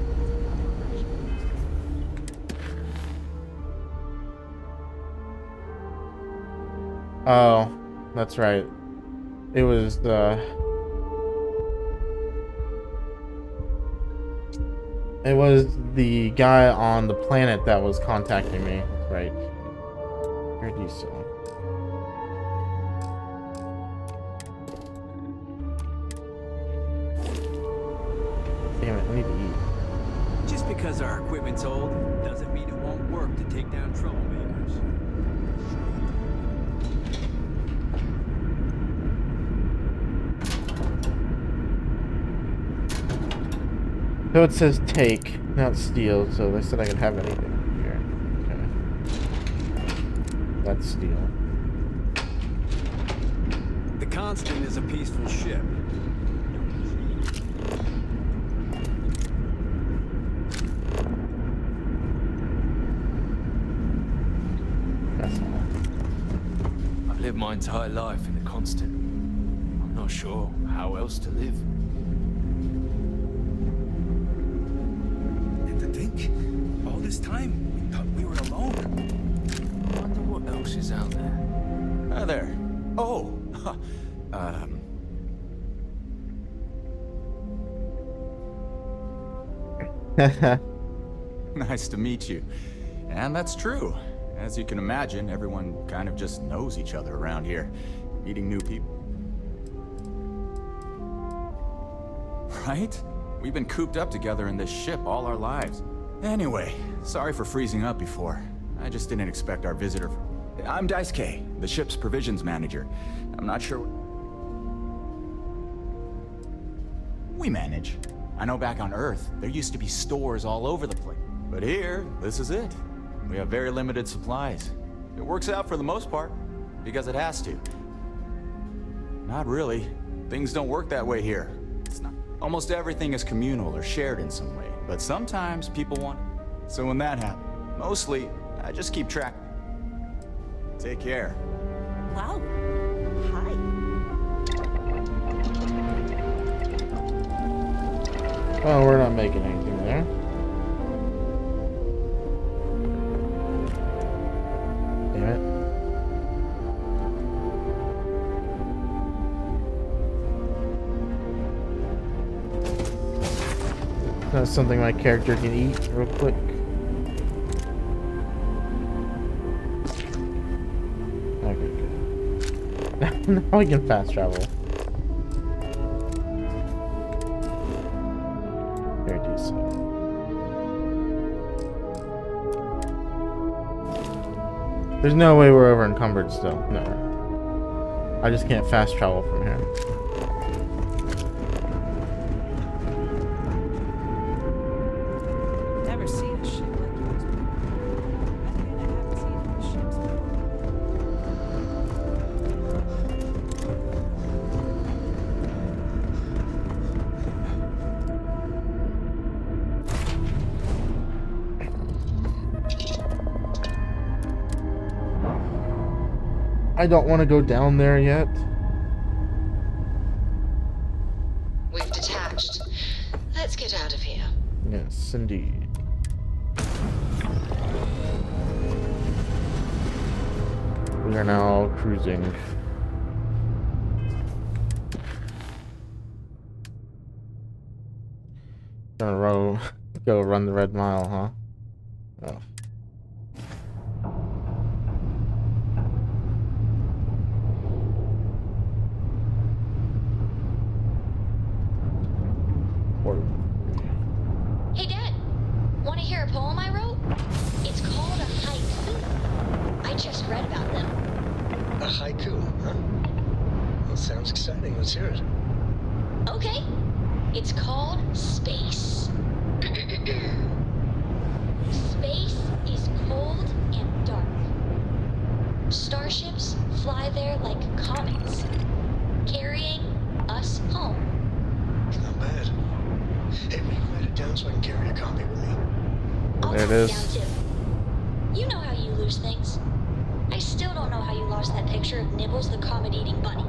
Oh, that's right. It was It was the guy on the planet that was contacting me. That's right. Paradiso. Damn it, I need to eat. Just because our equipment's old doesn't mean it won't work to take down troublemakers. So it says take, not steal, so they said I could have anything here. Okay. That's steal. The Constant is a peaceful ship. That's all. I've lived my entire life in the Constant. I'm not sure how else to live. Think? All this time, we thought we were alone. I wonder what else is out there. Hi there. Oh, Nice to meet you. And that's true. As you can imagine, everyone kind of just knows each other around here. Meeting new people. Right? We've been cooped up together in this ship all our lives. Anyway, sorry for freezing up before. I just didn't expect our visitor. I'm Dice K, the ship's provisions manager. I'm not sure we manage. I know back on Earth, there used to be stores all over the place. But here, this is it. We have very limited supplies. It works out for the most part, because it has to. Not really. Things don't work that way here. It's not. Almost everything is communal or shared in some way, but sometimes people want it. So when that happens, mostly, I just keep track. Take care. Wow. Hi. Well, we're not making anything there. Damn it. That's something my character can eat real quick. Okay, good. Now we can fast travel. Very decent. There's no way we're over encumbered still. No. I just can't fast travel from here. Never seen a ship like yours before. Then again, I haven't seen any ships before. I don't want to go down there yet. We've detached. Let's get out of here. Yes, indeed. We are now cruising. Gonna go run the Red Mile, huh? Oh. Hey, Dad. Want to hear a poem I wrote? It's called a haiku. I just read about them. A haiku, huh? Well, sounds exciting. Let's hear it. Okay. It's called Space. Space is cold and dark. Starships fly there like comets, carrying us home. Not bad. Hey, will you write it down so I can carry a copy with me? There it is. Down too. You know how you lose things. I still don't know how you lost that picture of Nibbles the comet-eating bunny.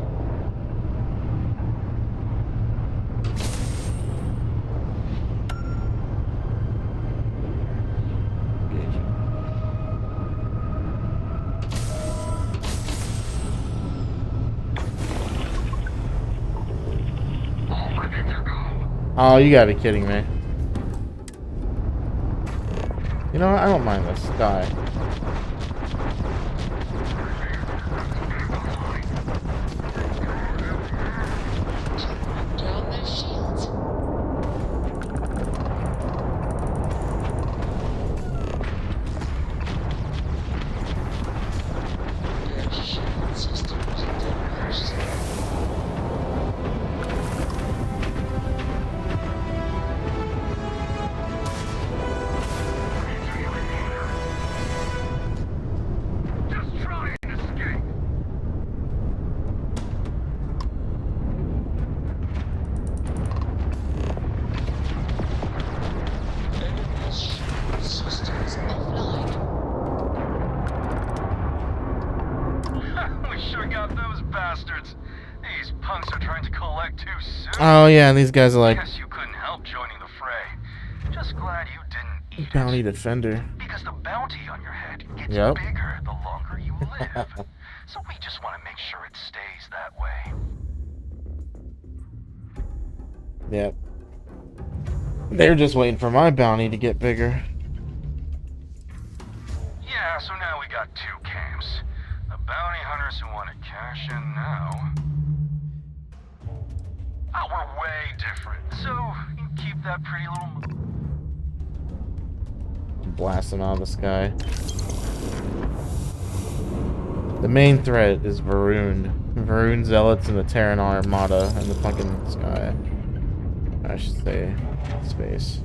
Oh, you gotta be kidding me. You know what? I don't mind this guy. Drop those shields. Their shield systems and doors. Systems offline. We sure got those bastards. These punks are trying to collect too soon. Oh yeah, these guys are like Guess you couldn't help joining the fray. Just glad you didn't eat bounty defender. because the bounty on your head gets Yep. bigger the longer you live. So we just want to make sure it stays that way. Yep. They're just waiting for my bounty to get bigger. Yeah, so now we got got two camps. The bounty hunters who want to cash in now. Oh, we're way different. So, you can keep that pretty little... Blast him out of the sky. The main threat is Varun. Varun Zealots and the Terran Armada in the fucking sky. I should say space.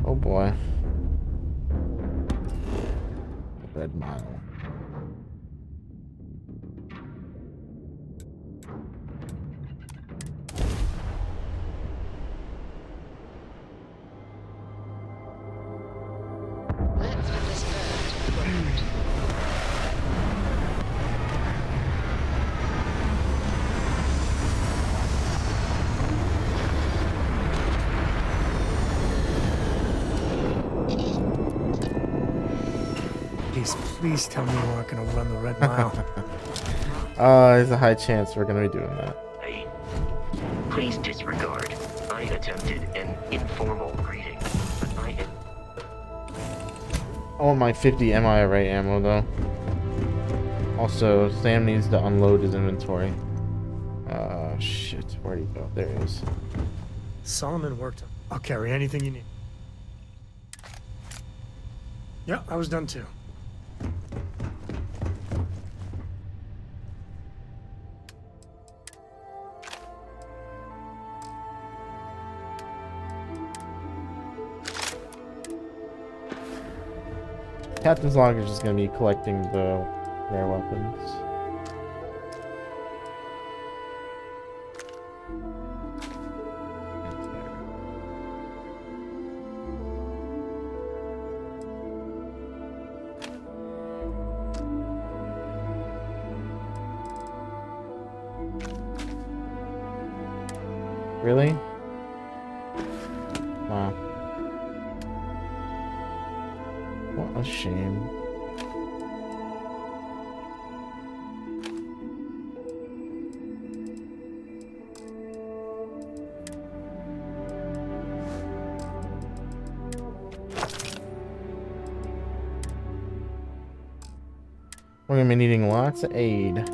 Oh boy. Red Mile. Let's get this bird worked. Please tell me you aren't gonna run the Red Mile. There's a high chance we're gonna be doing that. Please disregard. I attempted an informal greeting, but I want my 50 MIRA ammo though. Also, Sam needs to unload his inventory. Shit. Where'd he go? There he is. Solomon worked on. I'll carry anything you need. Yeah, I was done too. Captain's log is just gonna be collecting the rare weapons. Really? Wow. What a shame. We're gonna be needing lots of aid.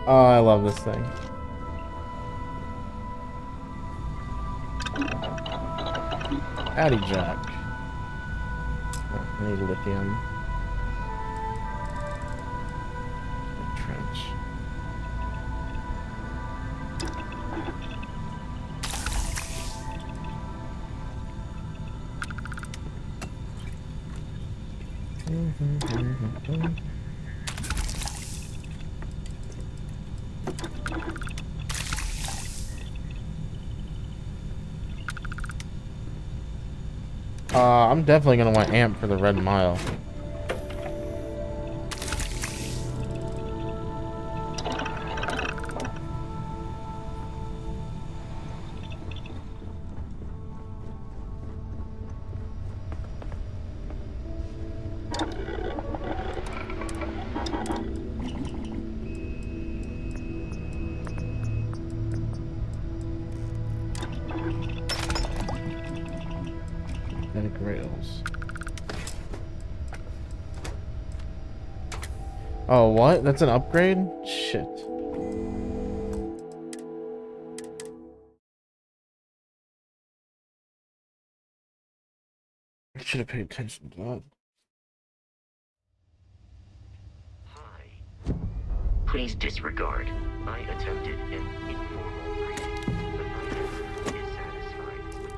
Oh, I love this thing. Howdy, Jack. Oh, I need lithium. Trench. I'm definitely gonna want amp for the Red Mile. Rails. Oh, what? That's an upgrade? Shit. I should have paid attention to that. please disregard. I attempted an informal greeting, but my guest is satisfied with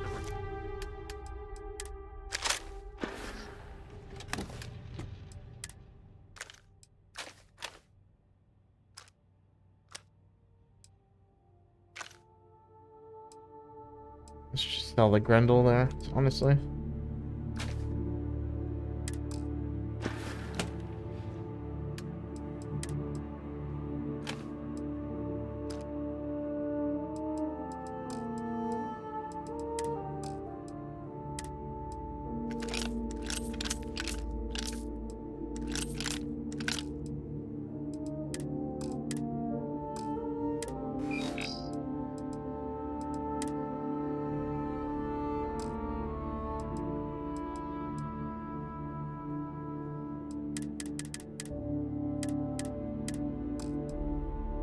the Let's just sell the Grendel there, honestly.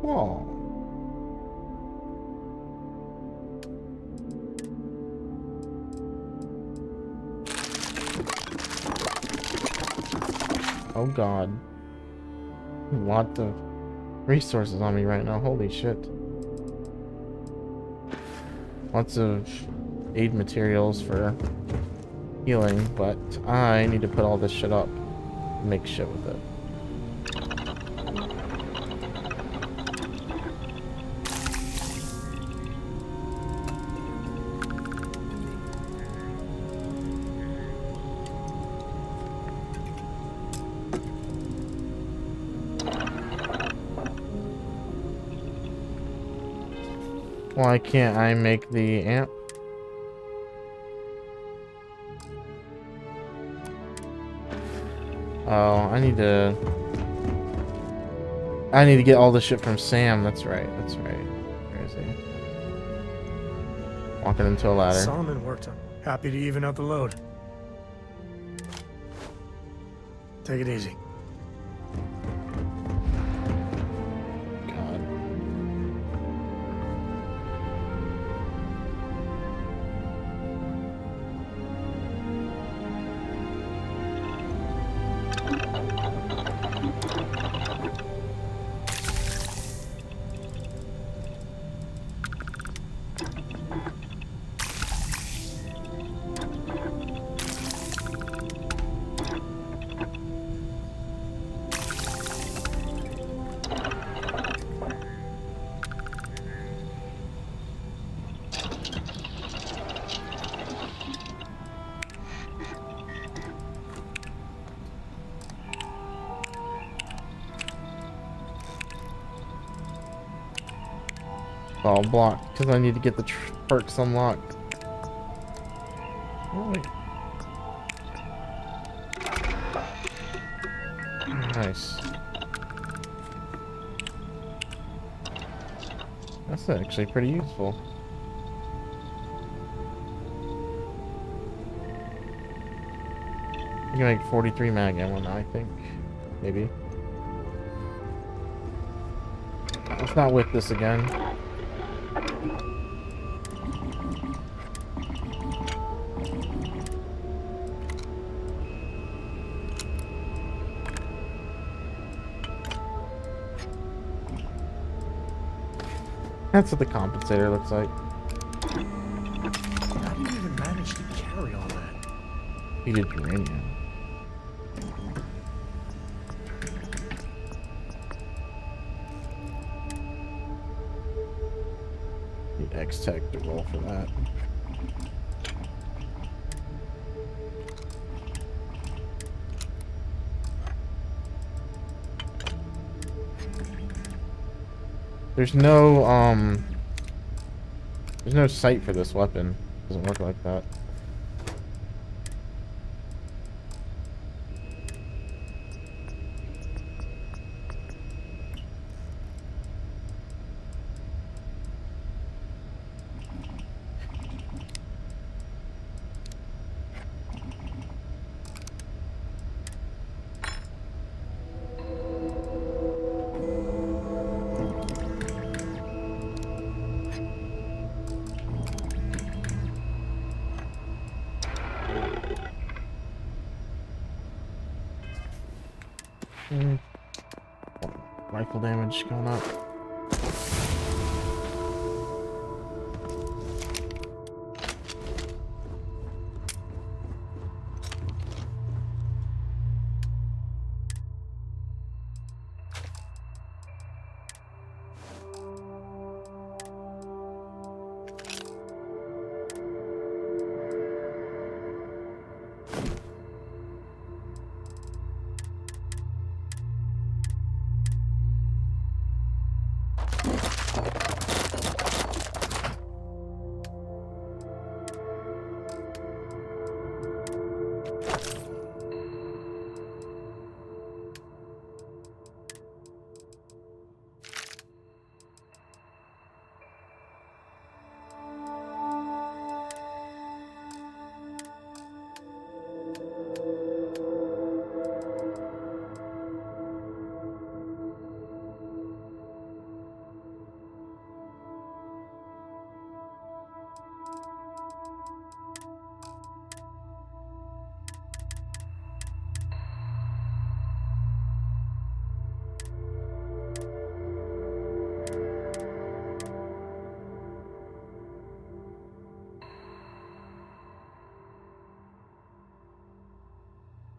Oh. Oh god. Lots of resources on me right now. Holy shit. Lots of aid materials for healing, but I need to put all this shit up and make shit with it. Why can't I make the amp? Oh, I need to get all this shit from Sam. That's right. That's right. Where is he? Walking into a ladder. Solomon worked on. Happy to even out the load. Take it easy. All blocked because I need to get the perks unlocked. Oh, wait. Nice. That's actually pretty useful. You can make 43 mag ammo now, I think. Maybe. Let's not whip this again. That's what the compensator looks like. How do you even manage to carry all that? Heated uranium. Need X-Tech to roll for that. There's no sight for this weapon. Doesn't work like that. Rifle damage going up.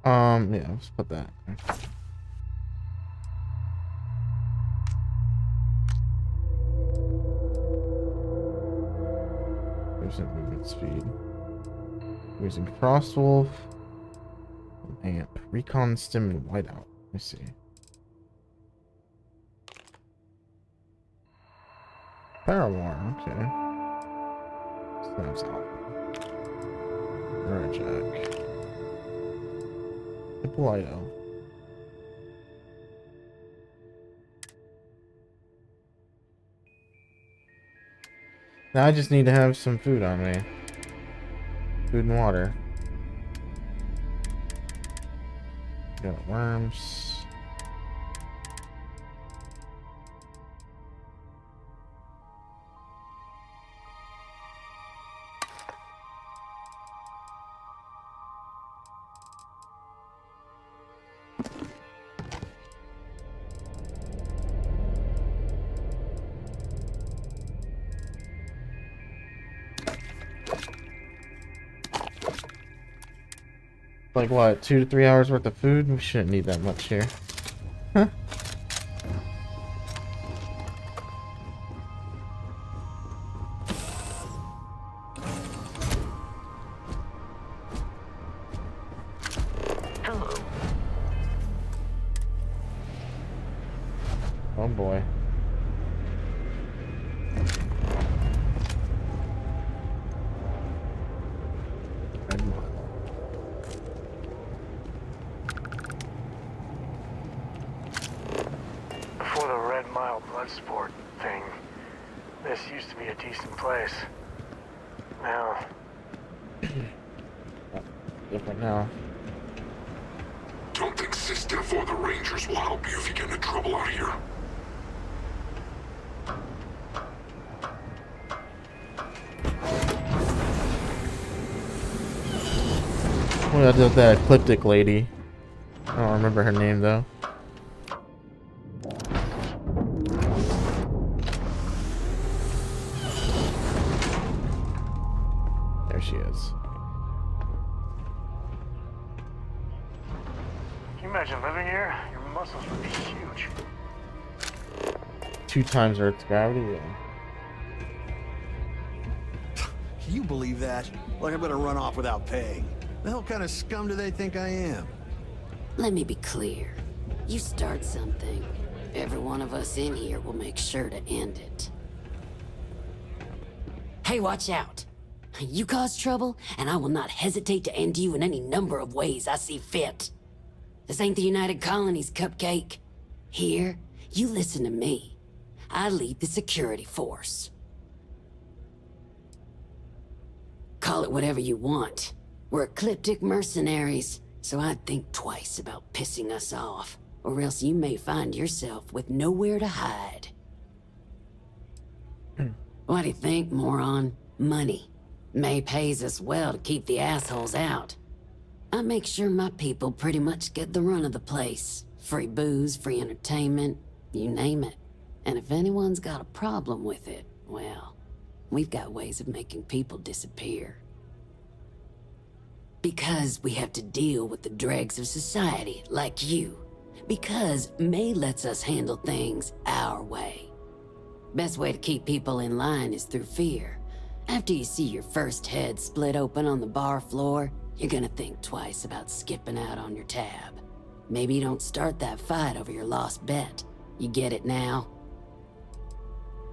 Yeah, let's put that. There's a movement speed. Using Frostwolf. Amp. Recon Stim and Whiteout. Let me see. Paramore, okay. Snaps out. Jack. Hippolyto. Now I just need to have some food on me. Food and water. Got worms. Like what, 2 to 3 hours worth of food? We shouldn't need that much here. Huh? Hello. Oh boy. Before the Red Mile blood sport thing, this used to be a decent place. Now... Different now. Don't exist, therefore the Rangers will help you if you get into trouble out here. What did I do with that ecliptic lady? I don't remember her name though. There she is. Can you imagine living here? Your muscles would be huge. 2 times Earth's gravity, yeah. Can you believe that? Like I better run off without paying. The hell kind of scum do they think I am? Let me be clear. You start something, every one of us in here will make sure to end it. Hey, watch out. You cause trouble, and I will not hesitate to end you in any number of ways I see fit. This ain't the United Colonies, Cupcake. Here, you listen to me. I lead the security force. Call it whatever you want. We're ecliptic mercenaries, so I'd think twice about pissing us off, or else you may find yourself with nowhere to hide. What do you think, moron? Money. May pays us well to keep the assholes out. I make sure my people pretty much get the run of the place. Free booze, free entertainment, you name it. And if anyone's got a problem with it, well, we've got ways of making people disappear. Because we have to deal with the dregs of society, like you. Because May lets us handle things our way. Best way to keep people in line is through fear. After you see your first head split open on the bar floor, you're gonna think twice about skipping out on your tab. Maybe you don't start that fight over your lost bet. You get it now?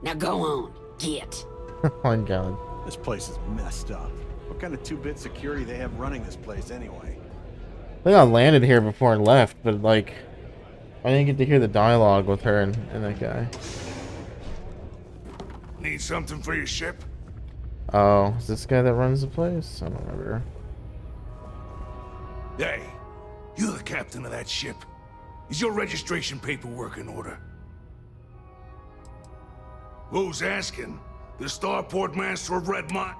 Now go on, get. Oh my god. This place is messed up. What kind of 2-bit security they have running this place anyway? I think I landed here before and left, but like, I didn't get to hear the dialogue with her and that guy. Need something for your ship? Oh, is this guy that runs the place? I don't remember. Hey, you're the captain of that ship. Is your registration paperwork in order? Who's asking? The starport master of Red Mine?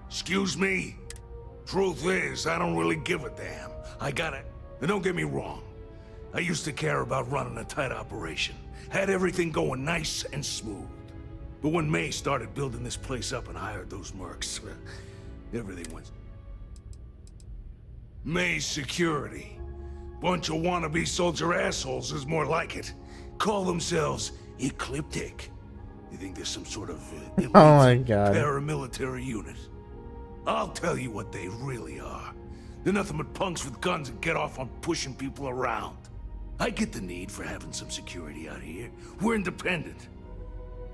Excuse me. Truth is, I don't really give a damn. I got it. And don't get me wrong. I used to care about running a tight operation. Had everything going nice and smooth. But when May started building this place up and hired those mercs, everything went... May's security. Bunch of wannabe soldier assholes is more like it. Call themselves Ecliptic. You think there's some sort of elite Oh my god. paramilitary unit? I'll tell you what they really are. They're nothing but punks with guns that get off on pushing people around. I get the need for having some security out here. We're independent.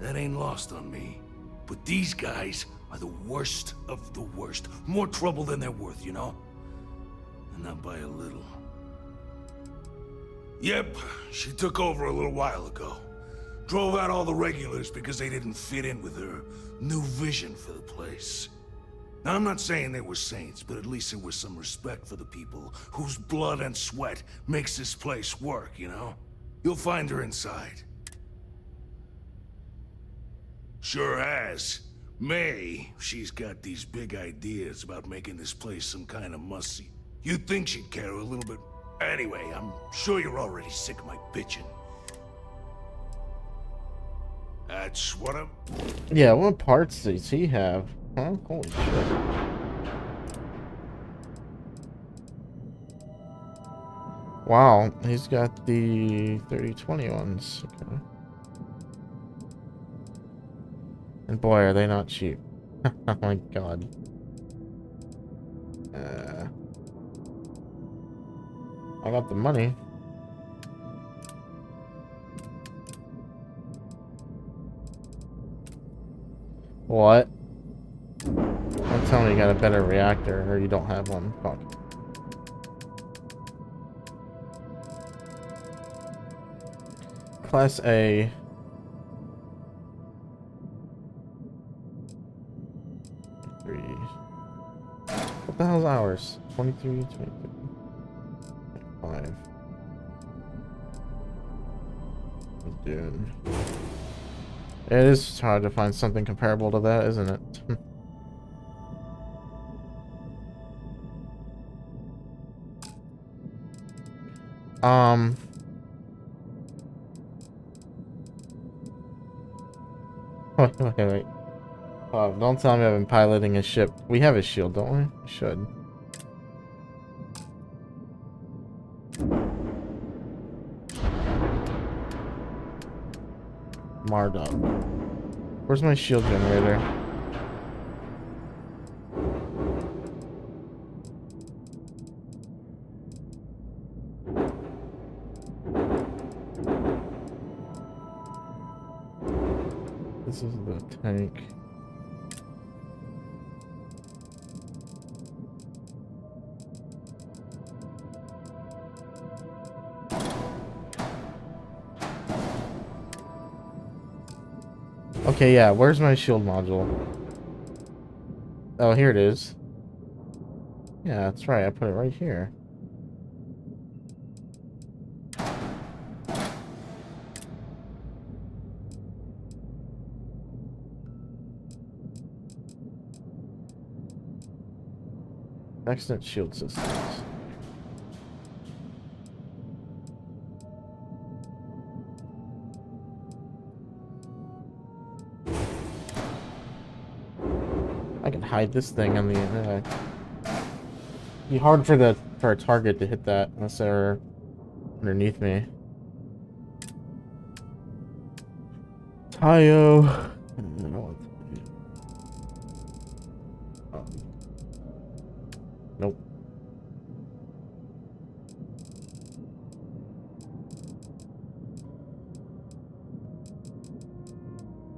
That ain't lost on me. But these guys are the worst of the worst. More trouble than they're worth, you know? And not by a little. Yep, she took over a little while ago. Drove out all the regulars because they didn't fit in with her new vision for the place. Now, I'm not saying they were saints, but at least there was some respect for the people whose blood and sweat makes this place work, you know? You'll find her inside. Sure has. May, she's got these big ideas about making this place some kind of must-see. You'd think she'd care a little bit. Anyway, I'm sure you're already sick of my bitching. That's what I'm... Yeah, what parts does he have? Huh? Holy shit. Wow, he's got the 30-20 ones. Okay. And boy, are they not cheap. Oh my god. I got the money. What? Don't tell me you got a better reactor or you don't have one. Fuck. Class A. What the hell's ours? 23, 23, 5. Dude. It is hard to find something comparable to that, isn't it? Wait. Oh, don't tell me I've been piloting a ship. We have a shield, don't we? We should. Marduk. Where's my shield generator? This is the tank. Okay, yeah, where's my shield module? Oh, here it is. Yeah, that's right, I put it right here. Excellent shield systems. I can hide this thing on the be hard for a target to hit that unless they're underneath me. Tayo. Nope.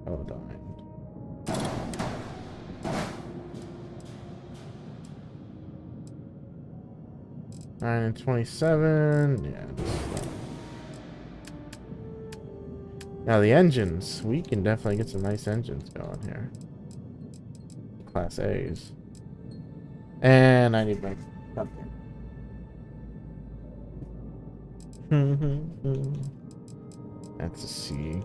Oh, darn. 9 and 27. Yeah. Now the engines. We can definitely get some nice engines going here. Class A's. And I need my something. That's a C.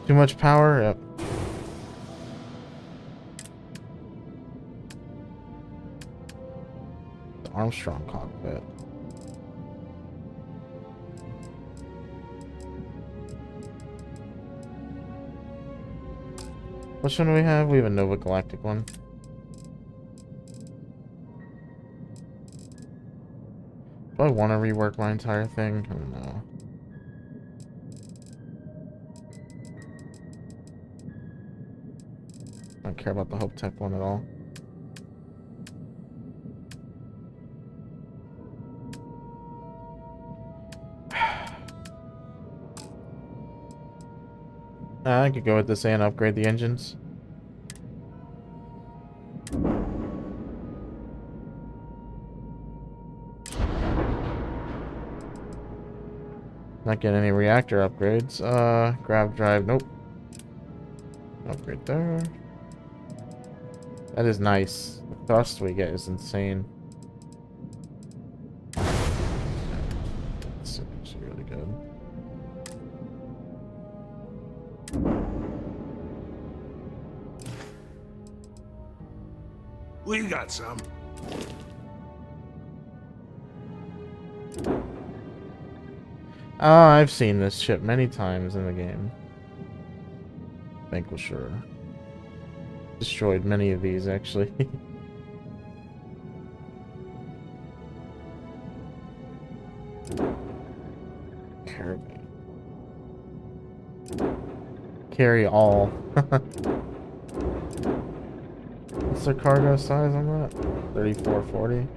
Too much power? Yep. The Armstrong cockpit. Which one do we have? We have a Nova Galactic one. Do I want to rework my entire thing? I don't know. I don't care about the Hope Tech one at all. I could go with this and upgrade the engines. Not getting any reactor upgrades. Grav drive, nope. Upgrade there. That is nice. The thrust we get is insane. It's actually really good. We got some. Oh, I've seen this ship many times in the game. Vanquisher. Destroyed many of these, actually. Caravan. Carry all. What's their cargo size on that? 3440.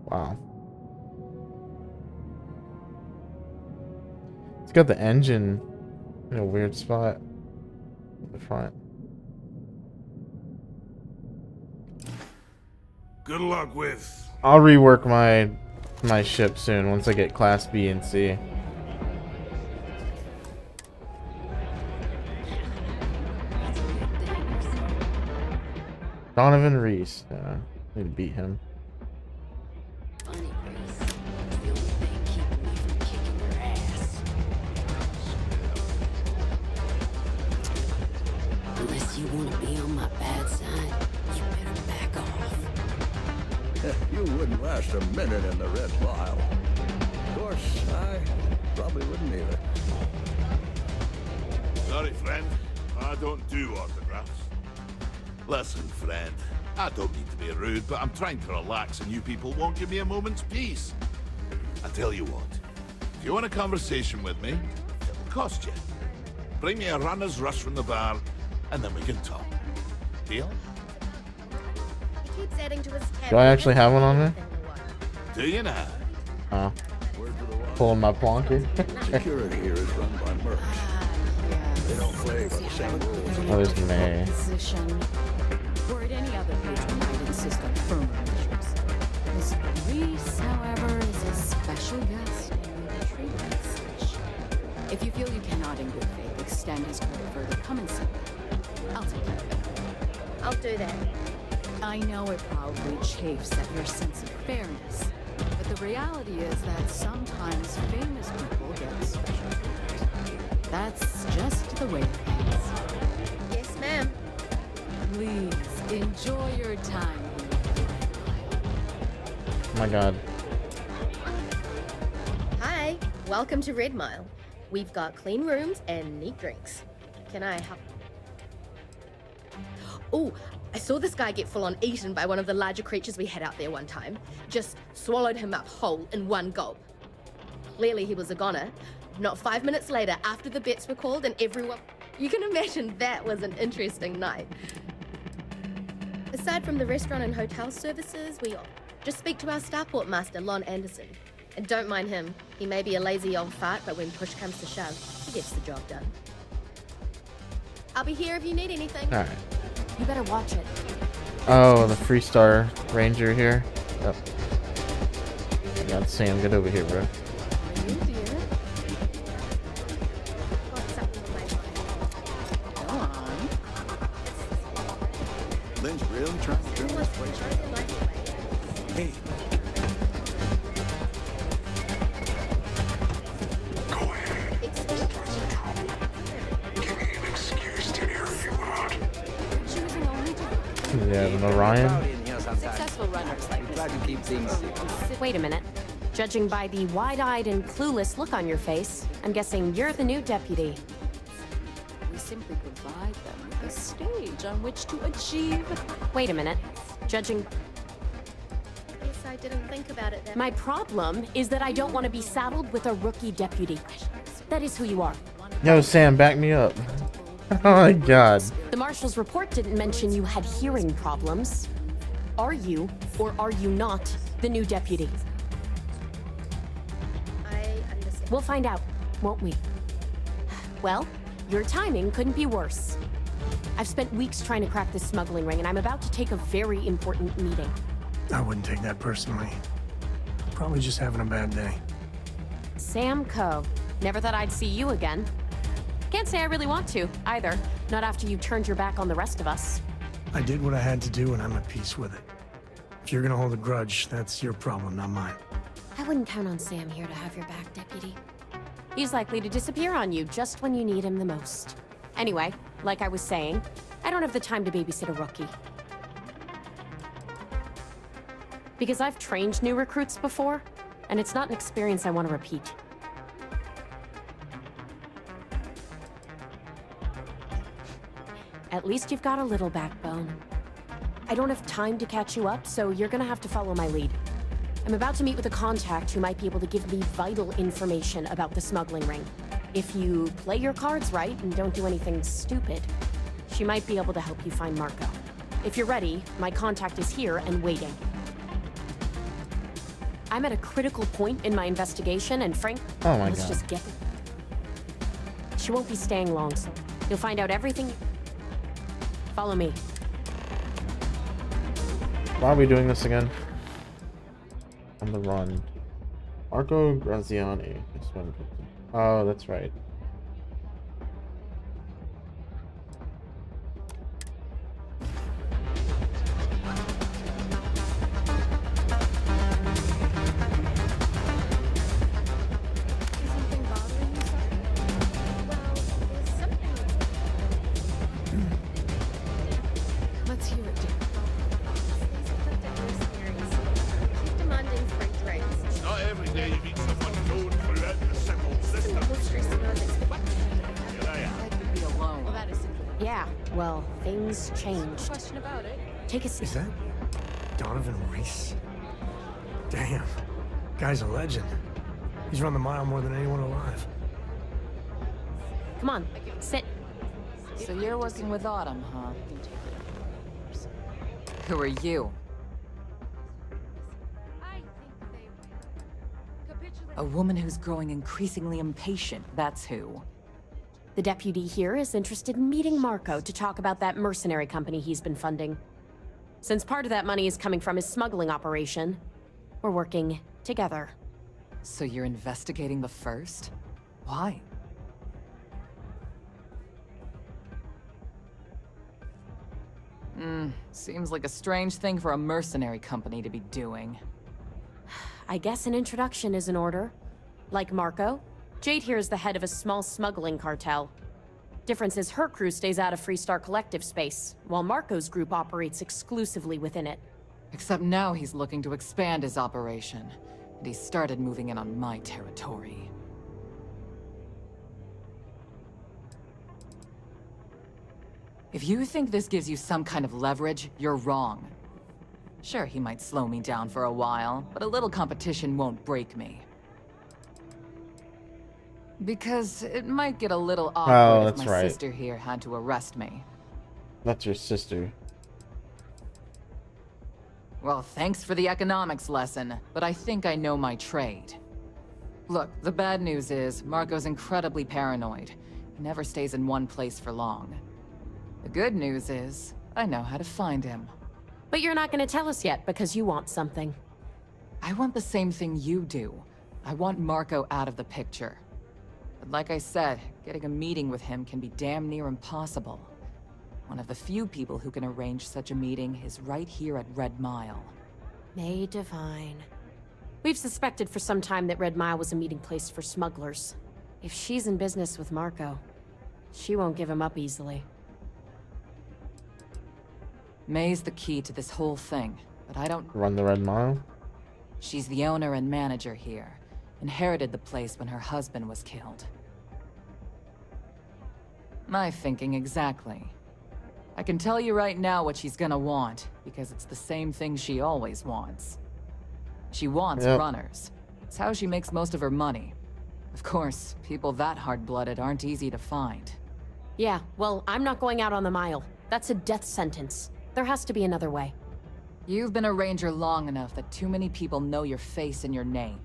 Wow. It's got the engine in a weird spot at the front. Good luck with... I'll rework my ship soon once I get Class B and C. Donovan Reese. Need to beat him. Unless you want to be on my bad side, you better back off. You wouldn't last a minute in the red vial. Of course, I probably wouldn't either. Sorry, friend. I don't do autographs. Listen, friend. I don't mean to be rude, but I'm trying to relax and you people won't give me a moment's peace. I tell you what. If you want a conversation with me, it'll cost you. Bring me a runner's rush from the bar, and then we can talk. Deal? He keeps adding to his tab. Do I actually have one on there? Do you now? Oh. Pulling my plonker. Security here is run by mercs. They don't play by the same rules. Oh, there's May. Position. Or at any other patron might insist on firmer measures. Miss Reese, however, is a special guest and will be treated as such. If you feel you cannot in good faith extend his court further, come and see me. I'll take care of it. I'll do that. I know it probably chafes at your sense of fairness, but the reality is that sometimes famous people get special treatment. That's just the way it is. Yes, ma'am. Please enjoy your time here. Oh my god. Hi, welcome to Red Mile. We've got clean rooms and neat drinks. Can I help? Oh, I saw this guy get full-on eaten by one of the larger creatures we had out there one time. Just swallowed him up whole in one gulp. Clearly he was a goner. Not 5 minutes later, after the bets were called and everyone... You can imagine that was an interesting night. Aside from the restaurant and hotel services, we just speak to our starport master, Lon Anderson. And don't mind him. He may be a lazy old fart, but when push comes to shove, he gets the job done. I'll be here if you need anything. Alright. You better watch it. Oh, the Freestar Ranger here. Yep. I got Sam, get over here, bro. Go on. Lynn's really trying to turn this place around. Hey. Go ahead. Start some trouble. Give me an excuse to air you out. Choosing only to Yeah, the Orion. successful runners like this. Try to keep things. Wait a minute. Judging by the wide-eyed and clueless look on your face, I'm guessing you're the new deputy. We simply provide them with a stage on which to achieve. Wait a minute. Judging... Guess I didn't think about it then. My problem is that I don't want to be saddled with a rookie deputy. That is who you are. Yo, Sam, back me up. Oh my god. The marshal's report didn't mention you had hearing problems. Are you, or are you not, the new deputy? I understand. We'll find out, won't we? Well, your timing couldn't be worse. I've spent weeks trying to crack this smuggling ring, and I'm about to take a very important meeting. I wouldn't take that personally. Probably just having a bad day. Sam Coe. Never thought I'd see you again. Can't say I really want to, either. Not after you turned your back on the rest of us. I did what I had to do, and I'm at peace with it. If you're gonna hold a grudge, that's your problem, not mine. I wouldn't count on Sam here to have your back, Deputy. He's likely to disappear on you just when you need him the most. Anyway, like I was saying, I don't have the time to babysit a rookie. Because I've trained new recruits before, and it's not an experience I want to repeat. At least you've got a little backbone. I don't have time to catch you up, so you're gonna have to follow my lead. I'm about to meet with a contact who might be able to give me vital information about the smuggling ring. If you play your cards right and don't do anything stupid, she might be able to help you find Marco. If you're ready, my contact is here and waiting. I'm at a critical point in my investigation, and Frank, oh my let's God. just get... She won't be staying long, so you'll find out everything. Follow me. Why are we doing this again? On the run. Marco Graziani. This one. Oh, that's right. Let's hear it, Dick. Keep demanding free drinks. It's not every day you meet someone known for letting the simple system. Be alone. Well, that is simple. Yeah, well, things changed. Question about it. Take a seat. Is that Donovan Reese? Damn. Guy's a legend. He's run the mile more than anyone alive. Come on, sit. So you're working with Autumn, huh? Who are you? A woman who's growing increasingly impatient, that's who. The deputy here is interested in meeting Marco to talk about that mercenary company he's been funding. Since part of that money is coming from his smuggling operation, we're working together. So you're investigating the first? Why? Seems like a strange thing for a mercenary company to be doing. I guess an introduction is in order. Like Marco, Jade here is the head of a small smuggling cartel. Difference is her crew stays out of Freestar Collective space, while Marco's group operates exclusively within it. Except now he's looking to expand his operation, and he started moving in on my territory. If you think this gives you some kind of leverage, you're wrong. Sure, he might slow me down for a while, but a little competition won't break me. Because it might get a little awkward if my sister here had to arrest me. That's your sister. Well, thanks for the economics lesson, but I think I know my trade. Look, the bad news is, Marco's incredibly paranoid. He never stays in one place for long. The good news is, I know how to find him. But you're not gonna tell us yet because you want something. I want the same thing you do. I want Marco out of the picture. But like I said, getting a meeting with him can be damn near impossible. One of the few people who can arrange such a meeting is right here at Red Mile. May Divine. We've suspected for some time that Red Mile was a meeting place for smugglers. If she's in business with Marco, she won't give him up easily. May's the key to this whole thing, but I don't... Run the Red Mile? She's the owner and manager here. Inherited the place when her husband was killed. My thinking exactly. I can tell you right now what she's gonna want, because it's the same thing she always wants. She wants runners. It's how she makes most of her money. Of course, people that hard-blooded aren't easy to find. Yeah, well, I'm not going out on the mile. That's a death sentence. There has to be another way. You've been a ranger long enough that too many people know your face and your name.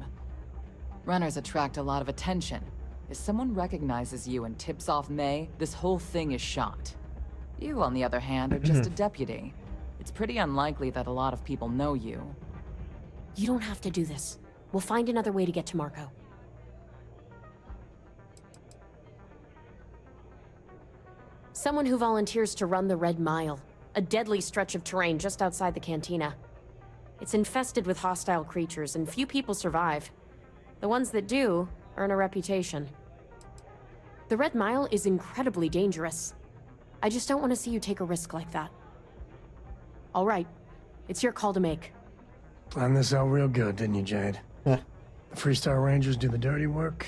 Runners attract a lot of attention. If someone recognizes you and tips off May, this whole thing is shot. You, on the other hand, are just a deputy. It's pretty unlikely that a lot of people know you. You don't have to do this. We'll find another way to get to Marco. Someone who volunteers to run the Red Mile, a deadly stretch of terrain just outside the cantina. It's infested with hostile creatures, and few people survive. The ones that do earn a reputation. The Red Mile is incredibly dangerous. I just don't want to see you take a risk like that. All right, it's your call to make. Planned this out real good, didn't you, Jade? The Freestar Rangers do the dirty work,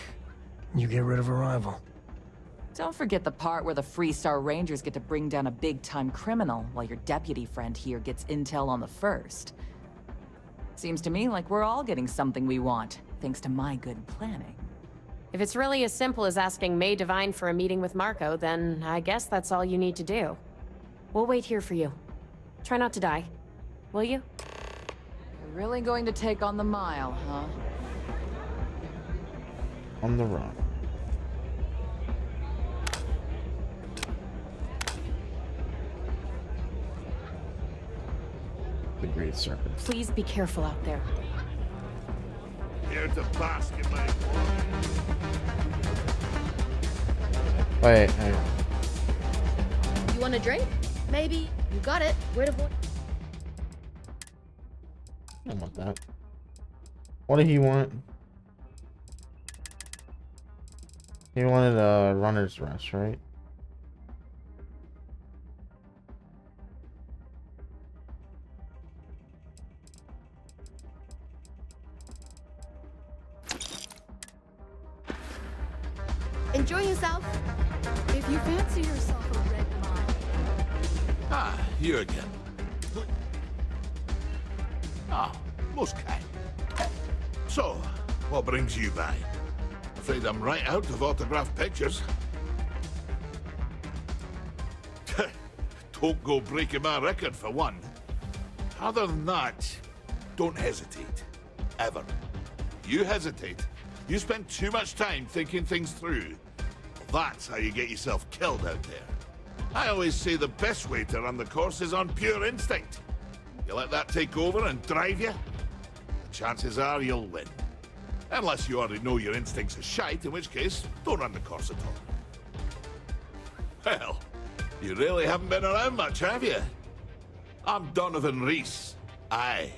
and you get rid of a rival. Don't forget the part where the Freestar Rangers get to bring down a big-time criminal, while your deputy friend here gets intel on the first. Seems to me like we're all getting something we want, thanks to my good planning. If it's really as simple as asking May Divine for a meeting with Marco, then I guess that's all you need to do. We'll wait here for you. Try not to die. Will you? You're really going to take on the mile, huh? On the run. The Great Serpent. Please be careful out there. Here to bask in my Wait, You want a drink? Maybe. You got it. Where to vote? I don't want that. What did he want? He wanted a runner's rush, right? Enjoy yourself. If you fancy yourself a red mile. Ah, you again. Ah, most kind. So, what brings you by? Afraid I'm right out of autographed pictures. Don't go breaking my record for one. Other than that, don't hesitate. Ever. You hesitate, you spend too much time thinking things through. That's how you get yourself killed out there. I always say the best way to run the course is on pure instinct. You let that take over and drive you, the chances are you'll win. Unless you already know your instincts are shite, in which case, don't run the course at all. Well, you really haven't been around much, have you? I'm Donovan Reese. Aye,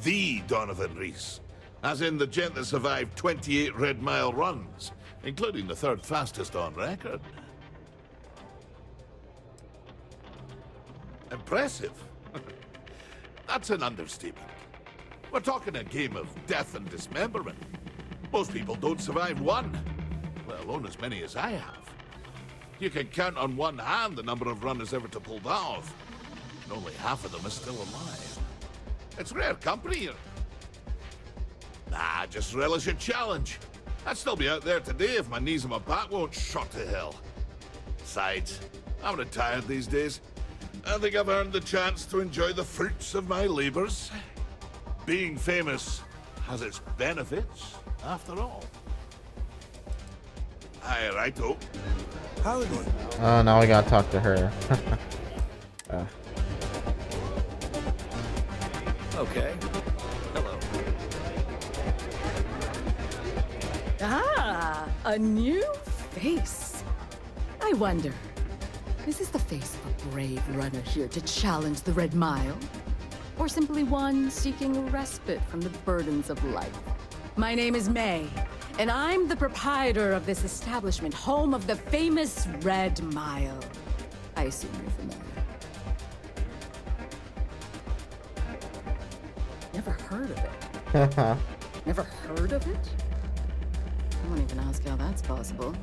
the Donovan Reese. As in the gent that survived 28 Red Mile runs, including the third fastest on record. Impressive. That's an understatement. We're talking a game of death and dismemberment. Most people don't survive one, let alone as many as I have. You can count on one hand the number of runners ever to pull that off, and only half of them are still alive. It's rare company. Nah, just relish a challenge. I'd still be out there today if my knees and my back won't shot to hell. Besides, I'm retired these days. I think I've earned the chance to enjoy the fruits of my labors. Being famous has its benefits, after all. Aye, righto. Howdy. Oh, now I gotta talk to her. Okay. Hello. Ah, a new face. I wonder, is this the face of a brave runner here to challenge the Red Mile? Or simply one seeking a respite from the burdens of life? My name is May, and I'm the proprietor of this establishment, home of the famous Red Mile. I assume you're familiar. Never heard of it. Never heard of it? I won't even ask how that's possible.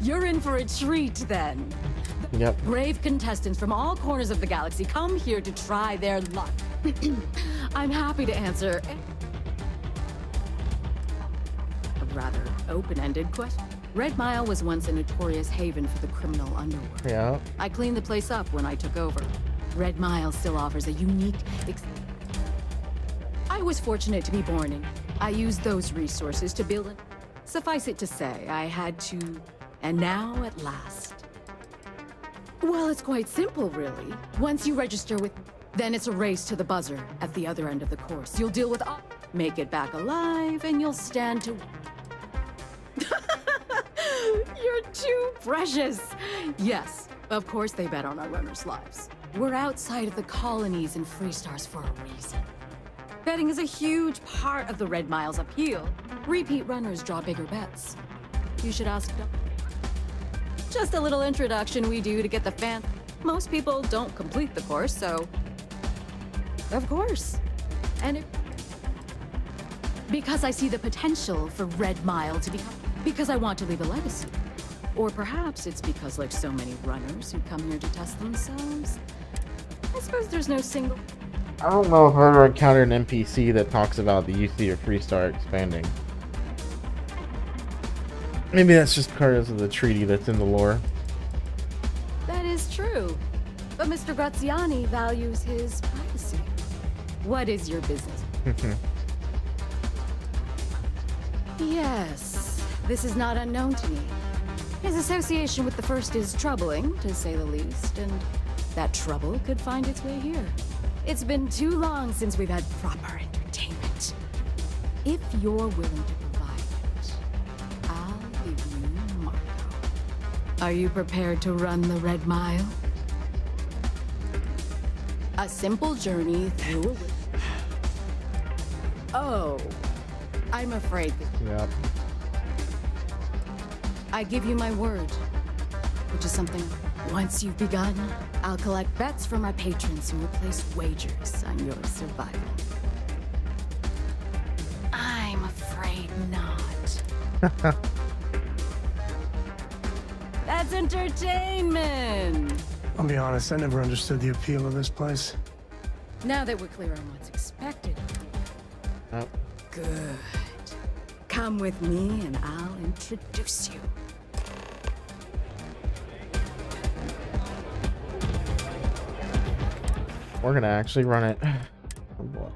You're in for a treat then. Yep. Brave contestants from all corners of the galaxy come here to try their luck. I'm happy to answer a rather open-ended question. Red Mile was once a notorious haven for the criminal underworld. Yeah. I cleaned the place up when I took over. Red Mile still offers a unique I was fortunate to be born in. I used those resources to build it. Suffice it to say, I had to, and now at last. Well, it's quite simple, really. Once you register with, then it's a race to the buzzer at the other end of the course. You'll deal with all, make it back alive, and you'll stand to. You're too precious. Yes, of course they bet on our runners' lives. We're outside of the colonies and Freestars for a reason. Betting is a huge part of the Red Mile's appeal. Repeat runners draw bigger bets. You should ask them. Just a little introduction we do to get the fan. Most people don't complete the course, so... Of course. And because I see the potential for Red Mile to become... Because I want to leave a legacy. Or perhaps it's because, like so many runners who come here to test themselves, I suppose there's no single... I don't know if I've ever encountered an NPC that talks about the UC or Freestar expanding. Maybe that's just because of the treaty that's in the lore. That is true. But Mr. Graziani values his privacy. What is your business? Yes, this is not unknown to me. His association with the First is troubling, to say the least, and that trouble could find its way here. It's been too long since we've had proper entertainment. If you're willing to provide it, I'll give you Marco. Are you prepared to run the Red Mile? A simple journey through a... Oh, I'm afraid that... Yep. I give you my word, which is something... Once you've begun, I'll collect bets from my patrons who will place wagers on your survival. I'm afraid not. That's entertainment! I'll be honest, I never understood the appeal of this place. Now that we're clear on what's expected. Oh. Good. Come with me and I'll introduce you. We're gonna actually run it. Oh boy.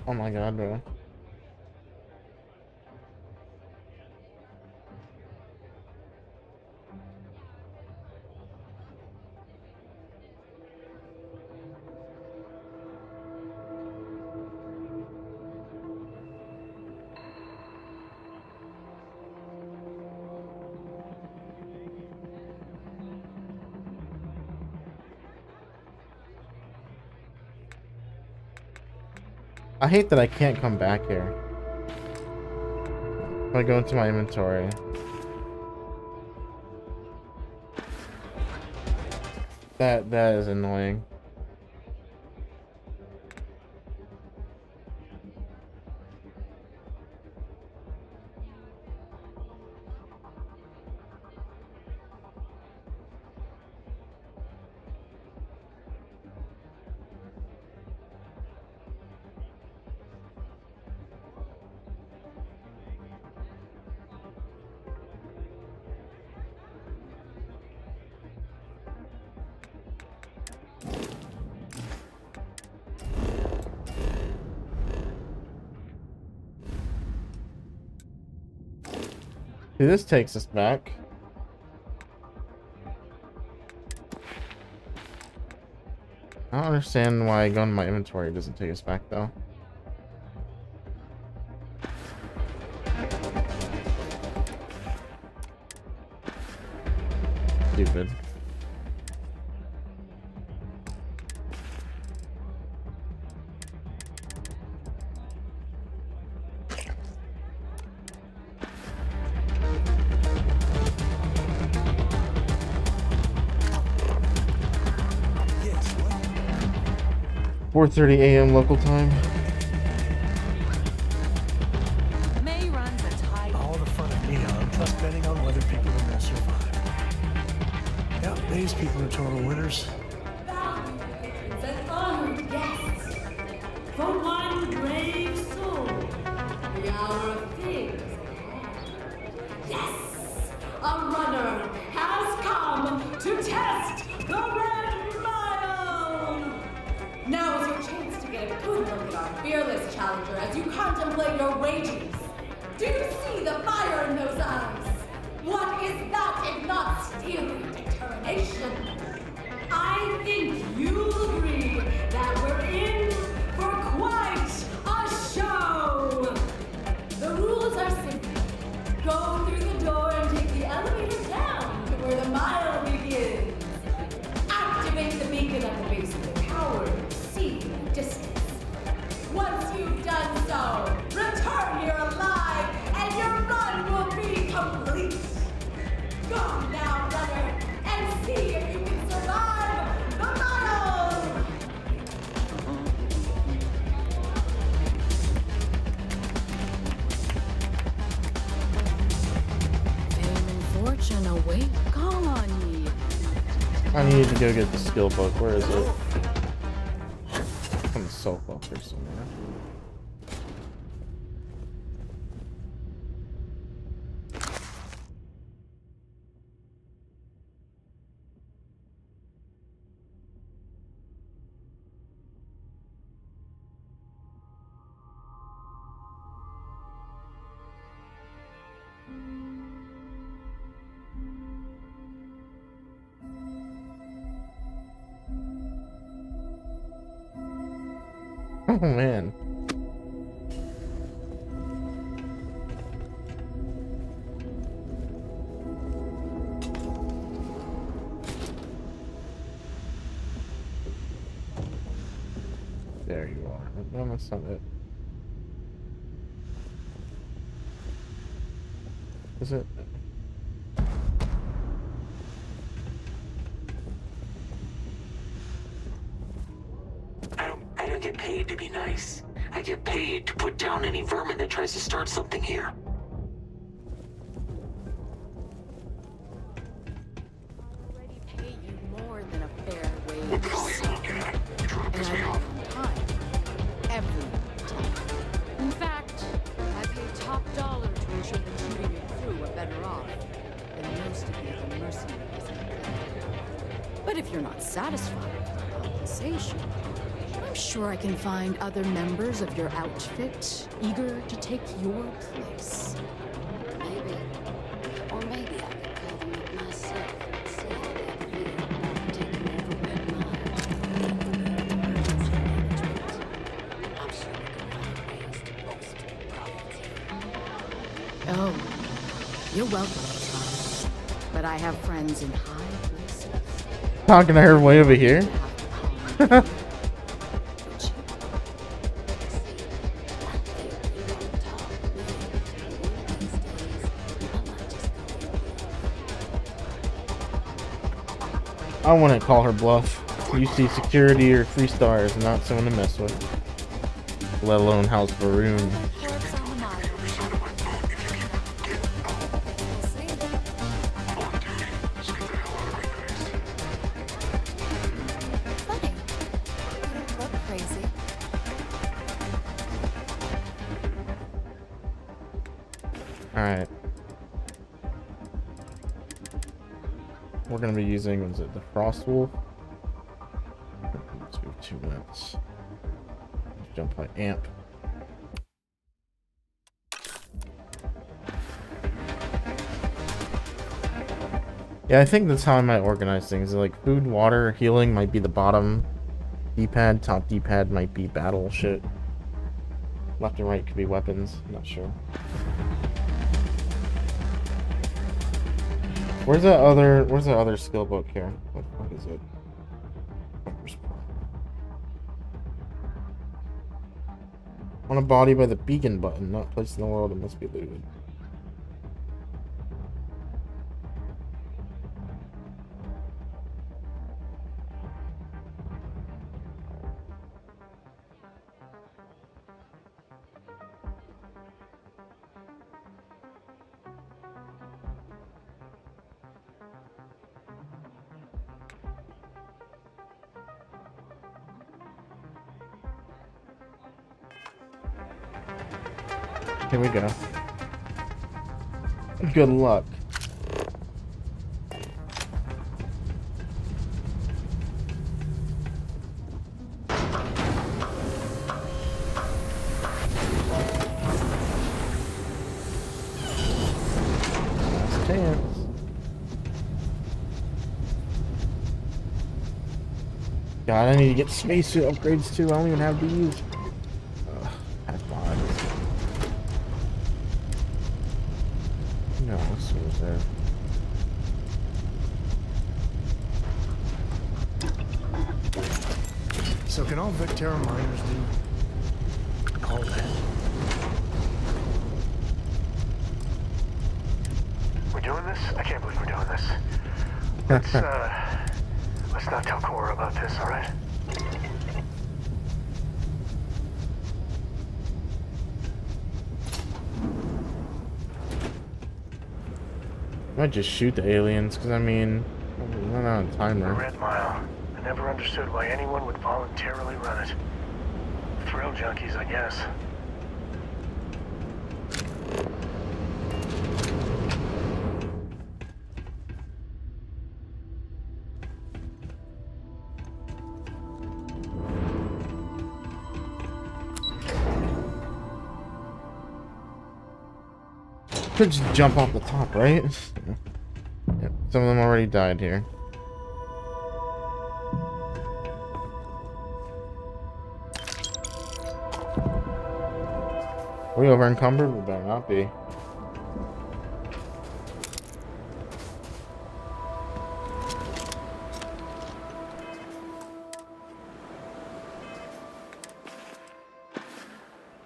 Oh my god, bro. I hate that I can't come back here. If I go into my inventory. That is annoying. See, this takes us back. I don't understand why going to my inventory doesn't take us back though. Stupid. 4:30 a.m. local time. May runs a tight. All the fun of Neon, plus betting on whether people are gonna survive. Yep, these people are total winners. And honored guests, for one brave soul, the hour of things ahead. Yes, a runner has come to test the Red Mile. Now is your chance to get a good look at our fearless challenger as you contemplate your wages. Do you see the fire in those eyes? What is that if not steely determination? I think you'll agree that we're in for quite a show. The rules are simple. Go through the door and take the elevator down to where the mile begins. Activate the beacon at the base of the tower and see the distance. Once you've done so, return here alive and your run will be complete. Go now, runner, and see if you can survive the mile! Fame and fortune await call on ye. I need to go get the skill book. Where is it? On the soap book or somewhere. Oh man. There you are. No, that's not it. Is it? I don't get paid to be nice. I get paid to put down any vermin that tries to start something here. Already pay you more than a fair wage. And I work on time. Every time. In fact, I pay top dollar to ensure that you and your crew are better off than most of the other mercenaries in the planet. But if you're not satisfied with the compensation, I'm sure I can find other members of your outfit eager to take your place. Maybe. Or maybe I could call them up myself and see how they feel about taking over Red Mile. I'm sure we can find ways to boost profits. Oh, you're welcome to try. But I have friends in high places. Talking to her way over here. I wouldn't call her bluff. UC security or 3 stars, not someone to mess with. Let alone House Baroon. Alright. We're gonna be using, what is it, the Frost Wolf? Let's do 2 minutes. Let's jump by amp. Yeah, I think that's how I might organize things. Like food, water, healing might be the bottom D-pad, top D-pad might be battle shit. Left and right could be weapons, I'm not sure. Where's that other skill book here? What the fuck is it? On a body by the beacon button, not placed in the world, it must be looted. Here we go. Good luck. Last chance. God, I need to get spacesuit upgrades too. I don't even have these. Have mods. No, this was there. So can all Vectera miners do all that? We're doing this? I can't believe we're doing this. Let's not tell Cora about this, alright? I might just shoot the aliens, because I mean, I'm not on a timer. Red Mile. I never understood why anyone would voluntarily run it. Thrill junkies, I guess. Could just jump off the top, right? Yep, some of them already died here. Are we over encumbered? We better not be.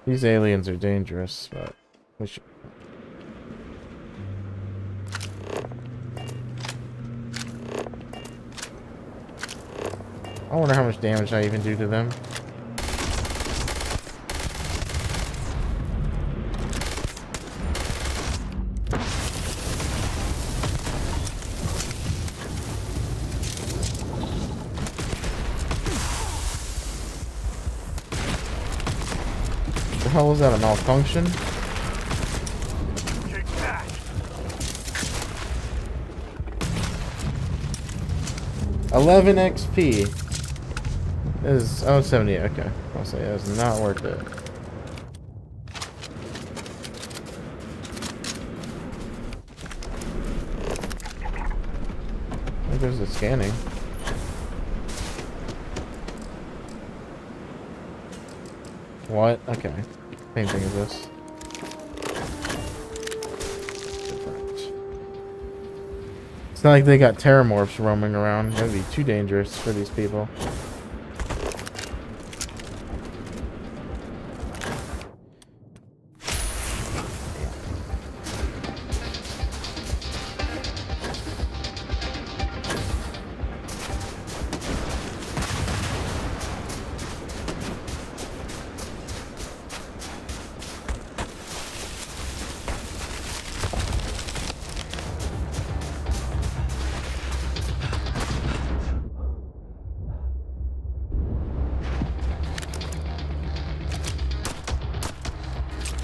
These aliens are dangerous, but we should. I wonder how much damage I even do to them. The hell was that, a malfunction? 11 XP. Is 70. Okay, I'll say that's not worth it. There's the scanning. What? Okay, same thing as this. Different. It's not like they got terramorphs roaming around. That'd be too dangerous for these people.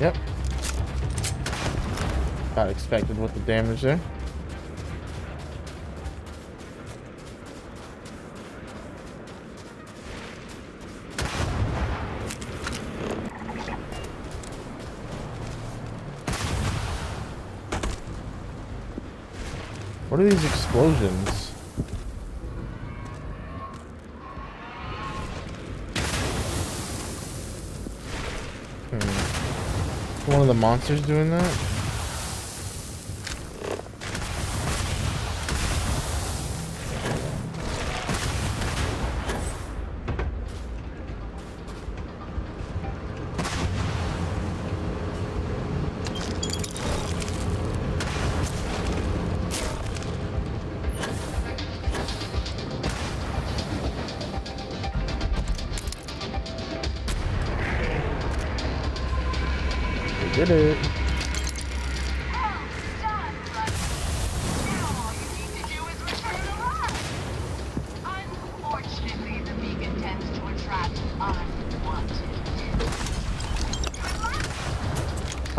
Yep. Got expected with the damage there. What are these explosions? One of the monsters doing that? We did it.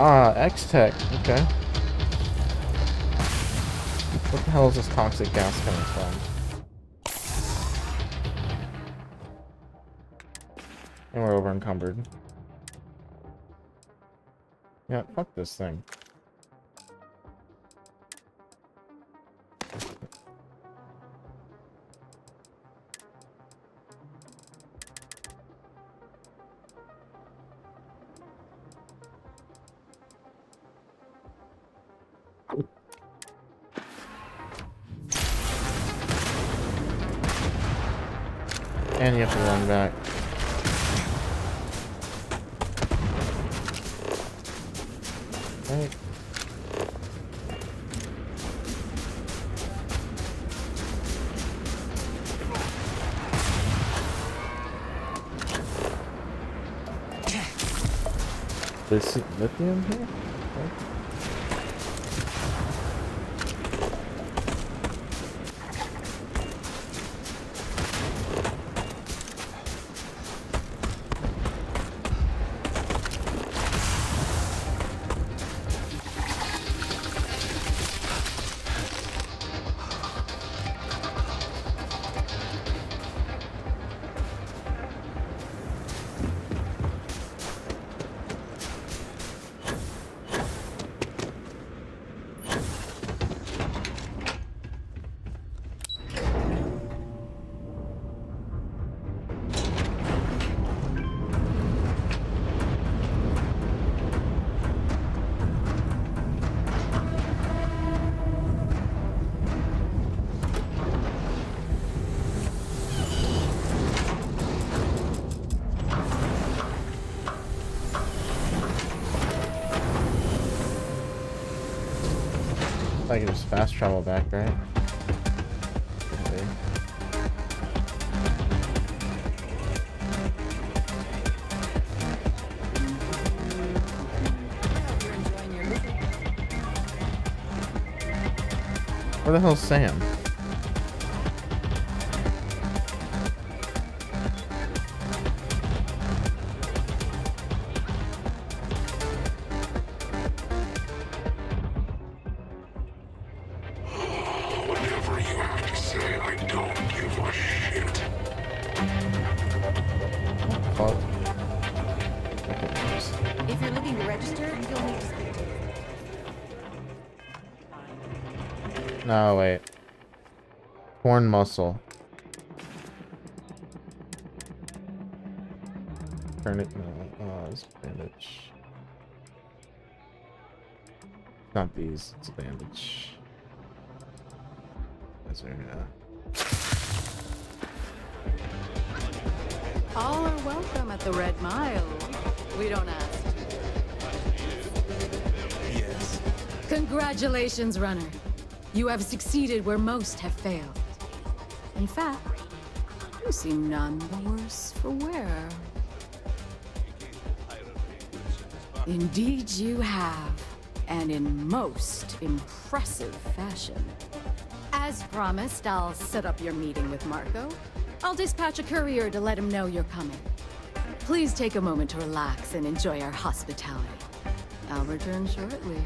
Ah, X-Tech. Okay. What the hell is this toxic gas coming from? And we're over encumbered. Yeah, fuck this thing. And you have to run back. Right. There's lithium here? Okay. I can just fast travel back, right? Okay. Where the hell's Sam? Whatever you have to say, I don't give a shit. Fuck. If you're looking to register, you'll need to speak to No, wait. Torn muscle. Turn it. No, it's bandage. Not these. It's a bandage. Those are, All are welcome at the Red Mile. We don't ask. Yes. Congratulations, runner. You have succeeded where most have failed. In fact, you seem none the worse for wear. Indeed you have, and in most impressive fashion. As promised, I'll set up your meeting with Marco. I'll dispatch a courier to let him know you're coming. Please take a moment to relax and enjoy our hospitality. I'll return shortly.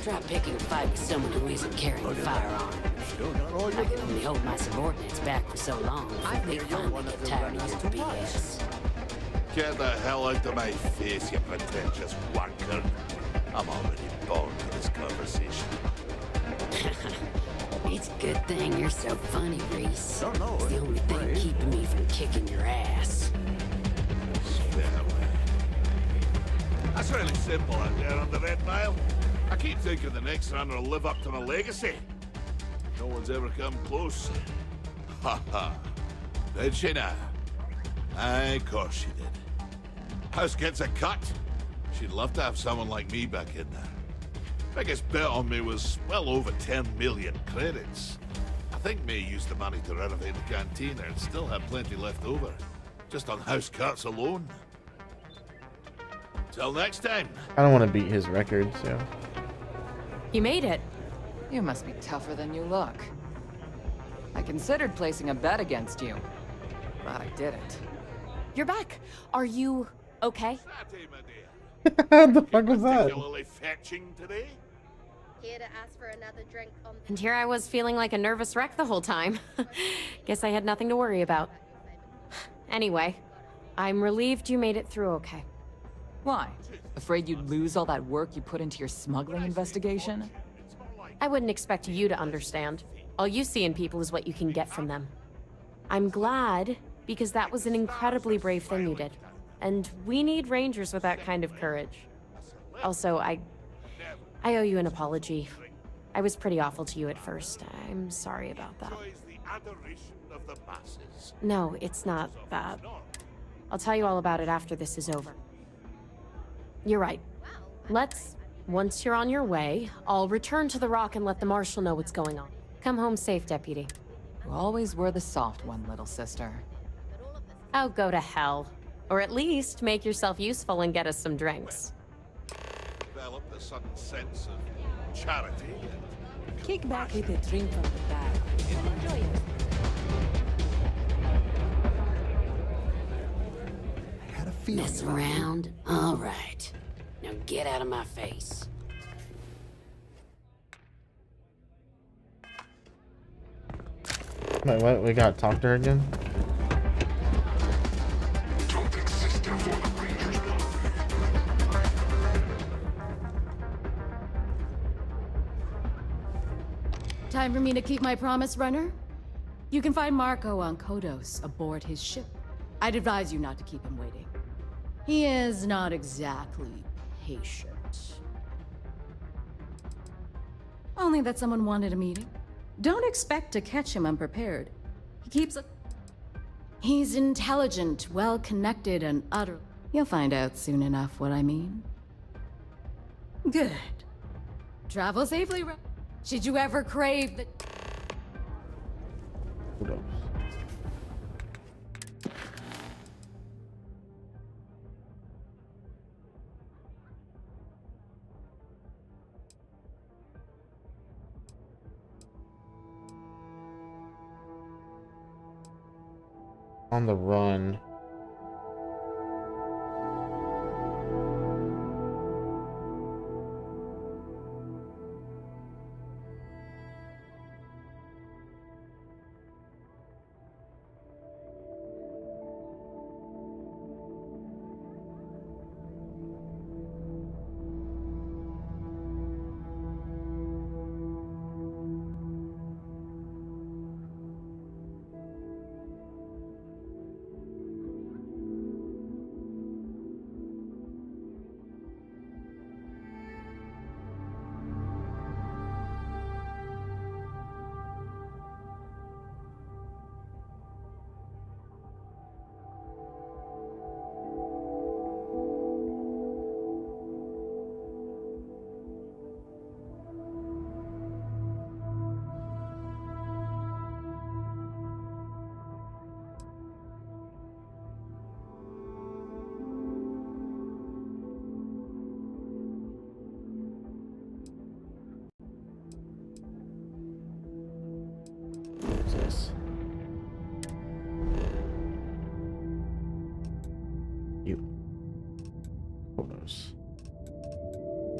Try picking a fight with someone who isn't carrying a firearm. I can only hold my subordinates back for so long before they finally get tired of your BS. Get the hell out of my face, you pretentious wanker. I'm already bored with this conversation. It's a good thing you're so funny, Reese. It's the only thing keeping me from kicking your ass. That's really simple out there on the Red Mile. I keep thinking the next runner will live up to my legacy. No one's ever come close. Ha ha. Did she now? Aye, of course she did. House gets a cut. She'd love to have someone like me back in there. Biggest bet on me was well over 10 million credits. I think May used the money to renovate the canteen and still had plenty left over. Just on house cuts alone. Till next time. I don't want to beat his record, so. You made it. You must be tougher than you look. I considered placing a bet against you, but I didn't. You're back. Are you okay? Sati, my dear. What the fuck was that? Particularly fetching today? Here to ask for another drink on And here I was feeling like a nervous wreck the whole time. Guess I had nothing to worry about. Anyway, I'm relieved you made it through okay. Why? Afraid you'd lose all that work you put into your smuggling investigation? I wouldn't expect you to understand. All you see in people is what you can get from them. I'm glad, because that was an incredibly brave thing you did. And we need rangers with that kind of courage. Also, I owe you an apology. I was pretty awful to you at first. I'm sorry about that. No, it's not that. I'll tell you all about it after this is over. You're right. Once you're on your way, I'll return to the Rock and let the Marshal know what's going on. Come home safe, Deputy. You always were the soft one, little sister. Oh, go to hell. Or at least make yourself useful and get us some drinks. Developed a sudden sense of charity. Kick back with a drink from the back and enjoy it. Mess around? All right. Now get out of my face. Wait, what? We gotta talk to her again? Time for me to keep my promise, runner? You can find Marco on Kodos aboard his ship. I'd advise you not to keep him waiting. He is not exactly patient. Only that someone wanted a meeting. Don't expect to catch him unprepared. He's intelligent, well-connected, and utter. You'll find out soon enough what I mean. Good. Travel safely, should you ever crave the... On the run.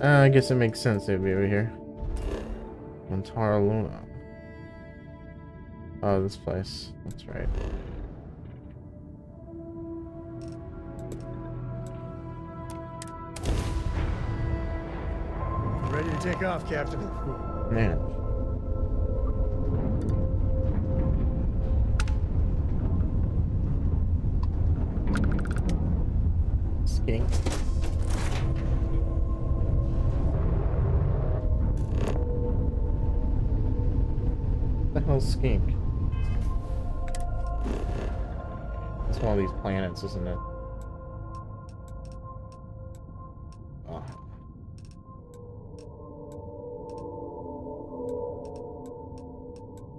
I guess it makes sense they'd be over here. Montara Luna. Oh, this place. That's right. Ready to take off, Captain. Man. Skink. What the hell's Skink? It's one of these planets, isn't it? Oh.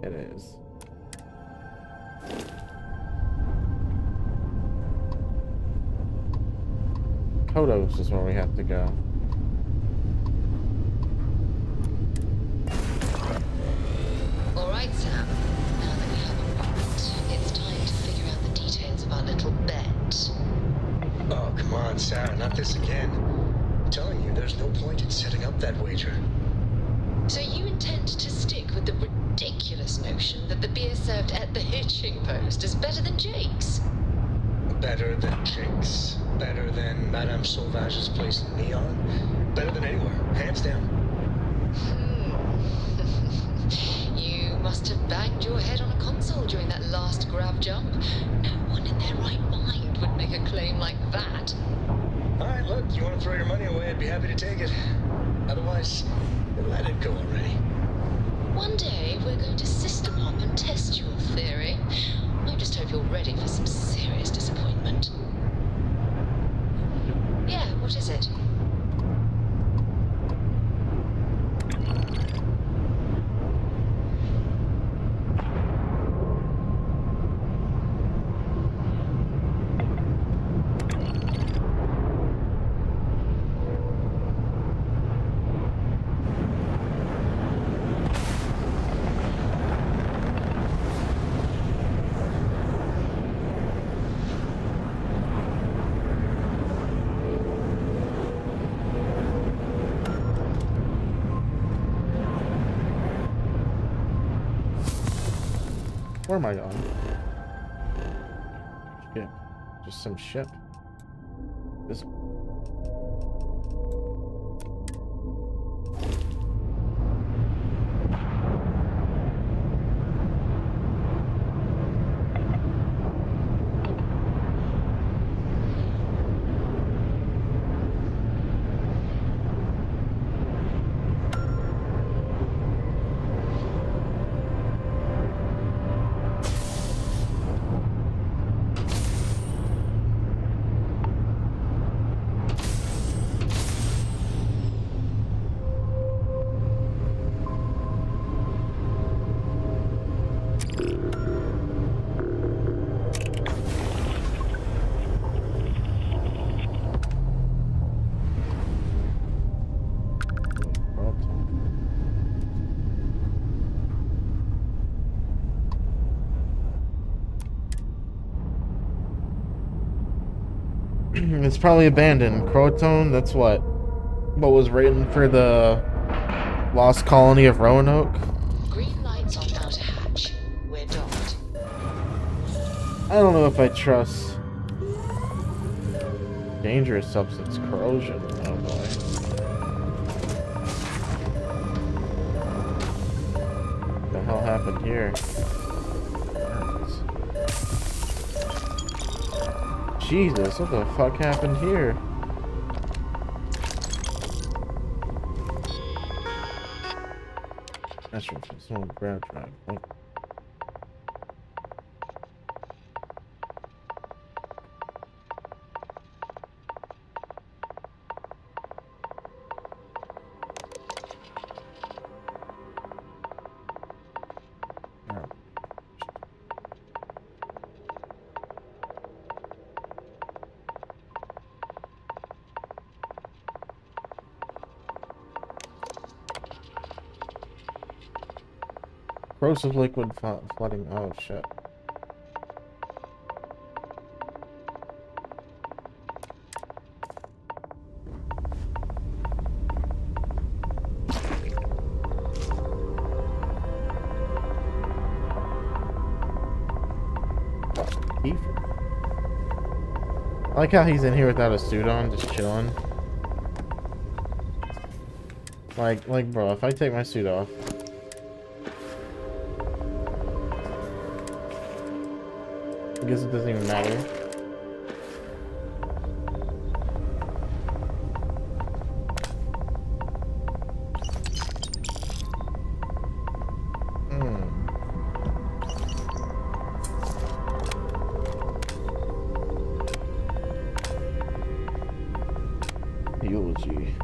It is. Kodos is where we have to go. All right, Sam. Now that we have a plot, it's time to figure out the details of our little bet. Oh, come on, Sarah, not this again. telling you, there's no point in setting up that wager. So you intend to stick with the ridiculous notion that the beer served at the hitching post is better than Jake's? Better than Jake's. Better than Madame Sauvage's place in Neon. Better than anywhere, hands down. You must have banged your head on a console during that last grab jump. No one in their right mind would make a claim like that. Alright, look, you want to throw your money away, I'd be happy to take it. Otherwise, let it go already. One day, we're going to system hop and test your theory. I just hope you're ready for some serious disappointment. Yeah, what is it? Where am I going? Yeah, just some ship. This. It's probably abandoned. Croton, that's what was written for the lost colony of Roanoke. Green lights on outer hatch. We're docked. I don't know if I trust dangerous substance corrosion. Oh boy. What the hell happened here? Jesus, what the fuck happened here? That's from some grab drive. What? Corrosive liquid flooding. Oh shit. I like how he's in here without a suit on, just chilling. Like, bro, if I take my suit off. I guess it doesn't even matter. Eulogy.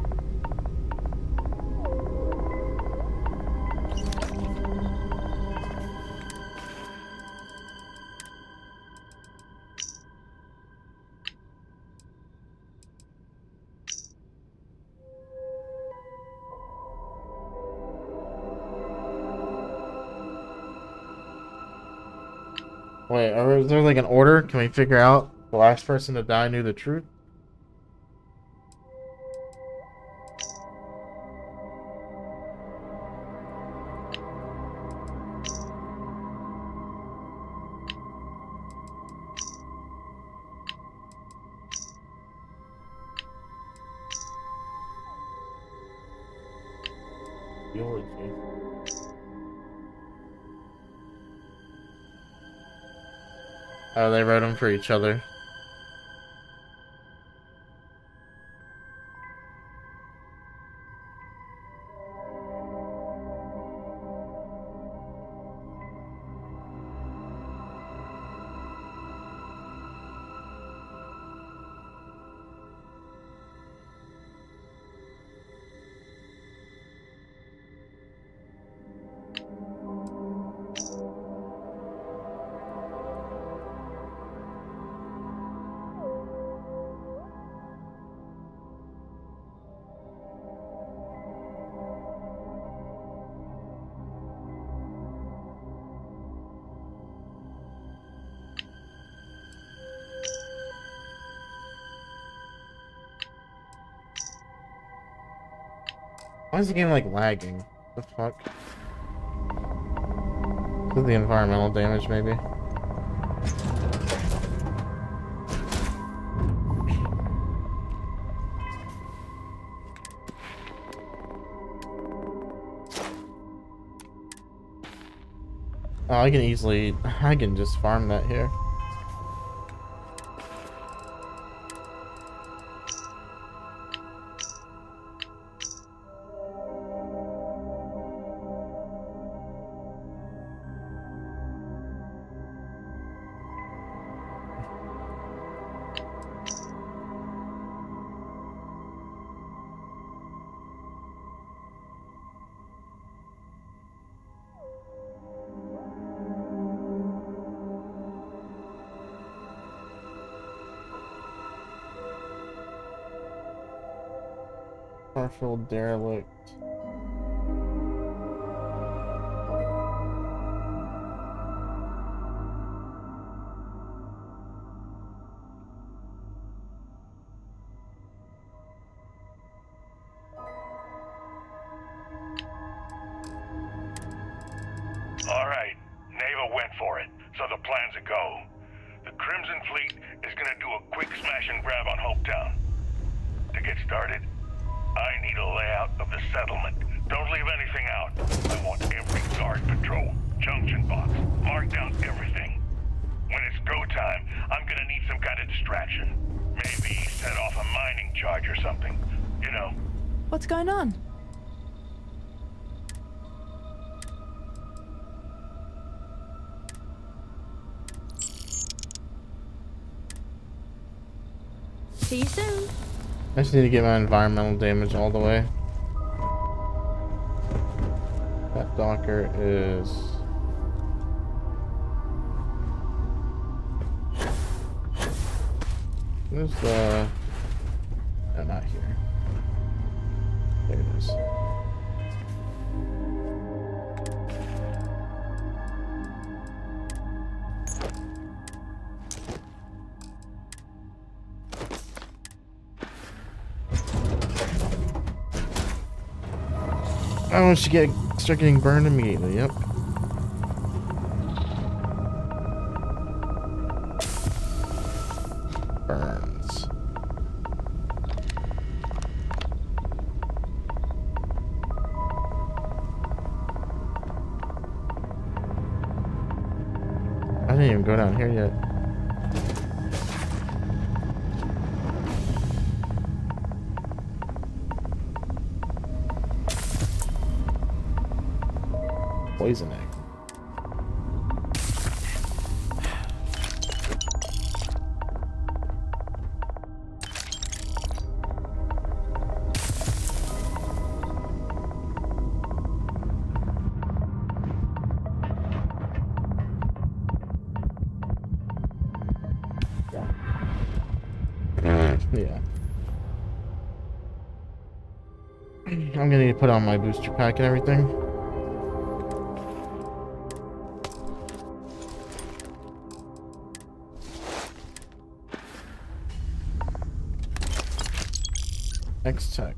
Wait, is there like an order? Can we figure out the last person to die knew the truth? Eulogy. Oh, they wrote them for each other. Why is the game like lagging? The fuck? Is it the environmental damage maybe? Oh, I can just farm that here. Starfield derelict. Alright, Neva went for it, so the plan's a go. The Crimson Fleet is gonna do a quick smash and grab on Hopetown. To get started, I need a layout of the settlement. Don't leave anything out. I want every guard patrol, junction box, mark down everything. When it's go time, I'm gonna need some kind of distraction. Maybe set off a mining charge or something. You know. What's going on? See you soon. I just need to get my environmental damage all the way. That Docker is... Where's the... No, not here. There it is. Oh, she start getting burned immediately. Yep. Burns. I didn't even go down here yet. Poison egg. Yeah. I'm gonna need to put on my booster pack and everything. X-Tech.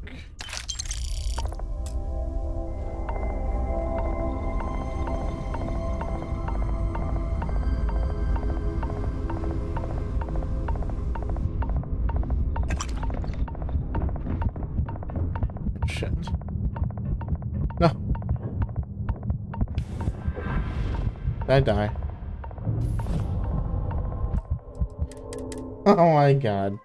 Shit. No. Did I die? Oh my god.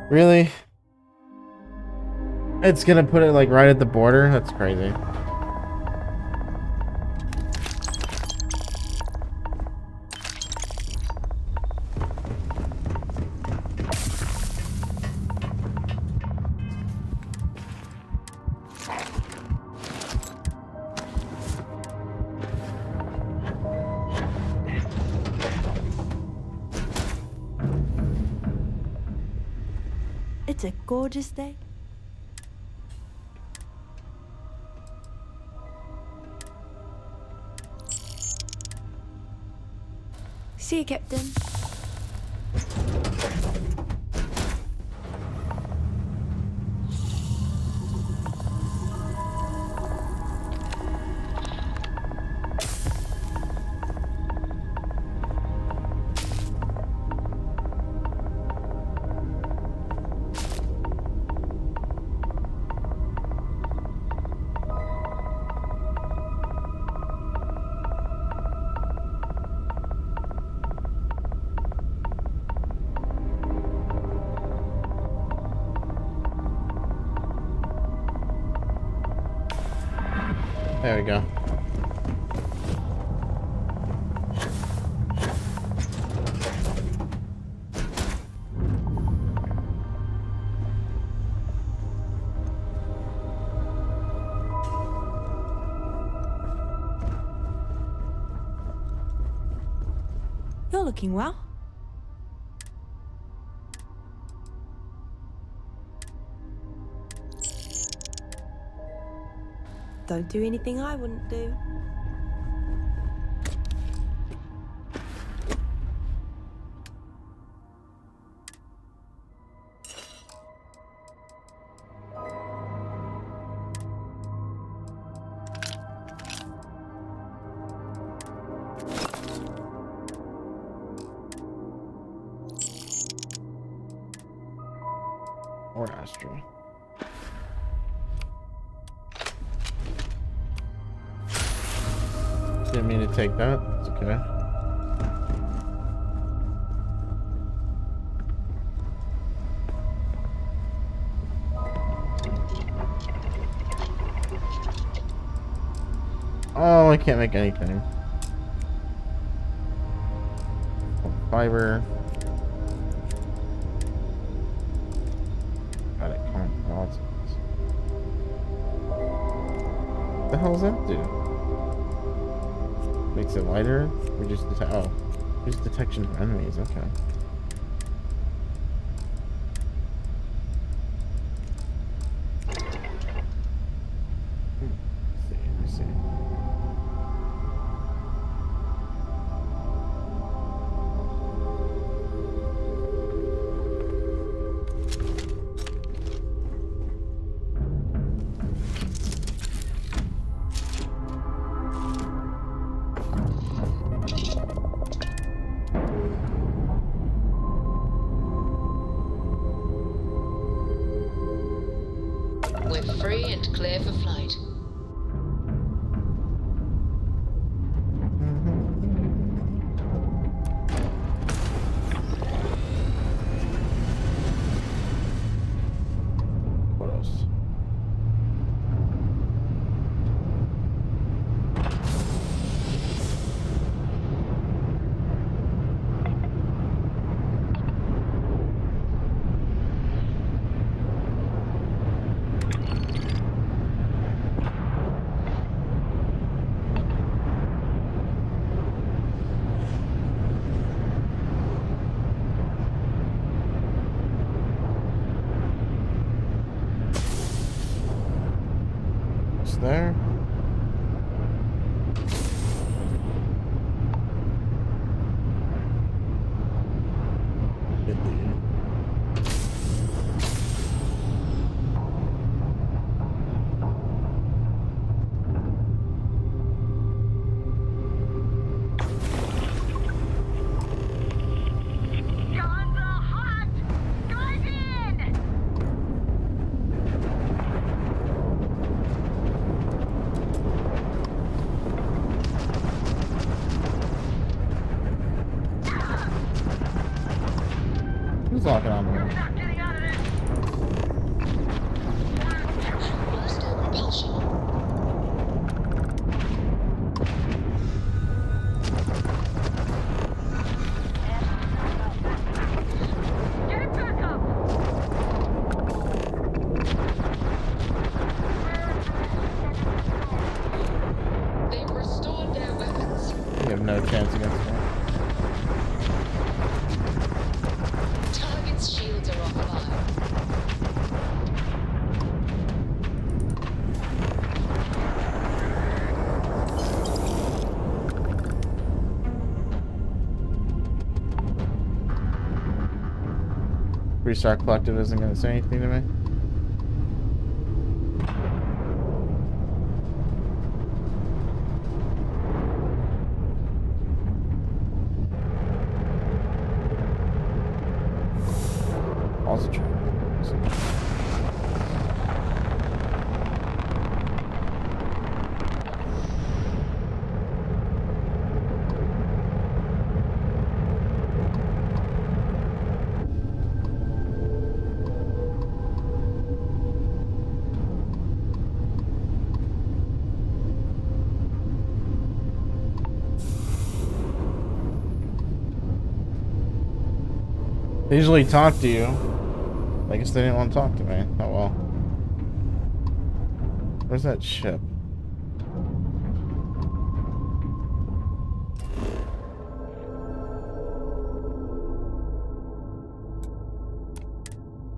Really? It's gonna put it like right at the border? That's crazy. It's a gorgeous day. See you, Captain. There we go. You're looking well. Don't do anything I wouldn't do. Or Astro. Didn't mean to take that. It's okay. Oh, I can't make anything. Fiber. Got it. What the hell does that do? Makes it lighter? We just detect. Oh, just detection of enemies. Okay. Let's see. We're free and clear for flight. Almost there. Who's locking on me? They've restored their weapons. You have no chance against me. Target's shields are offline. Restart Collective isn't going to say anything to me. Also true. They usually talk to you. I guess they didn't want to talk to me. Oh well. Where's that ship?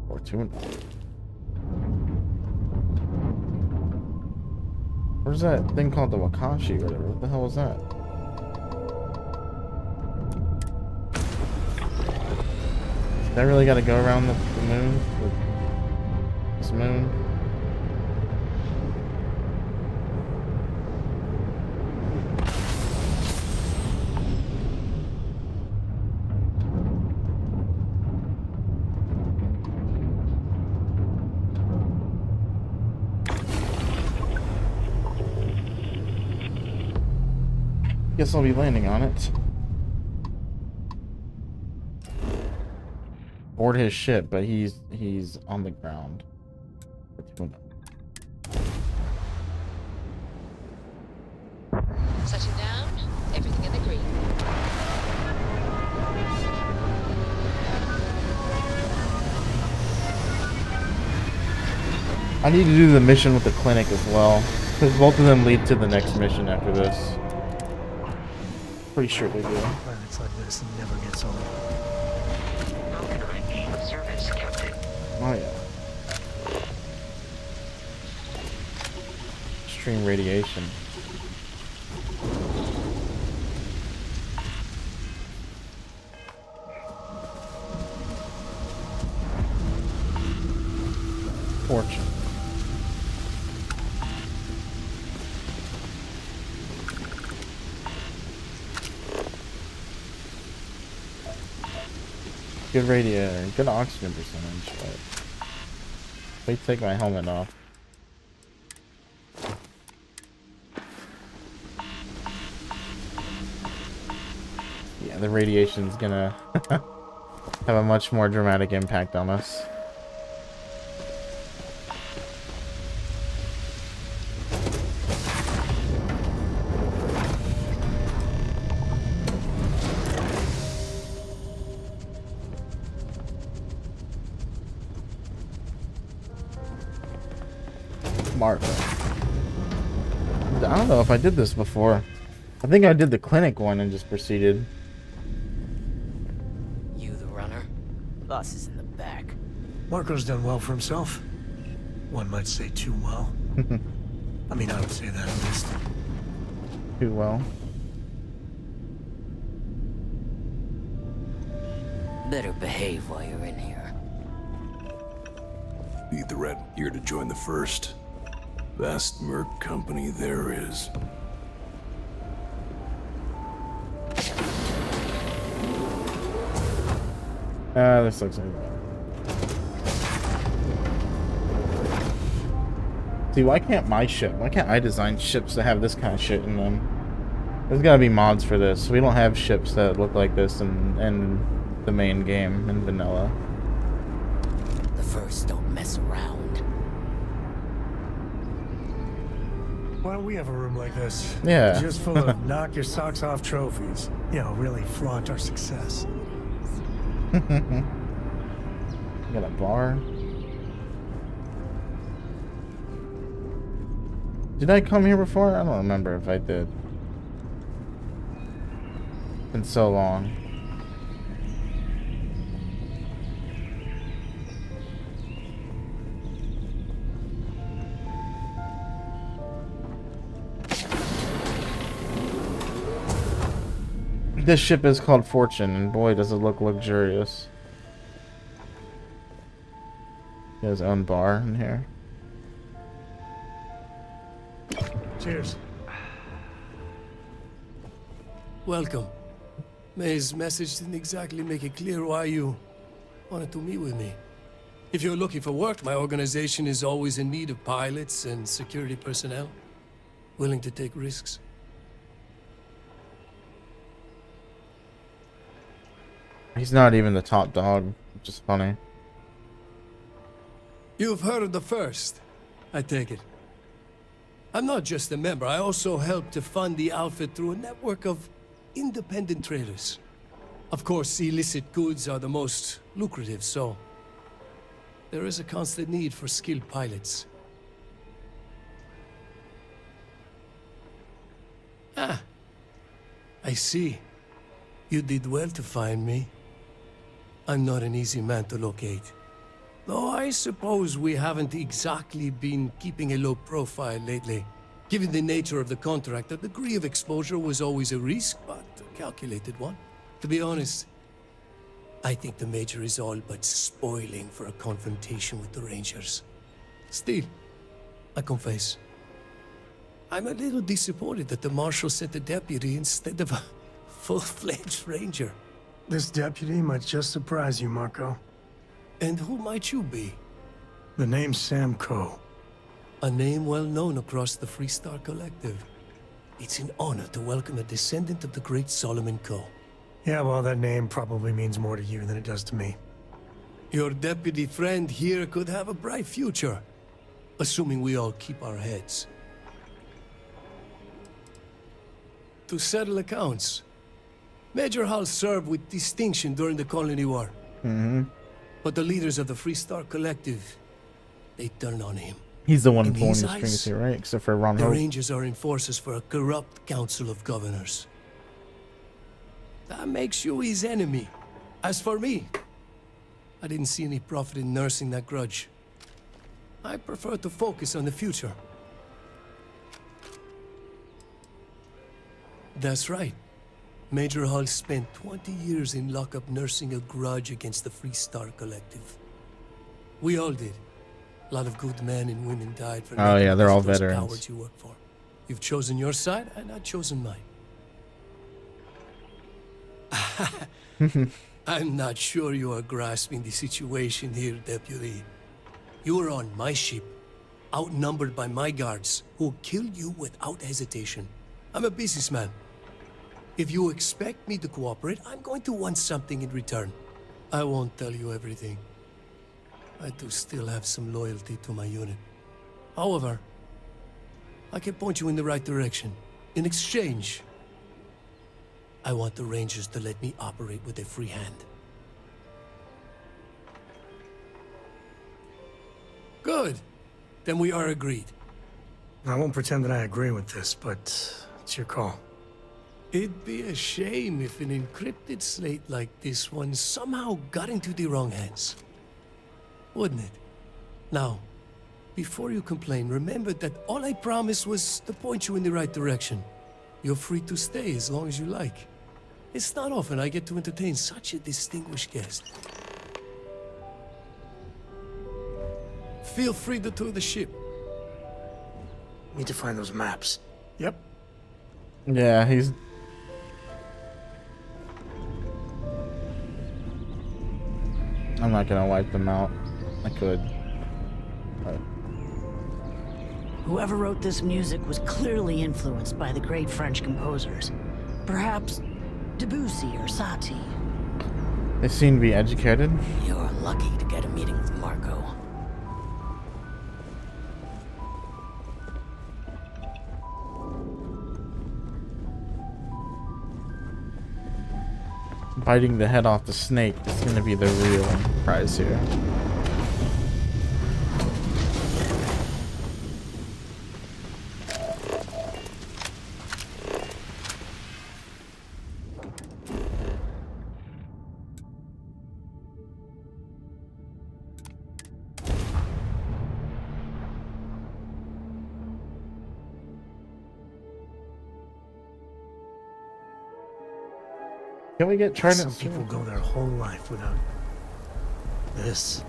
Fortuna. Where's that thing called the Wakashi or whatever? What the hell was that? I really gotta go around the moon? This moon? Guess I'll be landing on it. Board his ship, but he's on the ground. Setting down, everything in the green. I need to do the mission with the clinic as well, because both of them lead to the next mission after this. Pretty sure they do. Planets like this never gets old. Service, Captain. Oh yeah. Extreme radiation. Fortune. Good radiator, good oxygen percentage, but wait to take my helmet off. Yeah, the radiation's gonna have a much more dramatic impact on us. Martha. I don't know if I did this before. I think I did the clinic one and just proceeded. You the runner? Boss is in the back. Marco's done well for himself. One might say too well. I mean, I would say that at least. Too well. Better behave while you're in here. Be the red here to join the first. Best merc company there is. This looks like that. See, why can't my ship? Why can't I design ships that have this kind of shit in them? There's gotta be mods for this. We don't have ships that look like this in the main game, in vanilla. The first don't mess around. Why don't we have a room like this? Yeah. Just full of knock your socks off trophies. You know, really flaunt our success. Got a bar. Did I come here before? I don't remember if I did. Been so long. This ship is called Fortune, and boy, does it look luxurious. He has his own bar in here. Cheers. Welcome. May's message didn't exactly make it clear why you wanted to meet with me. If you're looking for work, my organization is always in need of pilots and security personnel, willing to take risks. He's not even the top dog, which is funny. You've heard of the First, I take it. I'm not just a member, I also help to fund the outfit through a network of independent traders. Of course, illicit goods are the most lucrative, so there is a constant need for skilled pilots. Ah, I see. You did well to find me. I'm not an easy man to locate. Though I suppose we haven't exactly been keeping a low profile lately. Given the nature of the contract, a degree of exposure was always a risk, but a calculated one. To be honest, I think the Major is all but spoiling for a confrontation with the Rangers. Still, I confess, I'm a little disappointed that the Marshal sent a deputy instead of a full-fledged Ranger. This deputy might just surprise you, Marco. And who might you be? The name's Sam Coe. A name well known across the Freestar Collective. It's an honor to welcome a descendant of the great Solomon Coe. Yeah, well, that name probably means more to you than it does to me. Your deputy friend here could have a bright future, assuming we all keep our heads. To settle accounts, Major Hall served with distinction during the Colony War. But the leaders of the Freestar Collective, they turned on him. He's the one In pulling his the strings eyes, here, right? Except for Ron the Hope. Rangers are enforcers for a corrupt council of governors. That makes you his enemy. As for me, I didn't see any profit in nursing that grudge. I prefer to focus on the future. That's right. Major Hall spent 20 years in lockup nursing a grudge against the Freestar Collective. We all did. A lot of good men and women died for Oh yeah, they're all those veterans. cowards you work for. You've chosen your side, and I've chosen mine. I'm not sure you are grasping the situation here, Deputy. You are on my ship, outnumbered by my guards, who will kill you without hesitation. I'm a businessman. If you expect me to cooperate, I'm going to want something in return. I won't tell you everything. I do still have some loyalty to my unit. However, I can point you in the right direction. In exchange, I want the Rangers to let me operate with a free hand. Good. Then we are agreed. I won't pretend that I agree with this, but it's your call. It'd be a shame if an encrypted slate like this one somehow got into the wrong hands. Wouldn't it? Now, before you complain, remember that all I promised was to point you in the right direction. You're free to stay as long as you like. It's not often I get to entertain such a distinguished guest. Feel free to tour the ship. Need to find those maps. Yep. Yeah, he's... I'm not gonna wipe them out. I could. But... Whoever wrote this music was clearly influenced by the great French composers. Perhaps Debussy or Satie. They seem to be educated. You're lucky to get a meeting with Marco. Biting the head off the snake is going to be the real prize here. Can we get Trident? Some people go their whole life without this.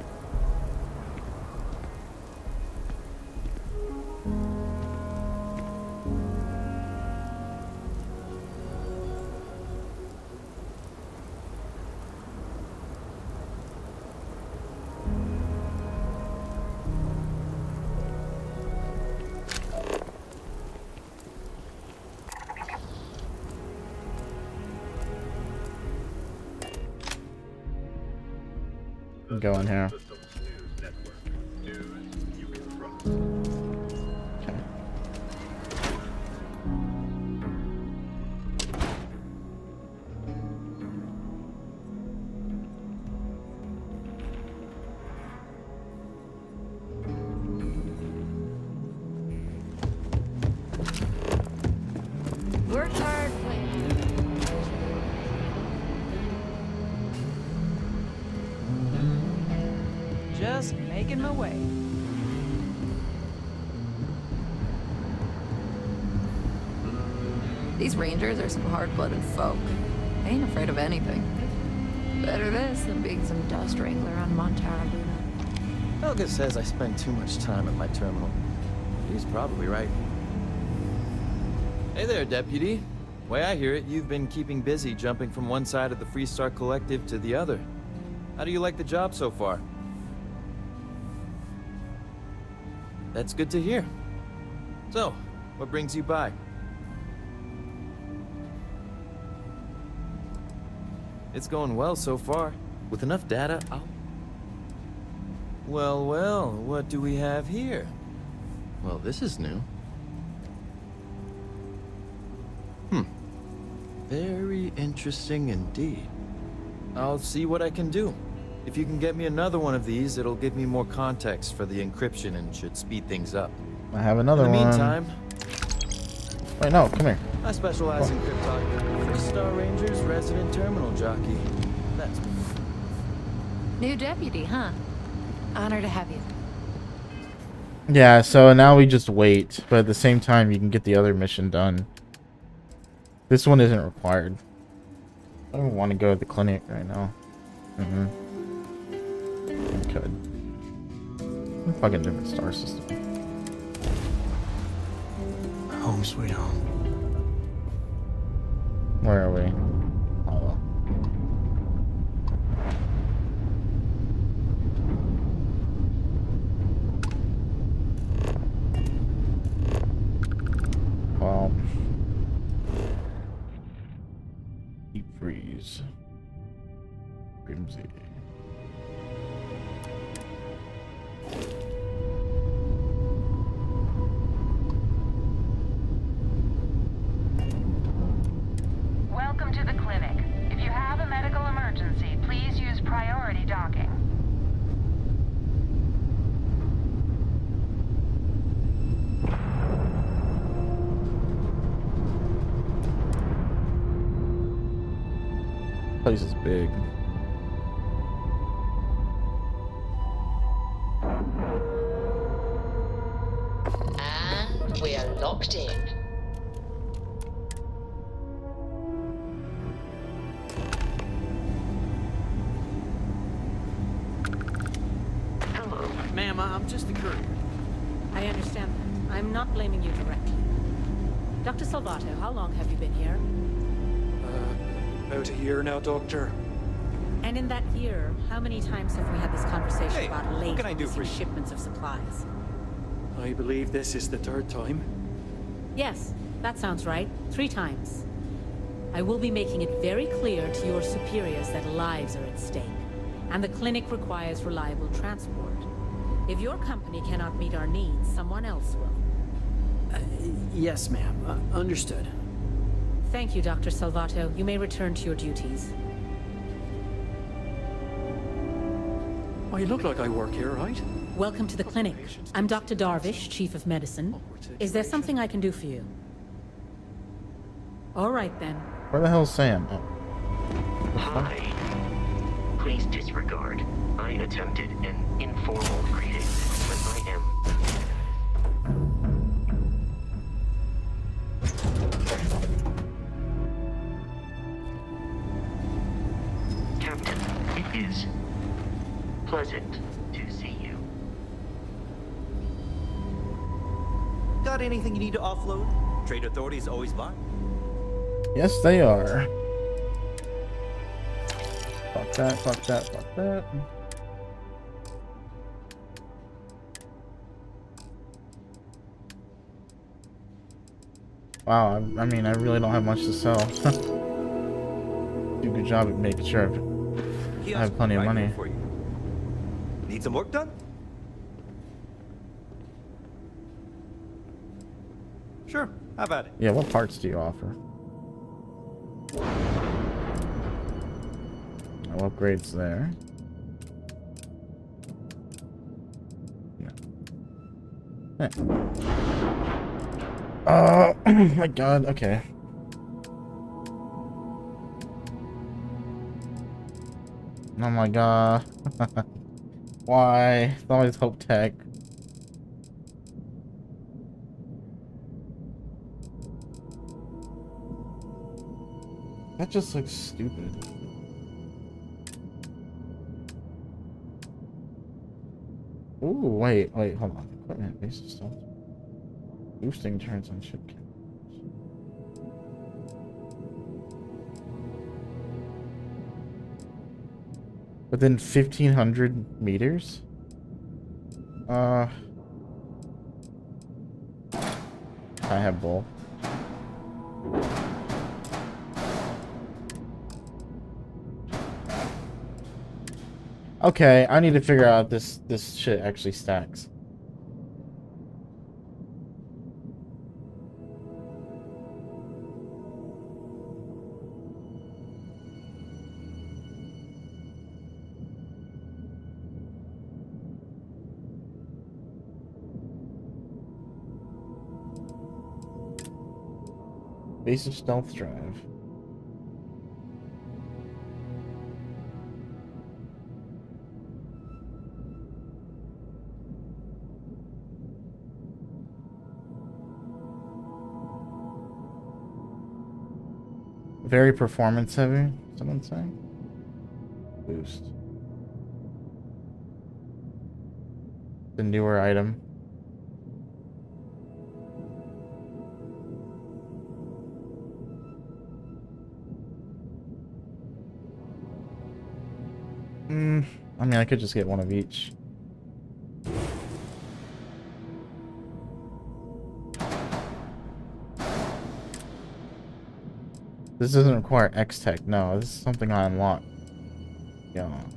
Go in here. Okay. Work hard, play. Just making my way. These rangers are some hard-blooded folk. They ain't afraid of anything. Better this than being some dust wrangler on Montara Luna. Helga says I spend too much time at my terminal. She's probably right. Hey there, Deputy. Way I hear it, you've been keeping busy jumping from one side of the Freestar Collective to the other. How do you like the job so far? That's good to hear. So, what brings you by? It's going well so far. With enough data, I'll... Well, well, what do we have here? Well, this is new. Very interesting indeed. I'll see what I can do. If you can get me another one of these, it'll give me more context for the encryption and should speed things up. I have another one. In the meantime... Wait, no, come here. I specialize in cryptography. Freestar Ranger's resident terminal jockey. That's me. New deputy, huh? Honor to have you. Yeah, so now we just wait, but at the same time you can get the other mission done. This one isn't required. I don't want to go to the clinic right now. I could. Fucking different star system. Home sweet home. Where are we? Oh. Well. Deep freeze. Grimsy. Welcome to the clinic. If you have a medical emergency, please use priority docking. Place is big. locked in. Hello. Ma'am, I'm just a courier. I understand that. I'm not blaming you directly. Dr. Salvato, how long have you been here? About a year now, Doctor. And in that year, how many times have we had this conversation about late what can I do for missing you? shipments of supplies? I believe this is the third time. Yes, that sounds right. 3 times. I will be making it very clear to your superiors that lives are at stake, and the clinic requires reliable transport. If your company cannot meet our needs, someone else will. Yes, ma'am. Understood. Thank you, Dr. Salvato. You may return to your duties. I look like I work here, right? Welcome to the clinic. I'm Dr. Darvish, Chief of Medicine. Is there something I can do for you? All right, then. Where the hell's Sam? Oh. Hi. Please disregard. I attempted an informal greeting, but I am... Captain, it is pleasant to see you. Got anything you need to offload? Trade authorities always buy. Yes, they are. Fuck that, fuck that, fuck that. Wow, I mean, I really don't have much to sell. Do a good job at making sure I have plenty of money. For you. Need some work done? Sure, how about it? Yeah, what parts do you offer? No upgrades there. Yeah. Oh my god, okay. Oh my god. Why? It's always Hope Tech. That just looks stupid. Ooh, wait, hold on. Equipment, basic stuff. Boosting turns on ship cameras. Within 1,500 meters? I have both. Okay, I need to figure out if this shit actually stacks. Basic stealth drive. Very performance heavy, someone saying? Boost. The newer item. I mean, I could just get one of each. This doesn't require X-Tech, no. This is something I unlock. Young.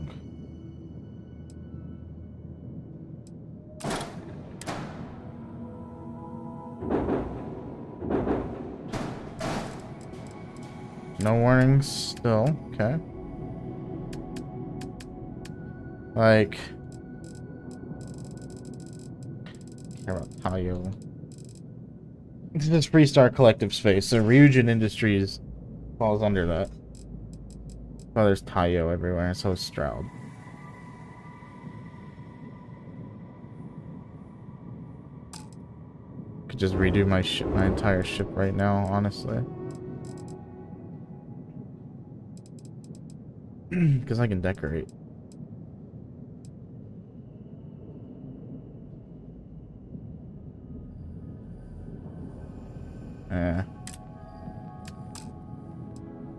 No warnings still, okay. Like... care about Tayo. This is Freestar Collective Space, so Ryujin Industries falls under that. Oh, there's Tayo everywhere, so is Stroud. Could just redo my entire ship right now, honestly. Because I can decorate.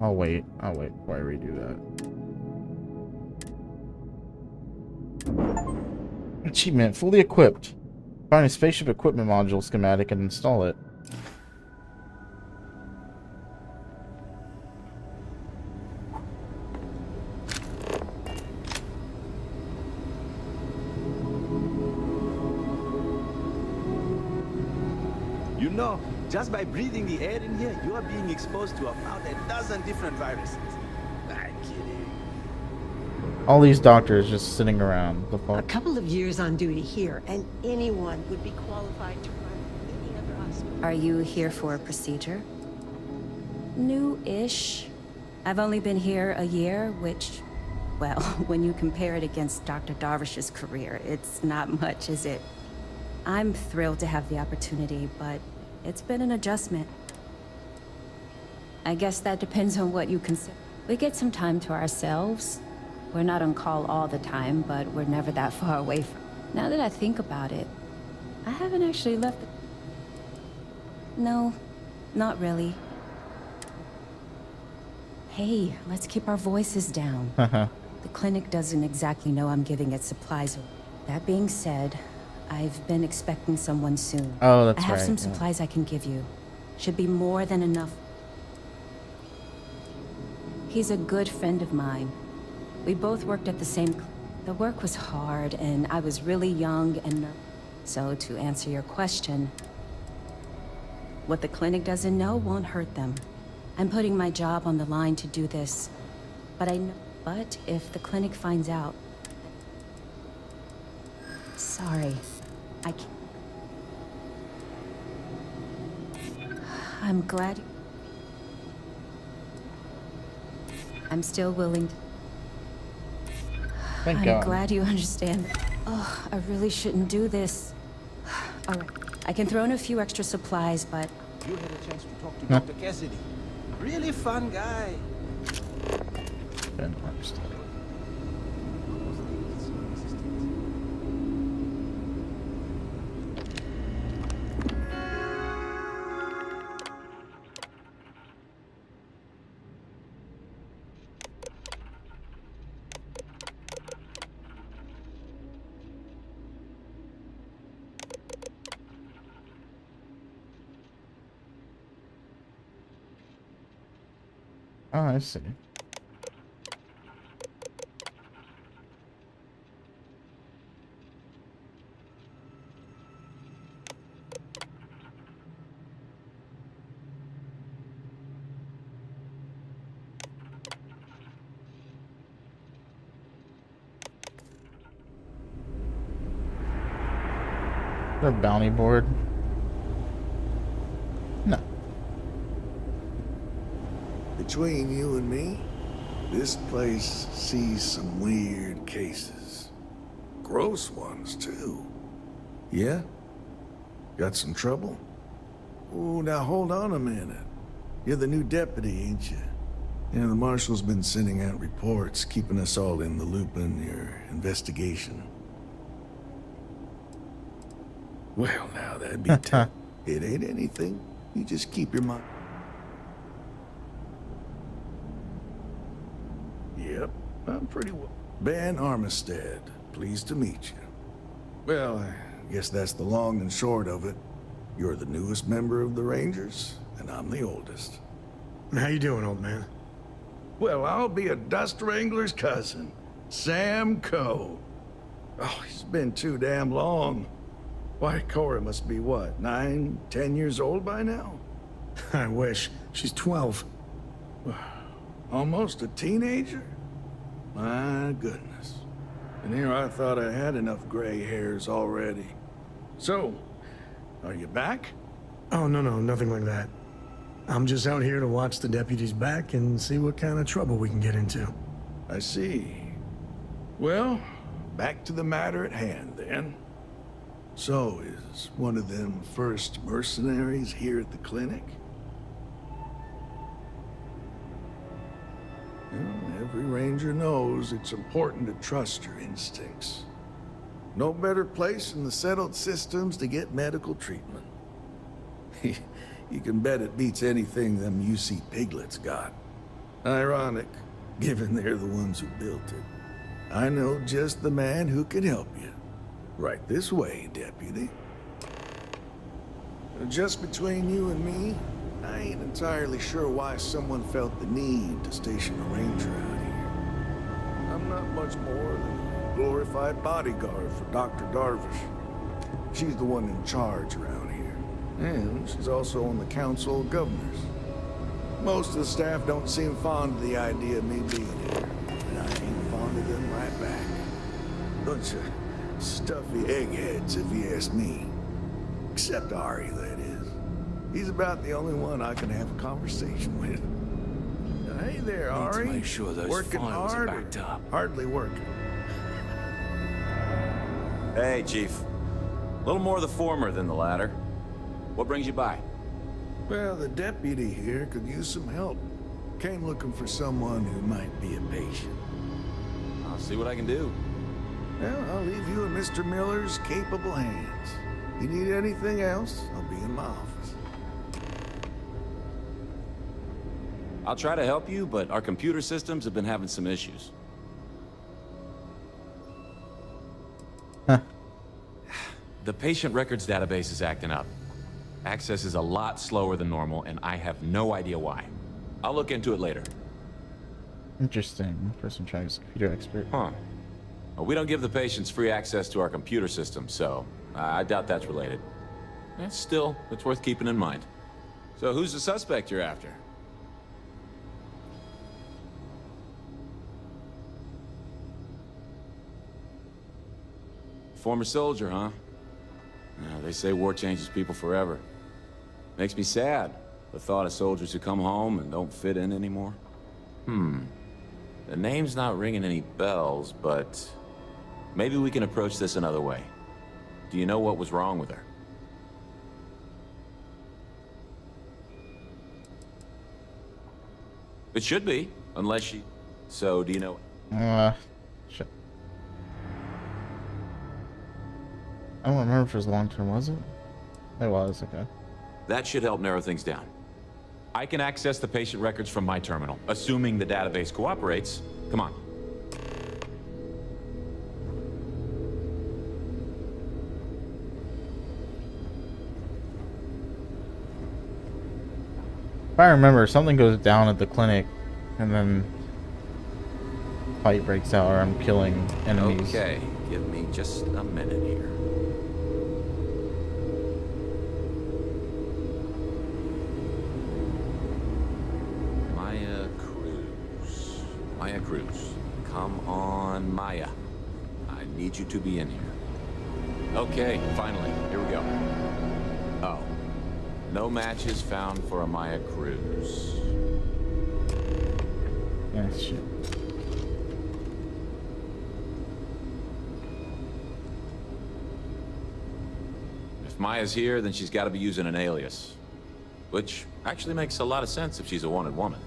I'll wait before I redo that. Achievement, fully equipped. Find a spaceship equipment module schematic and install it. You know, just by breathing the air in here, you are being exposed to about a dozen different viruses. I'm kidding. All these doctors just sitting around. The A fuck? couple of years on duty here, and anyone would be qualified to run any other hospital. Are you here for a procedure? New-ish. I've only been here a year, which, well, when you compare it against Dr. Darvish's career, it's not much, is it? I'm thrilled to have the opportunity, but it's been an adjustment. I guess that depends on what you consider. We get some time to ourselves. We're not on call all the time, but we're never that far away from. Now that I think about it, I haven't actually left. No, not really. Hey, let's keep our voices down. The clinic doesn't exactly know I'm giving it supplies. That being said, I've been expecting someone soon. Oh, that's I have right, some yeah. supplies I can give you. Should be more than enough. He's a good friend of mine. We both worked at the same The work was hard, and I was really young and... So, to answer your question, what the clinic doesn't know won't hurt them. I'm putting my job on the line to do this. But if the clinic finds out... Sorry. I can't... I'm glad... I'm still willing to... Thank I'm God. glad you understand. Oh, I really shouldn't do this. All right. I can throw in a few extra supplies, but... You had a chance to talk to Dr. Cassidy. Really fun guy. Ben Armstead. Oh, I see. Their bounty board. No. Between you and me, this place sees some weird cases. Gross ones, too. Yeah? Got some trouble? Oh, now hold on a minute. You're the new deputy, ain't you? Yeah, the marshal's been sending out reports, keeping us all in the loop in your investigation. Well, now that'd be tough. It ain't anything. You just keep your mind. Yep, I'm pretty well. Ben Armistead, pleased to meet you. Well, I guess that's the long and short of it. You're the newest member of the Rangers, and I'm the oldest. How you doing, old man? Well, I'll be a dust wrangler's cousin, Sam Coe. Oh, it's been too damn long. Why, Cora must be what, 9, 10 years old by now? I wish. She's 12. Almost a teenager? My goodness. And here I thought I had enough gray hairs already. So, are you back? Oh, no, nothing like that. I'm just out here to watch the deputies back and see what kind of trouble we can get into. I see. Well, back to the matter at hand, then. So, is one of them first mercenaries here at the clinic? Well, every ranger knows it's important to trust your instincts. No better place in the settled systems to get medical treatment. You can bet it beats anything them UC piglets got. Ironic, given they're the ones who built it. I know just the man who can help you. Right this way, Deputy. Just between you and me, I ain't entirely sure why someone felt the need to station a ranger out here. I'm not much more than a glorified bodyguard for Dr. Darvish. She's the one in charge around here. And she's also on the Council of Governors. Most of the staff don't seem fond of the idea of me being here. And I ain't fond of them right back. Bunch of stuffy eggheads, if you ask me. Except Ari, that is. He's about the only one I can have a conversation with. Hey there, Ari. Need to make sure those working files are hard backed or up. hardly working? Hey, Chief. A little more the former than the latter. What brings you by? Well, the deputy here could use some help. Came looking for someone who might be a patient. I'll see what I can do. Well, I'll leave you in Mr. Miller's capable hands. You need anything else, I'll be in my office. I'll try to help you, but our computer systems have been having some issues. The patient records database is acting up. Access is a lot slower than normal, and I have no idea why. I'll look into it later. Interesting. Person tracks computer expert. Huh. Well, we don't give the patients free access to our computer system, so I doubt that's related. Still, it's worth keeping in mind. So who's the suspect you're after? Former soldier, huh? Yeah, they say war changes people forever. Makes me sad, the thought of soldiers who come home and don't fit in anymore. The name's not ringing any bells, but maybe we can approach this another way. Do you know what was wrong with her? It should be, unless she... So, do you know... Shit. I don't remember if it was long-term, was it? It was, okay. That should help narrow things down. I can access the patient records from my terminal, assuming the database cooperates. Come on. If I remember, something goes down at the clinic, and then fight breaks out, or I'm killing enemies. Okay, give me just a minute here. Maya Cruz. Come on, Maya. I need you to be in here. Okay, finally. Here we go. Oh. No matches found for a Maya Cruz. Yeah, shit. If Maya's here, then she's got to be using an alias. Which actually makes a lot of sense if she's a wanted woman.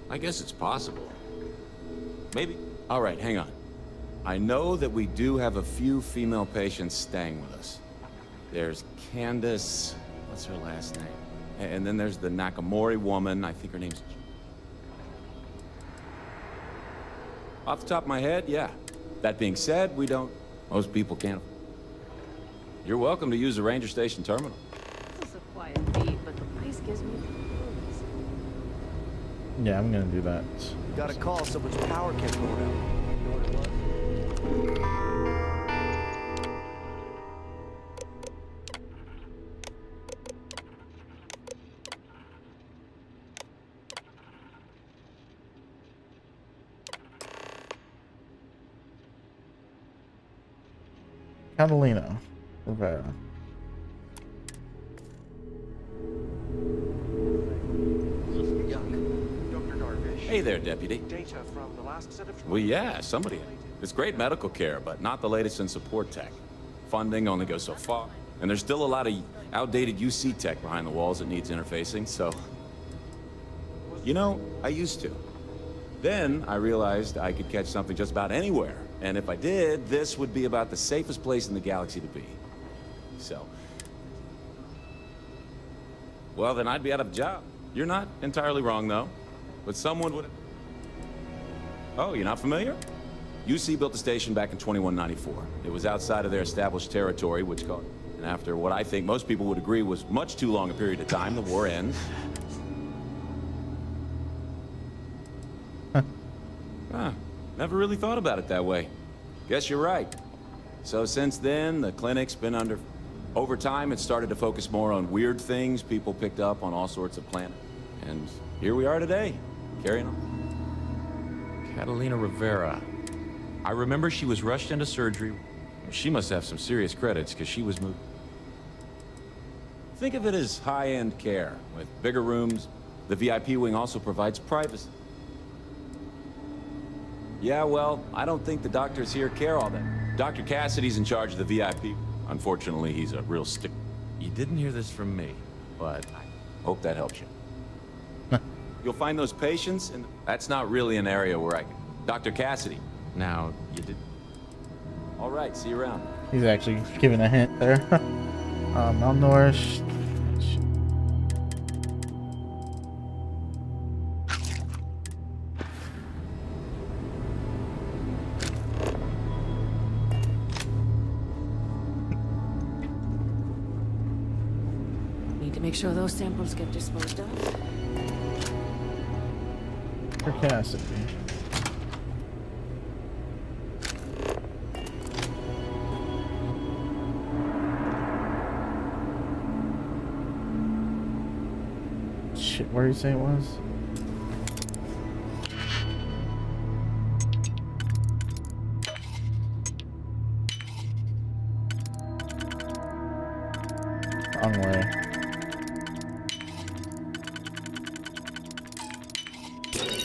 I guess it's possible. Maybe. All right, hang on. I know that we do have a few female patients staying with us. There's Candace, what's her last name? And then there's the Nakamori woman, I think her name's... Off the top of my head, yeah. That being said, we don't... Most people can't. You're welcome to use the Ranger Station terminal. This is a quiet beat, but the place gives me... Yeah, I'm gonna do that. Got a call, someone's power kept going out. You know what it was? Catalina Rivera. Hey there, Deputy. Data from the last set of... Well, yeah, somebody... It's great medical care, but not the latest in support tech. Funding only goes so far, and there's still a lot of outdated UC tech behind the walls that needs interfacing, so... You know, I used to. Then I realized I could catch something just about anywhere, and if I did, this would be about the safest place in the galaxy to be. So... Well, then I'd be out of a job. You're not entirely wrong, though. But someone would... Oh, you're not familiar? UC built the station back in 2194. It was outside of their established territory, which caused... And after what I think most people would agree was much too long a period of time, the war ends. Huh. Never really thought about it that way. Guess you're right. So since then, the clinic's been under... Over time, it started to focus more on weird things people picked up on all sorts of planets. And here we are today, carrying on. Catalina Rivera. I remember she was rushed into surgery. She must have some serious credits, because she was moved. Think of it as high-end care, with bigger rooms. The VIP wing also provides privacy. Yeah, well, I don't think the doctors here care all that. Dr. Cassidy's in charge of the VIP. Unfortunately, he's a real stick. You didn't hear this from me, but I hope that helps you. You'll find those patients, and that's not really an area where I can... Dr. Cassidy. Now, you did... All right, see you around. He's actually giving a hint there. Malnourished. Need to make sure those samples get disposed of. For Cassidy. Shit, where do you say it was? Wrong way.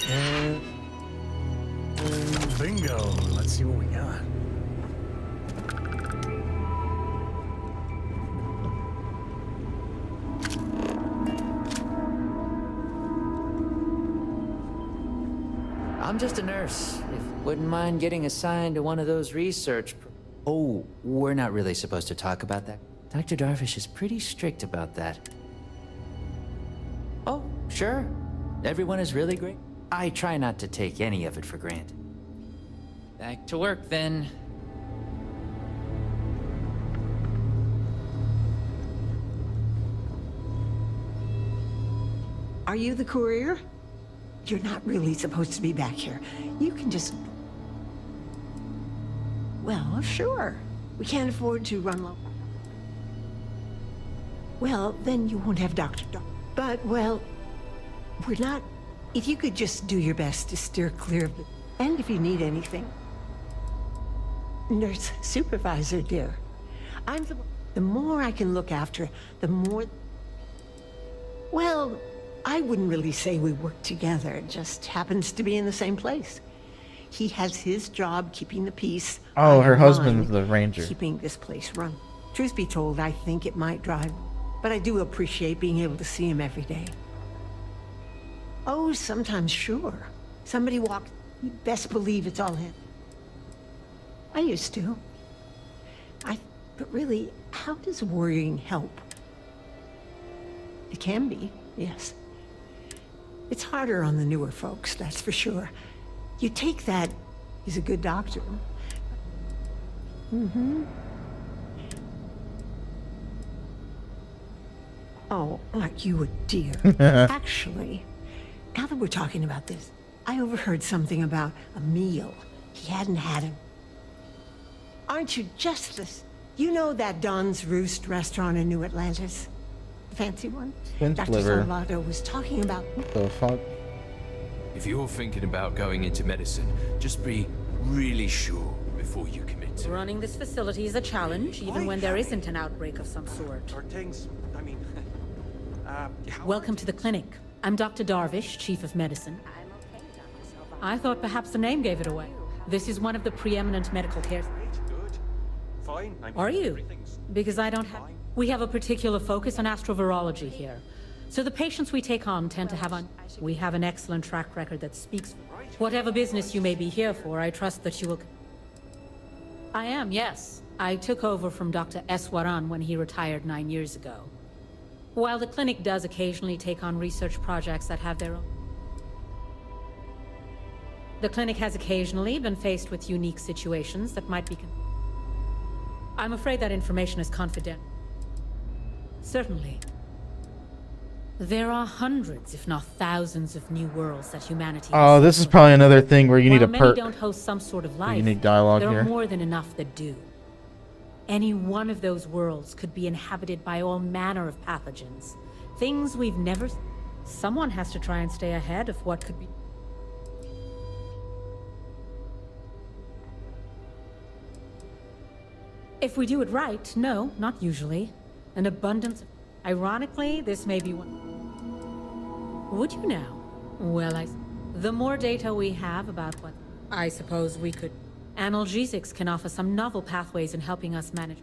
And bingo. Let's see what we got. I'm just a nurse. If wouldn't mind getting assigned to one of those research... Oh, we're not really supposed to talk about that. Dr. Darvish is pretty strict about that. Oh, sure. Everyone is really great. I try not to take any of it for granted. Back to work, then. Are you the courier? You're not really supposed to be back here. You can just... Well, sure. We can't afford to run low. Well, then you won't have Dr. But, well, we're not... If you could just do your best to steer clear of it. And if you need anything. Nurse supervisor, dear. The more I can look after, the more... Well... I wouldn't really say we work together. It just happens to be in the same place. He has his job keeping the peace. Oh, her husband's the ranger. Keeping this place run. Truth be told, I think it might drive, but I do appreciate being able to see him every day. Oh, sometimes, sure. Somebody walks, you best believe it's all him. I used to. But really, how does worrying help? It can be, yes. It's harder on the newer folks, that's for sure. You take that, he's a good doctor. Mm-hmm. Oh, aren't you a dear? Actually, now that we're talking about this, I overheard something about a meal he hadn't had him. Aren't you just this? You know that Don's Roost restaurant in New Atlantis? Fancy one? Dr. liver. Salvato was talking about... What the fuck? If you're thinking about going into medicine, just be really sure before you commit to it. Running this facility is a challenge, even when there isn't an outbreak of some sort. Welcome to the clinic. I'm Dr. Darvish, Chief of Medicine. I thought perhaps the name gave it away. This is one of the preeminent medical care. Fine. Are you? Because I don't have. We have a particular focus on astrovirology here. So the patients we take on tend to have we have an excellent track record that speaks. Whatever business you may be here for, I trust that you will. I am, yes. I took over from Dr. Eswaran when he retired 9 years ago. While the clinic does occasionally take on research projects that have their own. The clinic has occasionally been faced with unique situations that might be. I'm afraid that information is confidential. Certainly. There are hundreds, if not thousands, of new worlds that humanity. Oh, this is probably another thing where you need a While perk. many don't host some sort of life, Unique dialogue there here. are more than enough that do. Any one of those worlds could be inhabited by all manner of pathogens, things we've never. Someone has to try and stay ahead of what could be. If we do it right, no, not usually. An abundance of... Ironically, this may be one... Would you now? Well, the more data we have about what... I suppose we could... Analgesics can offer some novel pathways in helping us manage...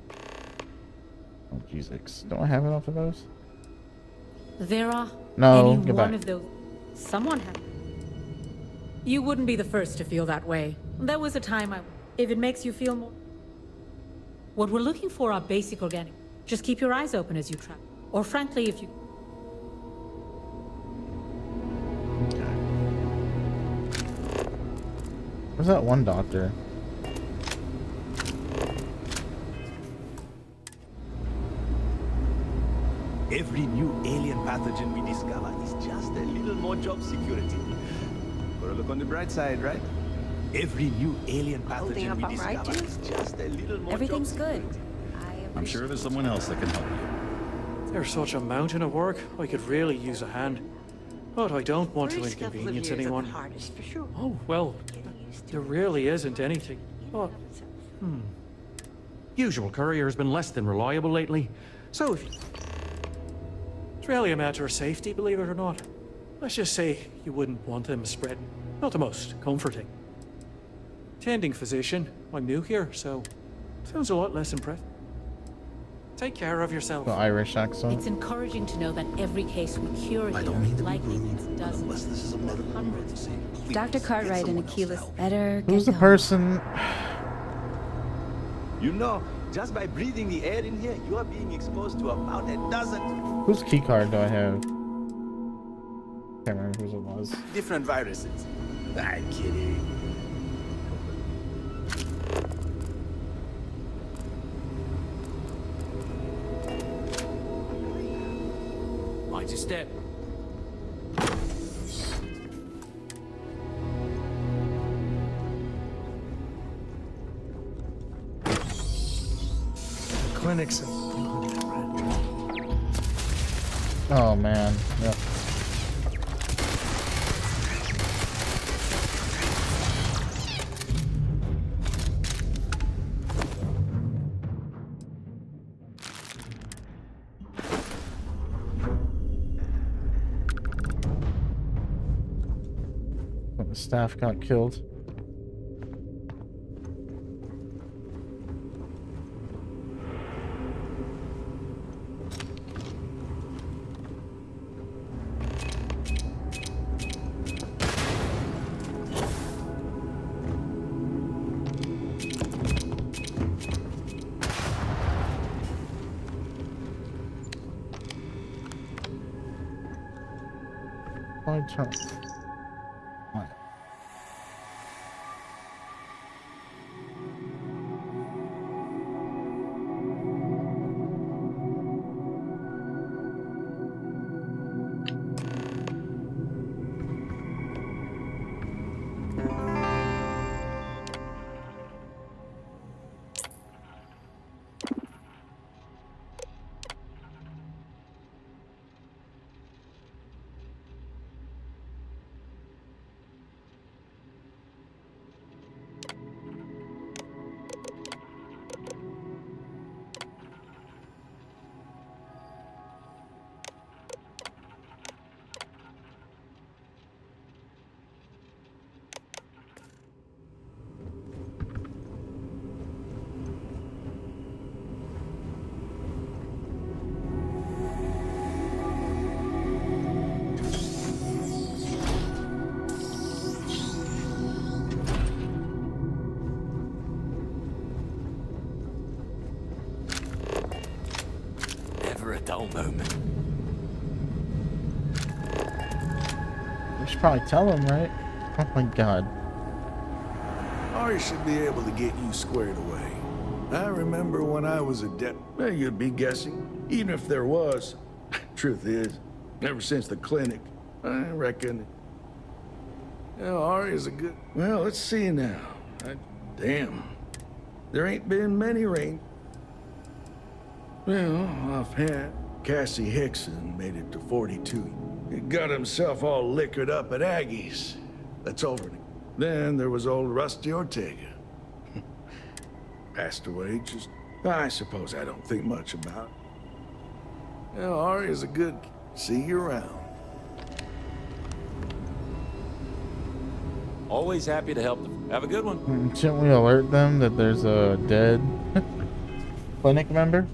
Analgesics. Don't I have enough of those? There are... No, any get one back. of those... Someone had... You wouldn't be the first to feel that way. There was a time I... If it makes you feel more... What we're looking for are basic organic. Just keep your eyes open as you travel. Or frankly, if you... Where's that one doctor? Every new alien pathogen we discover is just a little more job security. Gotta look on the bright side, right? Every new alien Holding pathogen up we all right, discover Jude? is just a little more Everything's job good. security. I'm sure there's someone else that can help you. There's such a mountain of work. I could really use a hand. But I don't want to First couple of inconvenience years are the anyone. hardest, for sure. Oh, well, there really isn't anything. But, usual courier has been less than reliable lately. So if it's really a matter of safety, believe it or not. Let's just say you wouldn't want them spreading. Not the most comforting. Tending physician. I'm new here, so sounds a lot less impressive. Take care of yourself. The Irish accent. It's encouraging to know that every case we cure here is likely against dozens, this is a medical hundreds. Dr. Cartwright and Aquila's better Who's get the going. person? You know, just by breathing the air in here, you are being exposed to about a dozen Whose key card do I have? Can't remember whose it was. different viruses. I'm kidding. Mind your step. Clinics and... Oh man. Yep. The staff got killed. My turn. What? dull moment. We should probably tell him, right? Oh my god. Ari should be able to get you squared away. I remember when I was a well, you'd be guessing, even if there was. Truth is, ever since the clinic, I reckon. You know, Ari is a good. Well, let's see now. Damn. There ain't been many rain. Well, offhand, Cassie Hickson made it to 42. He got himself all liquored up at Aggie's. That's over. Then there was old Rusty Ortega. Passed away just... I suppose I don't think much about it. Well, Ari is a good... See you around. Always happy to help them. Have a good one. Shouldn't we alert them that there's a dead clinic member?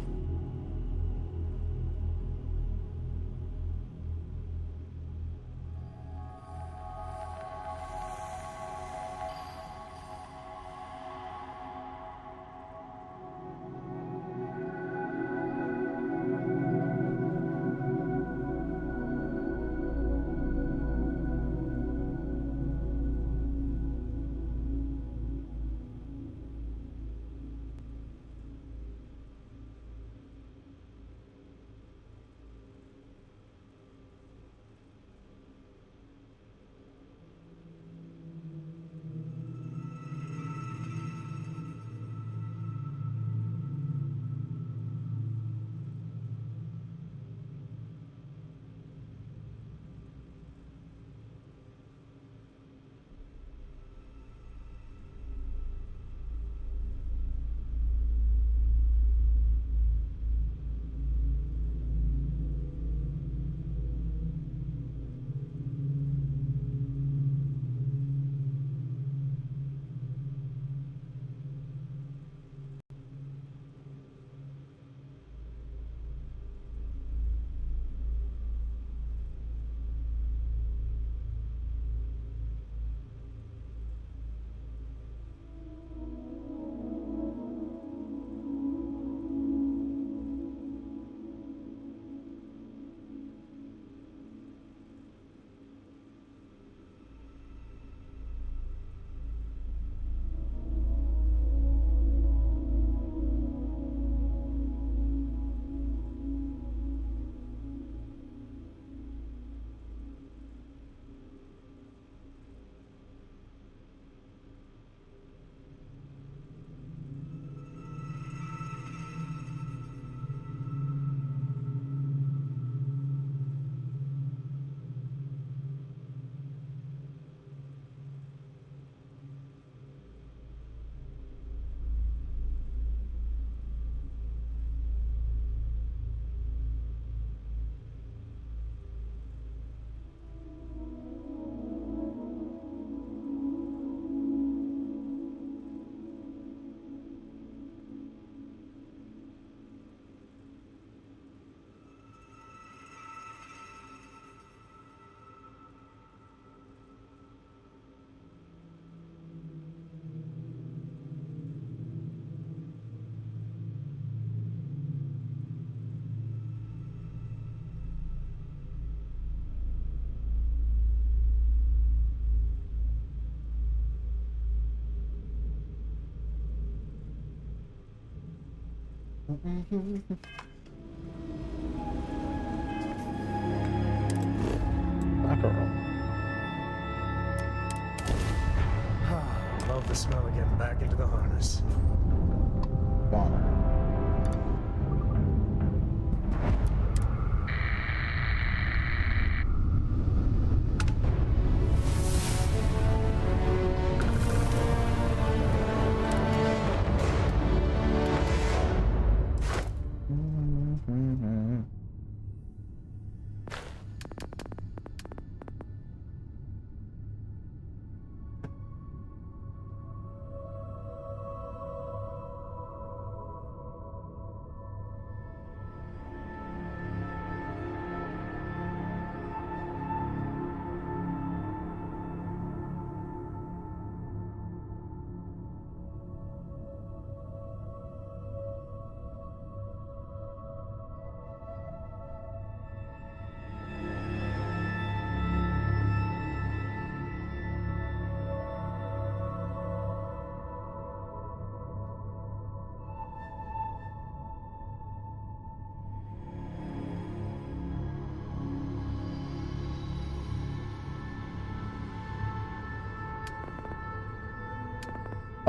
Mackerel. Love the smell of getting back into the harness.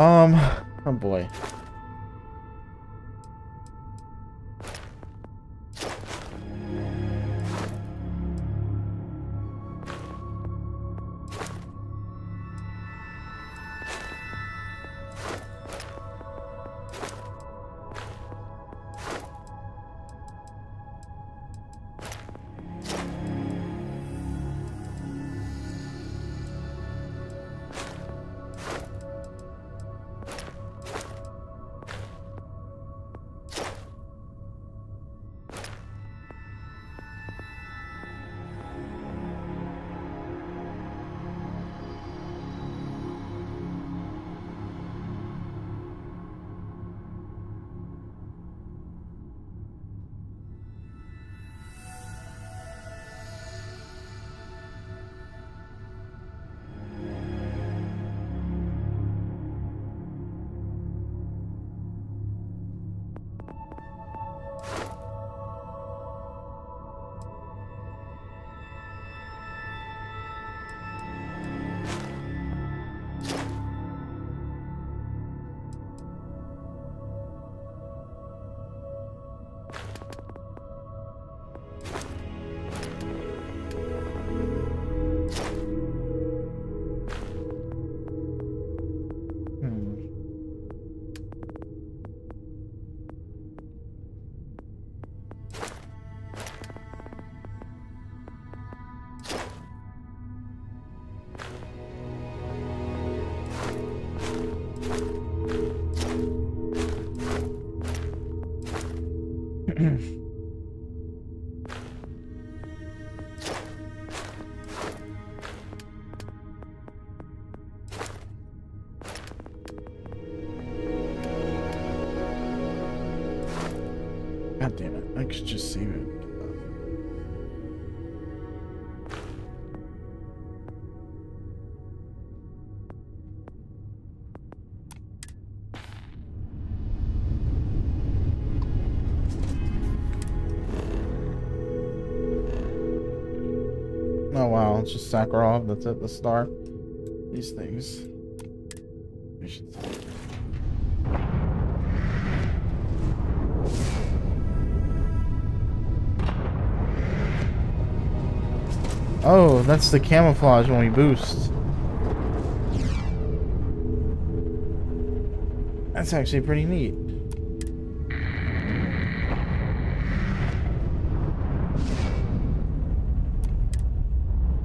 Oh boy. God damn it, I could just save it. Oh wow, it's just Sakharov, that's it, the star. These things. We should see. Oh, that's the camouflage when we boost. That's actually pretty neat.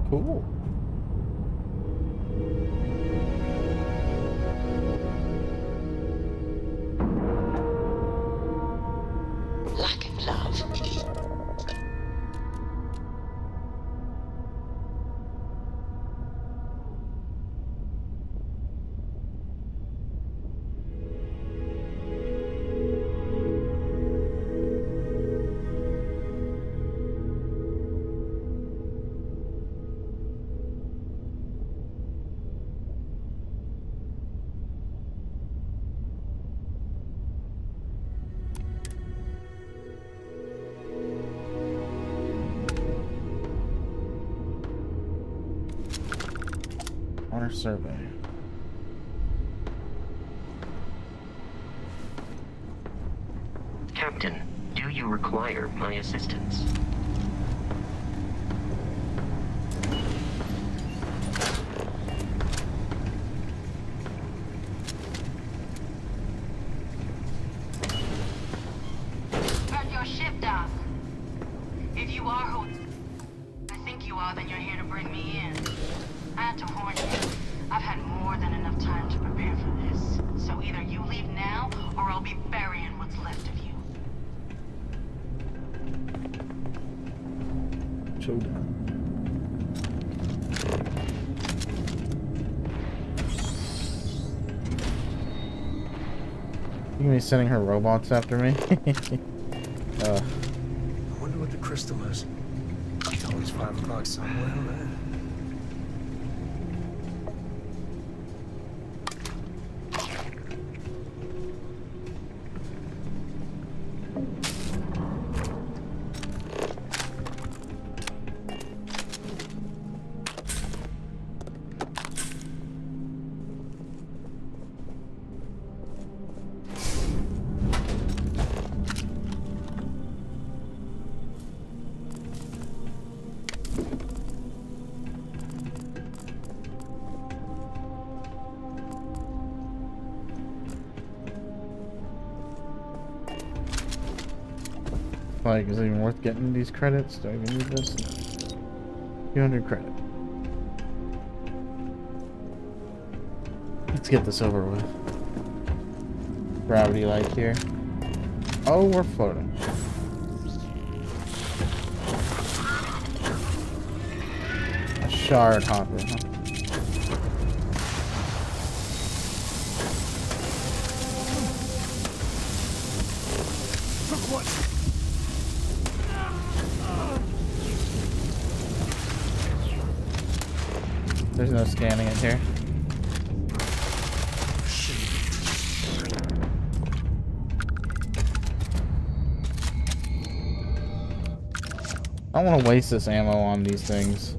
Cool. Lack of love. Honor survey. Captain, do you require my assistance? At your ship, Doc. If you are who I think you are, then you're here to bring me in. I had to warn you. I've had more than enough time to prepare for this. So either you leave now, or I'll be burying what's left of you. Showdown. You gonna be sending her robots after me? I wonder what the crystal is. It's always 5 o'clock somewhere, man. like, is it even worth getting these credits? Do I even need this? 200 credit. Let's get this over with. Gravity light here. Oh, we're floating. A shard hopper, huh? There's no scanning in here. I don't want to waste this ammo on these things.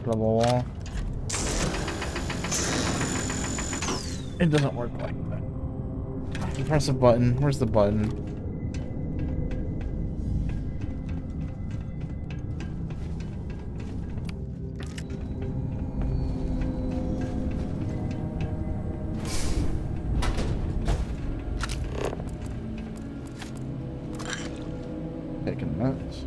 Double wall. It doesn't work like that. You press a button. Where's the button? Taking nuts.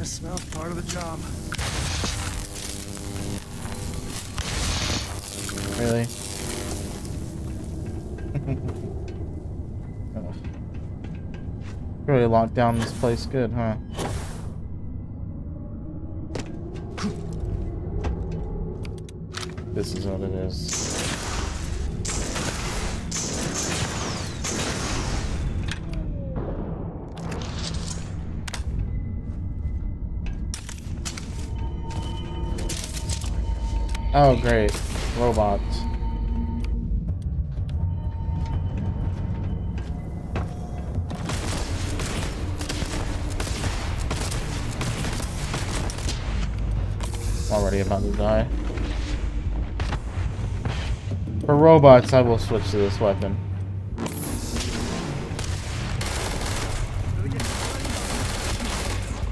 Smells part of the job. Really? Really locked down this place good, huh? This is what it is. Oh, great. Robots. Already about to die. For robots, I will switch to this weapon.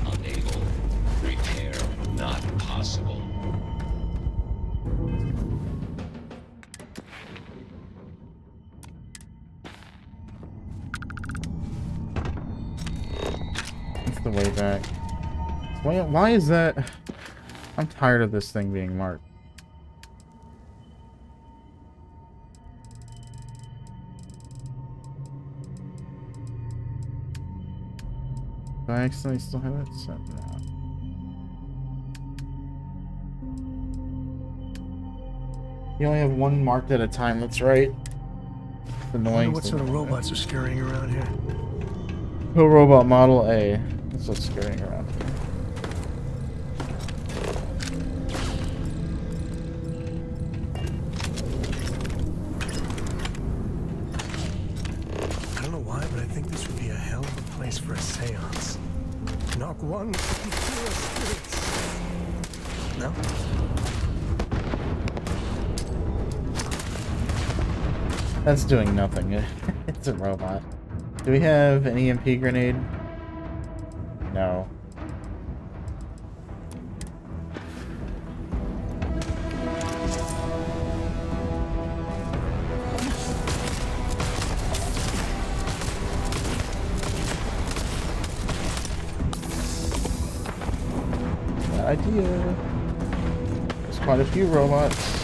Unable. Repair not possible. That's the way back. Why is that? I'm tired of this thing being marked. Do I accidentally still have it set now? You only have one marked at a time, that's right. It's I annoying. wonder what sort of robots are scurrying around here. Who robot model A? That's what's scurrying around here. I don't know why, but I think this would be a hell of a place for a seance. Knock one, pure spirits. No? That's doing nothing. It's a robot. Do we have an EMP grenade? No. Bad idea. There's quite a few robots.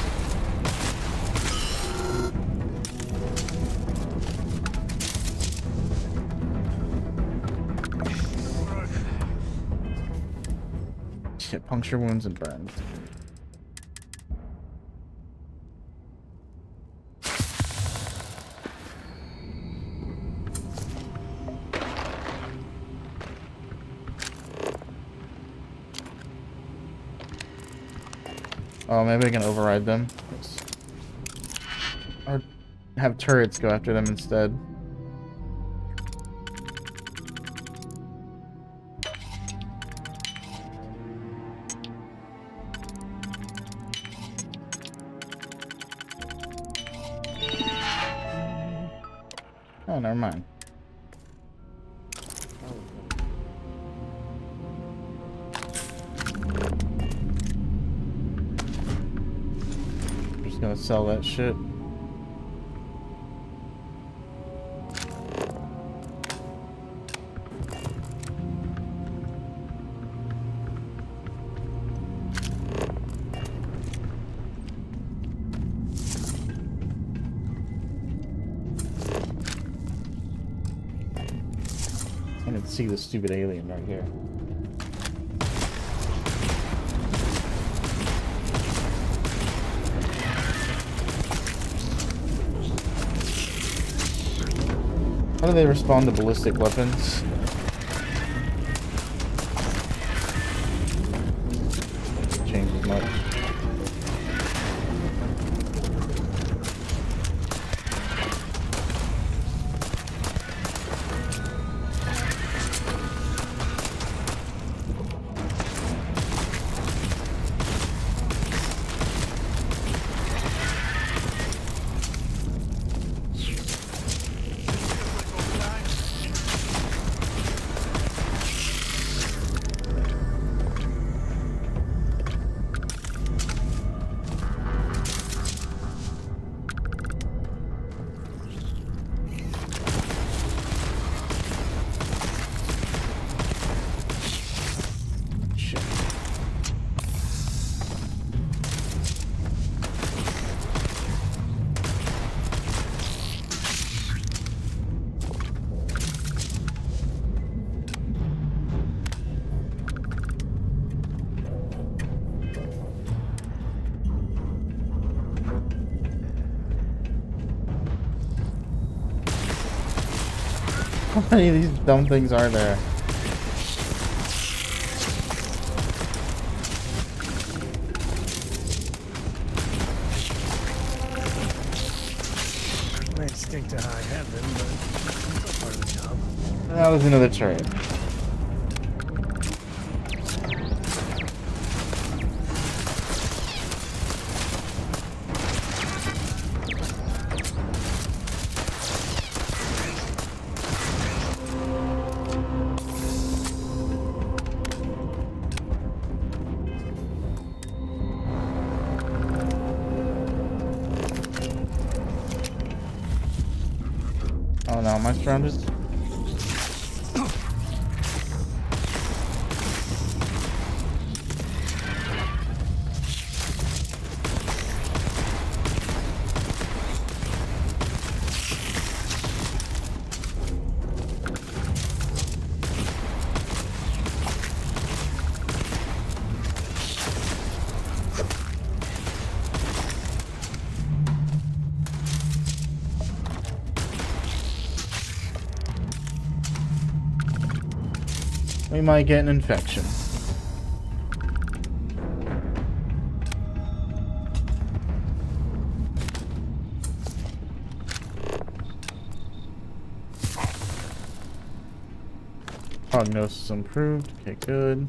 Shit, puncture wounds and burns. Oh, maybe I can override them. Or have turrets go after them instead. Oh, never mind. Just gonna sell that shit. I can see the stupid alien right here. How do they respond to ballistic weapons? Doesn't change as much. How many of these dumb things are there? Might stink to high heaven, but that's part of the job. That was another turret. Oh no, am I surrounded? We might get an infection. Prognosis improved. Okay, good.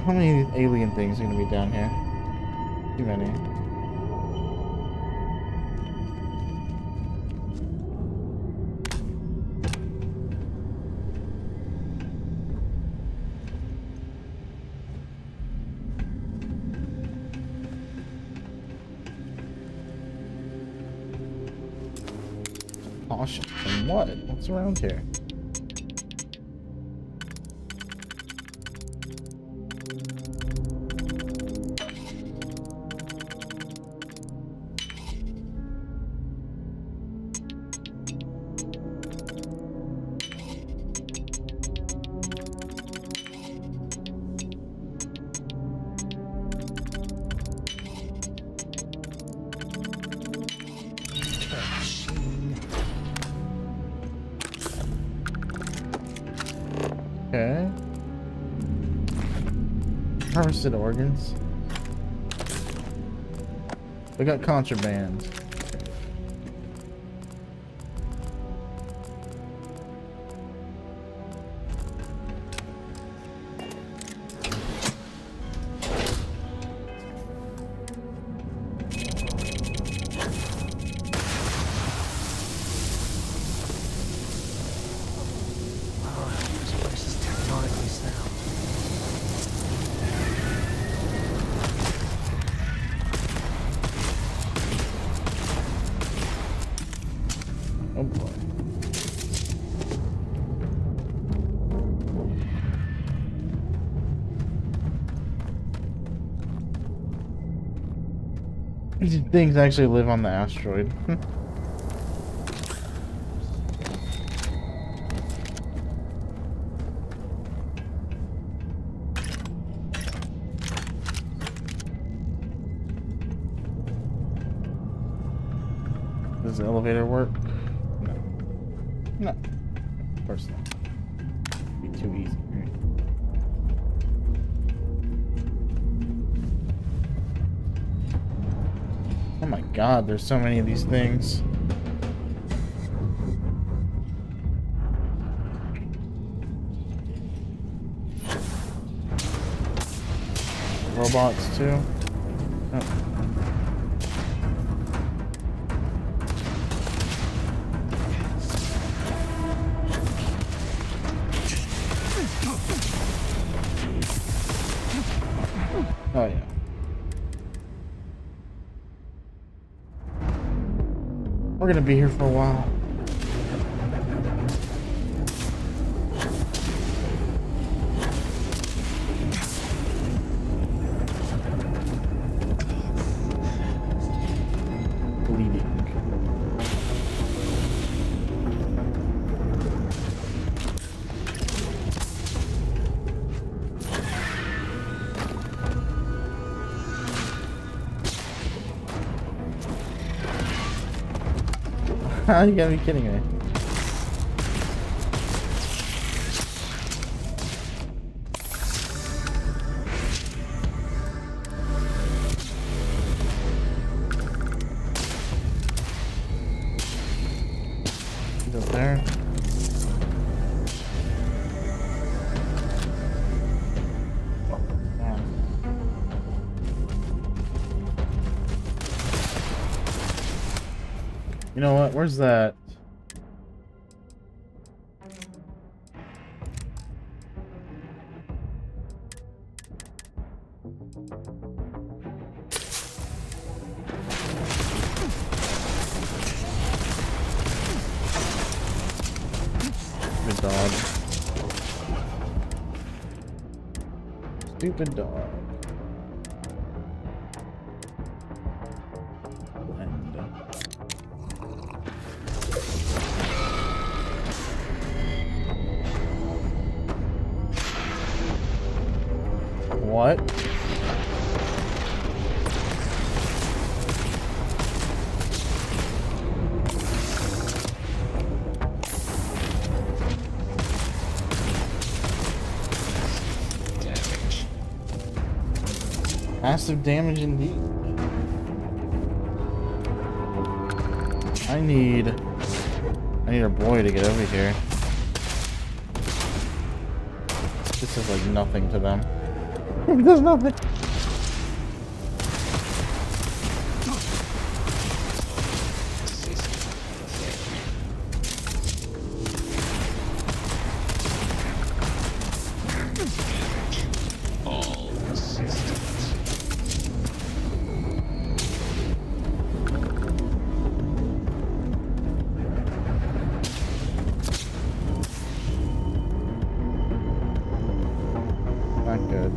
How many of these alien things are gonna be down here? Too many. Caution from what? What's around here? Okay. Harvested organs. We got contraband. This place is technonically sound. Oh boy. These things actually live on the asteroid. Does the elevator work? No. No. Of course not. It'd be too easy. Right? Oh my god, there's so many of these things. Robots too. Oh. Oh yeah. We're gonna be here for a while. Bleeding. You gotta be kidding me. He's up there. You know what? Where's that? Stupid dog. Stupid dog. What? Damage. Massive damage indeed. I need our boy to get over here. This is like nothing to them. It does nothing. All systems. Not good.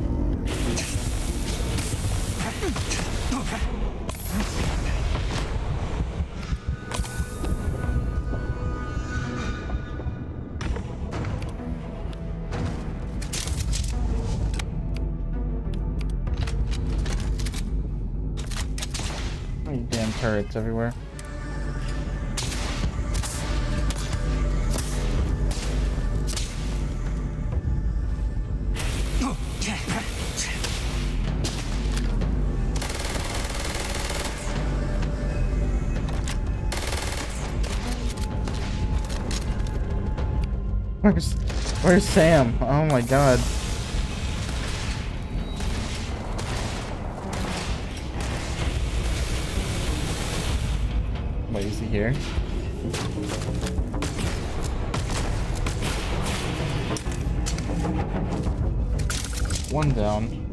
You damn turrets everywhere. Where's Sam? Oh my god. Wait, is he here? One down.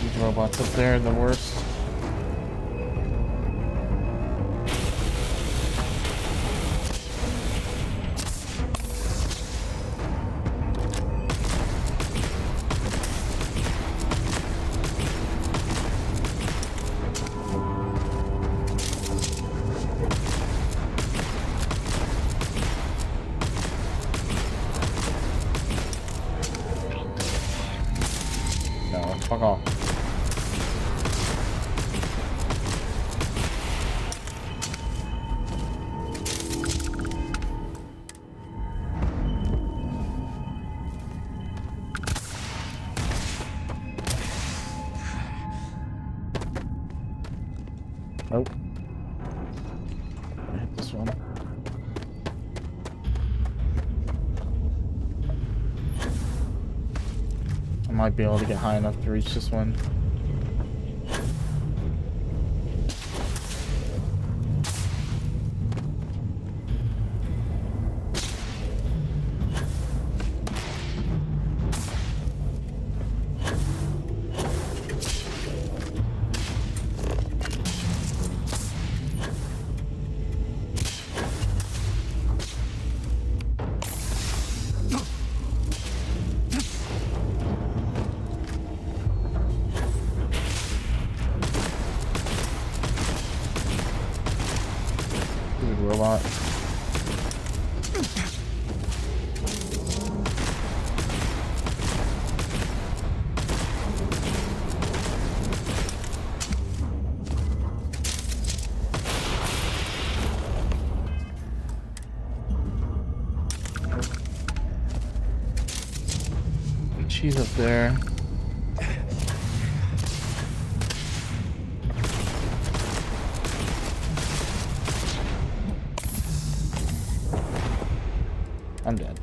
These robots up there are the worst. Fuck off. Nope. I hit this one. I might be able to get high enough to reach this one. Robot. She's up there. I'm dead.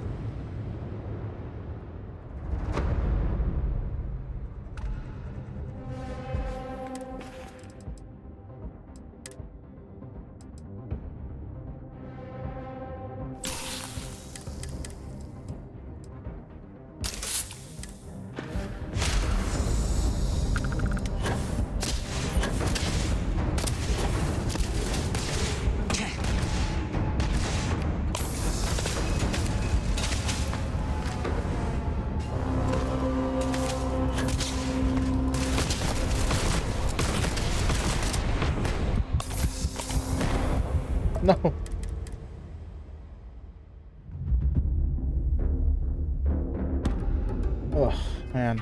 No. Oh, man.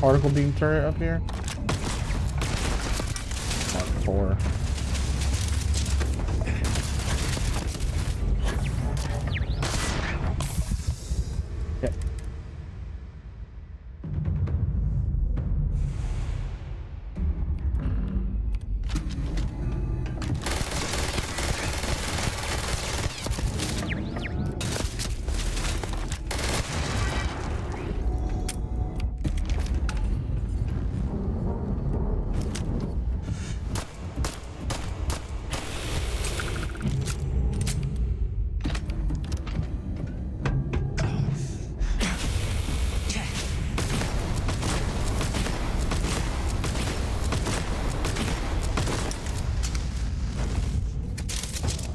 Particle beam turret up here. Mark 4. Yep.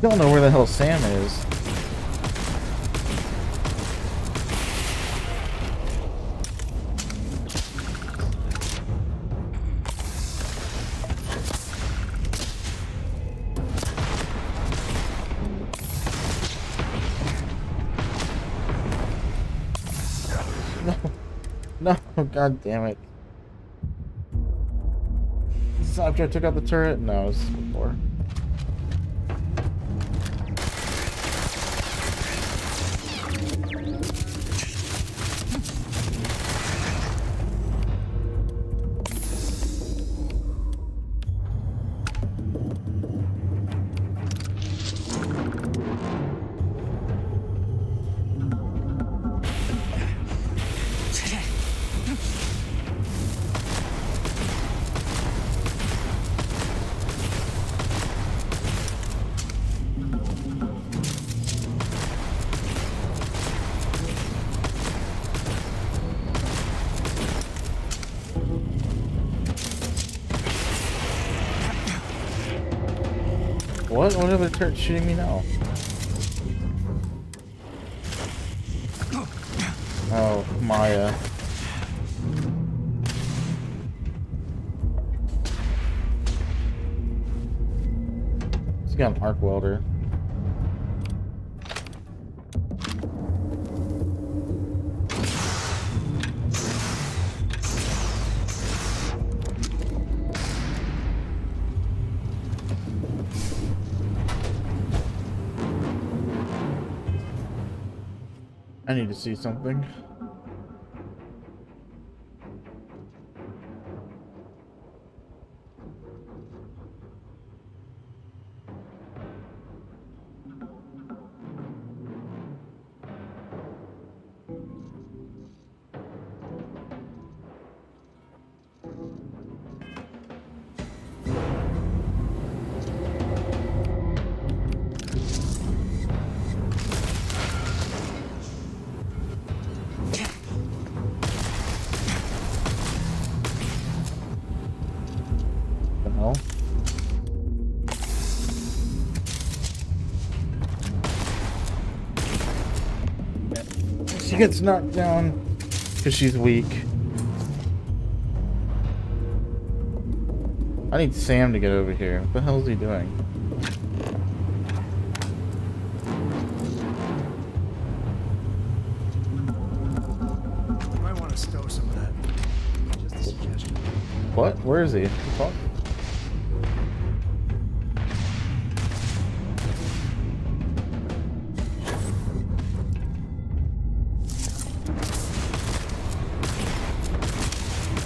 Don't know where the hell Sam is. No, god damn it. Is this after I took out the turret? No, this is before. What? What are they shooting me now? Oh, Maya. He's got an arc welder. I need to see something. She gets knocked down because she's weak. I need Sam to get over here. What the hell is he doing? You might want to stow some of that. Just a suggestion. What? Where is he? Fuck.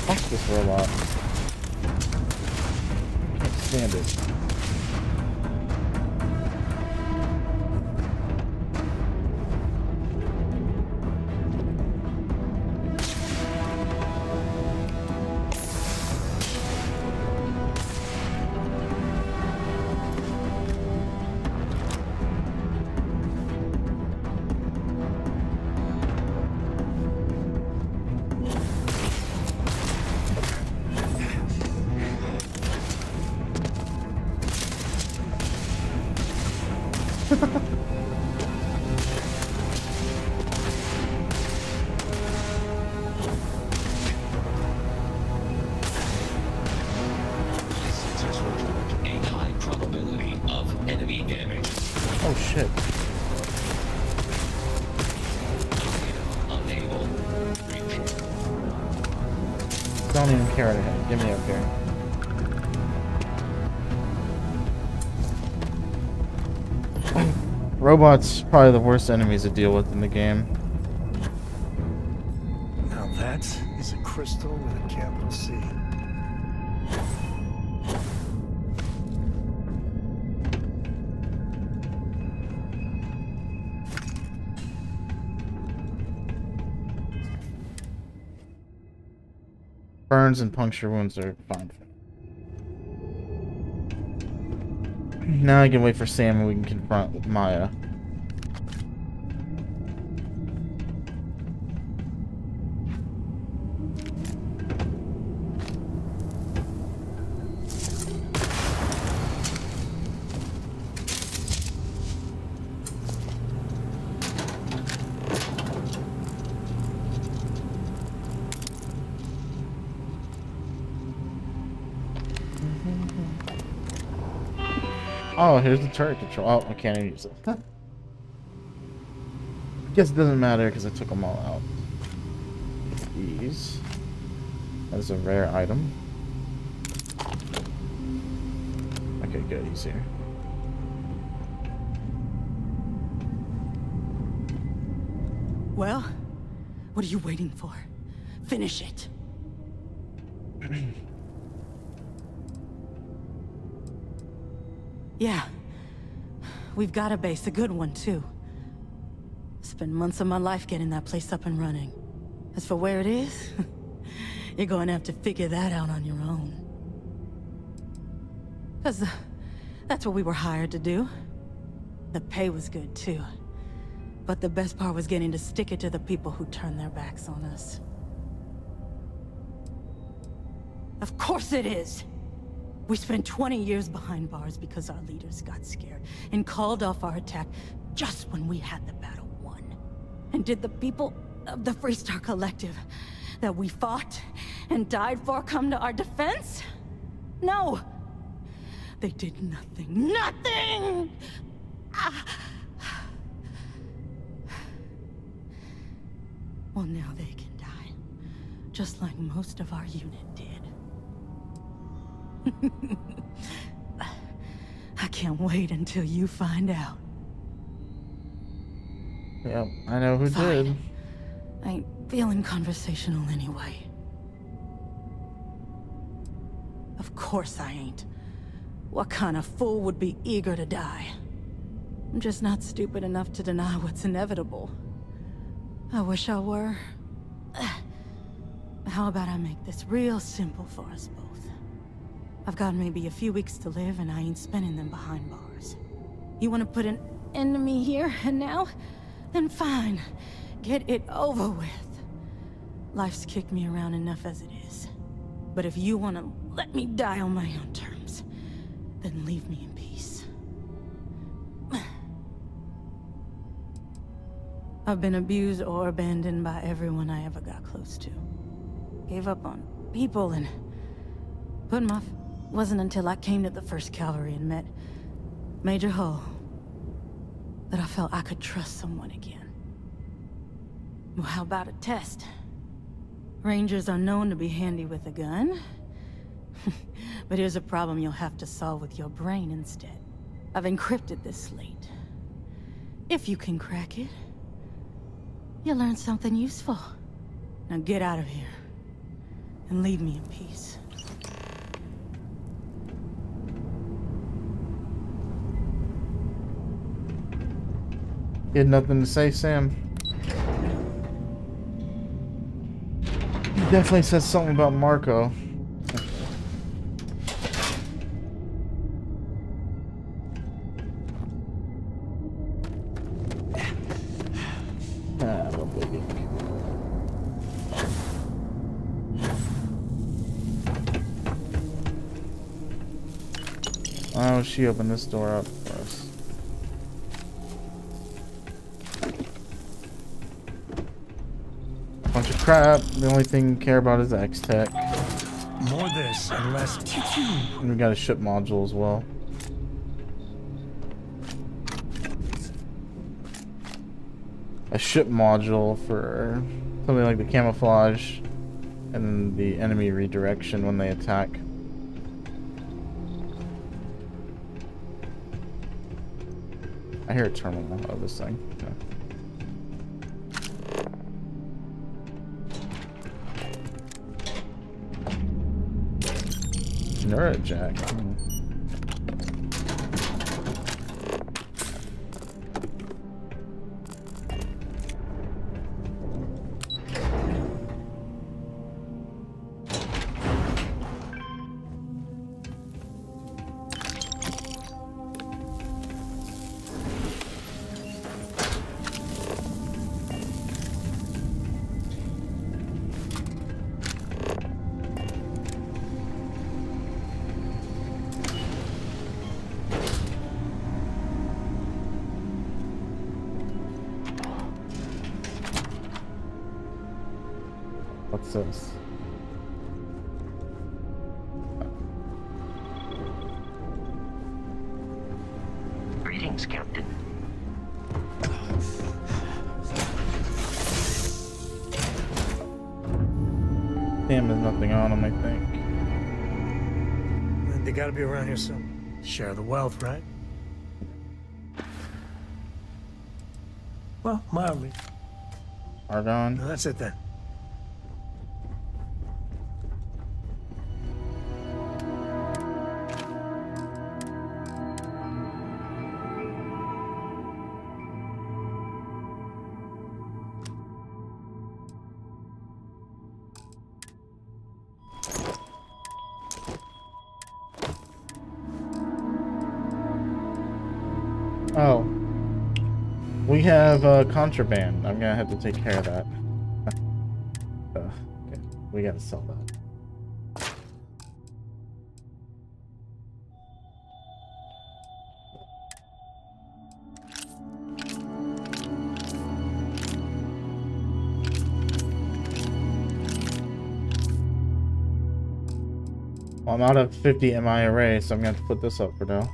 Fuck this robot. I can't stand it. Oh shit. Don't even care to him. Get me up here. Robots probably the worst enemies to deal with in the game. Now that is a crystal with a capital C. Burns and puncture wounds are fine. Now I can wait for Sam and we can confront Maya. Oh, here's the turret control. Oh, I can't even use it. I guess it doesn't matter because I took them all out. These. That's a rare item. Okay, good. He's here. Well, what are you waiting for? Finish it. Yeah. We've got a base, a good one, too. Spent months of my life getting that place up and running. As for where it is, you're going to have to figure that out on your own. 'Cause that's what we were hired to do. The pay was good, too. But the best part was getting to stick it to the people who turned their backs on us. Of course it is! We spent 20 years behind bars because our leaders got scared and called off our attack just when we had the battle won. And did the people of the Freestar Collective that we fought and died for come to our defense? No! They did nothing. Nothing! Well, now they can die. Just like most of our unit did. I can't wait until you find out. Yep, I know who did. I ain't feeling conversational anyway. Of course I ain't. What kind of fool would be eager to die? I'm just not stupid enough to deny what's inevitable. I wish I were. How about I make this real simple for us both? I've got maybe a few weeks to live, and I ain't spending them behind bars. You want to put an end to me here and now? Then fine. Get it over with. Life's kicked me around enough as it is. But if you want to let me die on my own terms, then leave me in peace. I've been abused or abandoned by everyone I ever got close to. Gave up on people and put my... Wasn't until I came to the 1st Cavalry and met Major Hull that I felt I could trust someone again. Well, how about a test? Rangers are known to be handy with a gun. But here's a problem you'll have to solve with your brain instead. I've encrypted this slate. If you can crack it, you'll learn something useful. Now get out of here and leave me in peace. You had nothing to say, Sam? He definitely said something about Marco. Oh, she opened this door up for us. Bunch of crap. The only thing we care about is the X-Tech. More this and less. And we got a ship module as well. A ship module for something like the camouflage and then the enemy redirection when they attack. I hear a terminal of this thing. Okay. Nura jack. What's this? Sam has nothing on him, I think. They gotta be around here some. Share the wealth, right? Well, mildly. Argon. No, that's it then. Oh. We have contraband. I'm gonna have to take care of that. Okay. We gotta sell that. Well, I'm out of 50 MI array, so I'm gonna have to put this up for now.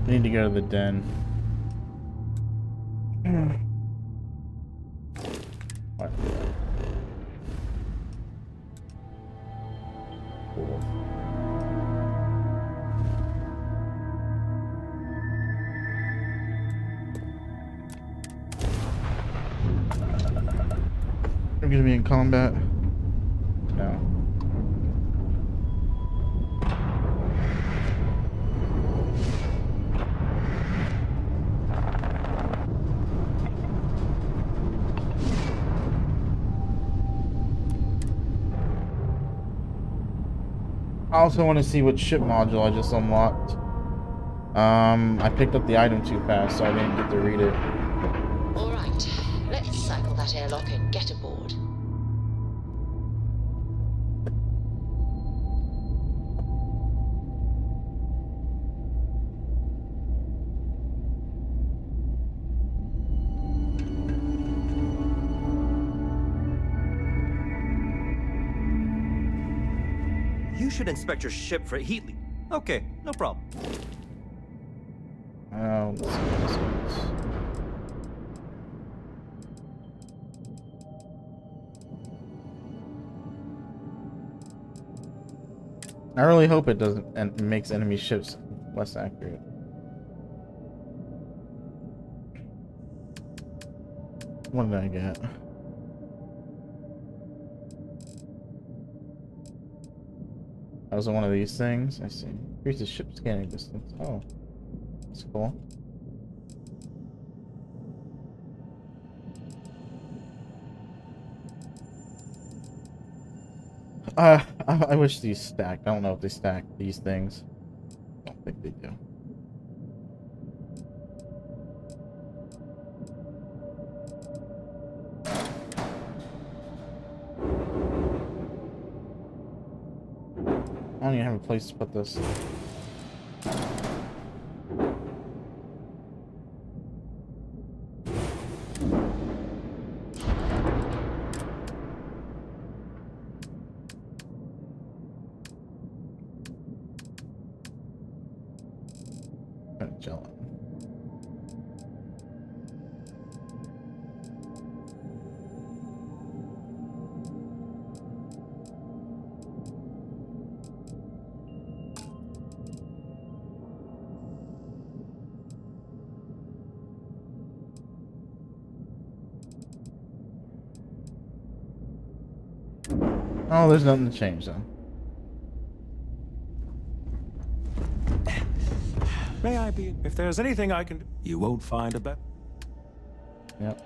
I need to go to the den. What? Cool. I'm gonna be in combat. No. I also want to see what ship module I just unlocked. I picked up the item too fast, so I didn't get to read it. All right, let's cycle that airlock and get aboard. You should inspect your ship for heat leak. Okay, no problem. Let's see what this is. I really hope it doesn't and makes enemy ships less accurate. What did I get? That was one of these things. I see. Increases ship scanning distance. Oh, that's cool. I wish these stacked. I don't know if they stack these things. I don't think they do. I don't even have a place to put this. Gelatin. Oh, there's nothing to change though. May I be? If there's anything I can do, you won't find a better. Yep.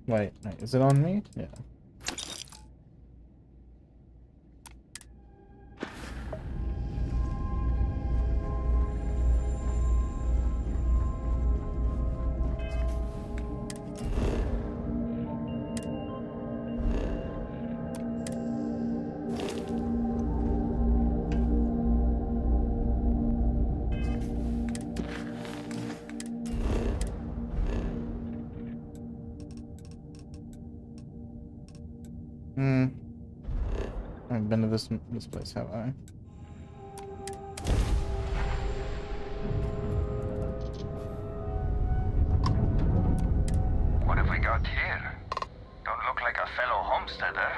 Wait, is it on me? Yeah. I haven't been to this place, have I? What have we got here? Don't look like a fellow homesteader.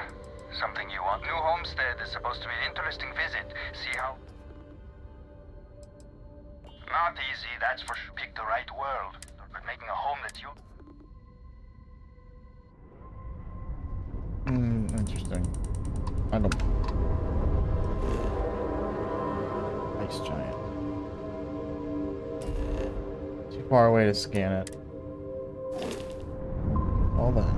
Something you want? New homestead is supposed to be an interesting visit. See how... Not easy, that's for sure. Pick the right world. But making a home that you... Interesting. I don't... Ice giant. Too far away to scan it. All that.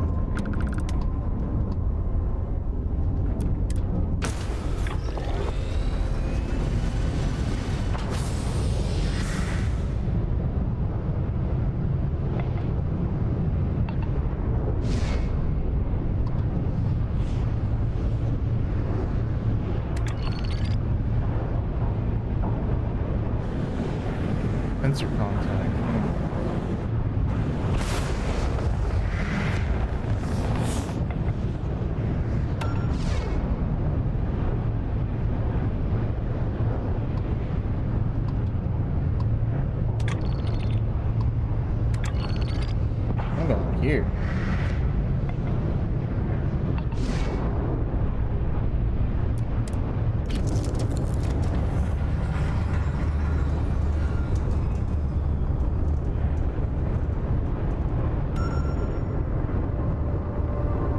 Sensor contact. I'm going here.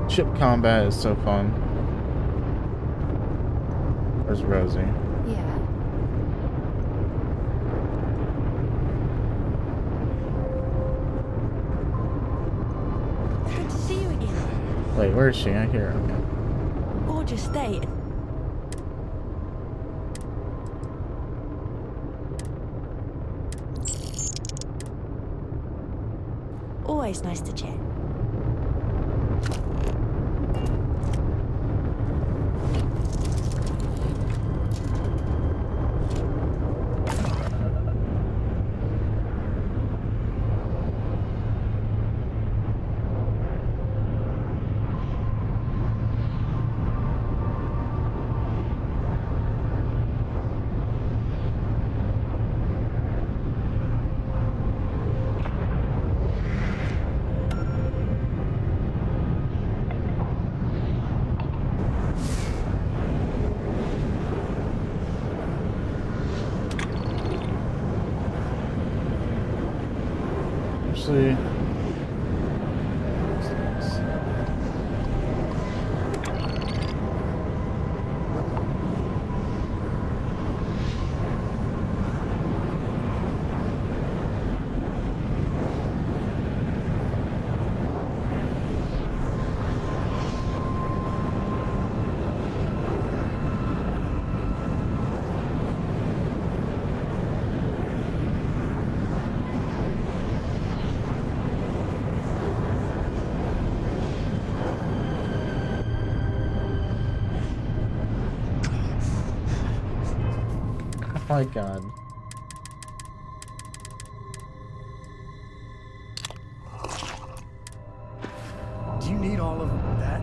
Ship combat is so fun. Where's Rosie? Yeah. Good to see you again. Wait, where is she? I hear her. Okay. Gorgeous day. Always nice to chat. Actually, oh my god. Do you need all of that?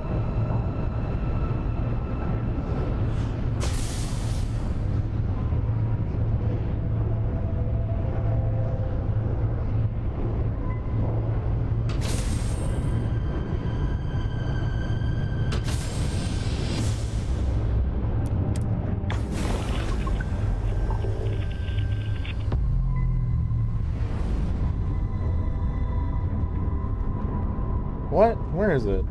What? Where is it?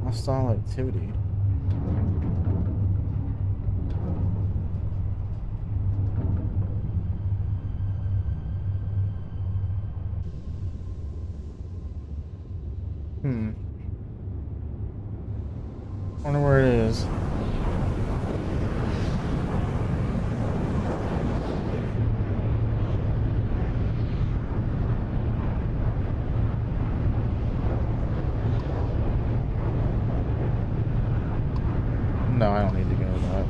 Hostile activity. Wonder where it is. No, I don't need to go to that.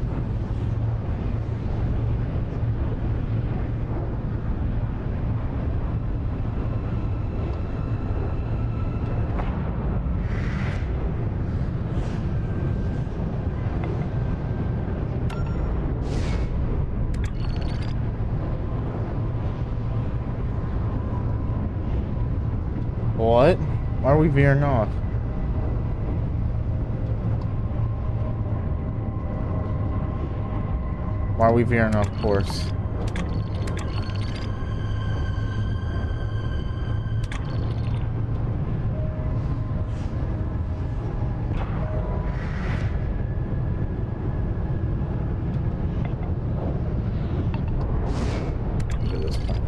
What? Why are we veering off? Why are we veering off course? Look at this one.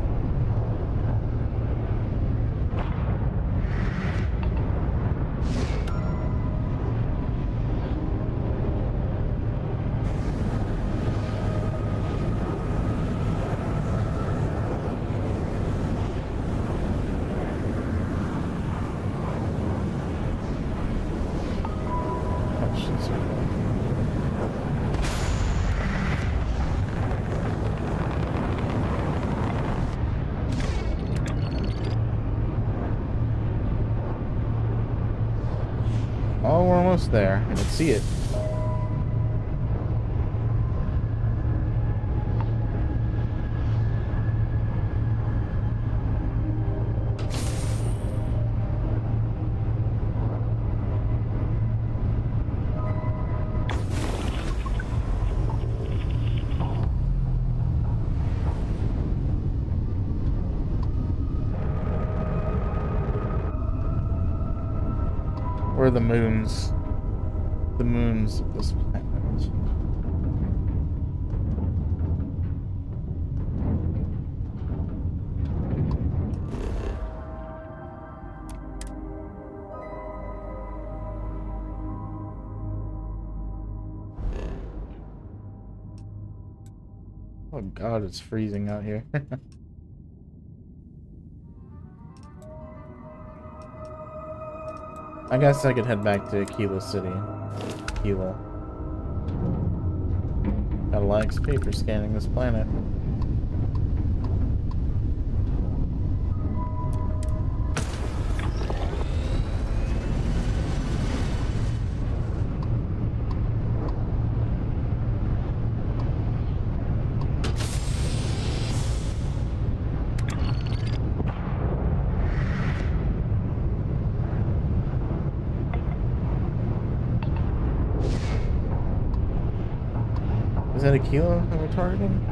Oh, we're almost there. I can see it. Where are the moons? The moons of this planet. Oh god, it's freezing out here. I guess I could head back to Aquila City. Aquila. Got a lot of XP for scanning this planet. Is that Aquila that we're targeting?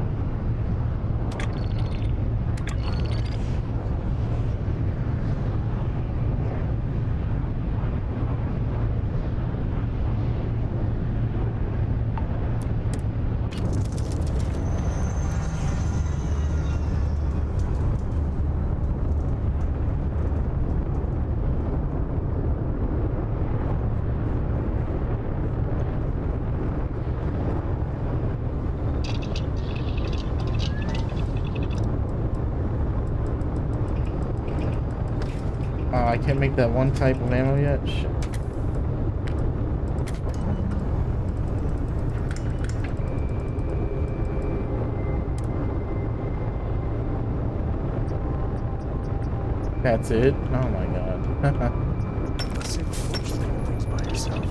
I can't make that one type of ammo yet. Shit. That's it? Oh my god. Things by yourself.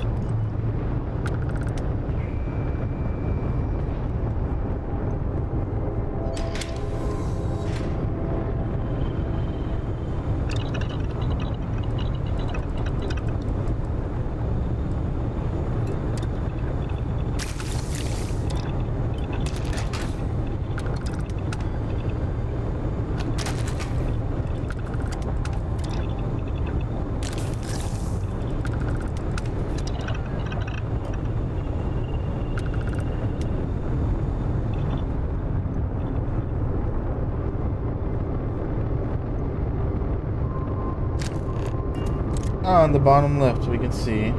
Oh, on the bottom left we can see.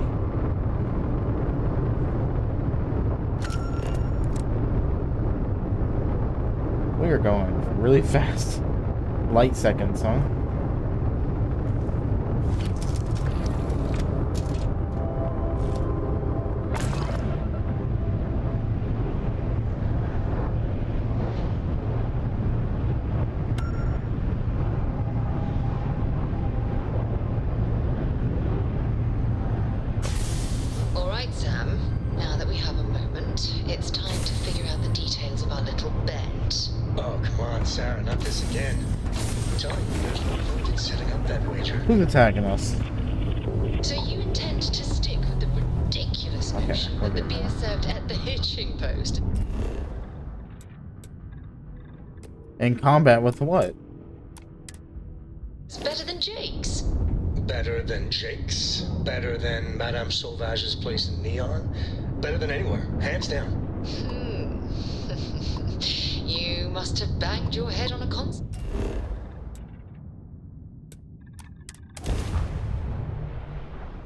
We are going really fast. Light seconds, huh? Right, Sam. Now that we have a moment, it's time to figure out the details of our little bet. Oh, come on, Sarah, not this again. I'm telling you, there's no point in setting up that wager. Who's attacking us? So you intend to stick with the ridiculous notion that the beer served at the hitching post? In combat with what? It's better than Jake's. Better than Jake's? Better than Madame Sauvage's place in Neon? Better than anywhere, hands down. You must have banged your head on a console.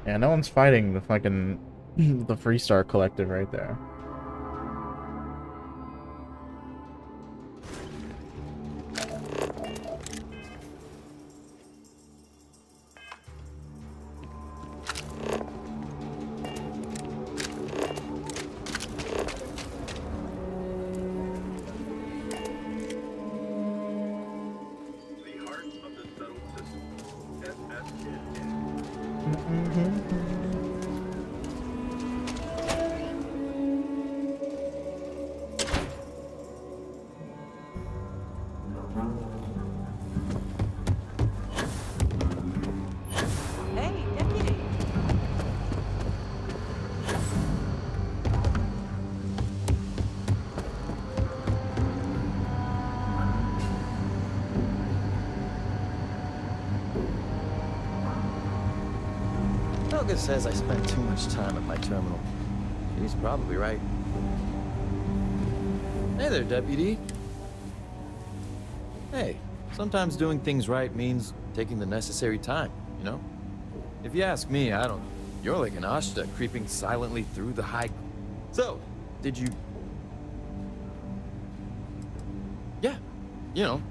Yeah, no one's fighting the fucking the Freestar Collective right there. Hey, deputy. Helga says I spend too much time at my terminal. She's probably right. Hey there, deputy. Hey, sometimes doing things right means taking the necessary time, you know? If you ask me, I don't... You're like an Ashta creeping silently through the high... So, did you... Yeah, you know,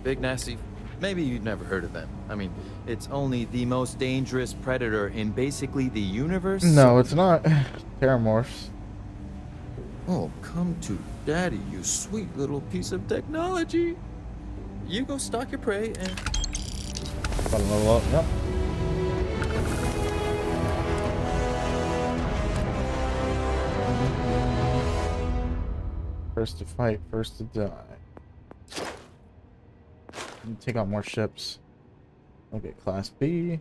big nasty... Maybe you've never heard of them. I mean, it's only the most dangerous predator in basically the universe. No, it's not. Terramorphs. Oh, come to daddy, you sweet little piece of technology. You go stalk your prey and... Got a level up, yep. First to fight, first to die. Take out more ships. Okay, Class B.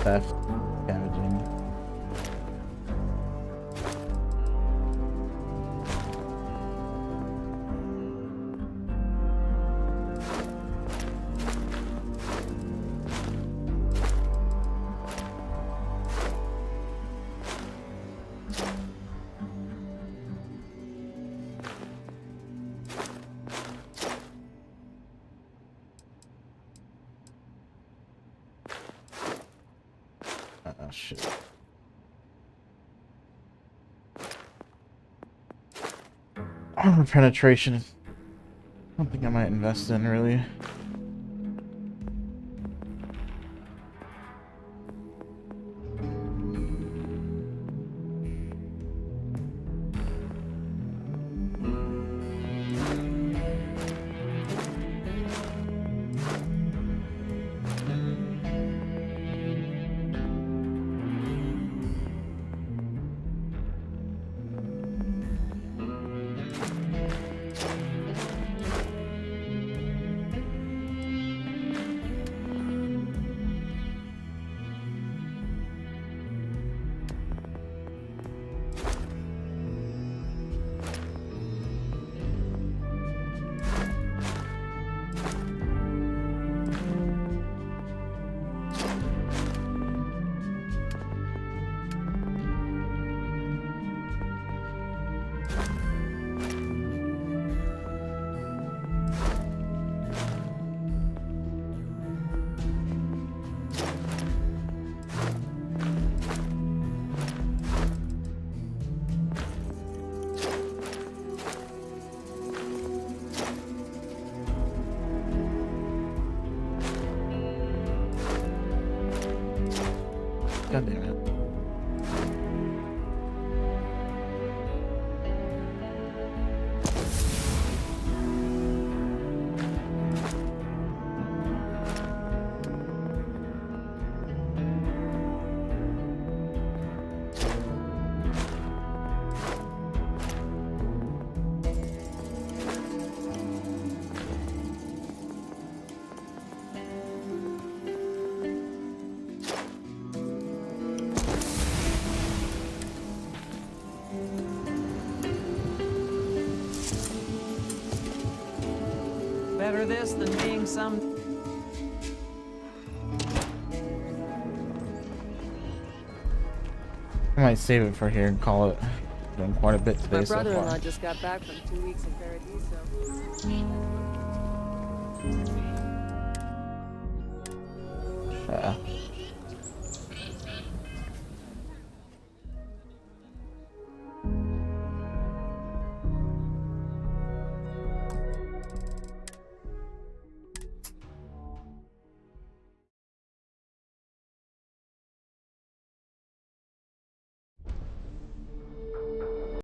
Theft, damaging. Oh shit. Armor penetration. I don't think I might invest in really. God damn it. Better this than being some... I might save it for here and call it. Doing quite a bit today My so brother-in-law far. just got back from 2 weeks in Paradiso.